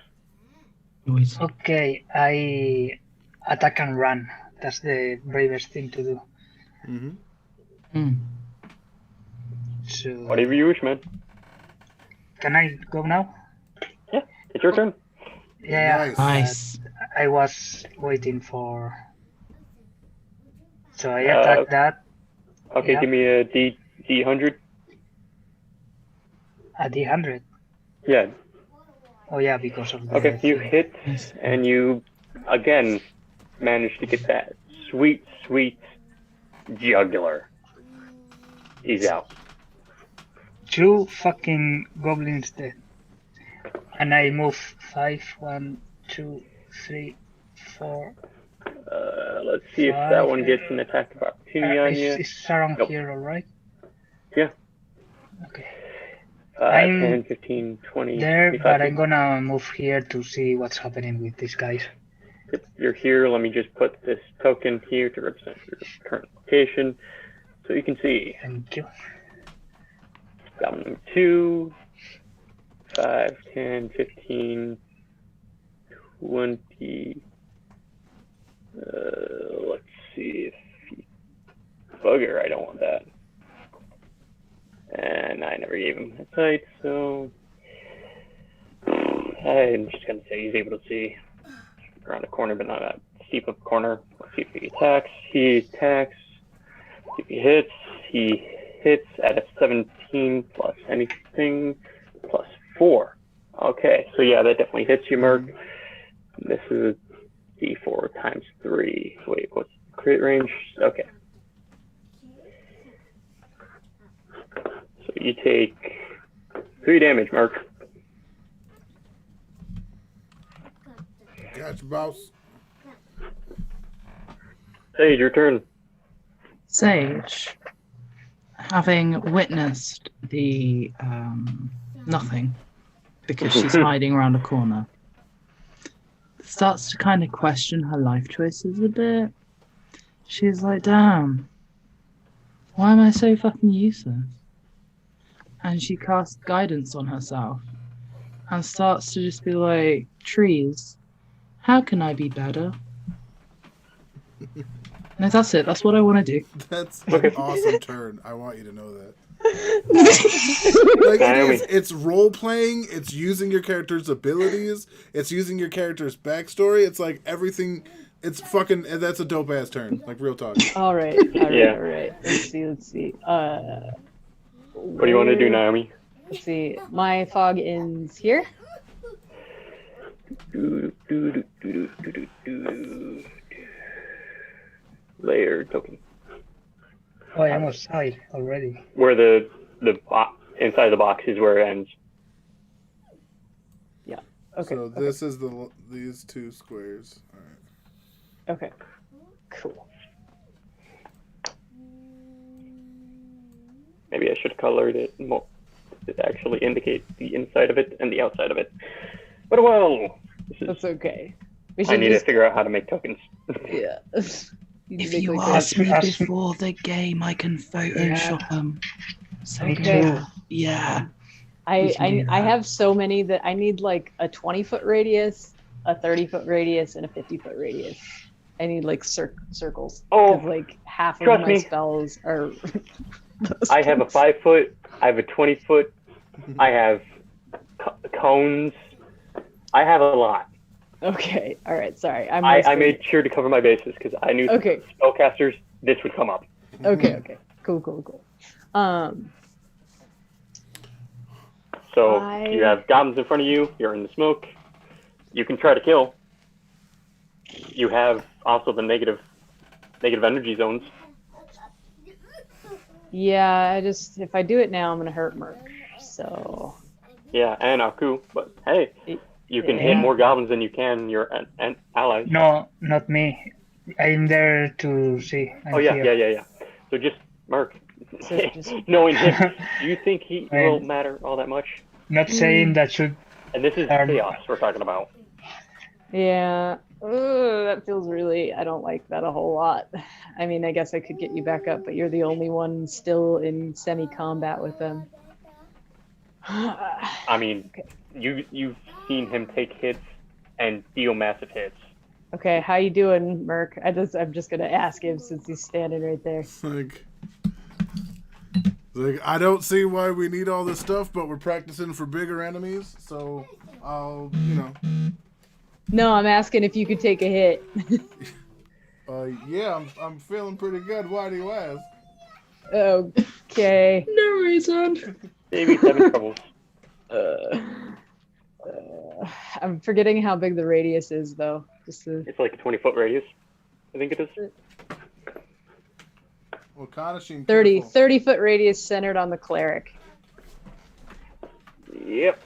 Noise. Okay, I attack and run. That's the bravest thing to do. Mm-hmm. Hmm. So Whatever you wish, man. can I go now? Yeah, it's your turn. Yeah. Nice. I was waiting for. So I Uh, attack that. Okay, Yeah. give me a D100. At the 100. Yeah. Oh yeah, because of the. Okay, you thing. hit, Nice. and you again manage to get that sweet, sweet jugular. He's out. 2 fucking goblins dead. And I move 5, 1, 2, 3, 4. Let's see if that one gets an attack of opportunity on you. Is around Nope. here, alright? Yeah. Okay. 10, 15, 20, There, 25. but I'm gonna move here to see what's happening with these guys. Yep, you're here. Let me just put this token here to represent your current location, so you can see. Thank you. Goblin number 2, 5, 10, 15, 20. Let's see if bugger. I don't want that. And I never gave him a sight, so I'm just gonna say he's able to see around a corner, but not that steep of a corner. Let's see if he attacks. He attacks. If he hits, he hits at a 17 plus anything plus 4. Okay, so yeah, that definitely hits you, Merc. This is D4 times 3. Wait, what's the crit range? Okay. So you take 3 damage, Merc. Gotcha, boss. Sage, your turn. Sage, having witnessed the nothing, because she's hiding around a corner, starts to kind of question her life choices a bit. She's like, damn, why am I so fucking useless? And she casts guidance on herself and starts to just be like, trees, how can I be better? No, that's it. That's what I want to do. That's Okay. an awesome turn. I want you to know that. Like Naomi. it's role playing. It's using your character's abilities. It's using your character's backstory. It's like everything. It's fucking. That's a dope ass turn. Like real talk. All right. Yeah. All right. Let's see. What do you want to do, Naomi? Let's see. My fog ends here. Layer token. Oh, I'm outside already. Where the inside the box is where it ends. Okay. So this is these 2 squares. All right. Okay. Cool. Maybe I should have colored it more to actually indicate the inside of it and the outside of it. But well, That's okay. We I need just, to figure out how to make tokens. Yeah. If you ask me before the game, I can Photoshop them. So Okay. cool. Yeah. I can do that. have so many that I need like a 20-foot radius, a 30-foot radius, and a 50-foot radius. I need like circles. Oh, 'Cause, like half of trust my me. spells are. I have a 5-foot, I have a 20-foot, I have cones. I have a lot. Okay. All right. Sorry. I made sure to cover my bases because I knew Okay. spellcasters, this would come up. Okay. Cool. So you have goblins in front of you, you're in the smoke. You can try to kill. You have also the negative energy zones. Yeah. If I do it now, I'm gonna hurt Merc. So. Yeah, and Aku. But hey, you can hit Yeah. more goblins than you can your allies. No, not me. I'm there to see. I'm Oh yeah, here. yeah. So just Merc. So just- Knowing him, do you think he Man. will matter all that much? Not saying that should. And this is chaos we're talking about. Yeah. Ugh, that feels really. I don't like that a whole lot. I mean, I guess I could get you back up, but you're the only one still in semi-combat with them. I mean, you've seen him take hits and deal massive hits. Okay, how you doing, Merc? I'm just gonna ask him since he's standing right there. Like, I don't see why we need all this stuff, but we're practicing for bigger enemies, so I'll, No, I'm asking if you could take a hit. Yeah, I'm feeling pretty good. Why do you ask? Okay. No reason. Maybe 7 troubles. I'm forgetting how big the radius is, though. It's like a 20-foot radius. I think it is. Well, Kanashin, 30-foot radius centered on the cleric. Yep.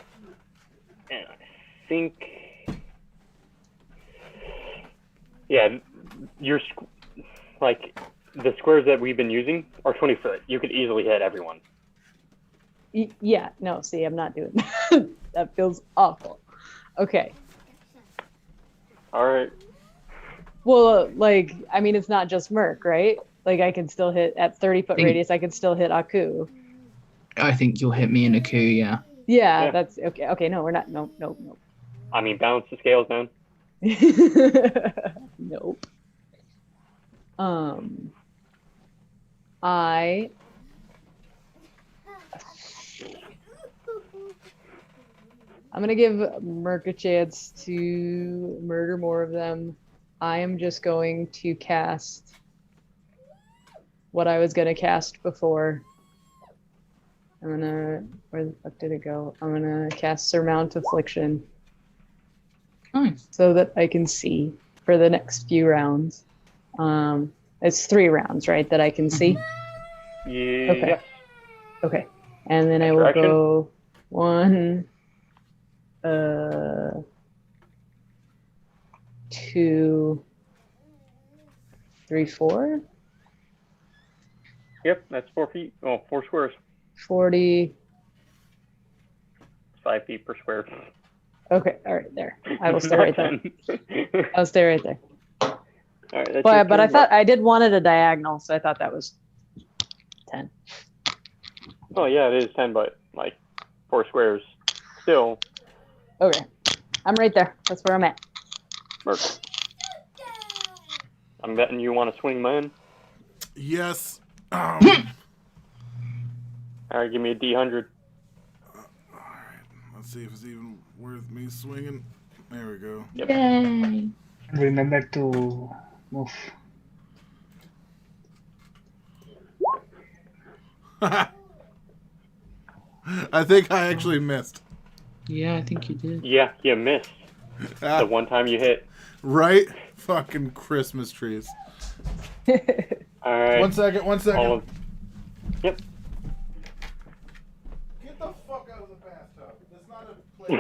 And I think, yeah, like the squares that we've been using are 20 foot. You could easily hit everyone. Yeah. No. See, I'm not doing that. That feels awful. Okay. All right. Well, like, I mean, it's not just Merc, right? Like, I can still hit at 30-foot radius. I can still hit Aku. I think you'll hit me in a coup, yeah. Yeah, that's okay. Okay, no, we're not. No. I mean, balance the scales, man. Nope. I'm gonna give Merc a chance to murder more of them. I am just going to cast what I was gonna cast before. Where the fuck did it go? I'm gonna cast Surmount Affliction. Nice. So that I can see for the next few rounds. It's 3 rounds, right, that I can see? Yeah. Okay. Okay. And then I will go 1, 2, 3, 4. Yep, that's 4 feet. Oh, 4 squares. 40. 5 feet per square. Okay, all right, there. I will stay right there. I'll stay right there. All right, that's But I thought I did want it a diagonal, so I thought that was 10. Oh yeah, it is 10, but like 4 squares. Still. Okay, I'm right there. That's where I'm at. Merc. I'm betting you want to swing mine. Yes. All right, give me a D100. All right. Let's see if it's even worth me swinging. There we go. Yep. Yay. Remember to move. I think I actually missed. Yeah, I think you did. Yeah, you missed. The one time you hit. Right? Fucking Christmas trees. All right. 1 second. Yep. Get the fuck out of the bathtub. That's not a place.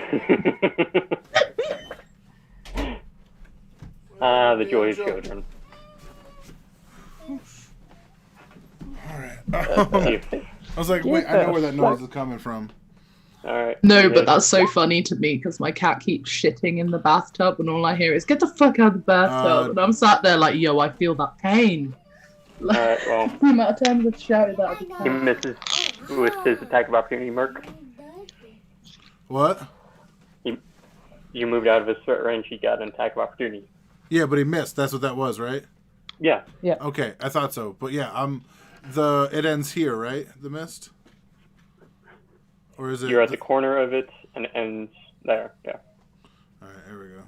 The joy of children. Alright. I was like, wait, I know where that noise is coming from. All right. No, but that's so funny to me because my cat keeps shitting in the bathtub and all I hear is, get the fuck out of the bathtub. And I'm sat there like, yo, I feel that pain. All right, well. The amount of times I've shouted that at the He cat. misses with his attack of opportunity, Merc. What? You moved out of his threat range, he got an attack of opportunity. Yeah, but he missed. That's what that was, right? Yeah. Okay, I thought so. But yeah, it ends here, right? The mist? Or is it? You're at the corner of it and it ends there. Yeah. Alright, here we go.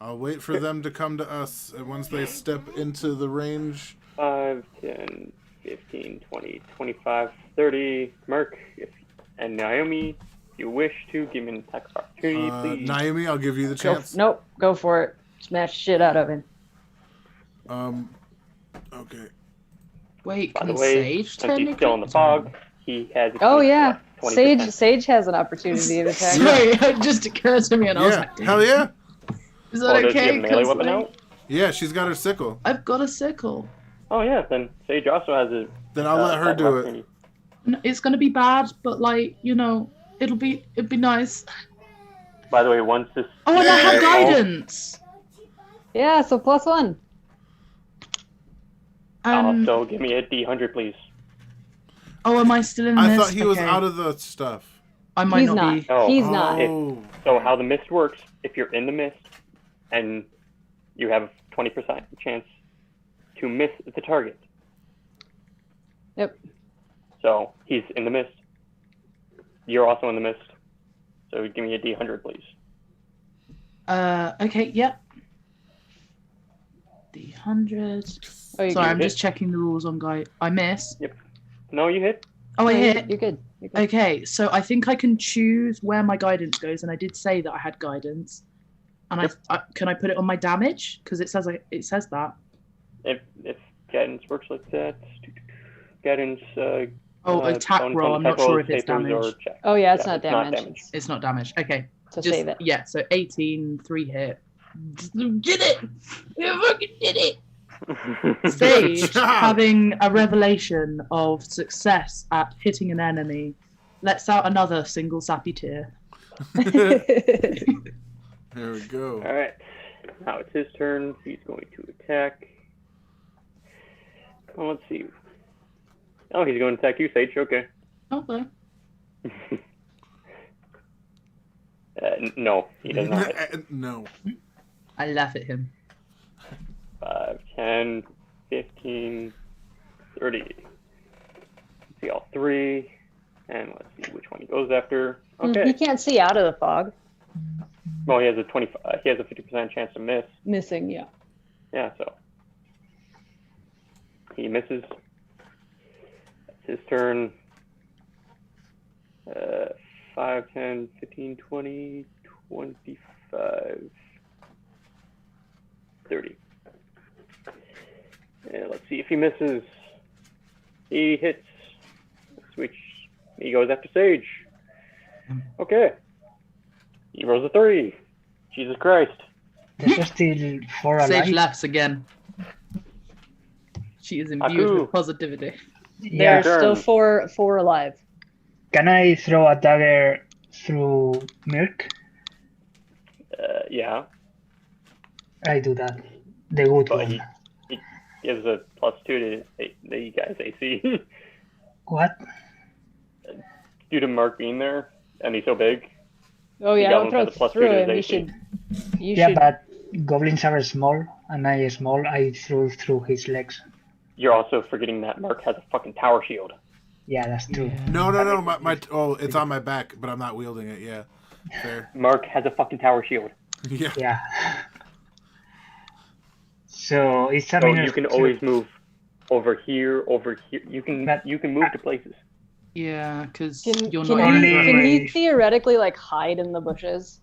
I'll wait for them to come to us, and once they step into the range. 5, 10, 15, 20, 25, 30. Merc, and Naomi, if you wish to, give me an attack of opportunity, please. Naomi, I'll give you the chance. Nope, go for it. Smash shit out of him. Okay. Wait, By can the way, Sage since he's still in the fog, he has. Oh yeah, 20%. Sage has an opportunity to attack. Sorry, it just occurred to me and I was Yeah, like, hell yeah. is Oh, that does he okay? have melee 'Cause, weapon like, out? Yeah, she's got her sickle. I've got a sickle. Oh yeah, then Sage also has a. Then I'll let her attack of do it. It's gonna be bad, but like, you know, it'd be nice. By the way, once this. Oh, and I have Yay. guidance. Yeah, so +1. So give me a D100, please. Oh, am I still in the I mist? thought he was Okay. out of the stuff. I might He's not not. be. Oh. He's not. Oh. So how the mist works, if you're in the mist and you have a 20% chance to miss the target. Yep. So he's in the mist. You're also in the mist. So give me a D100, please. Okay, yep. D100. Oh, you Sorry, good. I'm just checking the rules on guide. I miss. No, you hit. Oh, I No, hit. You're good. You're good. Okay, so I think I can choose where my guidance goes, and I did say that I had guidance. And I can I put it on my damage because it says that. If guidance works like that, guidance. Attack bonus roll. on I'm not attack sure rolls, if it's save throws, or damage. check. Oh yeah, it's Yeah, not damage. damage. It's not damage. Okay, So just save it. yeah. So 18, 3 hit. Did it! You fucking did it! Sage Good job. having a revelation of success at hitting an enemy lets out another single sappy tear. There we go. All right. Now it's his turn. He's going to attack. Oh, let's see. Oh, he's going to attack you, Sage. Okay. Okay. No, he does not. hit. No. I laugh at him. 5, 10, 15, 30. Let's see all 3. And let's see which one he goes after. He Okay. can't see out of the fog. Well, he has a 50% chance to miss. Missing, yeah. Yeah, so he misses. That's his turn. 5, 10, 15, 20, 25, 30. And let's see if he misses. He hits. Switch. He goes after Sage. Okay. He rolls a 3. Jesus Christ. There's still 4 Sage alive. laughs again. She is imbued Aku. with positivity. Yeah. There's still Turn. four alive. Can I throw a dagger through Mirk? Yeah. I do that. The good But one. he gives a +2 to the guy's AC. What? Due to Mark being there, and he's so big. Oh The yeah, don't goblins throw have a +2 to through his him. You AC. should. You Yeah, should. but goblins are small, and I small. I threw through his legs. You're also forgetting that Mark has a fucking tower shield. Yeah, that's true. No. My it's on my back, but I'm not wielding it. Yeah, fair. Mark has a fucking tower shield. Yeah. Yeah. So it's a So minus you can 2. always move over here. You can But- move to places. Yeah, because Can, you're can not. Only- he, can he Only- theoretically like hide in the bushes?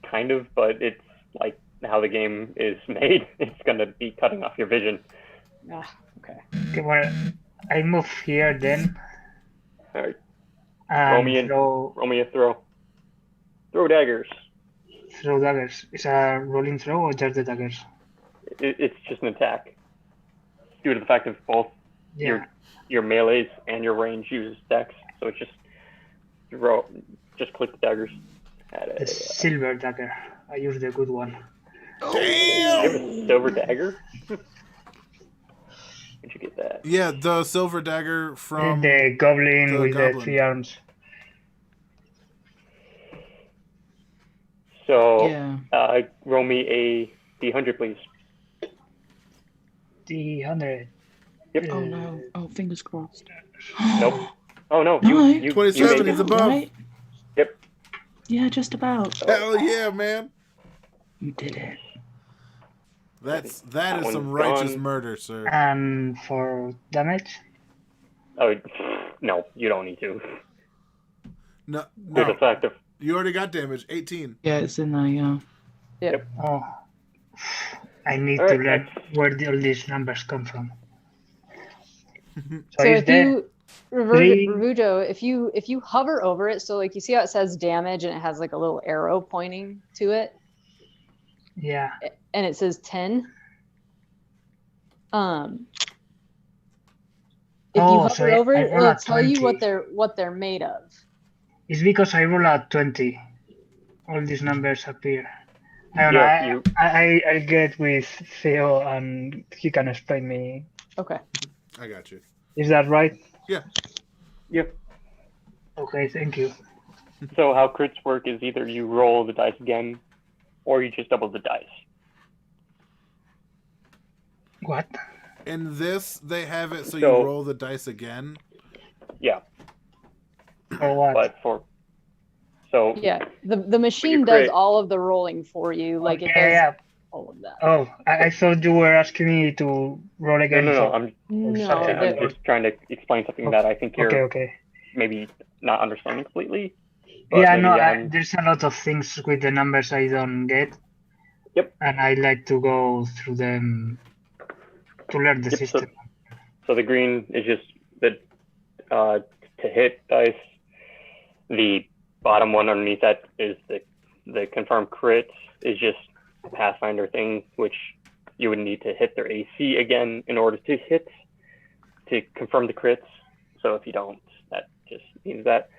Kind of, but it's like how the game is made. It's gonna be cutting off your vision. Ah, okay. Okay, well, I move here then. All right, And me in. throw roll me a throw. Throw daggers. daggers. Is a rolling throw or just the daggers? It's just an attack. Due to the fact of both Yeah. your melees and your range uses dex, so it's just click the daggers. The silver dagger. I use the good one. You have a silver dagger? Where'd you get that? Yeah, the silver dagger from the goblin the with goblin. the 3 arms. So, Yeah. roll me a D100, please. D100. Yep. Oh no. Oh, fingers crossed. Nope. Oh no, No. you 27 made is it. above. Right? Yep. Yeah, just about. Hell yeah, man. You did it. That That is one's some righteous gone. murder, sir. And for damage, Oh no, you don't need to. No, Due to no. the fact of You already got damage. 18. Yeah, it's in there. Yeah. oh, I need All to right, learn where all these numbers come from. So is if there you three- Revujo, if you hover over it, so like you see how it says damage and it has like a little arrow pointing to it, Yeah. and it says 10. If you Oh, hover so over I it, roll it'll a tell you 20. what they're made of. It's because I roll a 20. all these numbers appear? I don't Yeah, know. you I'll get with Theo and he can explain me. Okay. I got you. Is that right? Yeah. Okay, thank you. So how crits work is either you roll the dice again, or you just double the dice. What? In this, they have it so you So- roll the dice again. Yeah, Or what? but so Yeah, the machine crit- does all of the rolling for you. Like it yeah, does yeah. all of that. Oh, I thought you were asking me to roll no, again. no, for- I'm No, something I'm the- just trying to explain something that I think you're Okay. maybe not understanding completely. But Yeah, maybe no, I'm there's a lot of things with the numbers I don't get. Yep. And I like to go through them to learn the Yep, system. so the green is just the to hit dice. The bottom one underneath that is the confirmed crit is just a Pathfinder thing, which you would need to hit their AC again in order to hit to confirm the crits. So if you don't, that just means that.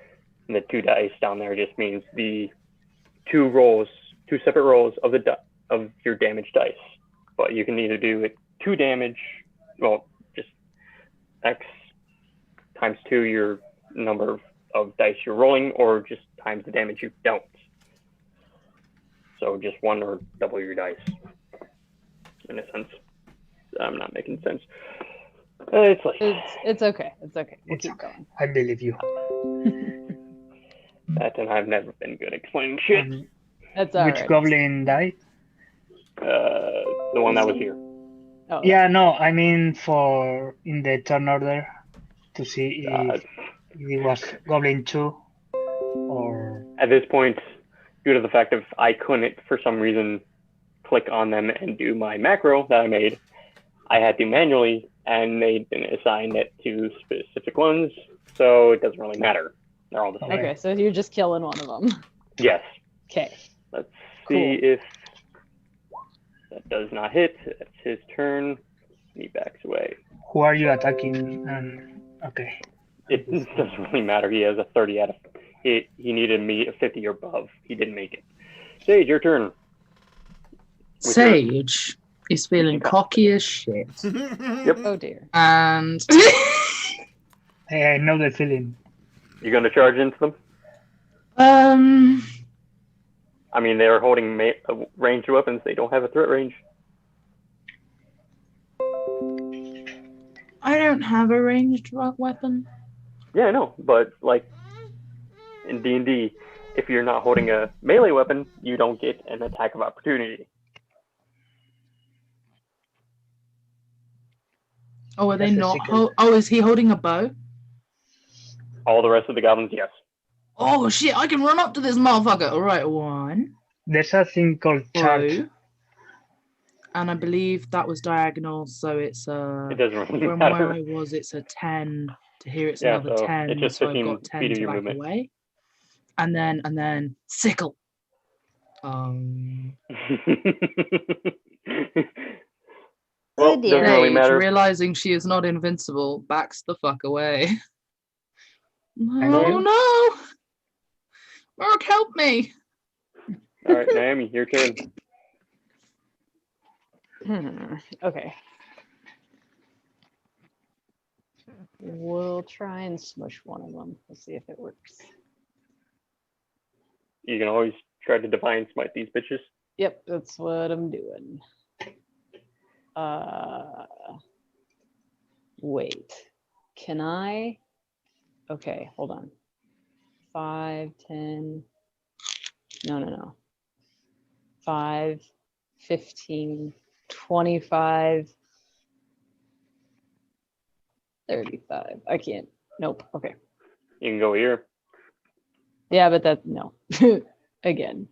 And the 2 dice down there just means the 2 separate rolls of of your damage dice. But you can either do it 2 damage, well, just X times 2 your number of dice you're rolling, or just times the damage you don't. So just 1 or double your dice, in a sense. I'm not making sense. It's like it's okay. It's okay. We'll It's keep okay. going. I believe you. that, and I've never been good at explaining shit. That's all Which right. goblin died? The one that was here. Oh, Yeah, no, I mean for in the turn order to see if it was goblin 2 or At this point, due to the fact of I couldn't for some reason click on them and do my macro that I made, I had to manually, and they didn't assign it to specific ones, so it doesn't really matter. They're all the same. okay. So you're just killing one of them. Yes. Okay. Let's Cool. see if that does not hit. That's his turn. He backs away. who are you attacking? And okay, It doesn't really matter. He has a 30 out of he needed me a 50 or above. He didn't make it. Sage, your turn. With your- Sage is feeling cocky as shit. Yep. Oh dear. And I know the feeling. You gonna charge into them? I mean, they're holding ranged weapons. They don't have a threat range. I don't have a ranged weapon. Yeah, I know, but like in D&D, if you're not holding a melee weapon, you don't get an attack of opportunity. Oh, are they That's a not? secret. Oh, is he holding a bow? All the rest of the goblins, yes. Oh shit! I can run up to this motherfucker. All right, 1, There's a thing called charge. 2, and I believe that was diagonal, so it's It doesn't really from where matter. I was, it's a 10. To here, it's Yeah, another so 10. it's just so I've 15 got 10 feet of to your back movement. away, and then sickle. Well, Oh, dear. doesn't really Sage, matter. realizing she is not invincible, backs the fuck away. Thank Oh you. no! Mark, help me! All right, Naomi, your turn. Okay. We'll try and smush one of them. Let's see if it works. You can always try to divine smite these bitches. Yep, that's what I'm doing. Wait. Can I? Okay, hold on. 5, 10. No. 5, 15, 25, 35. I can't. Nope. Okay. You can go here. Yeah, but that, no. Again.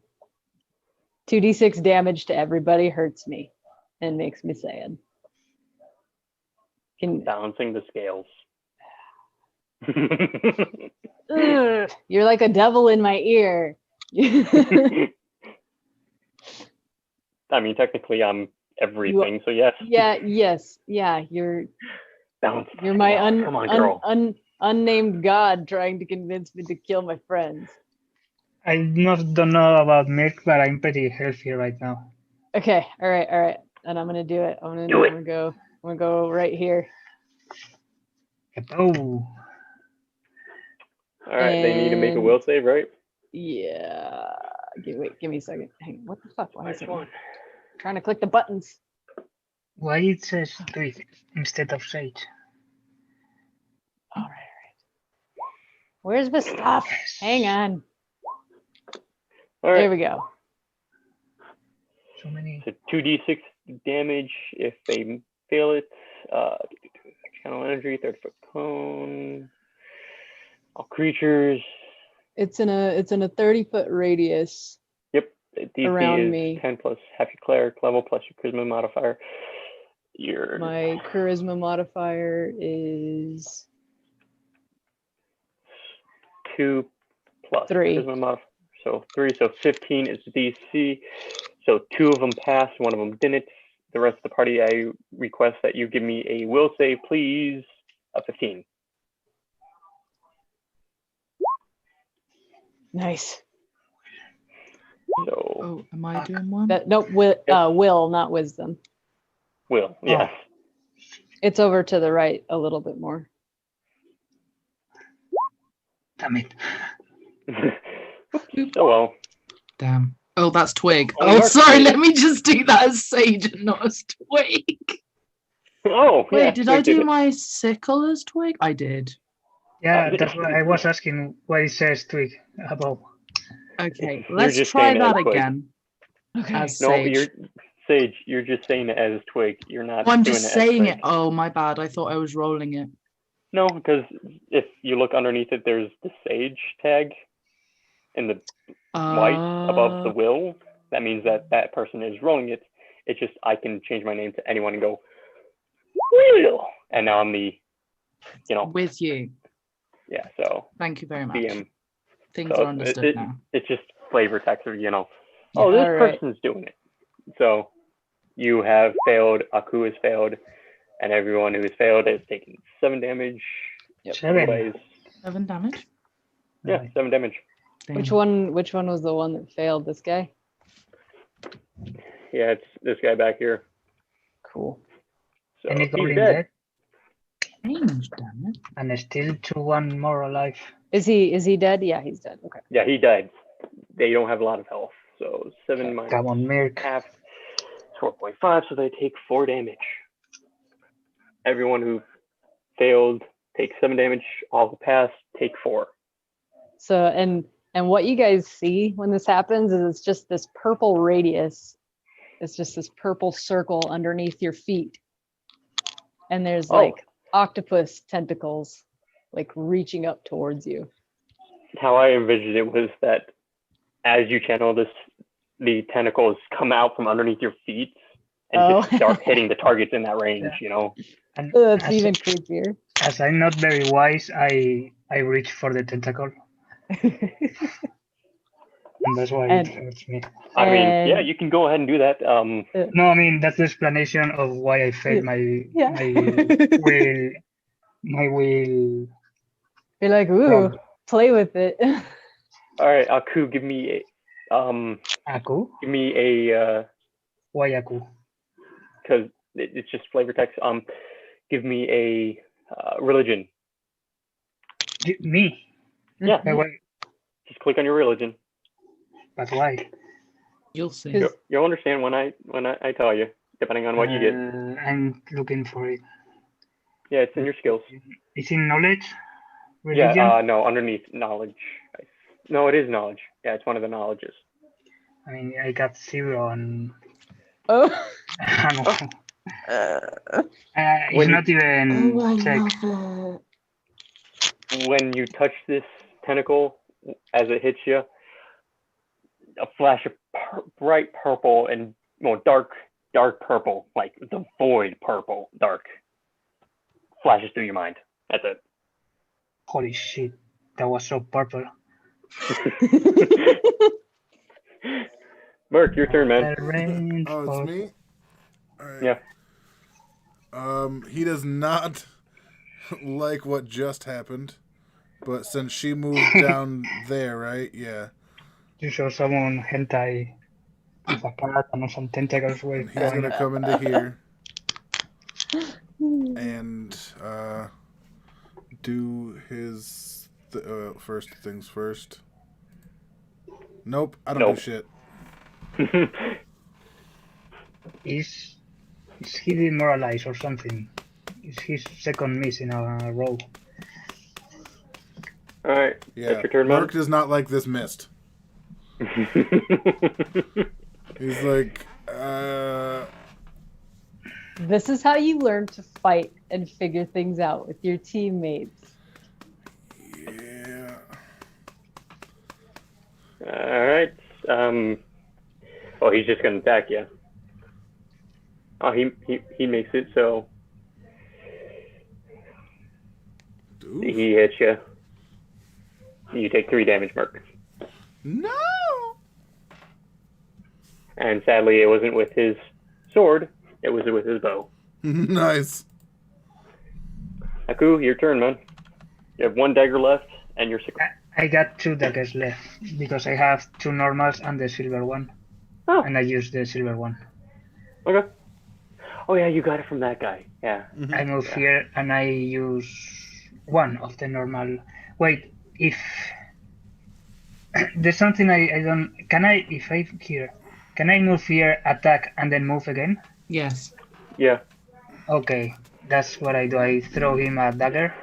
2d6 damage to everybody hurts me and makes me sad. Balancing the scales. Ugh, you're like a devil in my ear. I mean, technically, I'm everything, so yes. Yeah, you're Balance. my Come on, girl. unnamed god trying to convince me to kill my friends. don't know about milk, but I'm pretty healthy right now. Okay, all right. And I'm gonna do it. I'm gonna go right here. Oh, All right, they need to make a And- will save, right? Yeah. Give me a second. Hang on. What the fuck? Why is Nice it one. trying to click the buttons? why it says Twig instead of Sage? All right. Where's the stuff? Yes. Hang on. All There right. we go. So many. So 2d6 damage if they fail it. Channel energy, 30-foot cone. All creatures. It's in a 30-foot radius. Yep. DC Around is me. 10 plus half your cleric level plus your charisma modifier. Your My charisma modifier is 2 plus 3. charisma modifier. So 3, so 15 is DC. So 2 of them passed, 1 of them didn't. The rest of the party, I request that you give me a will save, please. A 15. Nice. So Oh, am I doing one? Will, not wisdom. will, yes. It's over to the right a little bit more. Damn it. Oh well. Damn. Oh, that's Twig. Oh, Oh, you are sorry. Twig. Let me just do that as Sage and not as Twig. Oh, Wait, yeah, did Twig I do it. my sickle as Twig? I did. Yeah, yeah. that's why I was asking why it says Twig above. Okay, You're let's just try saying that as Twig. again. Okay. As No, Sage. you're Sage. You're just saying it as Twig. You're not. Oh, I'm doing just it as saying Twig. it. Oh, my bad. I thought I was rolling it. No, because if you look underneath it, there's the Sage tag in the white above the will. That means that that person is rolling it. It's just I can change my name to anyone and go will, and now I'm the, With you. yeah. So Thank you very much. DM. Things So are understood now. it's just flavor text of oh, Yeah. this All right. person's doing it. So you have failed. Aku has failed, and everyone who has failed has taken 7 damage. Seven. Otherwise, 7 damage. yeah, 7 damage. Damn. Which one was the one that failed? This guy? Yeah, it's this guy back here. Cool. So Any he's goblin dead. dead? Damage, damn it. And still 2-1 more alive. Is he dead? Yeah, he's dead. Okay. Yeah, he died. They don't have a lot of health. So 7 minus Come on, Mirk. half, 4.5. So they take 4 damage. Everyone who failed takes 7 damage. All who passed take 4. So and what you guys see when this happens is it's just this purple radius. It's just this purple circle underneath your feet. And there's Oh. like octopus tentacles like reaching up towards you. How I envisioned it was that as you channel this, the tentacles come out from underneath your feet and just start hitting the targets in that range, And That's as, even creepier. as I'm not very wise, I reach for the tentacle, and that's why And- it hurts me. I mean, yeah, And- you can go ahead and do that. No, I mean that's the explanation of why I failed my Yeah. my will. You're like, ooh, Roll. play with it. All right, Aku, give me a Aku? because Why Aku? it's just flavor text. Give me a religion. Me? Yeah, Why? just click on your religion. But why? You'll see. You'll understand when I tell you, depending on what you get. I'm looking for it. Yeah, it's in your skills. It's in knowledge? Religion? Yeah, no, underneath knowledge. No, it is knowledge. Yeah, it's one of the knowledges. I mean, I got 0 on. Oh. I don't know. It's When not even Oh, I checked. love it. When you touch this tentacle, as it hits you, a flash of bright purple and dark purple, like the void purple, dark, flashes through your mind. That's it. Holy shit, that was so purple. Merc, your turn, man. Oh, it's me? All right. Yeah. He does not like what just happened, but since she moved down there, right? Yeah. You saw someone hentai with a cat and some tentacles were And he's going to come into here and do his first things first. Nope, I don't do shit. Is he demoralized or something? Is his second miss in a row? All right. Yeah, That's your turn, man. Merc does not like this mist. He's like, This is how you learn to fight and figure things out with your teammates. yeah. All right. Oh, he's just gonna attack you. Oh, he makes it so Oof. he hits you. You take 3 damage, Merc. No! And sadly, it wasn't with his sword. It was with his bow. Nice. Aku, your turn, man. You have 1 dagger left, and your sickle. I got 2 daggers left because I have 2 normals and the silver one. Oh. And I use the silver one. Okay. Oh yeah, you got it from that guy. Yeah. Mm-hmm. I move here and I use 1 of the normal. Wait, if there's something I don't. Can I, if I here, can I move here, attack, and then move again? Yes. Yeah. Okay, that's what I do. I throw him a dagger.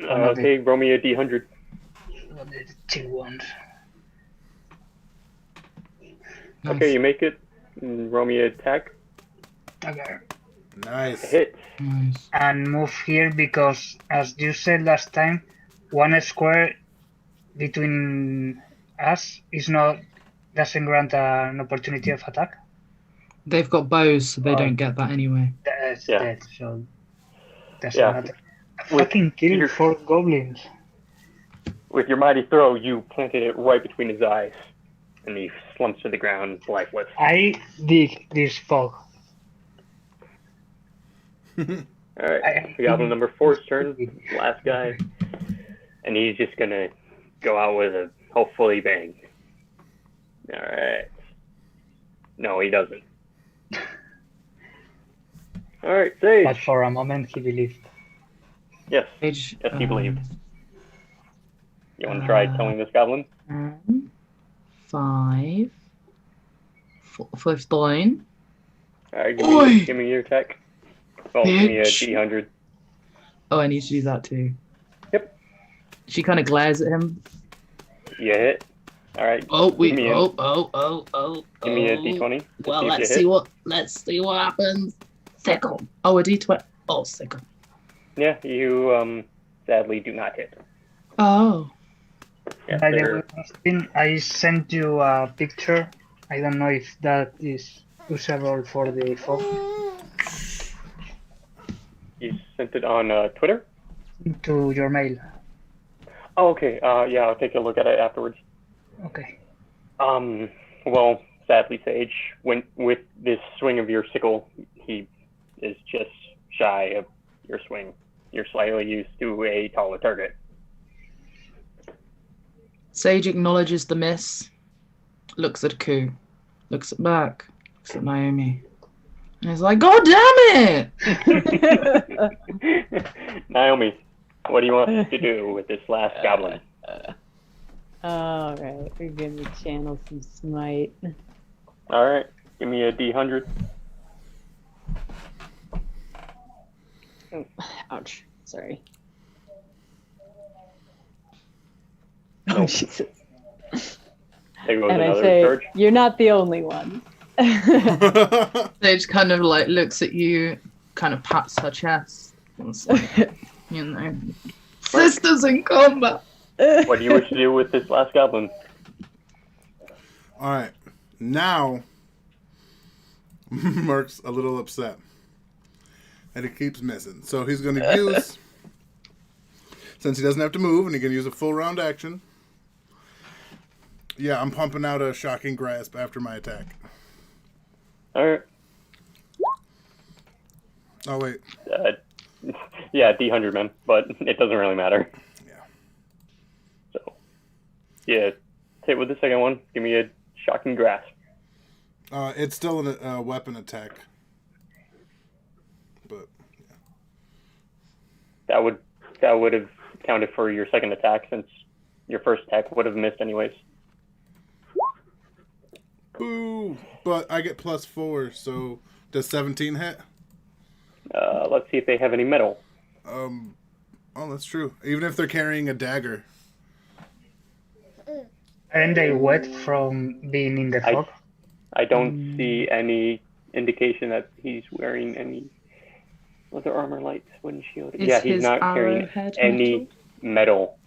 Okay, roll me a d100. What the 2 ones? Nice. Okay, you make it. Roll me a attack. Dagger. Nice. Hit. Nice. And move here because, as you said last time, 1 square between us is not doesn't grant an opportunity of attack. They've got bows, so they don't get that anyway. That's Yeah. dead, so doesn't Yeah. matter. I With fucking killed your- 4 goblins. With your mighty throw, you planted it right between his eyes, and he slumps to the ground lifeless. I dig this fog. All right, Goblin number 4's turn. Last guy, and he's just gonna go out with a hopefully bang. All right. No, he doesn't. All right, Sage. But for a moment he believed. Yes. Age, Yes, he believed. You want to try killing this goblin? 5, 15. All right, Oi! give me your attack. Well, give me a Bitch. d100. Oh, I need to do that too. Yep. She kind of glares at him. You hit. All right. Oh, wait. Give me a- Oh. Give me a d20. Well, if let's you see hit. let's see what happens. Sickle. Oh, a d20. Oh, sickle. Yeah, you sadly do not hit. Oh. Yeah, By the they're- way, Austin, I sent you a picture. I don't know if that is usable for the fog. you sent it on Twitter? To your mail. Oh, okay. Yeah, I'll take a look at it afterwards. Okay. Well, sadly, Sage, with this swing of your sickle, he is just shy of your swing. You're slightly used to a taller target. Sage acknowledges the miss. Looks at Ku. Looks at Merc. Looks at Naomi. And he's like, God damn it! Naomi, what do you want to do with this last goblin? All right, we're gonna channel some smite. All right, give me a d100. Ouch. Sorry. Nope. Oh, Jesus. There goes And I another say, charge. you're not the only one. Sage kind of like looks at you, kind of pats her chest. And it's like, you know, sisters in combat. What do you wish to do with this last goblin? All right. Now, Merc's a little upset. And it keeps missing. So he's going to use, since he doesn't have to move, and he can use a full round action. Yeah, I'm pumping out a shocking grasp after my attack. All right. Oh, wait. Yeah, d100, man, but it doesn't really matter. Yeah. So, yeah, hit with the second one. Give me a shocking grasp. It's still a weapon attack. But That would have counted for your second attack since your first attack would have missed anyways. boo! But I get +4, so does 17 hit? Let's see if they have any metal. Oh, that's true. Even if they're carrying a dagger. Aren't they wet from being in the fog? I don't see any indication that he's wearing any other armor, lights, windshield. Is Yeah, he's his not carrying arrowhead any metal.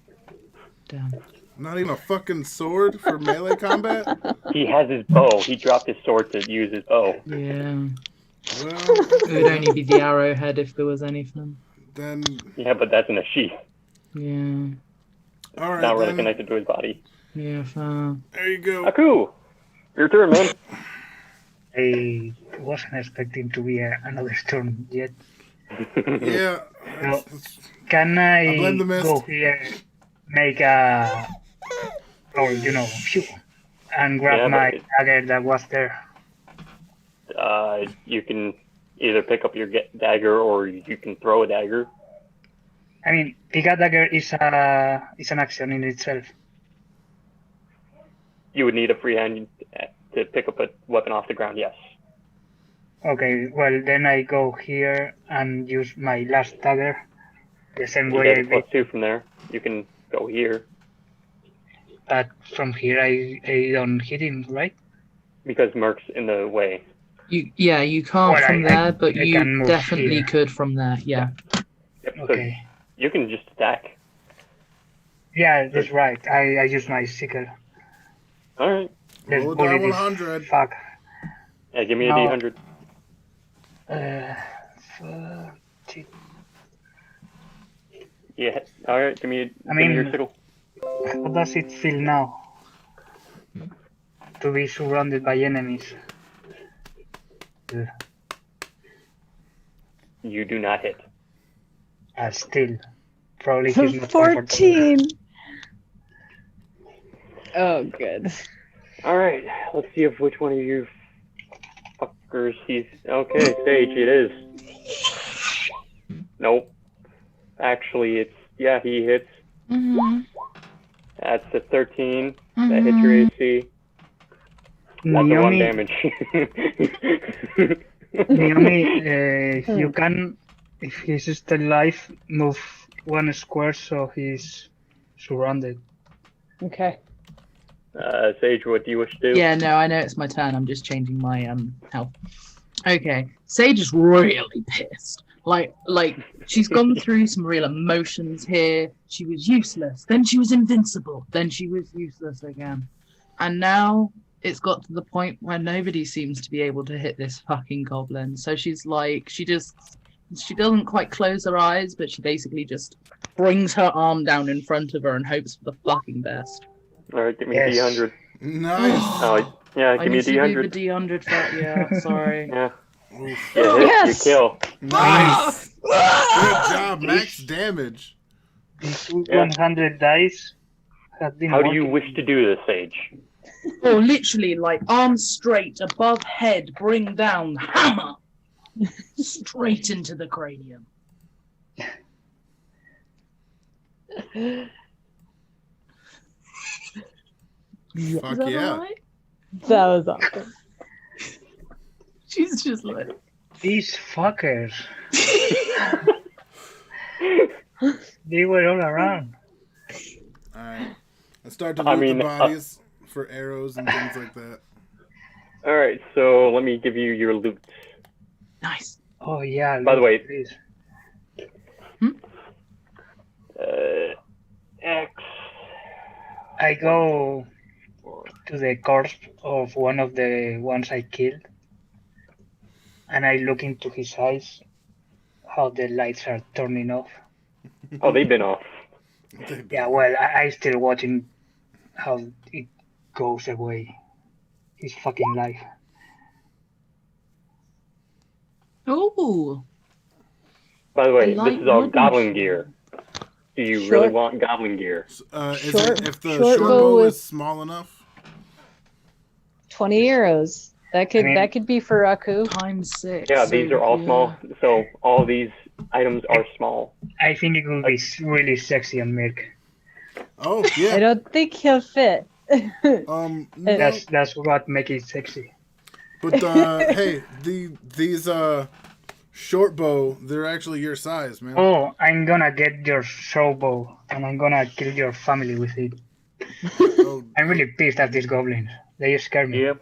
Damn. Not even a fucking sword for melee combat? He has his bow. He dropped his sword to use his bow. Yeah. Well, It would only be the arrowhead if there was anything. then... Yeah, but that's in a sheath. Yeah. Alright, Not really then. connected to his body. Yeah, fair. There you go. Aku! Your turn, man. I wasn't expecting to be another storm yet. Yeah. No. Can I blame the mist. go here, make a, or phew, and grab Yeah, my but dagger that was there? You can either pick up your dagger or you can throw a dagger. I mean, pick a dagger is an action in itself. You would need a free hand to pick up a weapon off the ground, yes. Okay, well then I go here and use my last dagger, the same You way I get a +2 from there. You can go here. but from here I don't hit him, right? Because Merc's in the way. You can't Well, from I there, but can you move definitely here. could from there. Yeah. Yep, so Okay. you can just attack. Yeah, that's right. I use my sickle. Alright. This Roll a bullet is D100. fuck. Yeah, give me a No. D100. Yeah. Alright, give me your mean- sickle. How does it feel now to be surrounded by enemies? You do not hit. Still, probably he's not comfortable. 14. Oh, good. Alright, let's see if which one of you fuckers he's... Okay, Sage, it is. Nope. Actually, it's... Yeah, he hits. Mm-hmm. That's a 13. That hits your AC. 1 to 1 damage. Naomi, you can, if he's still alive, move 1 square so he's surrounded. Okay. Sage, what do you wish to do? Yeah, no, I know it's my turn. I'm just changing my health. Okay, Sage is really pissed. Like she's gone through some real emotions here. She was useless, then she was invincible, then she was useless again, and now it's got to the point where nobody seems to be able to hit this fucking goblin. So she's like, she doesn't quite close her eyes, but she basically just brings her arm down in front of her and hopes for the fucking best. Alright, give me Yes. a D100. Nice. Oh, yeah, I give me a need to do D100. the D100 for yeah, sorry. Yeah. Oof. You hit, Yes! you kill. Nice. Good job. Max damage. These Yeah. 100 dice have been How do you working. wish to do this, Sage? Or literally, like, arms straight, above head, bring down, hammer! Straight into the cranium. Fuck Is that yeah. alright? That was awesome. She's just like... These fuckers. They were all around. Alright. Let's start to I loot mean, the bodies for arrows and things like that. Alright, so let me give you your loot. Nice. Oh yeah. By the look way- at this. X. I go to the corpse of one of the ones I killed, and I look into his eyes, how the lights are turning off. Oh, they've been off. Yeah, well, I still watching how it goes away. His fucking life. Oh, By the way, I like this is all wooden goblin shit. gear. Do you Short- really want goblin gear? If the short short bow bow with- is small enough? 20 arrows. That could I mean- that could be for Aku. Times 6. Yeah, so, these are all yeah. small. So all these items are small. I think it will be really sexy on Mirk. Oh I yeah. don't think he'll fit. No, That's what makes it sexy. but hey, these short bow, they're actually your size, man. Oh, I'm gonna get your short bow and I'm gonna kill your family with it. Oh, I'm really pissed at these goblins. They scare me. Yep.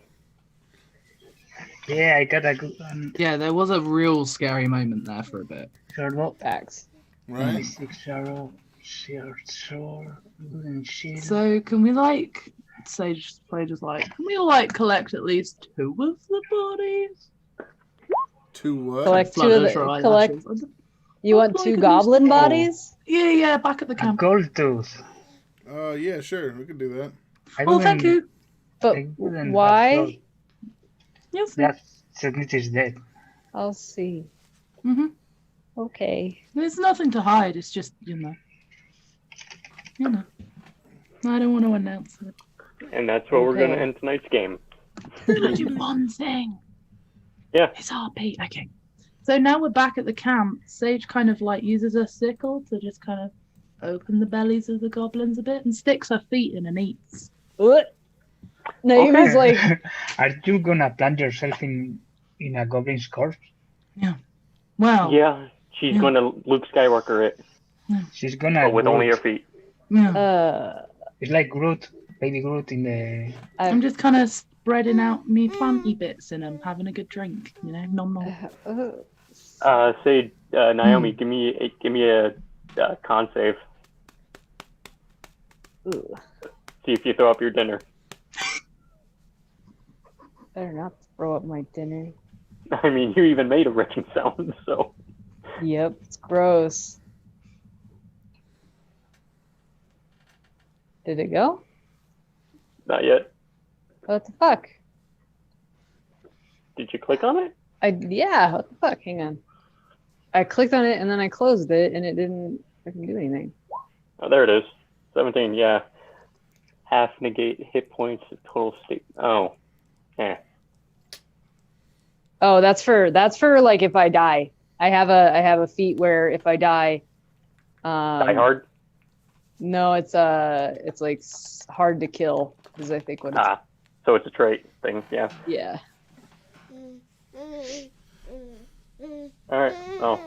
Yeah, I got a good Yeah, there was a real scary moment there for a bit. short bow. Facts. right. 6 arrow, short sword, wooden shield. So can we Sage is like, can we all collect at least 2 of the bodies? Two what? Collect two of Flutters the her collect. You want Like two at goblin least- bodies? Yeah, back at the A camp. gold tooth. Yeah, sure, we can do that. I Oh, thank wouldn't- you. But I wouldn't have why? thought Yes. that Signit is dead. I'll see. hmm Okay. There's nothing to hide. It's just you know. I don't want to announce it. And that's where we're going to Okay. end tonight's game. Can I do one thing? Yeah. It's RP. Okay. So now we're back at the camp. Sage kind of uses her sickle to just kind of open the bellies of the goblins a bit and sticks her feet in and eats. What? Naomi's like, Are you gonna plant yourself in a goblin's corpse? Well, Yeah, she's Yeah. going to Luke Skywalker it, She's gonna. but with only her Groot. feet. yeah. It's like Groot, baby Groot in the. I'm just kind of spreading out me planty bits in them, having a good drink, nom nom. Say, Naomi, give me a con save. ooh, See if you throw up your dinner. better not throw up my dinner. I mean, you even made a wrecking sound, so. Yep, it's gross. Did it go? Not yet. What the fuck? Did you click on it? Yeah, what the fuck? Hang on. I clicked on it and then I closed it and it didn't fucking do anything. Oh, there it is. 17, yeah. Half negate hit points, total state. Oh. Eh. Oh, that's for like if I die. I have a feat where if I die, Die hard? No, it's like hard to kill is I think what it's So it's a trait thing, yeah. yeah. Alright, well.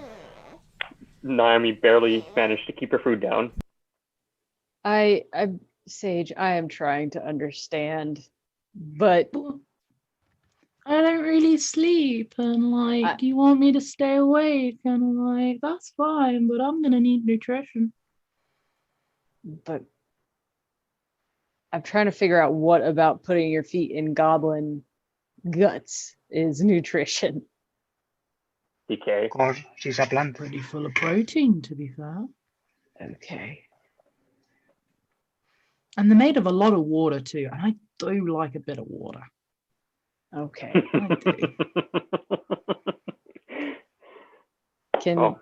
Naomi barely managed to keep her food down. Sage, I am trying to understand, but I don't really sleep, and you want me to stay awake, and that's fine, but I'm gonna need nutrition. I'm trying to figure out what about putting your feet in goblin guts is nutrition. DK. Of course, she's a plant. Pretty full of protein, to be fair. Okay. And they're made of a lot of water too, and I do like a bit of water. Okay. Oh.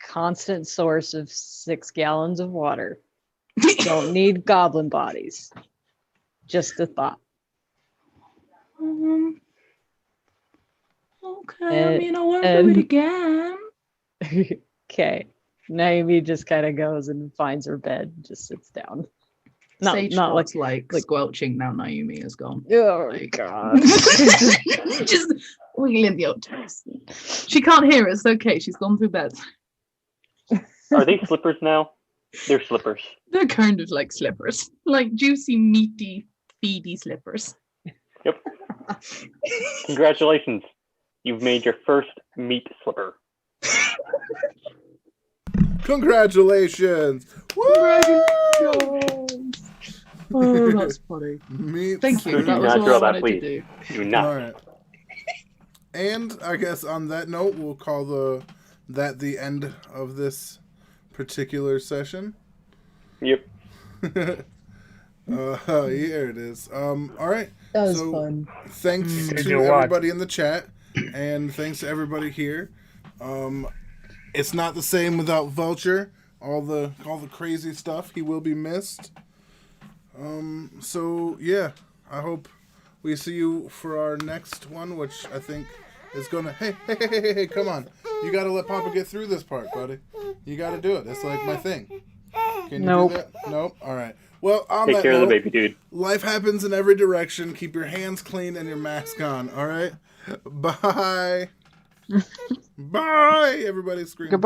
Constant source of 6 gallons of water. Don't need goblin bodies. Just a thought. Okay, I mean, I won't do and- it again. Okay. Naomi just kind of goes and finds her bed, and just sits down. Sage Not starts like squelching now Naomi is gone. oh Like- god. Just wiggling the old toes. She can't hear us. Okay, she's gone through bed. Are they slippers now? They're slippers. They're kind of like slippers, like juicy, meaty, feedy slippers. Yep. Congratulations. You've made your first meat slipper. Congratulations! Woo! Oh, that's funny. Meat Thank you. Do That was not all draw I that, wanted to please. do. Do not. All right. And I guess on that note, we'll call that the end of this particular session. Yep. Here it is. All right. That was So- fun. Thanks To to do what? everybody in the chat, and thanks to everybody here. It's not the same without Vulture all the crazy stuff. He will be missed. So yeah, I hope we see you for our next one, which I think is gonna. Hey, come on! You gotta let Papa get through this part, buddy. You gotta do it. It's like my thing. Can you Nope. do that? Nope. All right. Well, on Take that care note, of the baby dude. life happens in every direction. Keep your hands clean and your mask on. All right. Bye. Bye. Everybody scream. Goodbye.